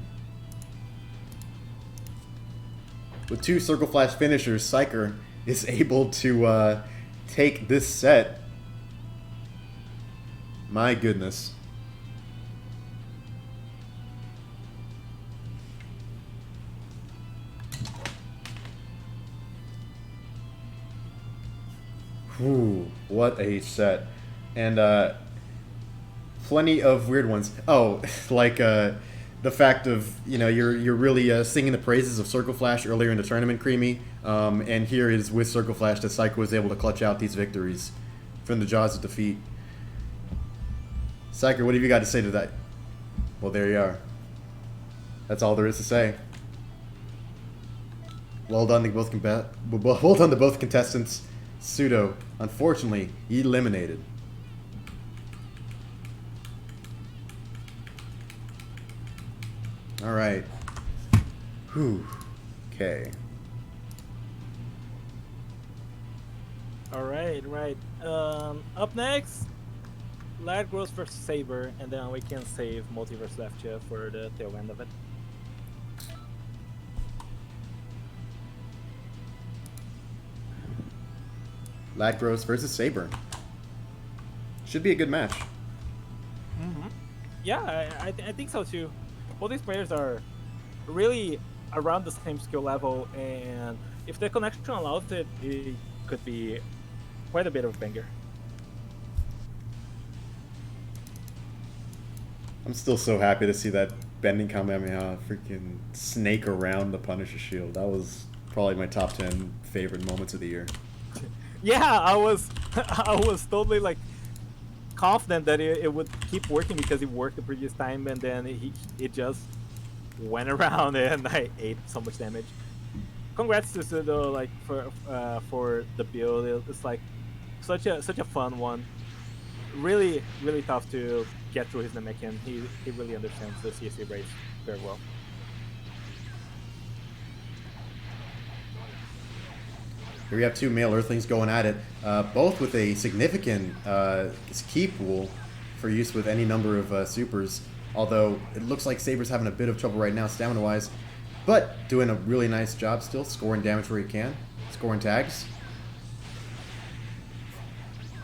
With 2 circle flash finishers, Psyker is able to take this set. My goodness. Whew, what a set. And plenty of weird ones. Oh, like the fact of, you know, you're really singing the praises of Circle Flash earlier in the tournament, Creamy, and here it is with Circle Flash that Psycho was able to clutch out these victories from the jaws of defeat. Psycho, what have you got to say to that? Well, there you are. That's all there is to say. Well done to both contestants. Pseudo, unfortunately, eliminated. All right. Whew. Okay. All right. Up next, Ladgross versus Saber, and then we can save Multiverse Left for the tail end of it. Ladgross versus Saber. Should be a good match. Mm-hmm. Yeah, I think so too. Both these players are really around the same skill level, and if the connection allows it, it could be quite a bit of a banger. I'm still so happy to see that bending Kamehameha freaking snake around the Punisher shield. That was probably my top 10 favorite moments of the year. Yeah, I was totally like confident that it would keep working because it worked the previous time, and then it just went around and I ate so much damage. Congrats to Sudo, like for the build. It's like such a fun one. Really tough to get through his Namekian. He really understands the CSC race very well. Here we have 2 male Earthlings going at it, both with a significant key pool for use with any number of supers, although it looks like Saber's having a bit of trouble right now stamina-wise, but doing a really nice job still, scoring damage where he can, scoring tags.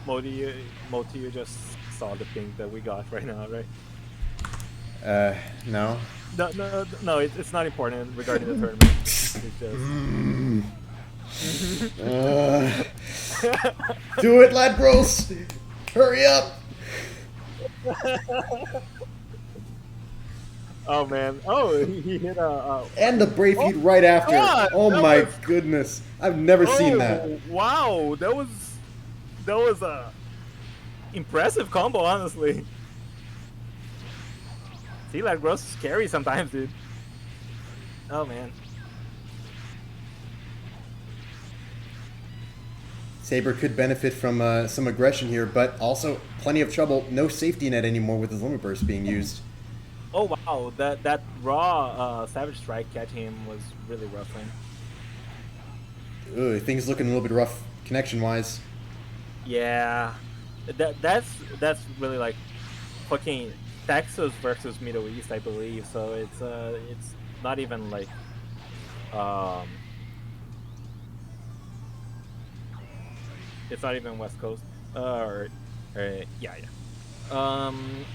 Moti, you just saw the ping that we got right now, right? No. No, it's not important regarding the tournament. It's just... Do it, Ladgross! Hurry up! Oh man. Oh, he hit And the brave oh heat right after. God, Oh that my was. goodness. I've never seen that. Oh wow, that was a impressive combo, honestly. See, like Gross is scary sometimes, dude. Oh man. Saber could benefit from some aggression here, but also plenty of trouble. No safety net anymore with his limit burst being used. Oh wow, that raw Savage Strike catching him was really rough for him. Ugh, things looking a little bit rough connection-wise. Yeah, that's really like fucking Texas versus Middle East, I believe. So it's not even like um it's not even West Coast. Yeah, yeah. Um,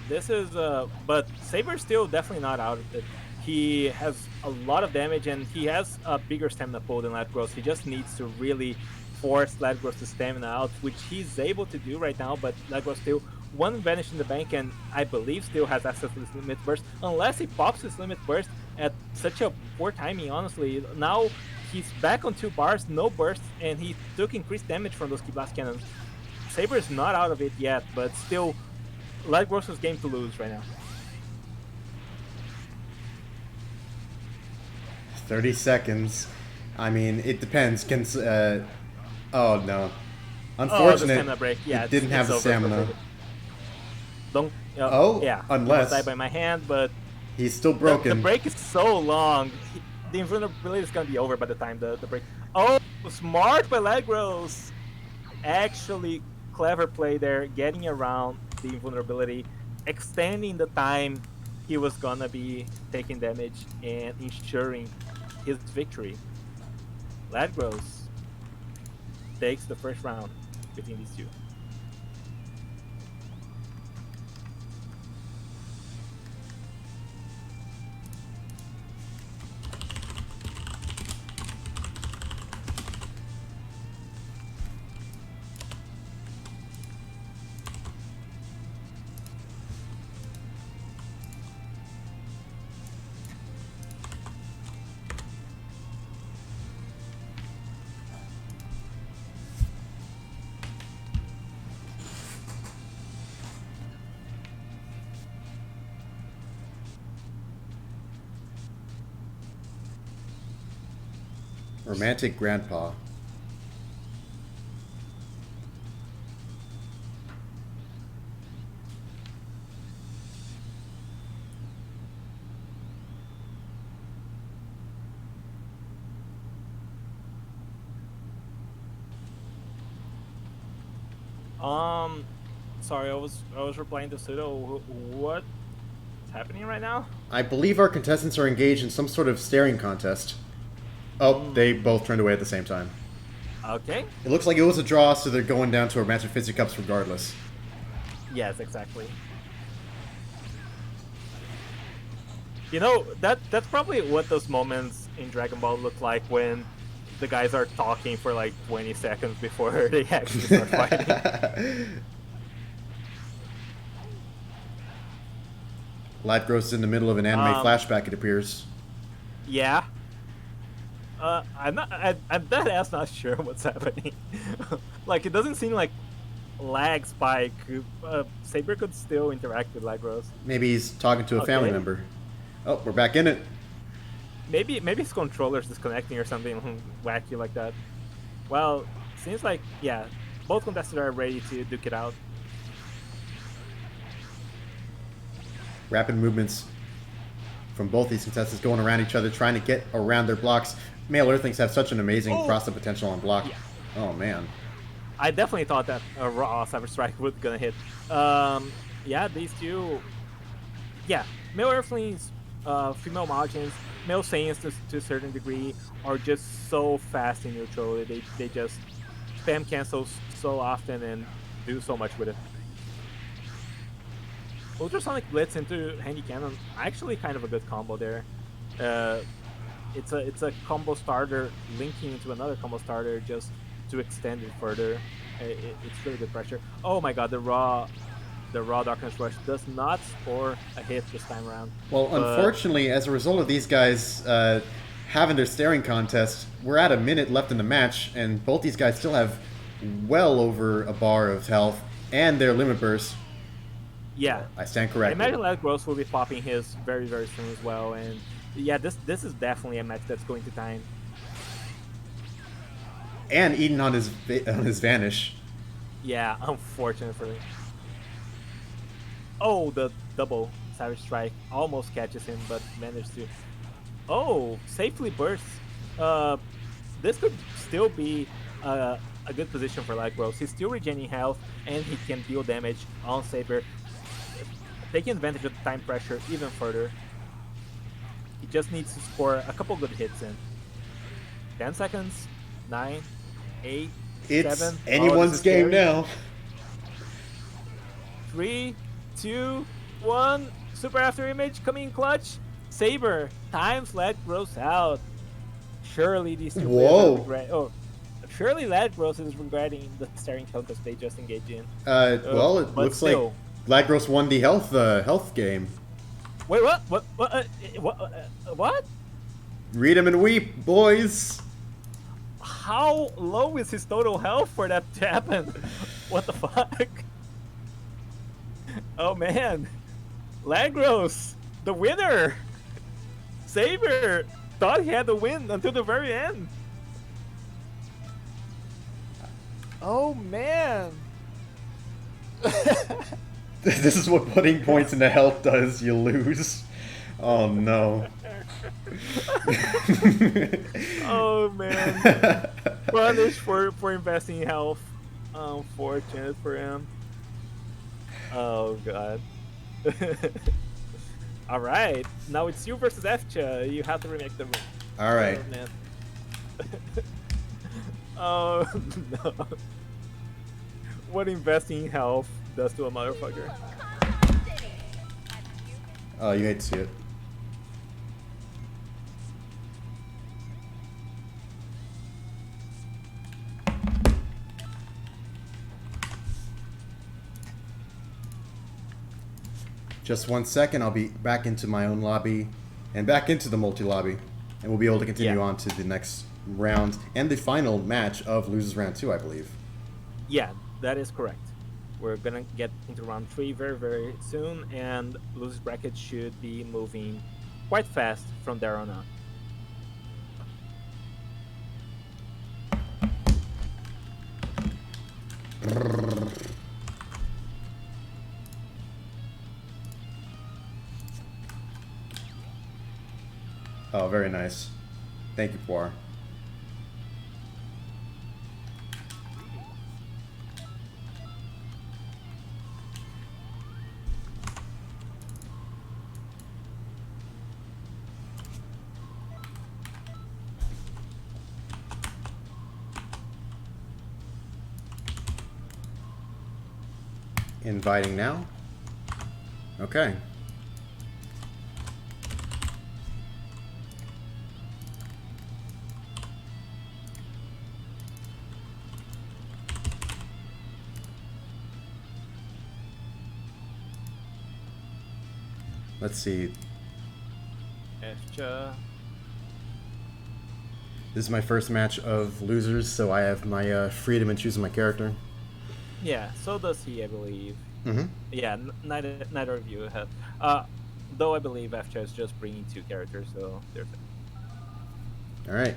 this is but Saber's still definitely not out of it. He has a lot of damage and he has a bigger stamina pool than Ladgross. He just needs to really force Ladgross to stamina out, which he's able to do right now, but Ladgross still one vanish in the bank and I believe still has access to this limit burst unless he pops his limit burst at such a poor timing, honestly. Now he's back on 2 bars, no bursts, and he took increased damage from those Key Blast Cannons. Saber is not out of it yet, but still Ladgross's game to lose right now. 30 seconds. I mean, it depends. Oh no. Unfortunate. Stamina break. Yeah, it didn't have the stamina. Don't. Oh, yeah. unless die by my hand, but he's still broken. The break is so long. The invulnerability is gonna be over by the time the break. Oh, smart by Ladgross. Actually, clever play there, getting around the invulnerability, extending the time he was gonna be taking damage and ensuring his victory. Ladgross takes the first round between these two. Romantic grandpa. Sorry, I was replying to Pseudo. What's happening right now? I believe our contestants are engaged in some sort of staring contest. Oh, they both turned away at the same time. Okay. It looks like it was a draw, so they're going down to Romantic Fisticuffs regardless. Yes, exactly. You know, that's probably what those moments in Dragon Ball look like when the guys are talking for like 20 seconds before they actually start fighting. Ladgross is in the middle of an anime flashback, it appears. Yeah. I'm dead ass not sure what's happening. Like, it doesn't seem like lag spike. Saber could still interact with Ladgross. Maybe he's talking to a family member. Oh, we're back in it. Maybe his controller's disconnecting or something wacky like that. Well, seems like, yeah, both contestants are ready to duke it out. Rapid movements from both these contestants going around each other, trying to get around their blocks. Male Earthlings have such an amazing cross-up potential on block. Yeah. Oh, man. I definitely thought that a raw Cyber Strike was gonna hit. Yeah, these two. Yeah, male Earthlings, female Mahjins, male Saiyans to a certain degree are just so fast in neutral. They just spam cancel so often and do so much with it. Ultrasonic Blitz into Handy Cannon, actually kind of a good combo there. It's a combo starter linking into another combo starter just to extend it further. It's really good pressure. Oh my god, the the Raw Darkness Rush does not score a hit this time around. Well, But unfortunately, as a result of these guys having their staring contest, we're at a minute left in the match, and both these guys still have well over a bar of health and their limit burst. yeah, I stand I corrected. imagine that Gross will be popping his very, very soon as well. And yeah, this is definitely a match that's going to time. And eating on his vanish. Yeah, unfortunately. Oh, the double Savage Strike almost catches him, but managed to. Oh, safely bursts. This could still be a good position for Light Gross. He's still regaining health, and he can deal damage on Saber, taking advantage of the time pressure even further. He just needs to score a couple good hits in. 10 seconds, 9, 8, It's 7. anyone's game now. 3, 2, 1. Super After Image coming in clutch. Saber times Lad Gross out. Surely these two Whoa. players are surely Lad Gross is regretting the staring contest they just engaged in. Well, it looks still. like Lagros won the health game. Wait, what? What? Read him and weep, boys. How low is his total health for that to happen? What the fuck? Oh man, Lagros, the winner. Saber thought he had the win until the very end. Oh man. This is what putting points into health does. You lose. Oh no. Oh man. Punish for investing in health. Unfortunate for him. Oh god. All right. Now it's you versus Efcha. You have to remake the room. All right. Oh, man. Oh no. What investing in health does to a motherfucker. Oh, you hate to see it. Just 1 second, I'll be back into my own lobby and back into the multi-lobby, and we'll be able to continue on to the next round and the final match of Losers Round 2, I believe. Yeah, that is correct. We're gonna get into round 3 very, very soon, and Losers Bracket should be moving quite fast from there on out. Oh, very nice. Thank you, Poir. Inviting now. Okay. Let's see. Efcha. This is my first match of Losers, so I have my freedom in choosing my character. Yeah, so does he, I believe. Mm-hmm. Yeah, neither of you have. Though I believe Efcha is just bringing 2 characters, so there's it. All right.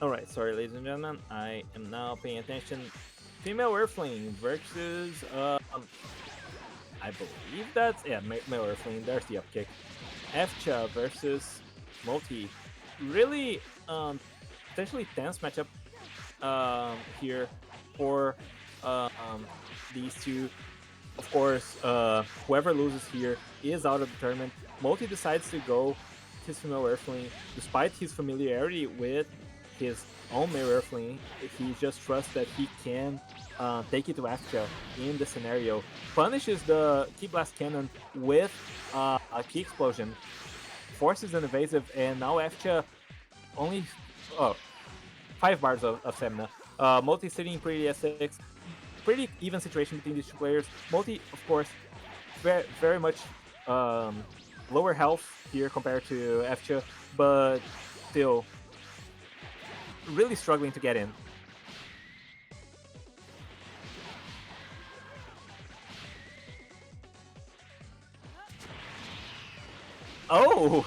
Alright, sorry ladies and gentlemen, I am now paying attention female Earthling versus I believe that's male Earthling. There's the upkick. Efcha versus Multi. Really potentially tense matchup here for um, these two. Of course, whoever loses here is out of the tournament. Multi decides to go his female Earthling, despite his familiarity with his own male Earthling. He just trusts that he can take it to Astra in the scenario. Punishes the Key Blast Cannon with a Key Explosion, forces an evasive, and now Astra only 5 bars of stamina. Multi sitting pretty S6. Pretty even situation between these two players. Multi, of course, very much lower health here compared to Efcha, but still really struggling to get in. Oh!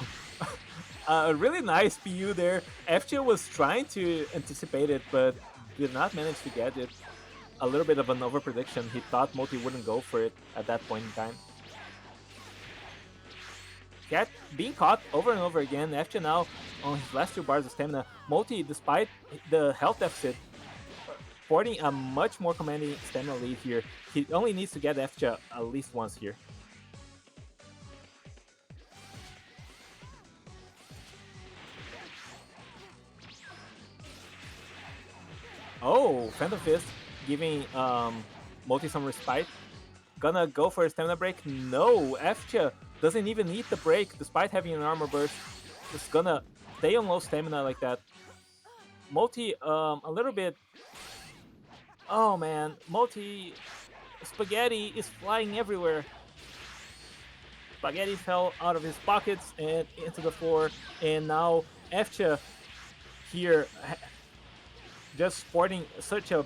A really nice PU there. Efcha was trying to anticipate it, but did not manage to get it. A little bit of an over prediction. He thought Multi wouldn't go for it at that point in time. Cat being caught over and over again. Efcha now on his last 2 bars of stamina. Multi, despite the health deficit, sporting a much more commanding stamina lead here. He only needs to get Efcha at least once here. Oh, Phantom Fist giving Multi some respite. Gonna go for a stamina break? No, Efcha doesn't even need the break despite having an armor burst. Just gonna stay on low stamina like that. Multi, a little bit. Oh man, Multi Spaghetti is flying everywhere. Spaghetti fell out of his pockets and into the floor, and now Efcha here just sporting such a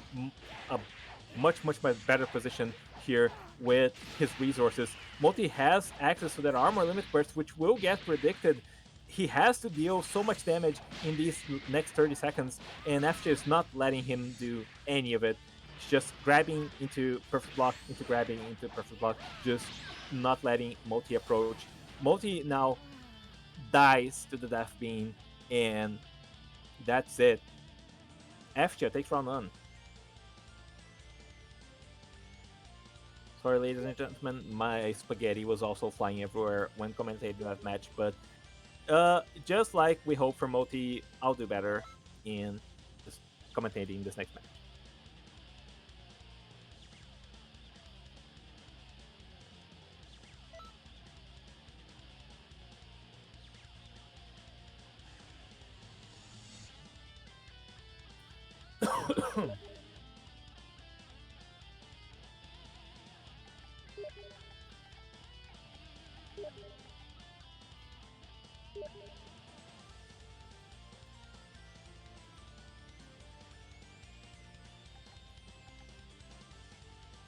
much better position here with his resources. Multi has access to that armor limit burst, which will get predicted. He has to deal so much damage in these next 30 seconds, and Efcha is not letting him do any of it. He's just grabbing into perfect block, into grabbing into perfect block, just not letting Multi approach. Multi now dies to the Death Beam, and that's it. Efcha takes round 1. Sorry, ladies and gentlemen, my spaghetti was also flying everywhere when commentating that match, but just like we hope for Multi, I'll do better in just commentating this next match.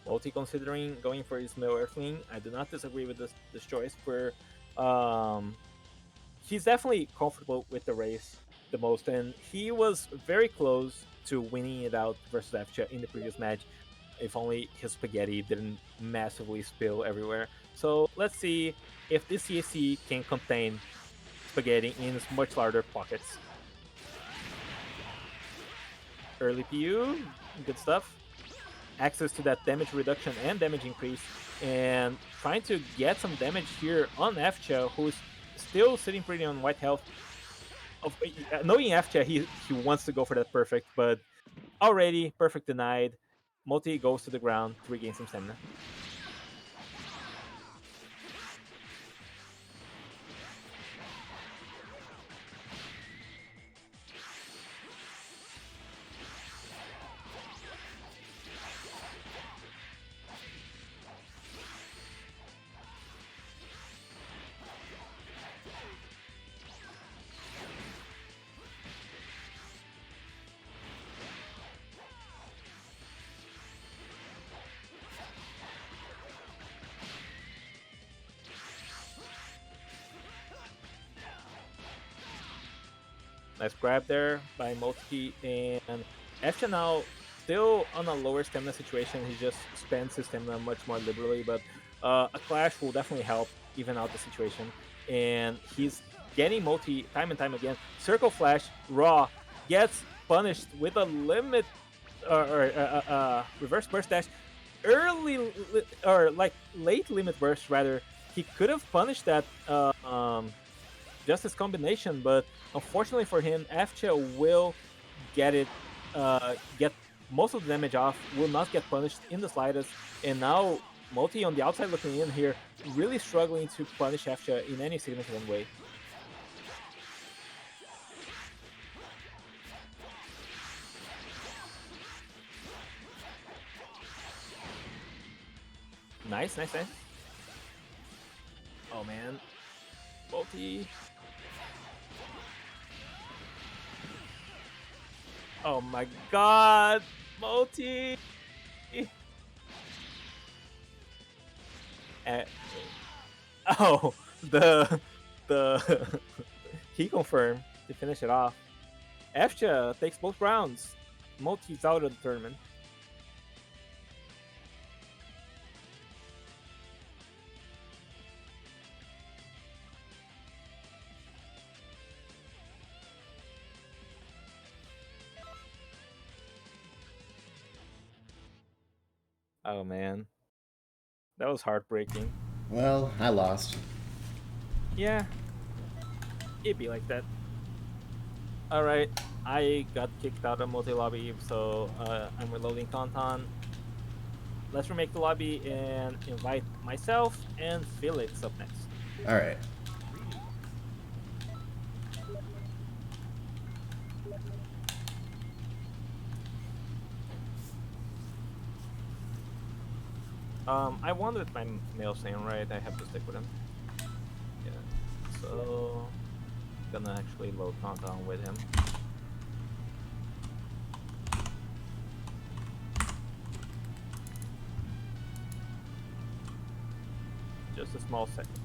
Multi considering going for his male Earthling. I do not disagree with this choice. He's definitely comfortable with the race the most, and he was very close to winning it out versus Efcha in the previous match. If only his spaghetti didn't massively spill everywhere. So let's see if this CAC can contain spaghetti in its much larger pockets. Early PU, good stuff. Access to that damage reduction and damage increase, and trying to get some damage here on Efcha, who's still sitting pretty on white health. Knowing Efcha, he wants to go for that perfect, but already perfect denied. Multi goes to the ground to regain some stamina. Nice grab there by Multi, and Efcha now still on a lower stamina situation. He just spends his stamina much more liberally, but a clash will definitely help even out the situation. And he's getting multi time and time again. Circle Flash, Raw, gets punished with a limit or reverse burst dash or like late limit burst rather. He could have punished that Justice combination, but unfortunately for him, Afcha will get most of the damage off, will not get punished in the slightest, and now Multi on the outside looking in here, really struggling to punish Afcha in any significant way. Nice, nice, nice. Oh man, Multi. Oh my god, Multi! Oh, the he confirmed to finish it off. Efcha takes both rounds. Multi's out of the tournament. Oh man, that was heartbreaking. Well, I lost. Yeah, it'd be like that. All right, I got kicked out of multi lobby, so I'm reloading Tauntaun. Let's remake the lobby and invite myself and Felix up next. All right. I won with my male saying right. I have to stick with him. Yeah, so gonna actually load Tauntaun with him. Just a small second.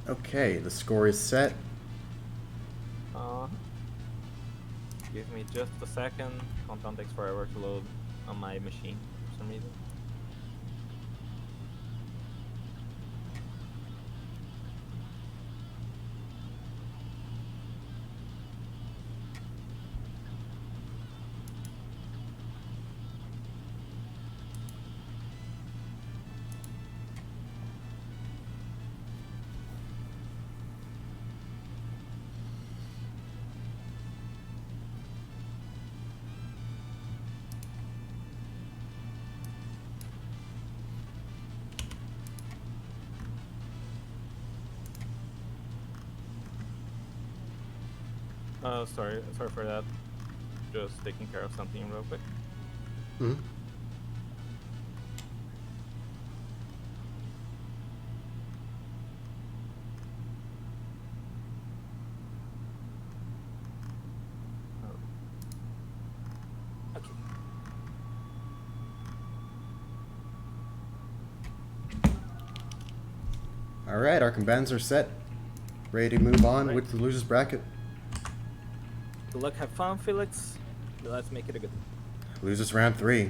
Okay, the score is set. Give me just a second. Tauntaun takes forever to load on my machine for some reason. Sorry for that. Just taking care of something real quick. Hmm. Okay. All right, our combatants are set. Ready to move on with the losers bracket. Good luck, have fun, Felix. Let's make it a good one. Losers round 3.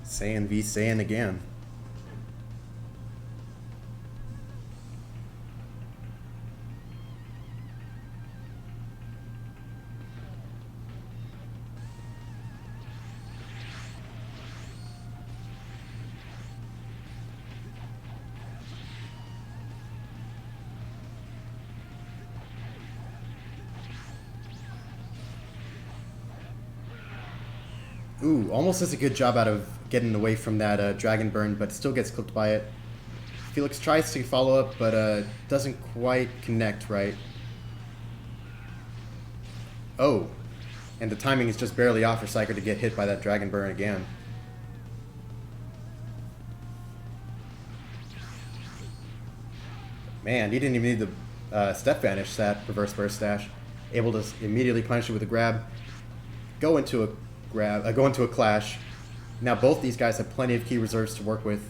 Saiyan v Saiyan again. Ooh, almost does a good job out of getting away from that Dragon Burn, but still gets clipped by it. Felix tries to follow up, but doesn't quite connect right. Oh, and the timing is just barely off for Psyker to get hit by that Dragon Burn again. Man, he didn't even need the step vanish that reverse burst dash. Able to immediately punish it with a grab. Go into a clash. Now both these guys have plenty of key reserves to work with.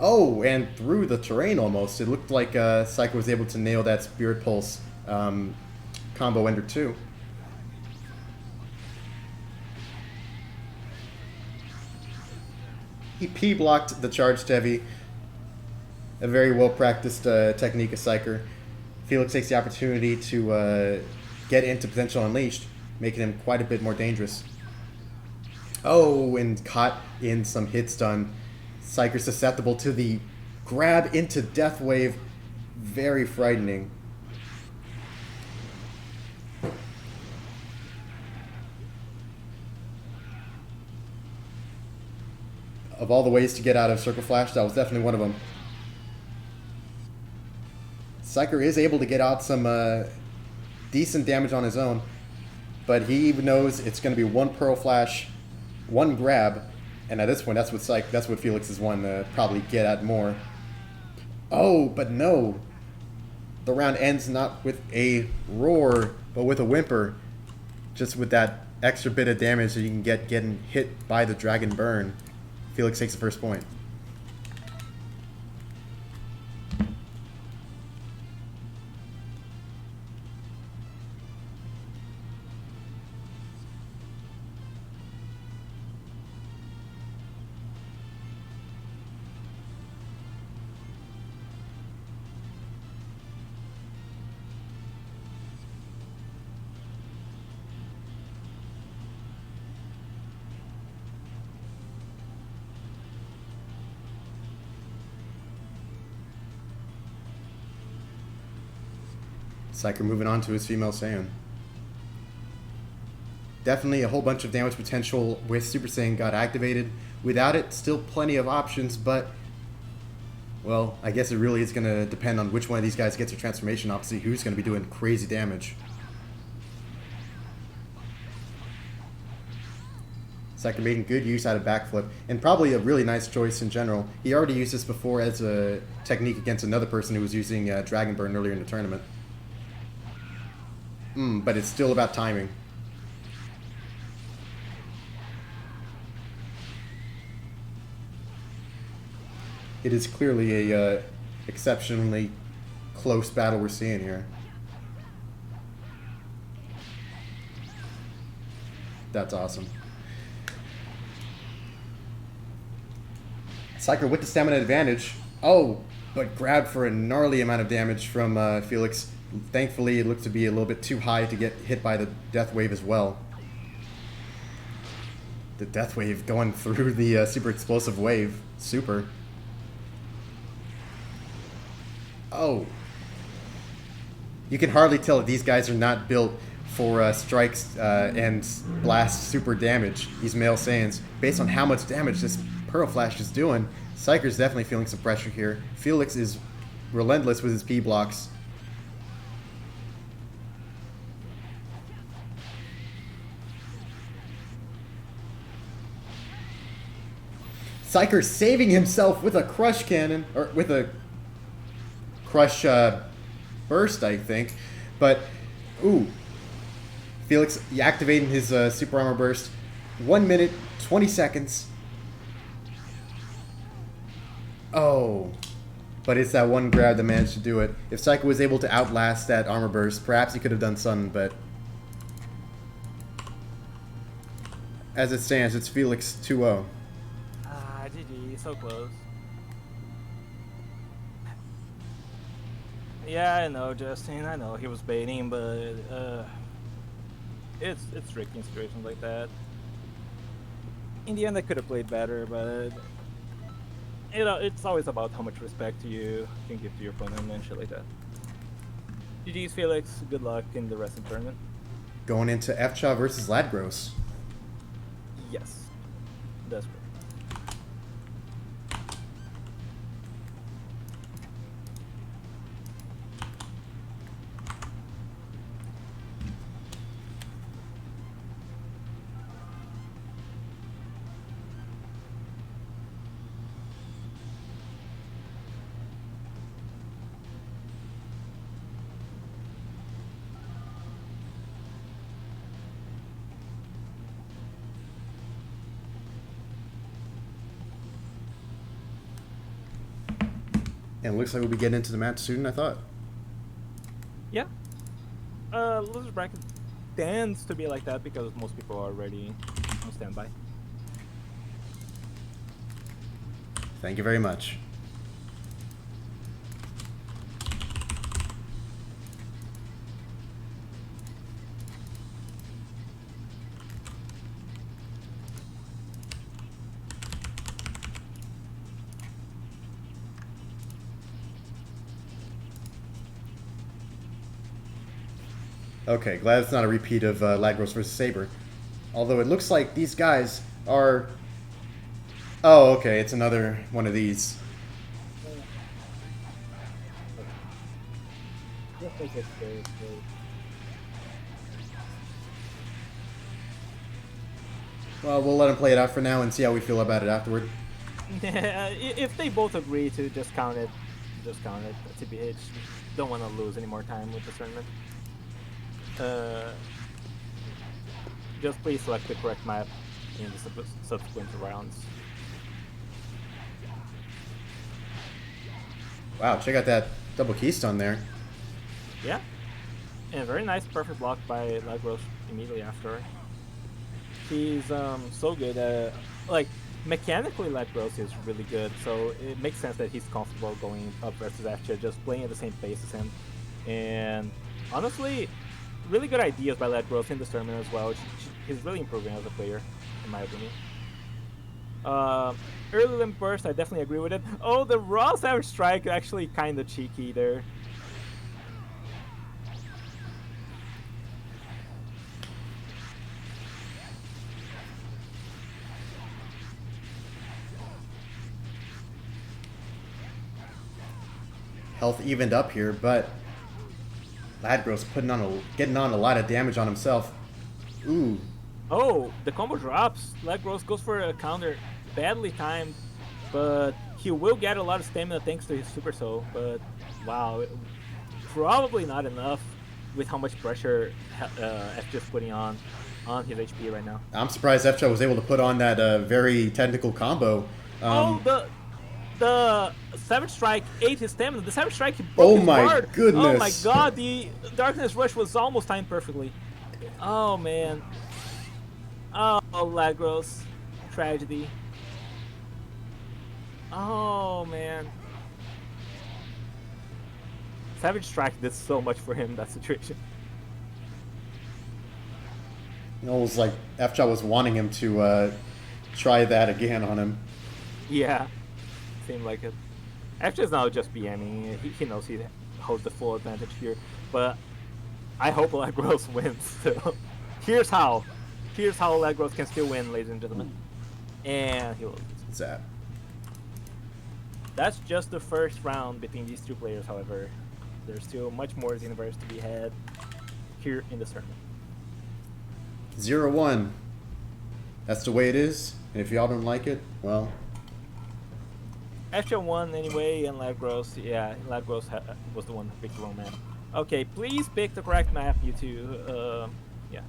Oh, and through the terrain almost. It looked like Psycho was able to nail that Spirit Pulse combo ender 2. He P-blocked the charged heavy. A very well-practiced technique of Psyker. Felix takes the opportunity to get into Potential Unleashed, making him quite a bit more dangerous. Oh, and caught in some hit stun. Psyker susceptible to the grab into Death Wave. Very frightening. Of all the ways to get out of Circle Flash, that was definitely one of them. Psyker is able to get out some decent damage on his own, but he knows it's going to be one Pearl Flash, one grab, and at this point, that's what Felix is wanting to probably get at more. Oh, but no. The round ends not with a roar, but with a whimper. Just with that extra bit of damage that you can get getting hit by the Dragon Burn. Felix takes the first point. Psyker moving on to his female Saiyan. Definitely a whole bunch of damage potential with Super Saiyan got activated. Without it, still plenty of options, but, well, I guess it really is going to depend on which one of these guys gets a transformation off to see who's going to be doing crazy damage. Psyker making good use out of backflip, and probably a really nice choice in general. He already used this before as a technique against another person who was using Dragon Burn earlier in the tournament. But it's still about timing. It is clearly a exceptionally close battle we're seeing here. That's awesome. Psyker with the stamina advantage. Oh, but grabbed for a gnarly amount of damage from Felix. Thankfully, it looked to be a little bit too high to get hit by the Death Wave as well. The Death Wave going through the super explosive wave. Super. Oh. You can hardly tell that these guys are not built for strikes and blast super damage, these male Saiyans. Based on how much damage this Pearl Flash is doing, Psyker's definitely feeling some pressure here. Felix is relentless with his P-blocks. Psyker saving himself with a Crush Cannon, or with a Crush Burst, I think. But, ooh. Felix activating his Super Armor Burst. 1 minute, 20 seconds. Oh. But it's that one grab that managed to do it. If Psyker was able to outlast that Armor Burst, perhaps he could have done something, but... as it stands, it's Felix 2-0. GG, so close. Yeah, I know, Justin. I know he was baiting, but it's tricky in situations like that. In the end, I could have played better, but you know, it's always about how much respect you can give to your opponent and shit like that. GG's, Felix. Good luck in the rest of the tournament. Going into FCHA versus Ladgros. Yes, that's correct. And it looks like we'll be getting into the match soon, I thought. Yeah. Loser's bracket tends to be like that because most people are already on standby. Thank you very much. Okay, glad it's not a repeat of Lagros versus Saber. Although it looks like these guys are... Oh, okay, it's another one of these. Well, we'll let him play it out for now and see how we feel about it afterward. If they both agree to just count it. TBH, don't want to lose any more time with the tournament. Just please select the correct map in the subsequent rounds. Wow, check out that double keystone there. Yeah, and a very nice perfect block by Lagros immediately after. He's so good at, like, mechanically Lagros is really good, so it makes sense that he's comfortable going up versus After, just playing at the same pace as him. And honestly, really good ideas by Lagros in this tournament as well. He's really improving as a player, in my opinion. Early limp burst, I definitely agree with it. Oh, the raw savage strike actually kind of cheeky there. Health evened up here, but Lagros getting on a lot of damage on himself. Ooh. Oh, the combo drops. Lagros goes for a counter, badly timed, but he will get a lot of stamina thanks to his Super Soul. But wow, probably not enough with how much pressure F is putting on his HP right now. I'm surprised FJ was able to put on that very technical combo. The Savage Strike ate his stamina. The Savage Strike broke his guard. Goodness. Oh my god, the Darkness Rush was almost timed perfectly. Oh man. Oh, Lagros. Tragedy. Oh man. Savage Strike did so much for him in that situation. It was like FJ was wanting him to try that again on him. Yeah. Seemed like it. Actually, it's now just BMing. He knows he holds the full advantage here, but I hope Lagros wins still. Here's how Lagros can still win, ladies and gentlemen. And he will lose. Zap. That's just the first round between these two players, however. There's still much more Xenoverse to be had here in this tournament. 0-1. That's the way it is, and if y'all don't like it, well... Extra won anyway, and Lagros, yeah, Lagros was the one who picked the wrong map. Okay, please pick the correct map, you two. Yeah.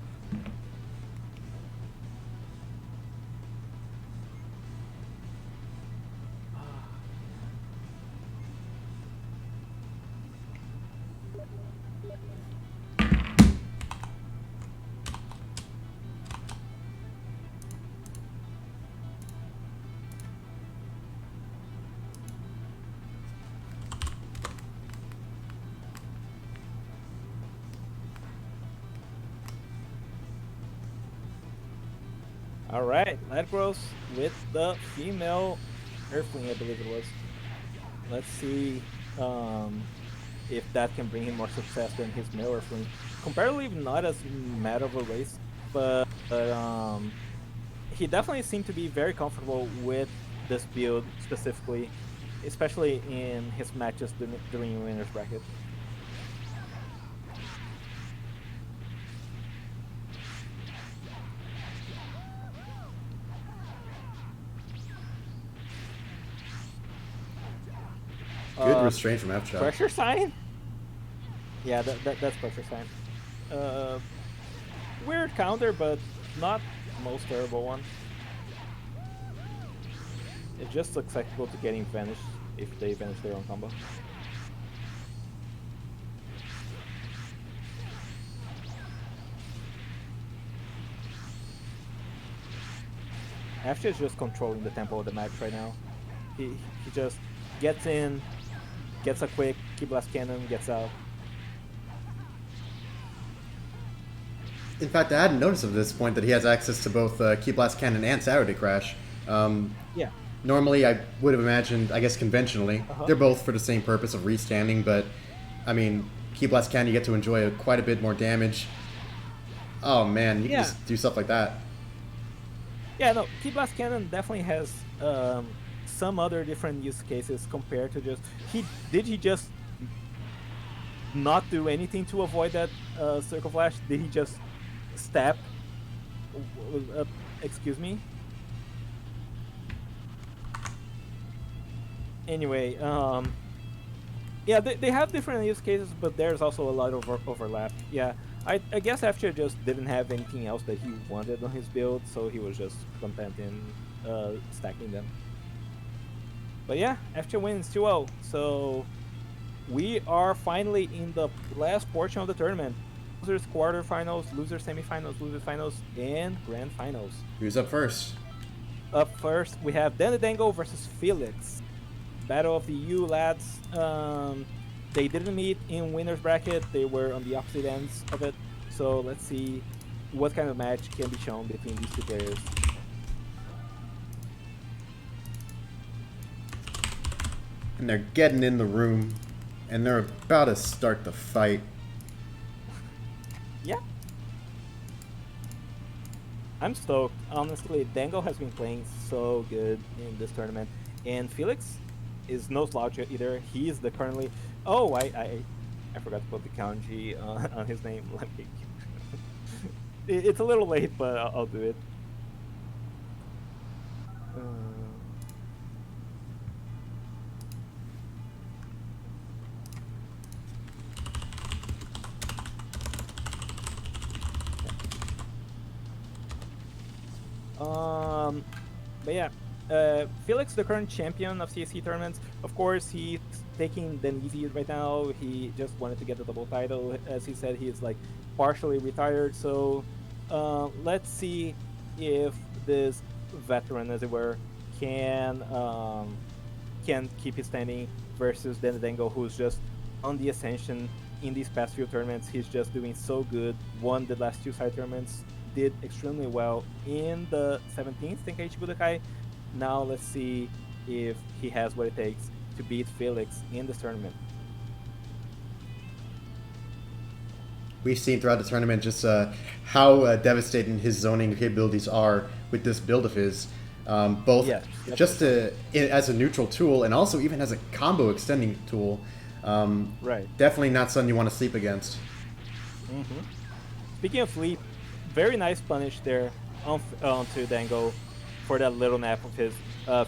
All right, Lagros with the female Earthling, I believe it was. Let's see if that can bring him more success than his male Earthling. Comparatively, not as mad of a race, but he definitely seemed to be very comfortable with this build specifically, especially in his matches during winners bracket. Good restraint from F-Shot. Pressure sign? Yeah, that's pressure sign. Weird counter, but not most terrible one. It's just susceptible to getting vanished if they vanish their own combo. After is just controlling the tempo of the match right now. He just gets in, gets a quick key blast cannon, gets out. In fact, I hadn't noticed at this point that he has access to both Key Blast Cannon and Saturday Crash. Yeah. Normally, I would have imagined, I guess conventionally, they're both for the same purpose of restanding, but, I mean, Key Blast Cannon, you get to enjoy quite a bit more damage. Oh man, you can just do stuff like that. Yeah, no, Key Blast Cannon definitely has some other different use cases compared to just... Did he just not do anything to avoid that Circle Flash? Did he just step? Excuse me? Anyway, yeah, they have different use cases, but there's also a lot of overlap. Yeah, I guess After just didn't have anything else that he wanted on his build, so he was just content in stacking them. But yeah, After wins 2-0, so we are finally in the last portion of the tournament. Losers quarterfinals, losers semifinals, losers finals, and grand finals. Who's up first? Up first, we have Dango versus Felix. Battle of the U lads. They didn't meet in winners bracket. They were on the opposite ends of it. So let's see what kind of match can be shown between these two players. And they're getting in the room, and they're about to start the fight. Yeah. I'm stoked. Honestly, Dango has been playing so good in this tournament. And Felix is no slouch either. He is the currently... Oh, I forgot to put the kanji on his name. It's a little late, but I'll do it. But yeah, Felix, the current champion of CAC tournaments, of course, he's taking them easy right now. He just wanted to get the double title. As he said, he's like partially retired. So let's see if this veteran, as it were, can keep his standing versus Dango, who's just on the ascension in these past few tournaments. He's just doing so good. Won the last two side tournaments. Did extremely well in the 17th Tenkaichi Budokai. Now let's see if he has what it takes to beat Felix in this tournament. We've seen throughout the tournament just how devastating his zoning capabilities are with this build of his. Both just as a neutral tool and also even as a combo extending tool. Right. Definitely not something you want to sleep against. Speaking of sleep, very nice punish there onto Dango for that little nap of his.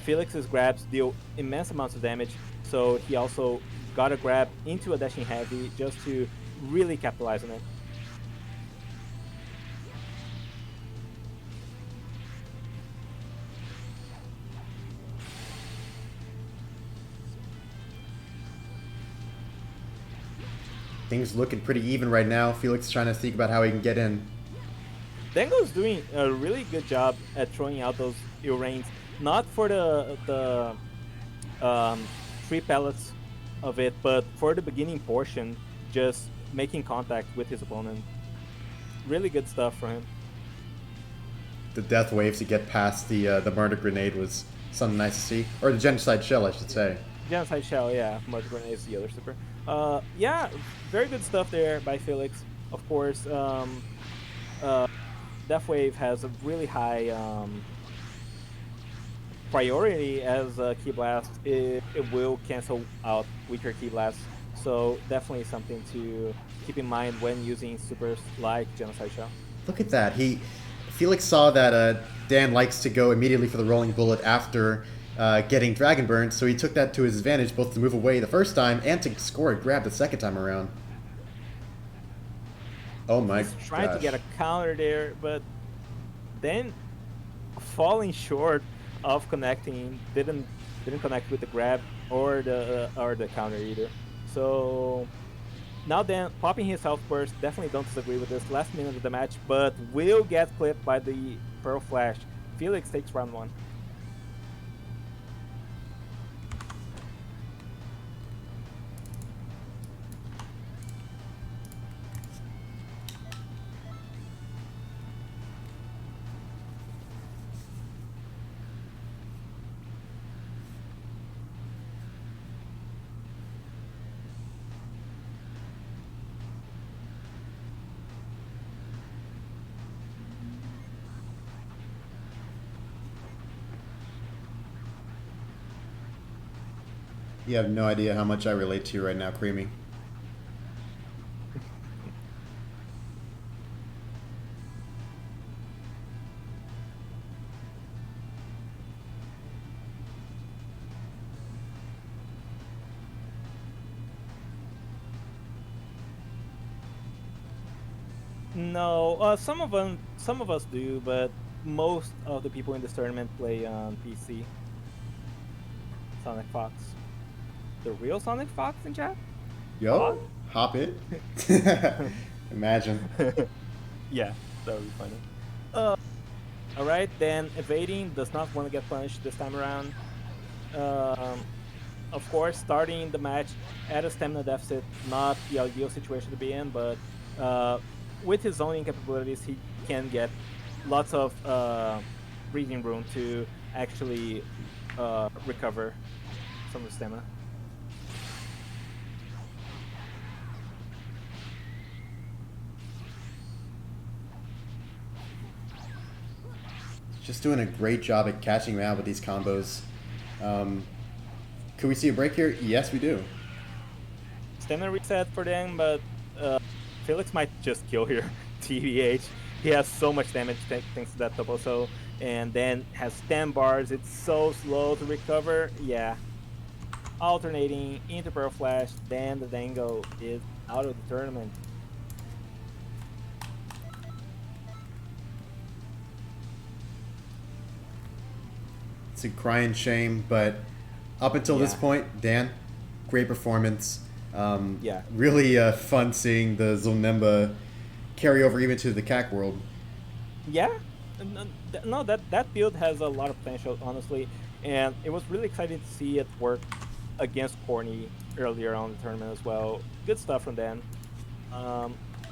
Felix's grabs deal immense amounts of damage, so he also got a grab into a dashing heavy just to really capitalize on it. Things looking pretty even right now. Felix trying to think about how he can get in. Dango's doing a really good job at throwing out those ill rains. Not for the 3 pellets of it, but for the beginning portion, just making contact with his opponent. Really good stuff for him. The death waves to get past the murder grenade was something nice to see. Or the genocide shell, I should say. Genocide shell, yeah. Murder grenade is the other super. Yeah, very good stuff there by Felix. Of course, Death Wave has a really high priority as a Key Blast. It will cancel out weaker Key Blasts, so definitely something to keep in mind when using supers like Genocide Shell. Look at that. Felix saw that Dan likes to go immediately for the rolling bullet after getting Dragon Burn, so he took that to his advantage, both to move away the first time and to score a grab the second time around. Oh my He's trying gosh. to get a counter there, but then falling short of connecting, didn't connect with the grab or the counter either. So now then, popping his health burst, definitely don't disagree with this. Last minute of the match, but will get clipped by the Pearl Flash. Felix takes round 1. You have no idea how much I relate to you right now, Creamy. No, some of us do, but most of the people in this tournament play on PC. Sonic Fox, the real Sonic Fox in chat. Yo, hop in. Imagine. Yeah, that would be funny. All right, then evading does not want to get punished this time around. Of course, starting the match at a stamina deficit, not the ideal situation to be in, but with his zoning capabilities, he can get lots of breathing room to actually recover some of the stamina. Just doing a great job at catching him out with these combos. Could we see a break here? Yes, we do. Stamina reset for them, but Felix might just kill here. TBH. He has so much damage thanks to that Toposo, and then has 10 bars. It's so slow to recover. Yeah. Alternating into Pearl Flash, then the Dango is out of the tournament. It's a crying shame, but up until this point, Dan, great performance. Yeah. Really fun seeing the Zulnemba carry over even to the CAC world. Yeah. No, that build has a lot of potential, honestly, and it was really exciting to see it work against TOURNEY earlier on in the tournament as well. Good stuff from Dan.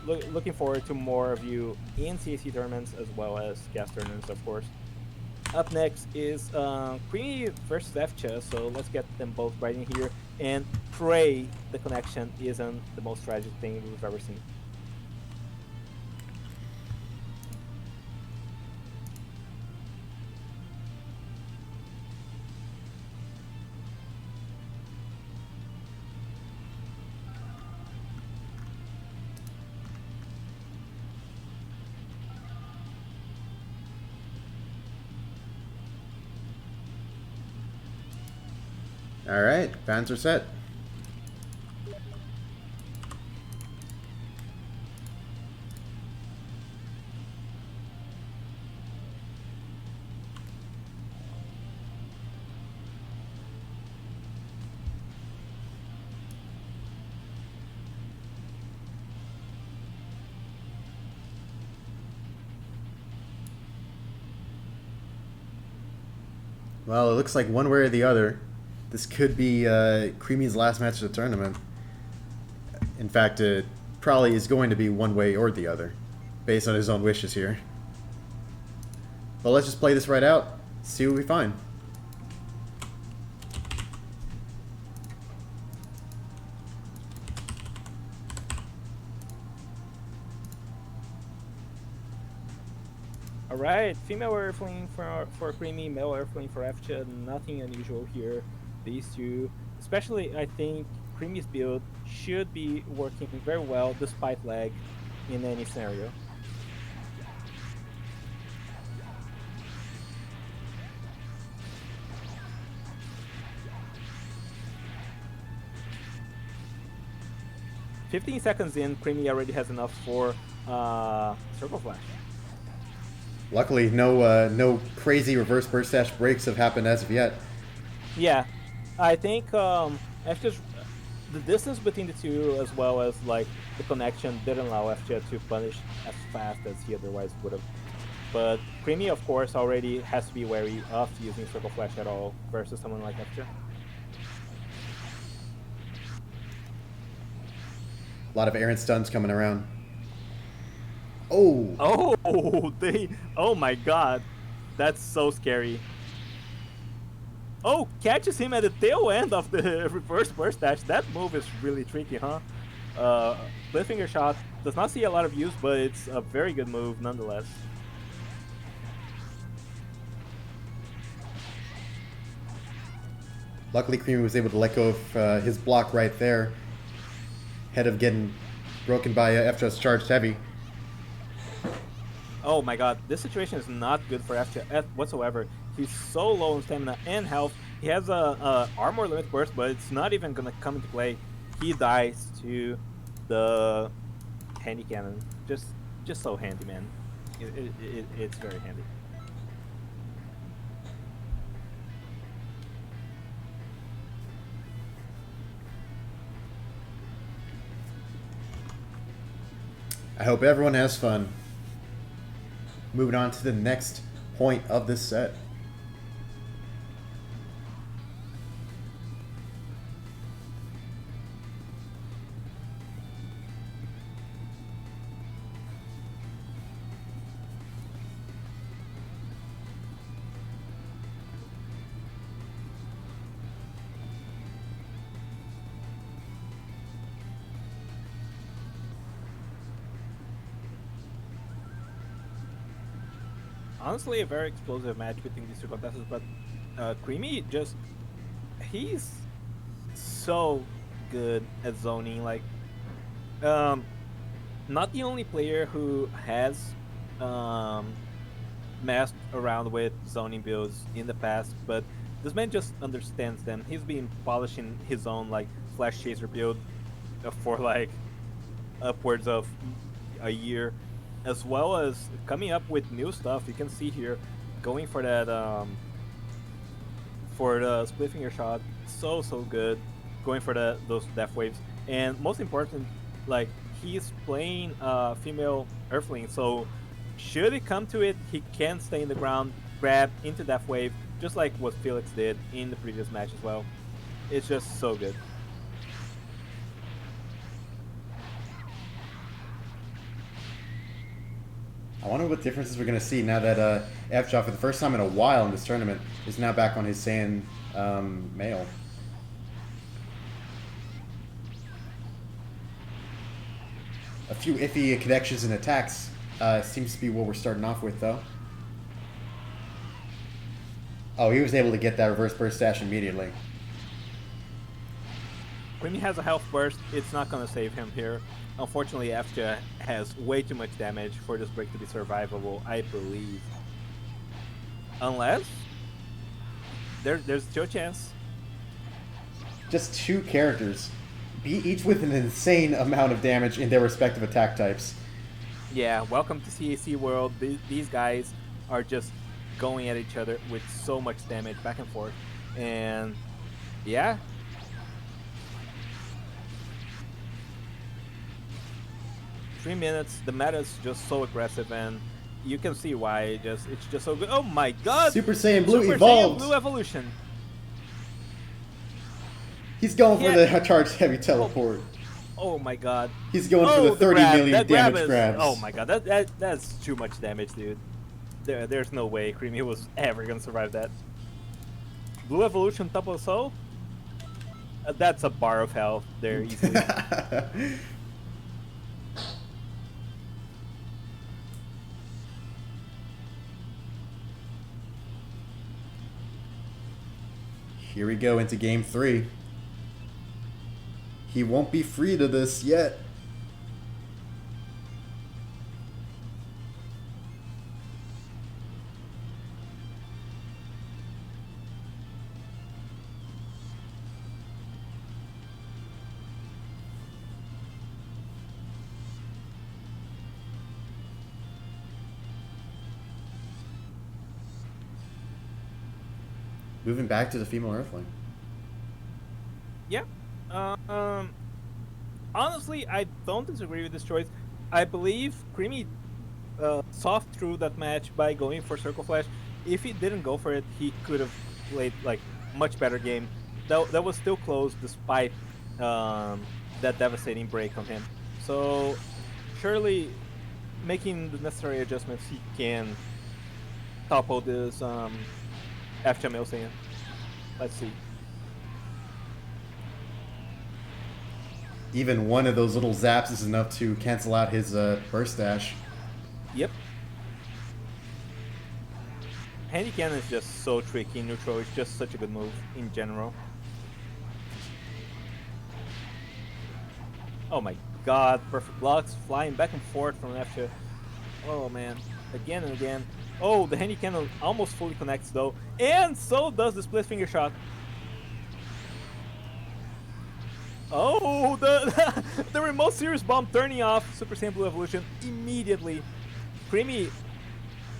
Looking forward to more of you in CAC tournaments as well as gas tournaments, of course. Up next is Creamy versus FCHA, so let's get them both right in here and pray the connection isn't the most tragic thing we've ever seen. All right, fans are set. Well, it looks like one way or the other, this could be Creamy's last match of the tournament. In fact, it probably is going to be one way or the other, based on his own wishes here. But let's just play this right out, see what we find. Alright, female Earthling for Creamy, male Earthling for Efcha, nothing unusual here. These two, especially I think Creamy's build should be working very well despite lag in any scenario. "15 seconds in, Creamy already has enough for Circle Flash." Luckily, no crazy reverse burst dash breaks have happened as of yet. Yeah, I think Efcha's the distance between the two, as well as like the connection, didn't allow Efcha to punish as fast as he otherwise would have. But Creamy, of course, already has to be wary of using Circle Flash at all versus someone like Efcha. A lot of errant stuns coming around. Oh! Oh, oh my god, that's so scary. Oh, catches him at the tail end of the reverse burst dash. That move is really tricky, huh? Split finger shot does not see a lot of use, but it's a very good move nonetheless. Luckily, Creamy was able to let go of his block right there, ahead of getting broken by Efcha's charged heavy. Oh my god, this situation is not good for Efcha whatsoever. He's so low on stamina and health. He has a armor limit burst, but it's not even gonna come into play. He dies to the handy cannon. Just so handy, man. It's very handy. I hope everyone has fun. Moving on to the next point of this set. Honestly, a very explosive match between these two contestants, but Creamy he's so good at zoning. Like, not the only player who has messed around with zoning builds in the past, but this man just understands them. He's been polishing his own like Flash Chaser build for like upwards of a year, as well as coming up with new stuff. You can see here, going for that for the split finger shot, so good. Going for those death waves, and most important, like he's playing female Earthling, so should it come to it, he can stay in the ground, grab into death wave, just like what Felix did in the previous match as well. It's just so good. I wonder what differences we're going to see now that Efcha, for the first time in a while in this tournament, is now back on his Saiyan male. A few iffy connections and attacks seems to be what we're starting off with, though. Oh, he was able to get that reverse burst dash immediately. When he has a health burst, it's not going to save him here. Unfortunately, Efcha has way too much damage for this break to be survivable, I believe. Unless there's still a chance. Just two characters, each with an insane amount of damage in their respective attack types. Yeah, welcome to CAC world. These guys are just going at each other with so much damage back and forth. And yeah. 3 minutes, the meta is just so aggressive, and you can see why. It's just so good. Oh my god! Super Saiyan Blue Super evolved! Saiyan Blue evolution. He's going for the charged heavy teleport. Oh my god. He's going for the 30 million damage grabs. Oh my god, that's too much damage, dude. There's no way Creamy was ever gonna survive that. Blue evolution double soul? That's a bar of health there easily. Here we go into game 3. He won't be free to this yet. Moving back to the female Earthling. Yeah. Honestly, I don't disagree with this choice. I believe Creamy soft through that match by going for Circle Flash. If he didn't go for it, he could have played like much better game. That was still close despite that devastating break on him. So surely making the necessary adjustments, he can topple this FJ Milsing. Let's see. Even one of those little zaps is enough to cancel out his burst dash. Yep. Handy Cannon is just so tricky. Neutral is just such a good move in general. Oh my god, perfect blocks, flying back and forth from FJ. Oh man, again and again. Oh, the Handy Cannon almost fully connects though, and so does the split finger shot. Oh, the remote series bomb turning off Super Saiyan Blue Evolution immediately. Creamy,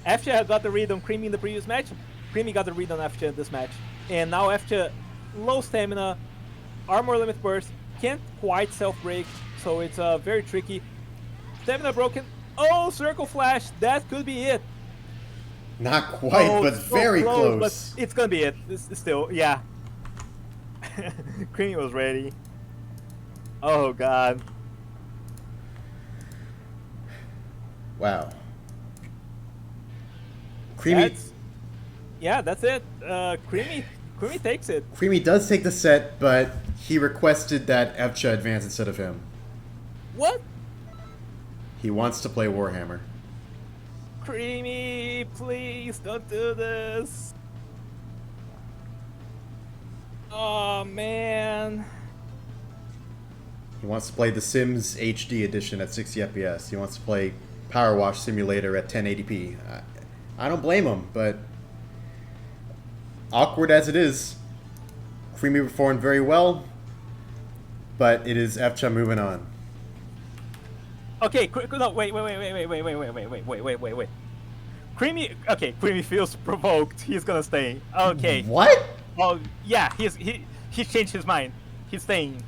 FJ had got the read on Creamy in the previous match. Creamy got the read on FJ in this match. And now FJ, low stamina, armor limit burst, can't quite self-break, so it's very tricky. Stamina broken. Oh, Circle Flash, that could be it. Not quite, but so very close. But it's gonna be it. It's still, yeah. Creamy was ready. Oh god. Wow. Creamy. That's it. Creamy takes it. Creamy does take the set, but he requested that Evcha advance instead of him. What? He wants to play Warhammer. Creamy, please don't do this. Oh man. He wants to play The Sims HD edition at 60 FPS. He wants to play Power Wash Simulator at 1080p. I don't blame him, but awkward as it is, Creamy performed very well, but it is Evcha moving on. Okay, no, wait. Creamy feels provoked. He's gonna stay. Okay. What? Oh yeah, he's changed his mind. He's staying.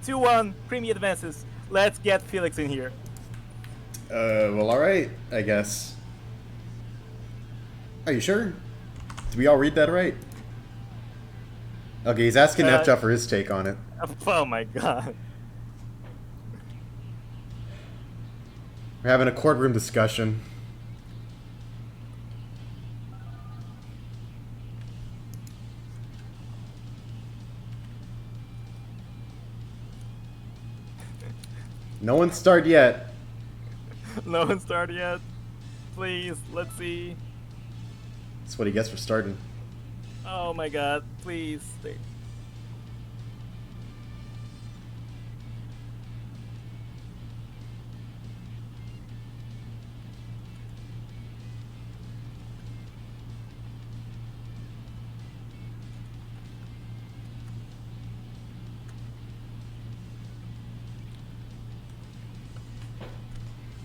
2-1, Creamy advances. Let's get Felix in here. Well, alright, I guess. Are you sure? Did we all read that right? Okay, he's asking Evcha for his take on it. Oh my god. We're having a courtroom discussion. No one started yet. No one started yet. Please, let's see. That's what he gets for starting. Oh my god, please.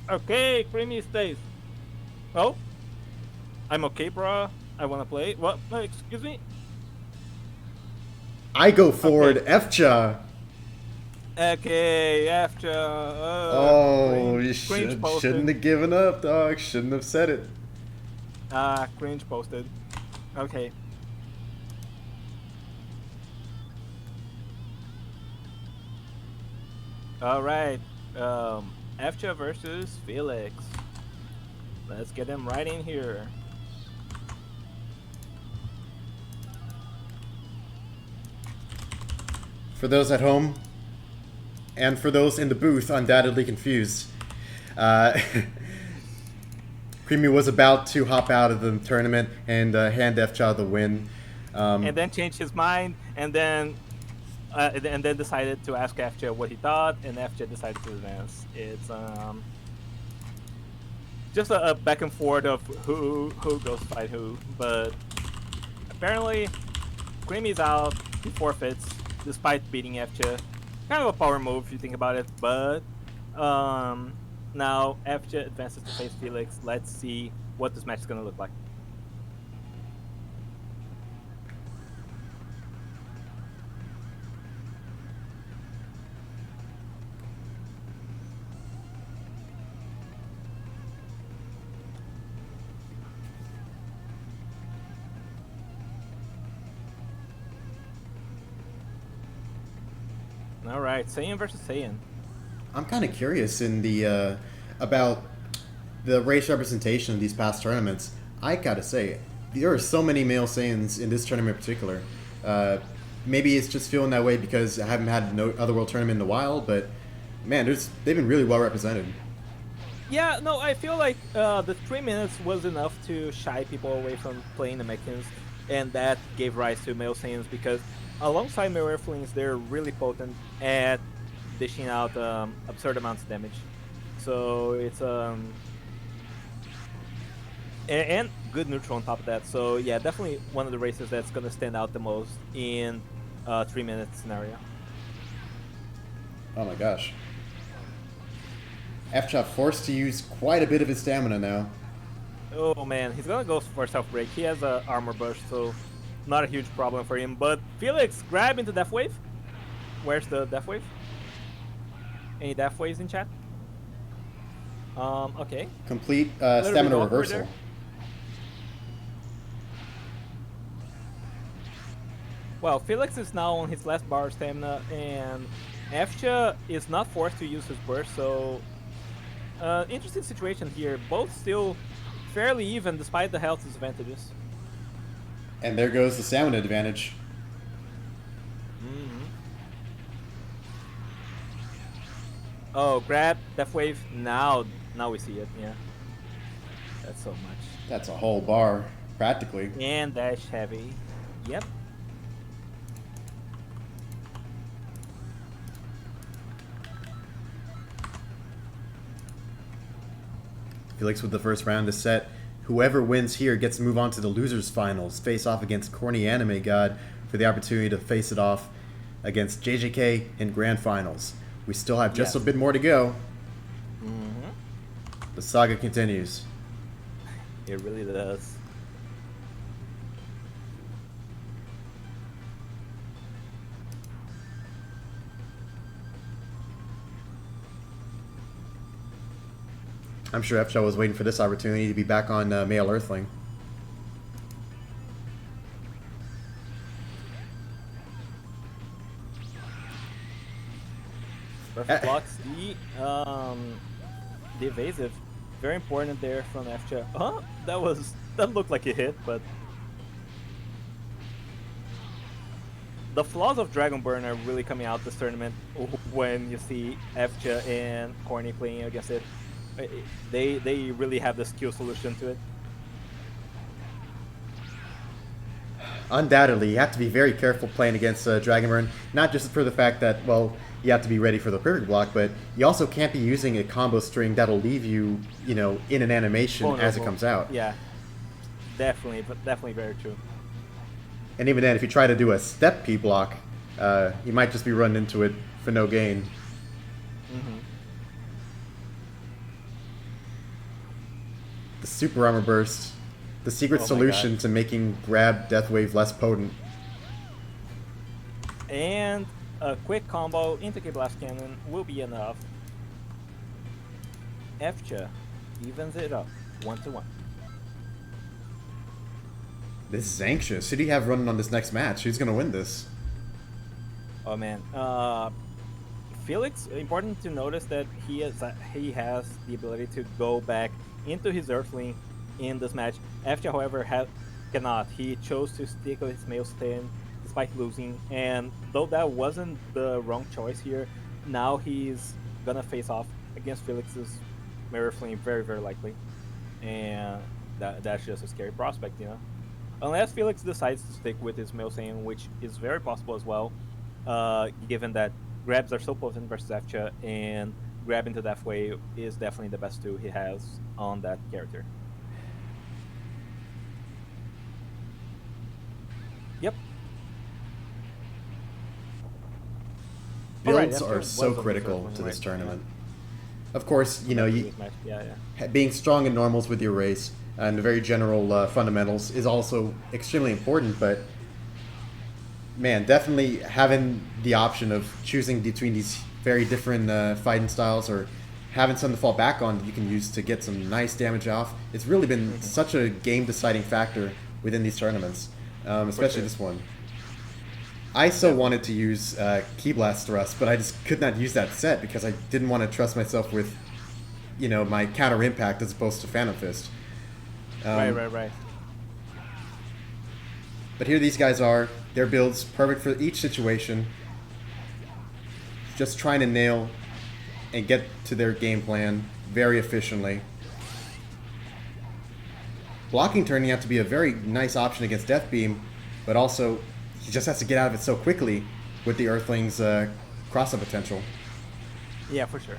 Okay, Creamy stays. Oh? I'm okay, bruh. I wanna play. What? No, excuse me? I go forward, okay. Evcha. Okay, Evcha. Oh, you shouldn't have given up, dog. Shouldn't have said it. Cringe posted. Okay. Alright. Evcha versus Felix. Let's get him right in here. For those at home, and for those in the booth undoubtedly confused, Creamy was about to hop out of the tournament and hand Evcha the win. and then changed his mind, and then decided to ask FJ what he thought, and FJ decided to advance. It's just a back and forth of who goes to fight who, but apparently Creamy's out. He forfeits despite beating FJ. Kind of a power move if you think about it, but now FJ advances to face Felix. Let's see what this match is gonna look like. All right, Saiyan versus Saiyan. I'm kind of curious in the about the race representation of these past tournaments. I gotta say, there are so many male Saiyans in this tournament in particular. Maybe it's just feeling that way because I haven't had no Otherworld tournament in a while, but man, they've been really well represented. Yeah, no, I feel like the 3 minutes was enough to shy people away from playing the mechans, and that gave rise to male Saiyans because alongside male Earthlings, they're really potent at dishing out absurd amounts of damage. So it's and good neutral on top of that. So yeah, definitely one of the races that's gonna stand out the most in 3 minute scenario. Oh my gosh. F-Chop forced to use quite a bit of his stamina now. Oh man, he's gonna go for self break. He has a armor burst, so not a huge problem for him. But Felix, grab into Death Wave. Where's the Death Wave? Any Death Waves in chat? Okay. Complete stamina reversal. Well, Felix is now on his last bar of stamina, and Efcha is not forced to use his burst, so interesting situation here. Both still fairly even despite the health disadvantages. And there goes the stamina advantage. Mm-hmm. Oh, grab, Death Wave, now we see it, yeah. That's so much. That's a whole bar, practically. And dash heavy. Yep. Felix with the first round is set. Whoever wins here gets to move on to the losers finals, face off against Corny Anime God for the opportunity to face it off against JJK in grand finals. We still have just a bit more to go. Mm-hmm. The saga continues. It really does. I'm sure F-Shell was waiting for this opportunity to be back on Male Earthling. Perfect blocks. The evasive, very important there from F-Shell. Huh? That looked like a hit, but the flaws of Dragon Burn are really coming out this tournament when you see F-Shell and Corny playing against it. They really have the skill solution to it. Undoubtedly, you have to be very careful playing against Dragonburn, not just for the fact that, well, you have to be ready for the perfect block, but you also can't be using a combo string that'll leave you, you know, in an animation as it comes out. Yeah, definitely, but definitely very true. And even then, if you try to do a step P block, you might just be running into it for no gain. Mm-hmm. The Super Armor Burst, the secret solution to making Grab Death Wave less potent. And a quick combo into K-Blast Cannon will be enough. Efcha evens it up 1-1. This is anxious. Who do you have running on this next match? Who's going to win this? Oh man, Felix. Important to notice that he has the ability to go back into his Earthling in this match. Efcha, however, cannot. He chose to stick with his male stand despite losing, and though that wasn't the wrong choice here, now he's gonna face off against Felix's Mirror Flame very, very likely, and that's just a scary prospect, you know. Unless Felix decides to stick with his Milsane, which is very possible as well, given that grabs are so potent versus Efcha, and grab into Death Wave is definitely the best tool he has on that character. Yep. Builds are so critical to this tournament. Of course, you know, being strong in normals with your race and the very general fundamentals is also extremely important, but man, definitely having the option of choosing between these very different fighting styles or having something to fall back on that you can use to get some nice damage off, it's really been such a game-deciding factor within these tournaments, especially this one. I so wanted to use Key Blast Thrust, but I just could not use that set because I didn't want to trust myself with, you know, my counter impact as opposed to Phantom Fist. Right. But here these guys are. Their builds perfect for each situation. Just trying to nail and get to their game plan very efficiently. Blocking turning out to be a very nice option against Death Beam, but also he just has to get out of it so quickly with the Earthling's cross-up potential. Yeah, for sure.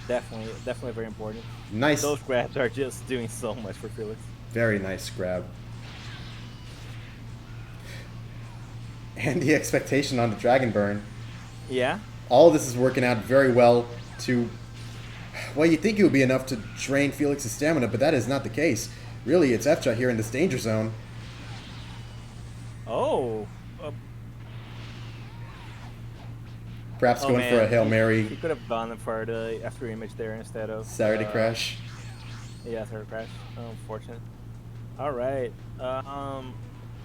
Definitely very important. Nice. Those grabs are just doing so much for Felix. Very nice grab. And the expectation on the Dragon Burn. Yeah. All of this is working out very well to... Well, you'd think it would be enough to drain Felix's stamina, but that is not the case. Really, it's Efcha here in this danger zone. Oh. Perhaps going for a Hail Mary. He could have gone for the after image there instead of... Saturday Crash. Yeah, Saturday Crash. Unfortunate. Alright.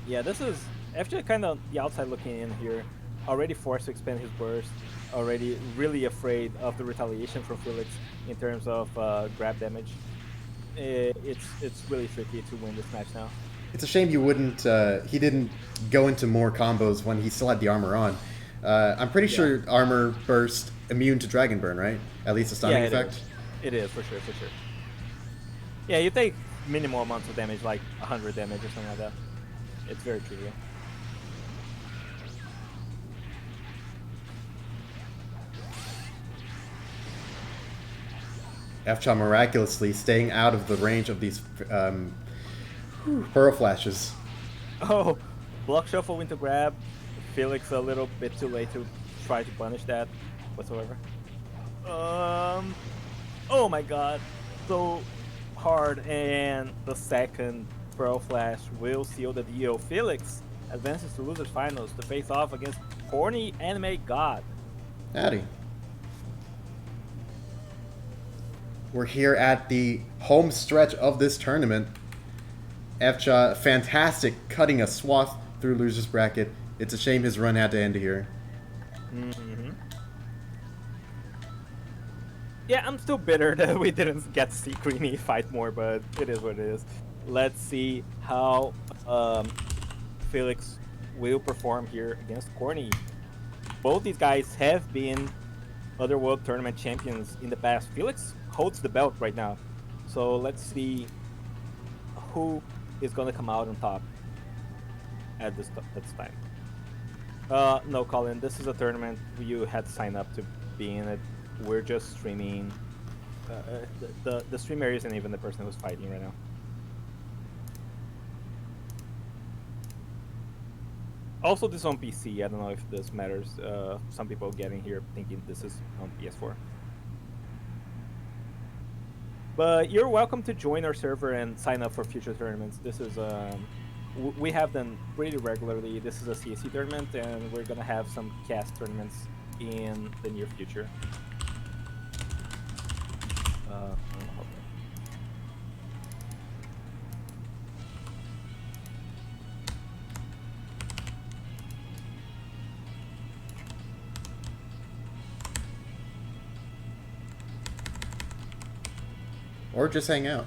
Yeah, this is... Efcha kind of the outside looking in here. Already forced to expand his burst. Already really afraid of the retaliation from Felix in terms of grab damage. It's really tricky to win this match now. It's a shame you wouldn't... he didn't go into more combos when he still had the armor on. I'm pretty sure armor burst immune to Dragon Burn, right? At least a stunning effect? It is, for sure. Yeah, you take minimal amounts of damage, like 100 damage or something like that. It's very trivial. Efcha miraculously staying out of the range of these Pearl Flashes. Oh, block shuffle into grab. Felix a little bit too late to try to punish that whatsoever. Oh my god, so hard, and the second Pearl Flash will seal the deal. Felix advances to losers finals to face off against Horny Anime God. Howdy. We're here at the home stretch of this tournament. Efcha, fantastic, cutting a swath through losers bracket. It's a shame his run had to end here. Yeah, I'm still bitter that we didn't get to see Creamy fight more, but it is what it is. Let's see how Felix will perform here against Corny. Both these guys have been Otherworld tournament champions in the past. Felix holds the belt right now, so let's see who is going to come out on top at this time. No, Colin, this is a tournament you had to sign up to be in it. We're just streaming. The streamer isn't even the person who's fighting right now. Also, this is on PC. I don't know if this matters. Some people getting here thinking this is on PS4. But you're welcome to join our server and sign up for future tournaments. This is we have them pretty regularly. This is a CAC tournament, and we're gonna have some cast tournaments in the near future. Or just hang out.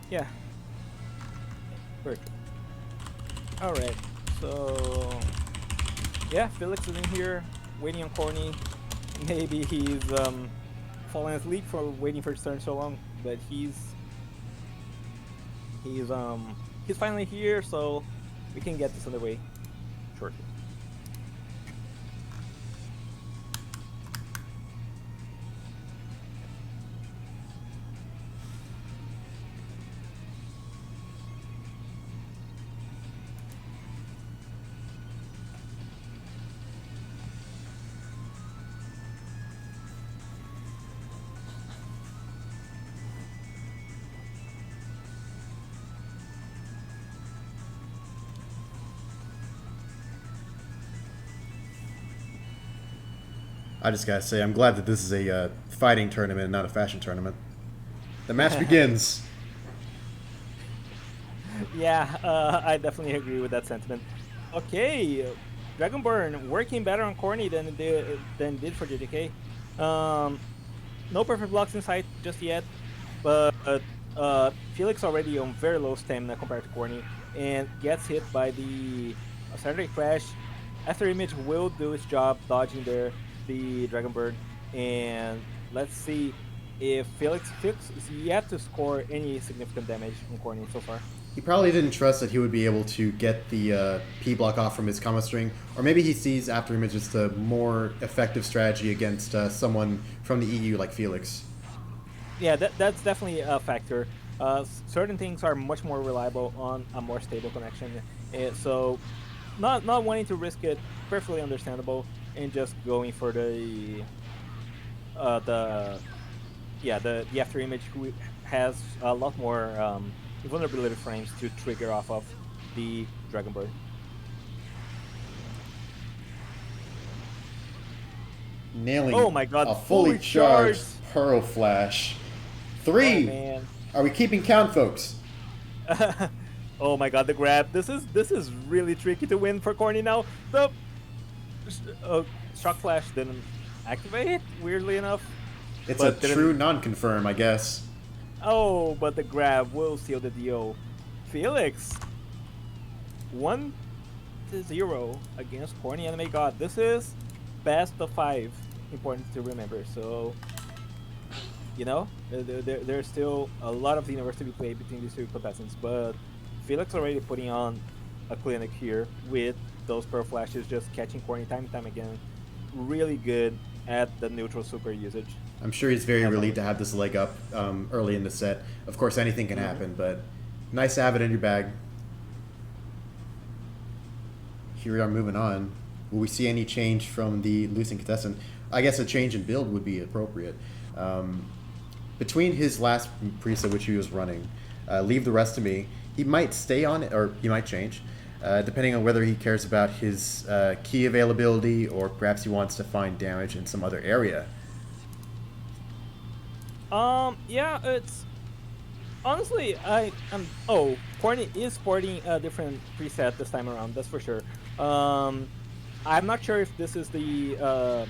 Yeah. Perfect. Alright, so... Yeah, Felix is in here, waiting on Corny. Maybe he's falling asleep for waiting for his turn so long. but he's he's finally here, so we can get this underway shortly. I just gotta say, I'm glad that this is a fighting tournament and not a fashion tournament. The match begins. Yeah, I definitely agree with that sentiment. Okay, Dragonborn working better on Corny than it did for JJK. No perfect blocks in sight just yet, but Felix already on very low stamina compared to Corny and gets hit by the Saturday Crash. After Image will do its job dodging the Dragonbird, and let's see if Felix is yet to score any significant damage on Corny so far. He probably didn't trust that he would be able to get the P block off from his combo string, or maybe he sees After Image just a more effective strategy against someone from the EU like Felix. Yeah, that's definitely a factor. Certain things are much more reliable on a more stable connection, so not wanting to risk it, perfectly understandable, and just going for the After Image, who has a lot more vulnerability frames to trigger off of the Dragonbird. Nailing Oh my god, a fully charged Pearl Flash. 3! Oh man. Are we keeping count, folks? Oh my god, the grab. This is really tricky to win for Corny now. The Shock Flash didn't activate, weirdly enough. It's a true non-confirm, I guess. Oh, but the grab will seal the deal. Felix, 1-0 against Corny Anime God. This is best of 5. Important to remember. So, you know, there's still a lot of the universe to be played between these two contestants. But Felix already putting on a clinic here with those Pearl Flashes, just catching Corny time and time again. Really good at the neutral super usage. I'm sure he's very relieved to have this leg up early in the set. Of course, anything can happen, but nice to have it in your bag. Here we are moving on. Will we see any change from the losing contestant? I guess a change in build would be appropriate. Between his last preset, which he was running, Leave the Rest to Me, he might stay on it, or he might change, depending on whether he cares about his key availability, or perhaps he wants to find damage in some other area. Yeah, it's honestly, Corny is sporting a different preset this time around. That's for sure. I'm not sure if this is the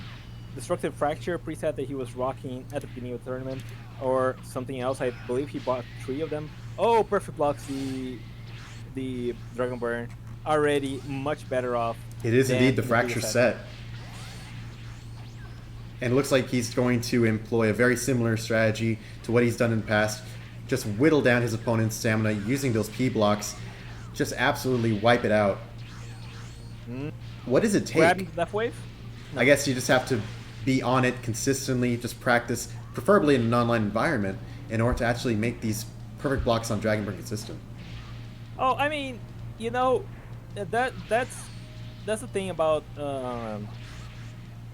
Destructive Fracture preset that he was rocking at the beginning of the tournament, or something else. I believe he bought 3 of them. Oh, perfect blocks the Dragonborn. Already much better off. It is indeed the Fracture set. And it looks like he's going to employ a very similar strategy to what he's done in the past. Just whittle down his opponent's stamina using those P blocks. Just absolutely wipe it out. What does it take? Grab Death Wave? No. I guess you just have to be on it consistently, just practice, preferably in an online environment, in order to actually make these perfect blocks on Dragonborn consistent. Oh, I mean, you know, that's the thing about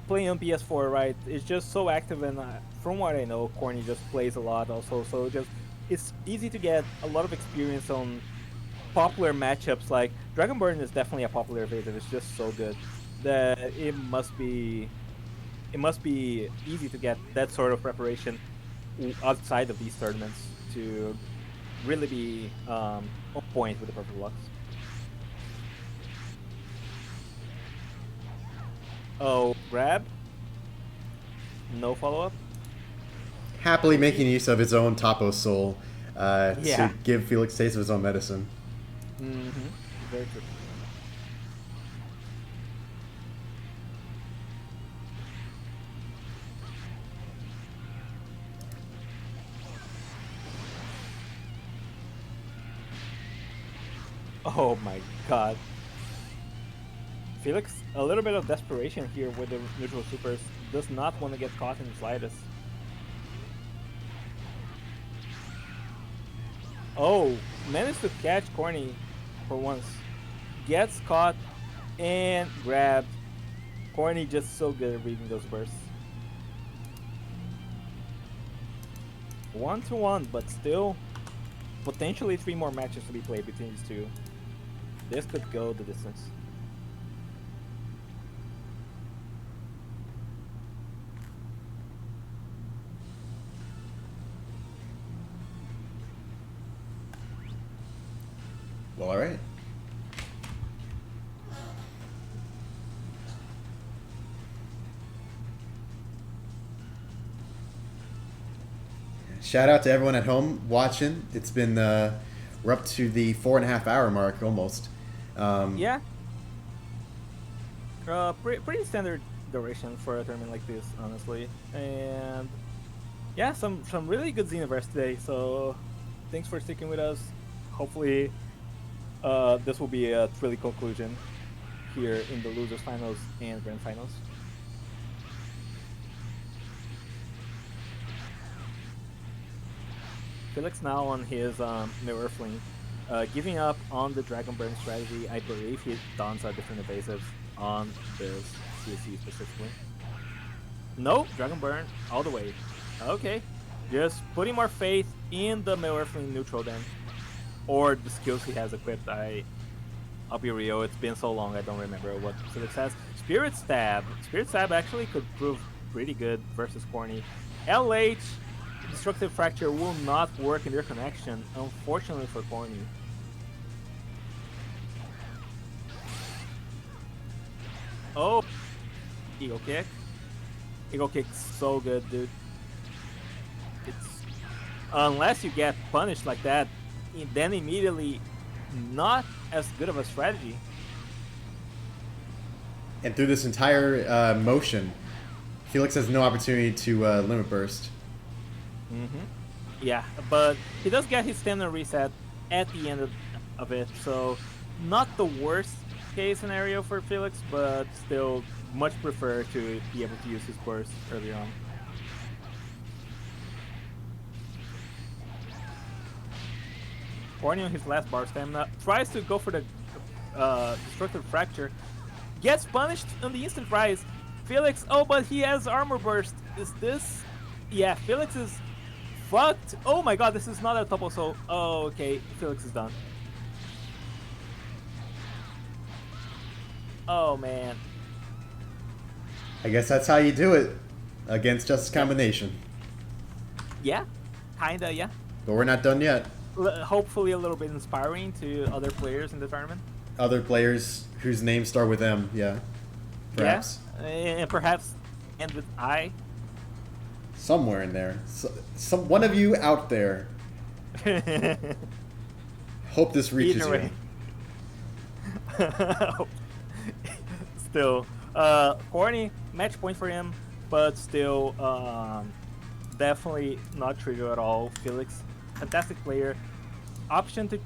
playing on PS4, right? It's just so active, and from what I know, Corny just plays a lot also, so it's easy to get a lot of experience on popular matchups. Like Dragonborn is definitely a popular evasive. It's just so good that it must be easy to get that sort of preparation outside of these tournaments to really be on point with the perfect blocks. Oh, grab. No follow-up. Happily making use of his own Topo Soul Yeah. to give Felix taste of his own medicine. Very true. Oh my god. Felix, a little bit of desperation here with the neutral supers. Does not want to get caught in the slightest. Oh, managed to catch Corny for once. Gets caught and grabbed. Corny just so good at reading those bursts. 1-1, but still potentially 3 more matches to be played between these two. This could go the distance. Well, all right. Shout out to everyone at home watching. It's been we're up to the 4.5 hour mark almost. Yeah. Pretty standard duration for a tournament like this, honestly. And yeah, some really good Xenoverse today. So thanks for sticking with us. Hopefully, this will be a thrilling conclusion here in the losers finals and grand finals. Felix now on his Mirror Fling, giving up on the Dragon Burn strategy. I believe he dons a different evasive on this CSC specifically. No, Dragon Burn all the way. Okay, just putting more faith in the Mirror Fling neutral then, or the skills he has equipped. I'll be real, it's been so long I don't remember what Felix has. Spirit Stab. Spirit Stab actually could prove pretty good versus Corny. LH. Destructive Fracture will not work in their connection, unfortunately for Corny. Oh, Eagle Kick. Eagle Kick's so good, dude. It's unless you get punished like that, then immediately not as good of a strategy. And through this entire motion, Felix has no opportunity to limit burst. Yeah, but he does get his stamina reset at the end of it, so not the worst case scenario for Felix, but still much prefer to be able to use his burst earlier on. Corny on his last bar stamina tries to go for the Destructive Fracture, gets punished on the instant rise. Felix, oh, but he has armor burst. Is this? Yeah, Felix is fucked. Oh my god, this is not a topo soul. Oh, okay, Felix is done. Oh man. I guess that's how you do it against Justice Combination. Yeah, kinda, yeah. But we're not done yet. Hopefully a little bit inspiring to other players in the tournament. Other players whose names start with M, yeah. Perhaps. Yeah, and perhaps end with I. Somewhere in there. Some one of you out there. Hope this reaches you. Still, Corny, match point for him, but still, definitely not trivial at all. Felix, fantastic player. Option to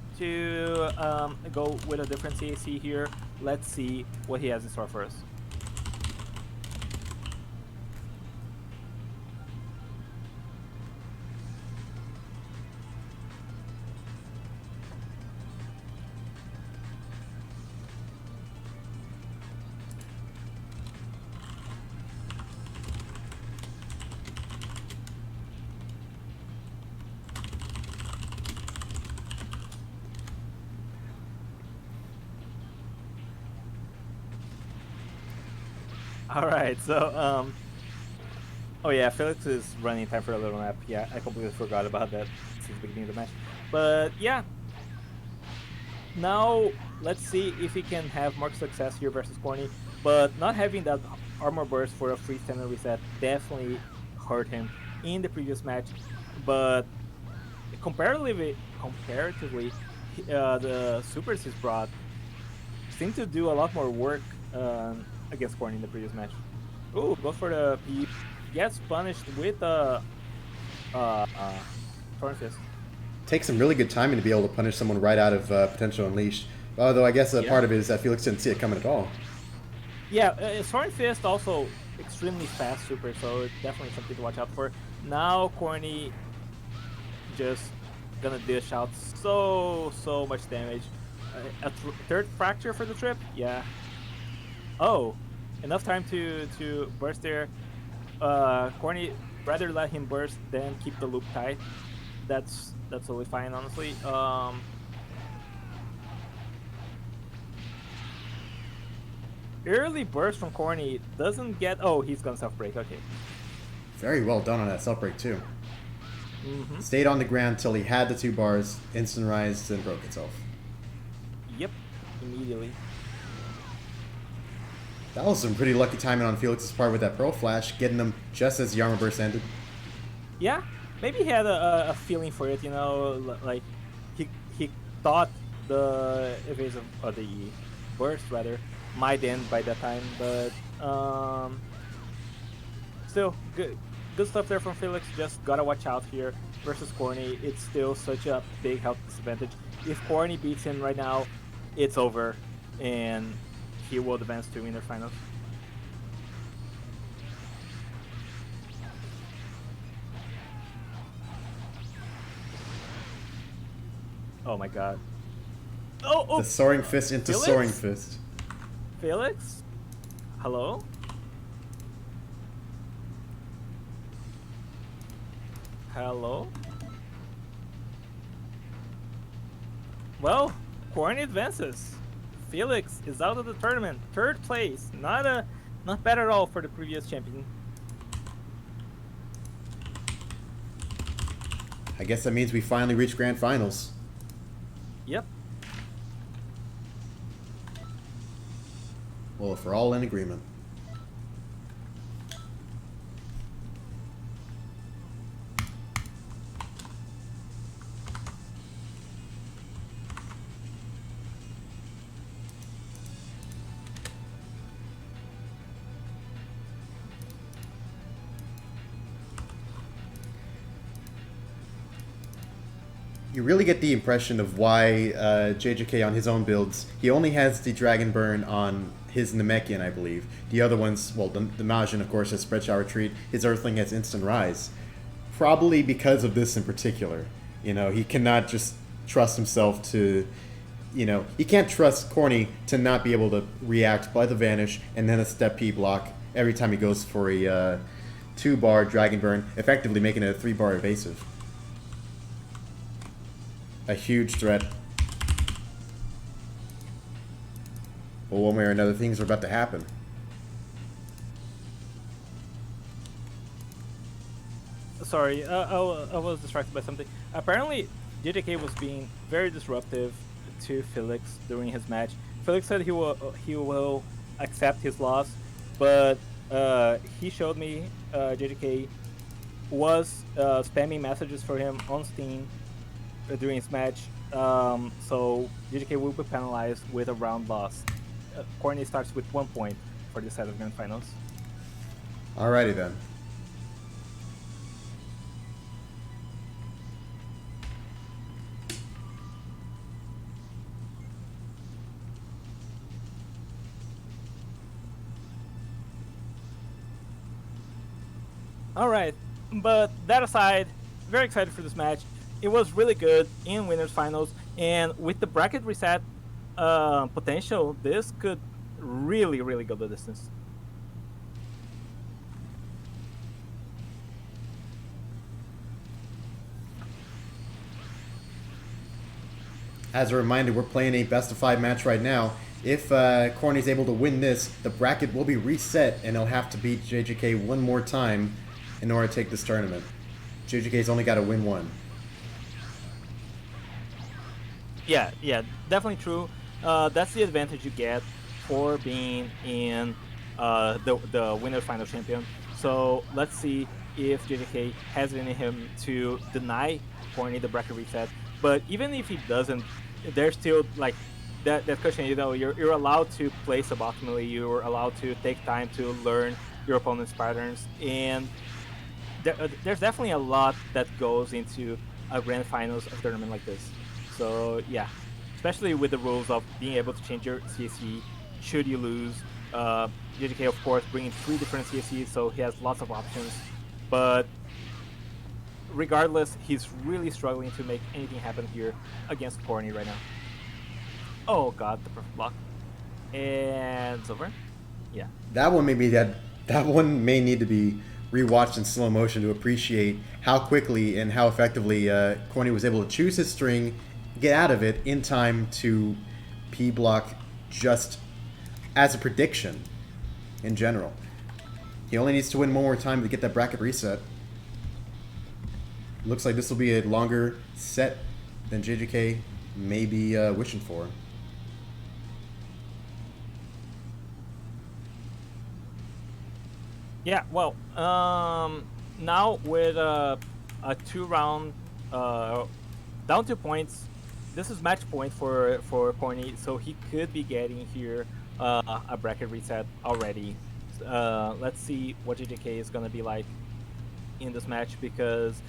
go with a different CAC here. Let's see what he has in store for us. All right, so oh yeah, Felix is running time for a little nap. Yeah, I completely forgot about that since the beginning of the match. But yeah, now let's see if he can have more success here versus Corny. But not having that armor burst for a free stamina reset definitely hurt him in the previous match. But comparatively, the supers he's brought seem to do a lot more work against Corny in the previous match. Ooh, goes for the P. Gets punished with a Torn Fist. Takes some really good timing to be able to punish someone right out of Potential Unleashed. Although I guess a Yeah. part of it is that Felix didn't see it coming at all. Yeah, Soaring Fist also extremely fast super, so it's definitely something to watch out for. Now Corny just gonna dish out so much damage. A third fracture for the trip? Yeah. Oh, enough time to burst there. Corny rather let him burst than keep the loop tight. That's totally fine, honestly. Early burst from Corny doesn't get. Oh, he's gonna self break. Okay. Very well done on that self break too. Mm-hmm. Stayed on the ground till he had the 2 bars, instant rise, and broke itself. Yep. Immediately. That was some pretty lucky timing on Felix's part with that Pearl Flash, getting him just as the armor burst ended. Yeah. Maybe he had a feeling for it. Like he thought the evasive or the burst rather might end by that time, but still good stuff there from Felix. Just gotta watch out here versus Corny. It's still such a big health disadvantage. If Corny beats him right now, it's over, and he will advance to winner finals. Oh my god. Oh, The Soaring Fist into Felix? Soaring Fist. Felix? Hello? Hello? Well, Corny advances. Felix is out of the tournament. 3rd place. Not bad at all for the previous champion. I guess that means we finally reached Grand Finals. Yep. Well, if we're all in agreement. You really get the impression of why JJK on his own builds, he only has the Dragon Burn on his Namekian, I believe. The other ones, well, the Majin, of course, has Spread Shower Retreat. His Earthling has Instant Rise. Probably because of this in particular. You know, he cannot just trust himself to, he can't trust Corny to not be able to react by the Vanish and then a Step P block every time he goes for a 2-bar Dragon Burn, effectively making it a 3-bar evasive. A huge threat. Well, one way or another, things are about to happen. Sorry, I was distracted by something. Apparently, JJK was being very disruptive to Felix during his match. Felix said he will accept his loss, but he showed me JJK was spamming messages for him on Steam during his match. So JJK will be penalized with a round loss. Corny starts with 1 point for this set of Grand Finals. Alrighty then. All right, but that aside, very excited for this match. It was really good in winners finals, and with the bracket reset potential, this could really go the distance. As a reminder, we're playing a best-of-5 match right now. If Corny's able to win this, the bracket will be reset, and he'll have to beat JJK one more time in order to take this tournament. JJK's only got to win one. Yeah, definitely true. That's the advantage you get for being in the winner final champion. So let's see if JJK has it in him to deny Corny the bracket reset. But even if he doesn't, there's still like that cushion. You're allowed to play suboptimally. You're allowed to take time to learn your opponent's patterns, and there's definitely a lot that goes into a grand finals of a tournament like this. So yeah, especially with the rules of being able to change your CSC should you lose. JJK, of course, bringing 3 different CSCs, so he has lots of options. But regardless, he's really struggling to make anything happen here against Corny right now. Oh god, the perfect block. And it's over. Yeah. That one that one may need to be rewatched in slow motion to appreciate how quickly and how effectively Corny was able to choose his string, get out of it in time to P block just as a prediction in general. He only needs to win one more time to get that bracket reset. Looks like this will be a longer set than JJK may be wishing for. Yeah, well, now with a 2-round down 2 points, this is match point for Corny, so he could be getting here a bracket reset already. Let's see what JJK is gonna be like in this match, because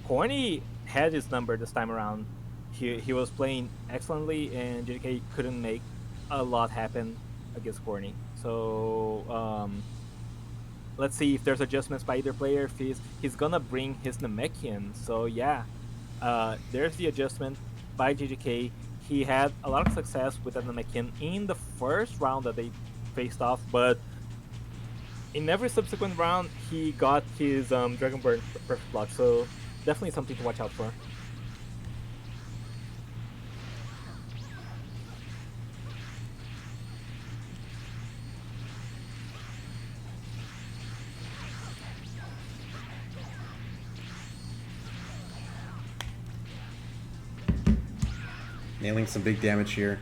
Corny had his number this time around. He was playing excellently, and JJK couldn't make a lot happen against Corny. So let's see if there's adjustments by either player. If he's gonna bring his Namekian. So yeah, there's the adjustment by JJK. He had a lot of success with that Namekian in the first round that they faced off, but in every subsequent round he got his Dragonburn perfect block. So definitely something to watch out for. Nailing some big damage here.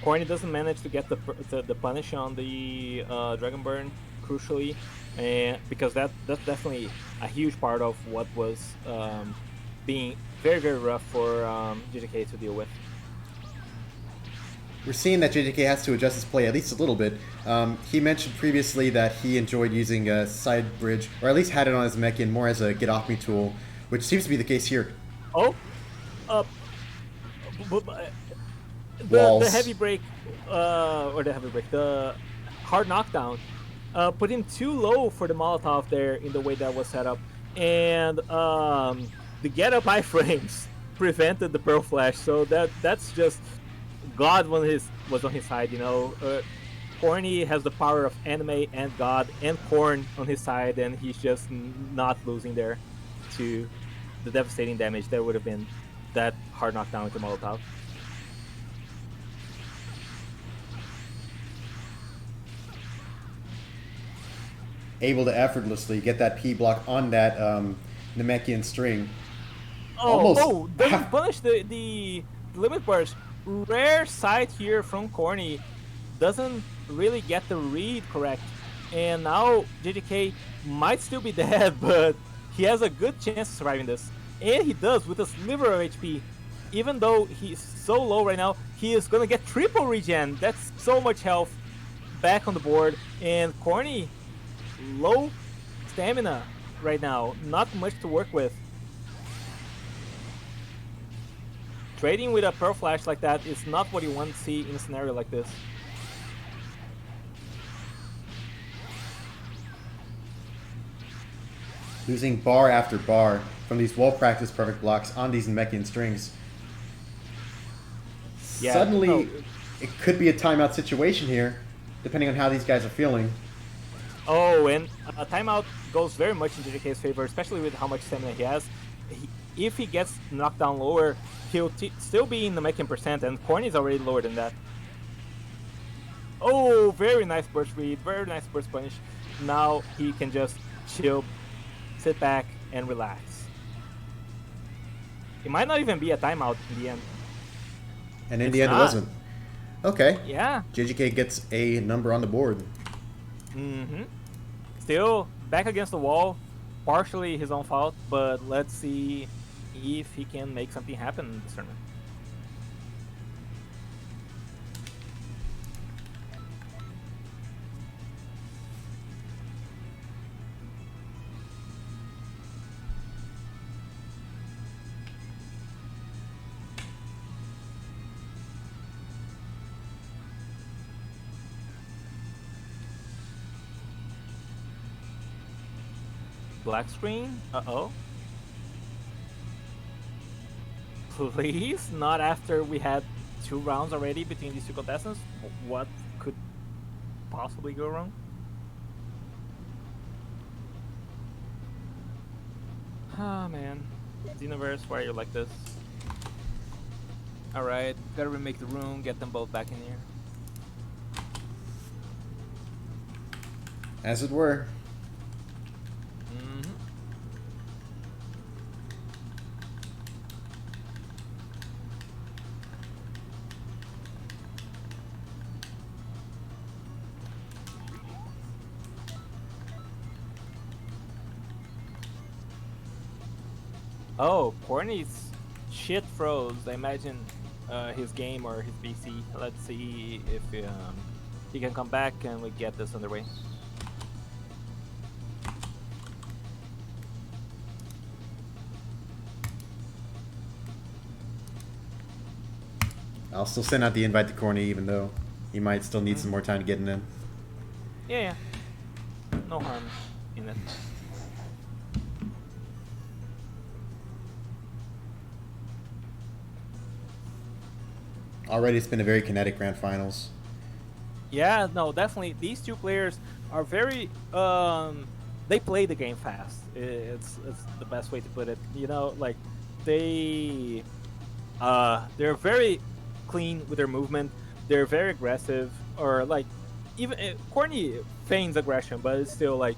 Corny doesn't manage to get the punish on the Dragonburn, crucially, and because that's definitely a huge part of what was being very, very rough for JJK to deal with. We're seeing that JJK has to adjust his play at least a little bit. He mentioned previously that he enjoyed using a side bridge, or at least had it on his Namekian more as a get off me tool, which seems to be the case here. Oh, the heavy break, the hard knockdown, put him too low for the Molotov there in the way that was set up, and the get up iframes prevented the Pearl Flash. So that's just God was on his side, you know. Corny has the power of anime and God and Korn on his side, and he's just not losing there to the devastating damage that would have been that hard knockdown with the Molotov. Able to effortlessly get that P block on that Namekian string. Doesn't punish the limit burst. Rare sight here from Corny. Doesn't really get the read correct. And now JJK might still be dead, but he has a good chance of surviving this. And he does with a sliver of HP. Even though he's so low right now, he is gonna get triple regen. That's so much health back on the board. And Corny, low stamina right now. Not much to work with. Trading with a Pearl Flash like that is not what you want to see in a scenario like this. Losing bar after bar from these well-practiced perfect blocks on these Namekian strings. Yeah, Suddenly, it could be a timeout situation here, depending on how these guys are feeling. Oh, and a timeout goes very much in JJK's favor, especially with how much stamina he has. If he gets knocked down lower, he'll still be in the Namekian percent, and Corny is already lower than that. Oh, very nice burst read, very nice burst punish. Now he can just chill, sit back, and relax. It might not even be a timeout in the end. And in the end, it wasn't. Okay. Yeah. JJK gets a number on the board. Mm-hmm. Still back against the wall, partially his own fault, but let's see if he can make something happen in this tournament. black screen. Uh-oh. Please, not after we had 2 rounds already between these two contestants. What could possibly go wrong? Ah, man. Xenoverse, why are you like this? Alright, gotta remake the room, get them both back in here. As it were. Mm-hmm. Oh, Corny's shit froze. I imagine his game or his PC. Let's see if he can come back and we get this underway. I'll still send out the invite to Corny, even though he might still need some more time to get in. Yeah. No harm in it. Already, it's been a very kinetic grand finals. Yeah, no, definitely. These two players are very. They play the game fast. It's the best way to put it. You know, like they're very clean with their movement. They're very aggressive, or like even Corny feigns aggression, but it's still like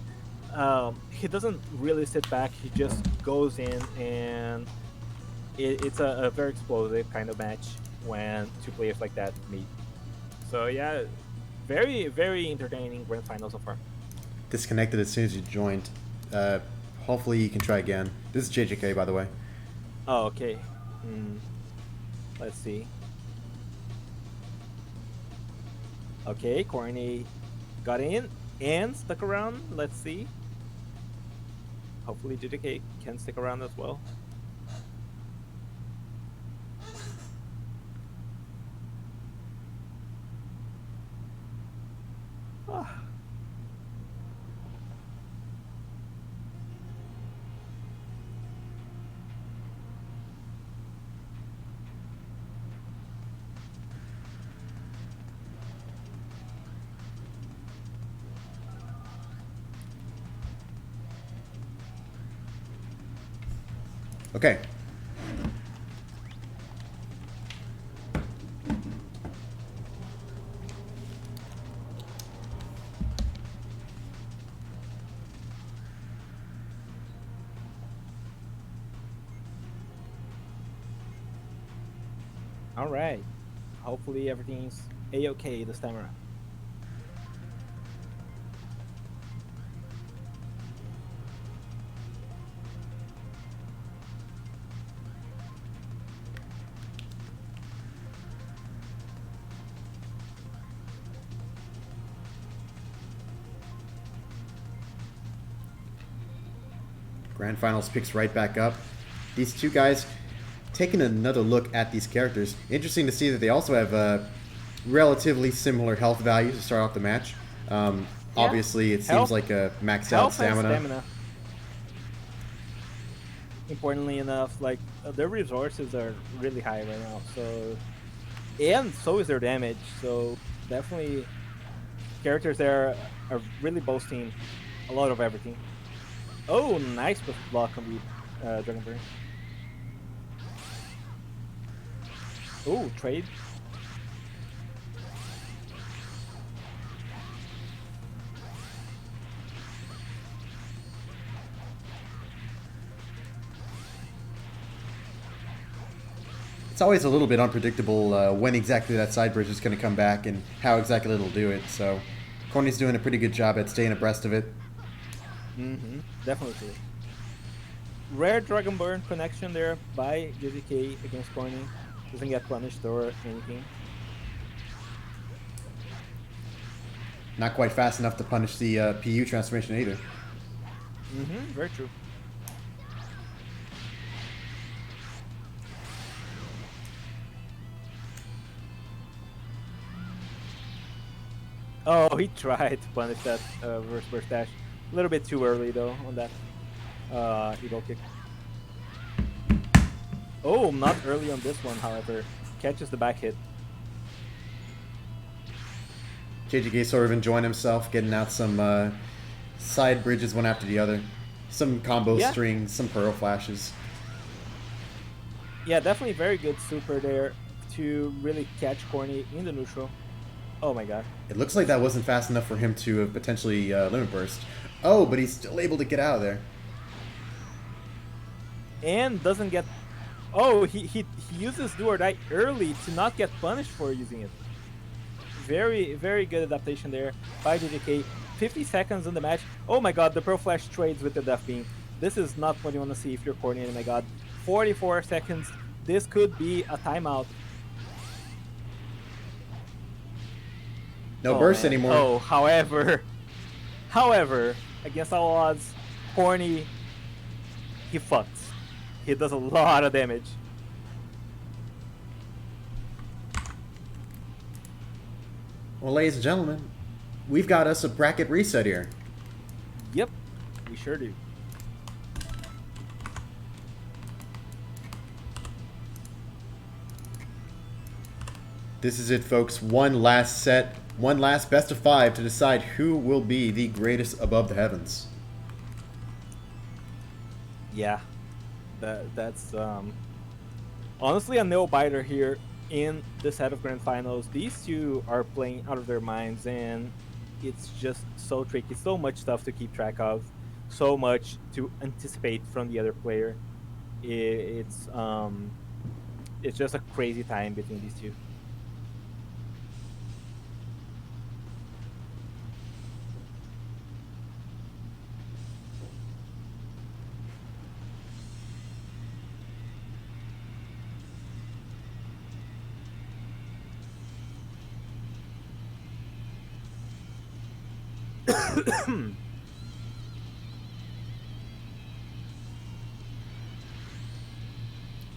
he doesn't really sit back. He just goes in, and it's a very explosive kind of match when two players like that meet. So yeah, very, very entertaining grand final so far. Disconnected as soon as you joined. Hopefully you can try again. This is JJK, by the way. Oh, okay. Let's see. Okay, Corny got in and stuck around. Let's see. Hopefully JJK can stick around as well. Okay. All right. Hopefully everything's a-okay this time around. Grand Finals picks right back up. These two guys taking another look at these characters. Interesting to see that they also have relatively similar health values to start off the match. Obviously, it seems like a maxed out stamina. Importantly enough, like their resources are really high right now. So, and so is their damage. So definitely, characters there are really boasting a lot of everything. Oh, nice block on the Dragonburn. Oh, trade. It's always a little bit unpredictable when exactly that side bridge is going to come back and how exactly it'll do it. So, Corny's doing a pretty good job at staying abreast of it. Definitely. Rare Dragonburn connection there by JDK against Corny. Doesn't get punished or anything. Not quite fast enough to punish the PU transformation either. Very true. Oh, he tried to punish that reverse burst dash. A little bit too early though on that. Eagle kick. Oh, not early on this one, however. Catches the back hit. JJK sort of enjoying himself, getting out some side bridges one after the other. Some combo strings, some pearl flashes. Yeah, definitely very good super there to really catch Corny in the neutral. Oh my god. It looks like that wasn't fast enough for him to have potentially limit burst. Oh, but he's still able to get out of there. And doesn't get... Oh, he uses do or die early to not get punished for using it. Very, very good adaptation there by JJK. 50 seconds on the match. Oh my god, the Pearl Flash trades with the Death Beam. This is not what you want to see if you're Corny. Oh my god. 44 seconds. This could be a timeout. No burst anymore. Oh, however, against all odds, Corny, he fucks. He does a lot of damage. Well, ladies and gentlemen, we've got us a bracket reset here. Yep, we sure do. This is it, folks. One last set, one last best of 5 to decide who will be the greatest above the heavens. Yeah, that's honestly a nail biter here in the set of grand finals. These two are playing out of their minds, and it's just so tricky. So much stuff to keep track of, so much to anticipate from the other player. It's just a crazy time between these two.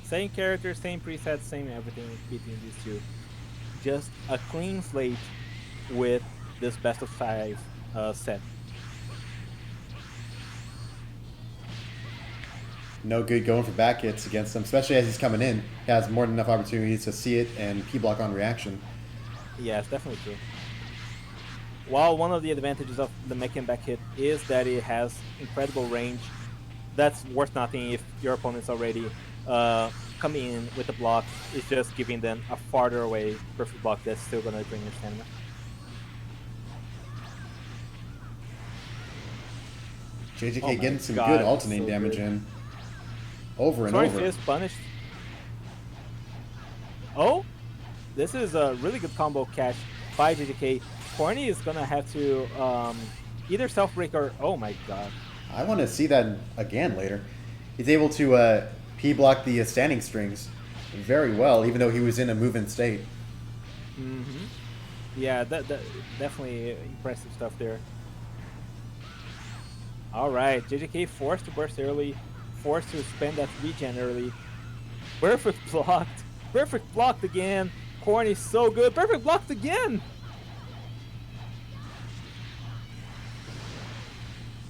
Same character, same presets, same everything between these two. Just a clean slate with this best of 5 set. No good going for back hits against him, especially as he's coming in. He has more than enough opportunities to see it and P-block on reaction. Yeah, it's definitely true. While one of the advantages of the mech and back hit is that it has incredible range, that's worth nothing if your opponent's already coming in with a block. It's just giving them a farther away perfect block that's still going to drain your stamina. JJK getting some good alternating damage in. Over and Soaring over. Fist punished. Oh, this is a really good combo catch by JJK. Corny is going to have to either self-break or... Oh my god. I want to see that again later. He's able to P-block the standing strings very well, even though he was in a move-in state. Mm-hmm. Yeah, that definitely impressive stuff there. All right, JJK forced to burst early, forced to spend that regen early. Perfect blocked. Perfect blocked again. Corny so good. Perfect blocked again.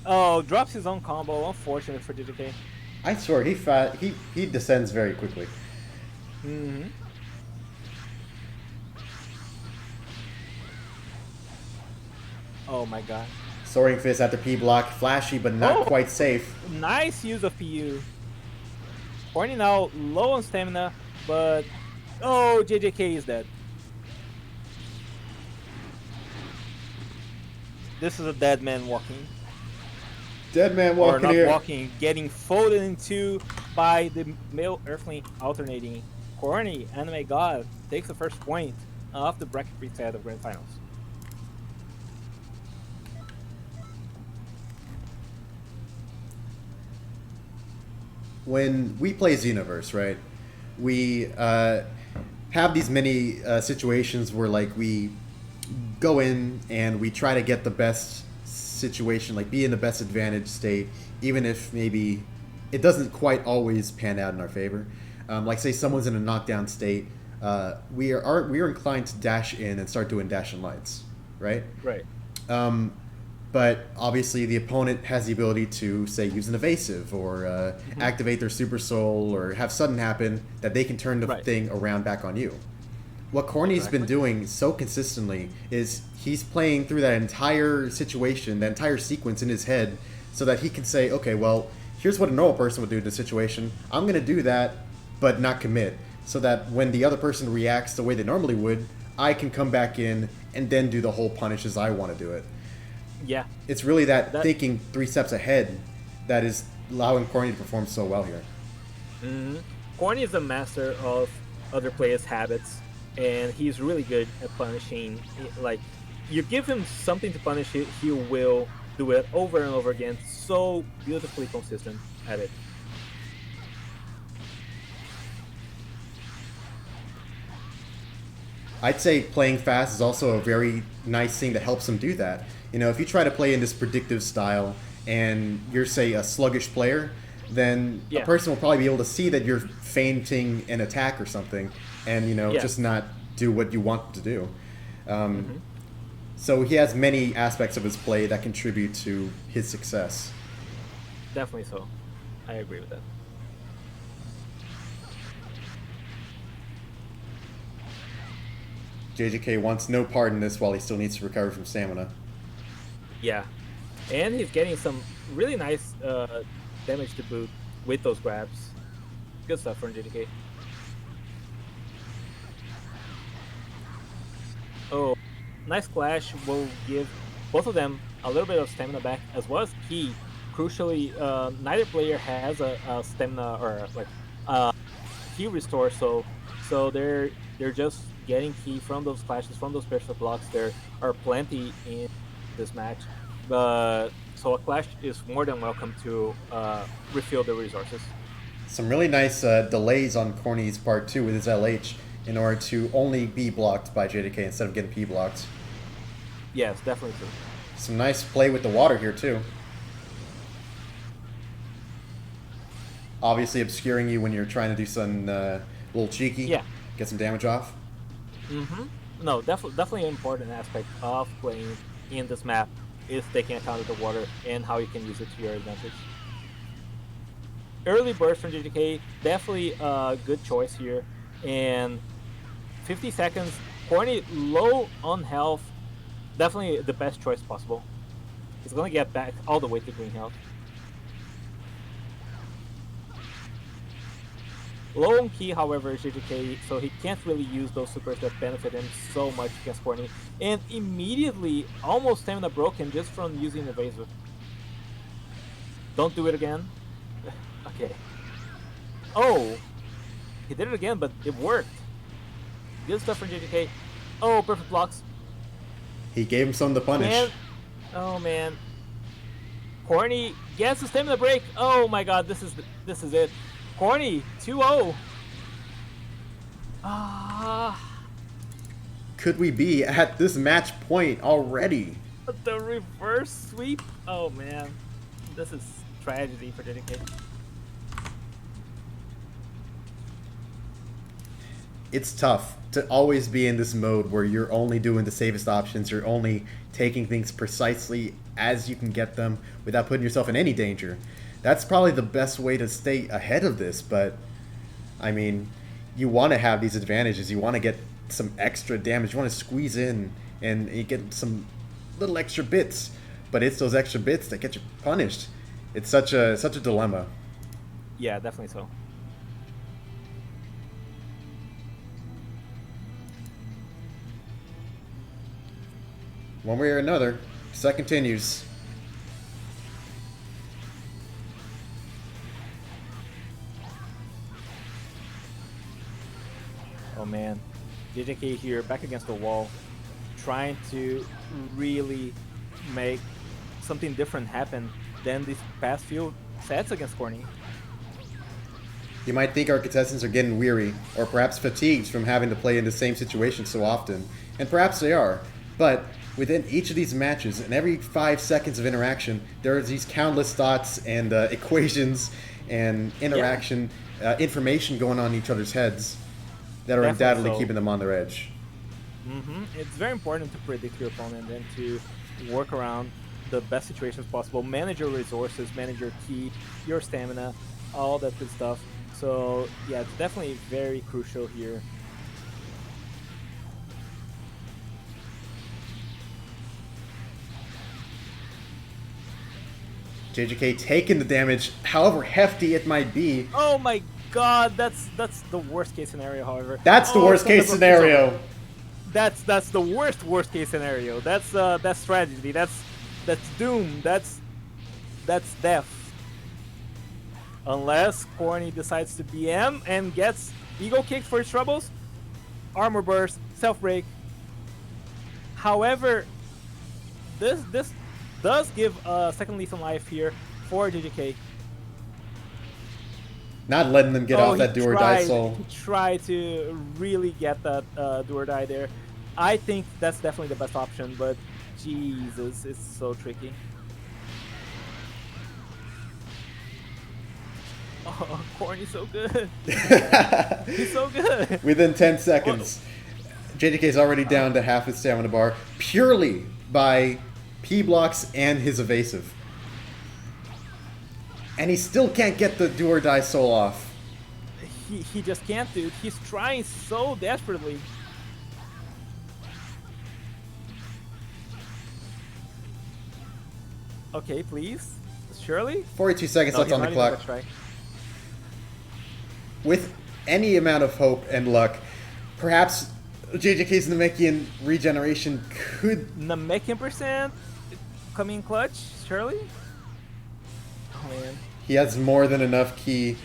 Oh, drops his own combo. Unfortunate for JJK. I swear, he descends very quickly. Mm-hmm. Oh my god. Soaring Fist after P-block. Flashy, but not quite safe. Nice use of PU. Corny now low on stamina, but... Oh, JJK is dead. This is a dead man walking. Dead man walking or not here. walking, getting folded into by the male Earthling alternating. Corny, anime god, takes the first point of the bracket reset of grand finals. When we play Xenoverse, right, we have these many situations where, like, we go in and we try to get the best situation, like be in the best advantage state, even if maybe it doesn't quite always pan out in our favor. Like, say someone's in a knockdown state, we are inclined to dash in and start doing dash and lights, right? Right. But but obviously the opponent has the ability to, say, use an evasive or activate their Super Soul or have sudden happen that they can turn the thing around back on you. What Corny's been doing so consistently is he's playing through that entire situation, that entire sequence in his head, so that he can say, okay, well, here's what a normal person would do in this situation. I'm going to do that, but not commit, so that when the other person reacts the way they normally would, I can come back in and then do the whole punish as I want to do it. Yeah. It's really that thinking 3 steps ahead that is allowing Corny to perform so well here. Mm-hmm. Corny is a master of other players' habits, and he's really good at punishing. Like, you give him something to punish, he will do it over and over again. So beautifully consistent at it. I'd say playing fast is also a very nice thing that helps him do that. You know, if you try to play in this predictive style and you're, say, a sluggish player, then a person will probably be able to see that you're feinting an attack or something and, you know, just not do what you want to do. So he has many aspects of his play that contribute to his success. Definitely so. I agree with that. JJK wants no part in this while he still needs to recover from stamina. Yeah. And he's getting some really nice damage to boot with those grabs. Good stuff from JJK. Oh, nice clash will give both of them a little bit of stamina back, as well as ki. Crucially, neither player has a stamina or like ki restore, so they're just getting ki from those clashes, from those special blocks. There are plenty in this match, but so a clash is more than welcome to refill the resources. Some really nice delays on Corny's part too with his LH in order to only be blocked by JDK instead of getting P blocked. Yes, definitely true. Some nice play with the water here too. Obviously obscuring you when you're trying to do some little cheeky. Yeah. Get some damage off. No, definitely an important aspect of playing in this map is taking account of the water and how you can use it to your advantage. Early burst from JJK, definitely a good choice here. And 50 seconds, Corny low on health, definitely the best choice possible. He's going to get back all the way to green health. Low on ki, however, is JJK, so he can't really use those supers that benefit him so much against Corny. And immediately, almost stamina broken just from using evasive. Don't do it again. Okay. Oh! He did it again, but it worked. Good stuff from JJK. Oh, perfect blocks. He gave him something to punish. Man. Oh, man. Corny gets the stamina break. Oh my god, this is it. Corny, 2-0. Could we be at this match point already? The reverse sweep? Oh man. This is tragedy for JJK. It's tough to always be in this mode where you're only doing the safest options, you're only taking things precisely as you can get them without putting yourself in any danger. That's probably the best way to stay ahead of this, but I mean, you want to have these advantages, you want to get some extra damage, you want to squeeze in and you get some little extra bits, but it's those extra bits that get you punished. It's such a dilemma. Yeah, definitely so. One way or another, set continues. Oh man, JJK here back against the wall, trying to really make something different happen than these past few sets against Corny. You might think our contestants are getting weary, or perhaps fatigued from having to play in the same situation so often, and perhaps they are, but within each of these matches, and every 5 seconds of interaction, there are these countless thoughts and equations and interaction, information going on in each other's heads that are undoubtedly keeping them on their edge. It's very important to predict your opponent and to work around the best situations possible. Manage your resources, manage your ki, your stamina, all that good stuff. So yeah, it's definitely very crucial here. JJK taking the damage, however hefty it might be. Oh my god, that's the worst case scenario. However, That's the worst case scenario. That's the worst case scenario. That's tragedy. That's doom. That's death. Unless Corny decides to BM and gets ego kicked for his troubles, armor burst, self break. However, this does give a second lease on life here for JJK. Not letting them get off that do or die soul. He tried to really get that do or die there. I think that's definitely the best option, but Jesus, it's so tricky. Oh, Corny's so good. He's so good. Within 10 seconds, JJK's already down to half his stamina bar purely by P blocks and his evasive. And he still can't get the do or die soul off. He just can't, dude. He's trying so desperately. Okay, please. Surely? 42 seconds left on the clock. With any amount of hope and luck, perhaps JJK's Namekian regeneration could... Namekian percent coming clutch, surely? Oh, man. He has more than enough ki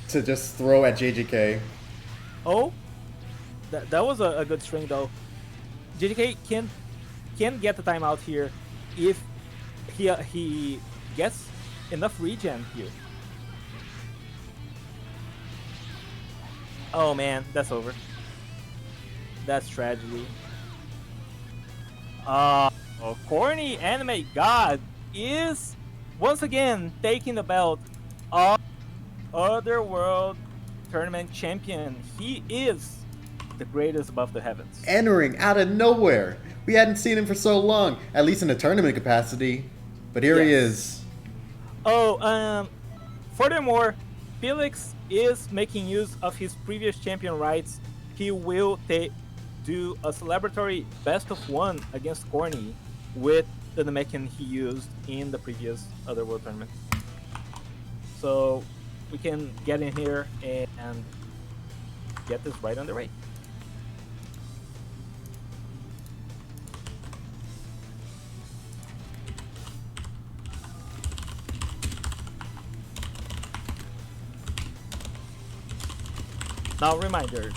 to just throw at JJK. Oh, that was a good string, though. JJK can get the timeout here if he gets enough regen here. Oh man, that's over. That's tragedy. Corny Anime God is once again taking the belt of Otherworld Tournament Champion. He is the greatest above the heavens. Entering out of nowhere. We hadn't seen him for so long, at least in a tournament capacity. But here he is. Oh, furthermore, Felix is making use of his previous champion rights. He will do a celebratory best of one against Corny with the Namekian he used in the previous Otherworld tournament. So we can get in here and get this right underway. Now, reminder,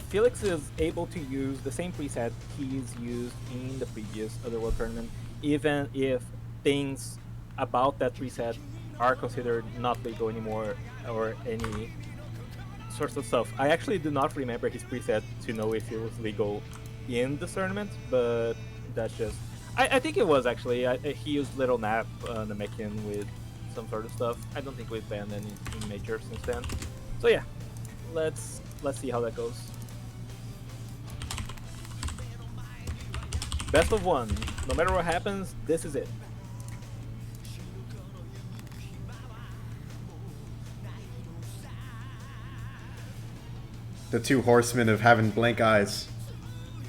Felix is able to use the same preset he's used in the previous Otherworld tournament, even if things about that preset are considered not legal anymore or any sorts of stuff. I actually do not remember his preset to know if it was legal in the tournament, but that's just... I think it was actually. He used Little Nap, Namekian, with some sort of stuff. I don't think we've banned any major since then. So yeah. Let's see how that goes. Best of one. No matter what happens, this is it. The two horsemen of having blank eyes.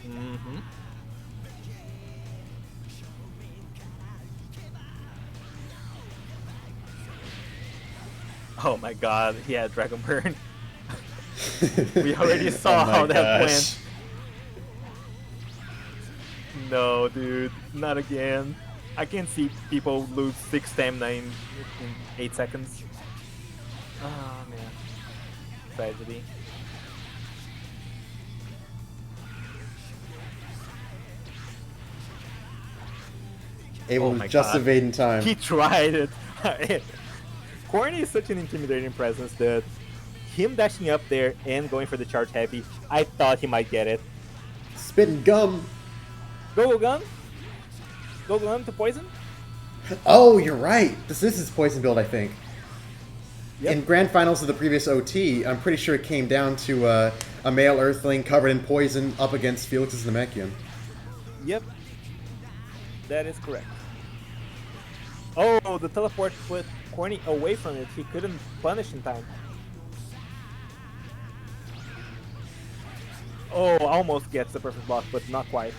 Mm-hmm. Oh my god, yeah, Dragon Burn. We already saw how that went. No, dude, not again. I can see people lose 6 stamina in 8 seconds. Oh man, tragedy. Able to just evade in time. He tried it. Corny is such an intimidating presence that him dashing up there and going for the charge heavy, I thought he might get it. Spitting gum. Go gun? Go gun to poison? Oh, you're right. This is his poison build, I think. Yep. In grand finals of the previous OT, I'm pretty sure it came down to a male Earthling covered in poison up against Felix's Namekian. Yep. That is correct. Oh, the teleport put Corny away from it. He couldn't punish in time. Oh, almost gets the perfect block, but not quite.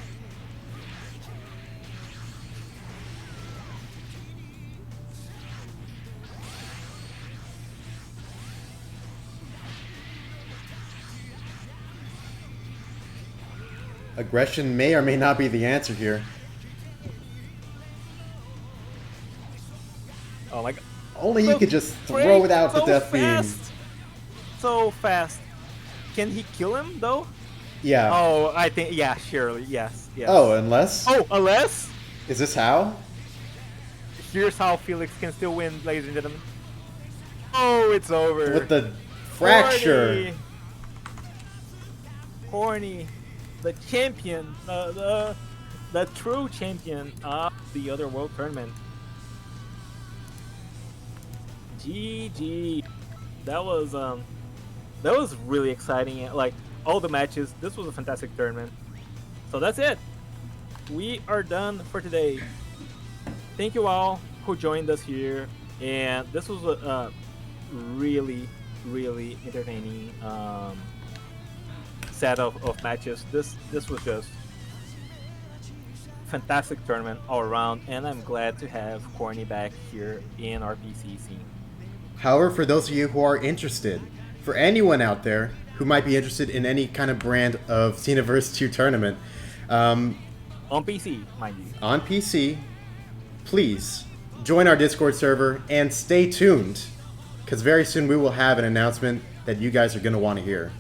Aggression may or may not be the answer here. Oh my god. Only you could just throw it out the death beam. So fast. Can he kill him though? Yeah. Oh, I think, yeah, surely, yes, yes. Oh, unless? Oh, unless? Is this how? Here's how Felix can still win, ladies and gentlemen. Oh, it's over. With the fracture. Corny, the champion, the true champion of the Otherworld tournament. GG. That was really exciting. Like all the matches, this was a fantastic tournament. So that's it. We are done for today. Thank you all who joined us here, and this was a really, really entertaining set of matches. This was just fantastic tournament all around, and I'm glad to have Corny back here in our PC scene. However, for those of you who are interested, for anyone out there who might be interested in any kind of brand of Xenoverse 2 tournament, on PC, mind you. On PC, please join our Discord server and stay tuned, because very soon we will have an announcement that you guys are going to want to hear.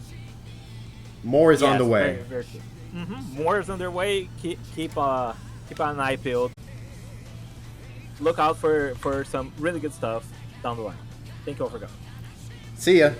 More is on the way. Very, very cool. More is on their way. Keep an eye peeled. Look out for some really good stuff down the line. Thank you all for coming. See ya.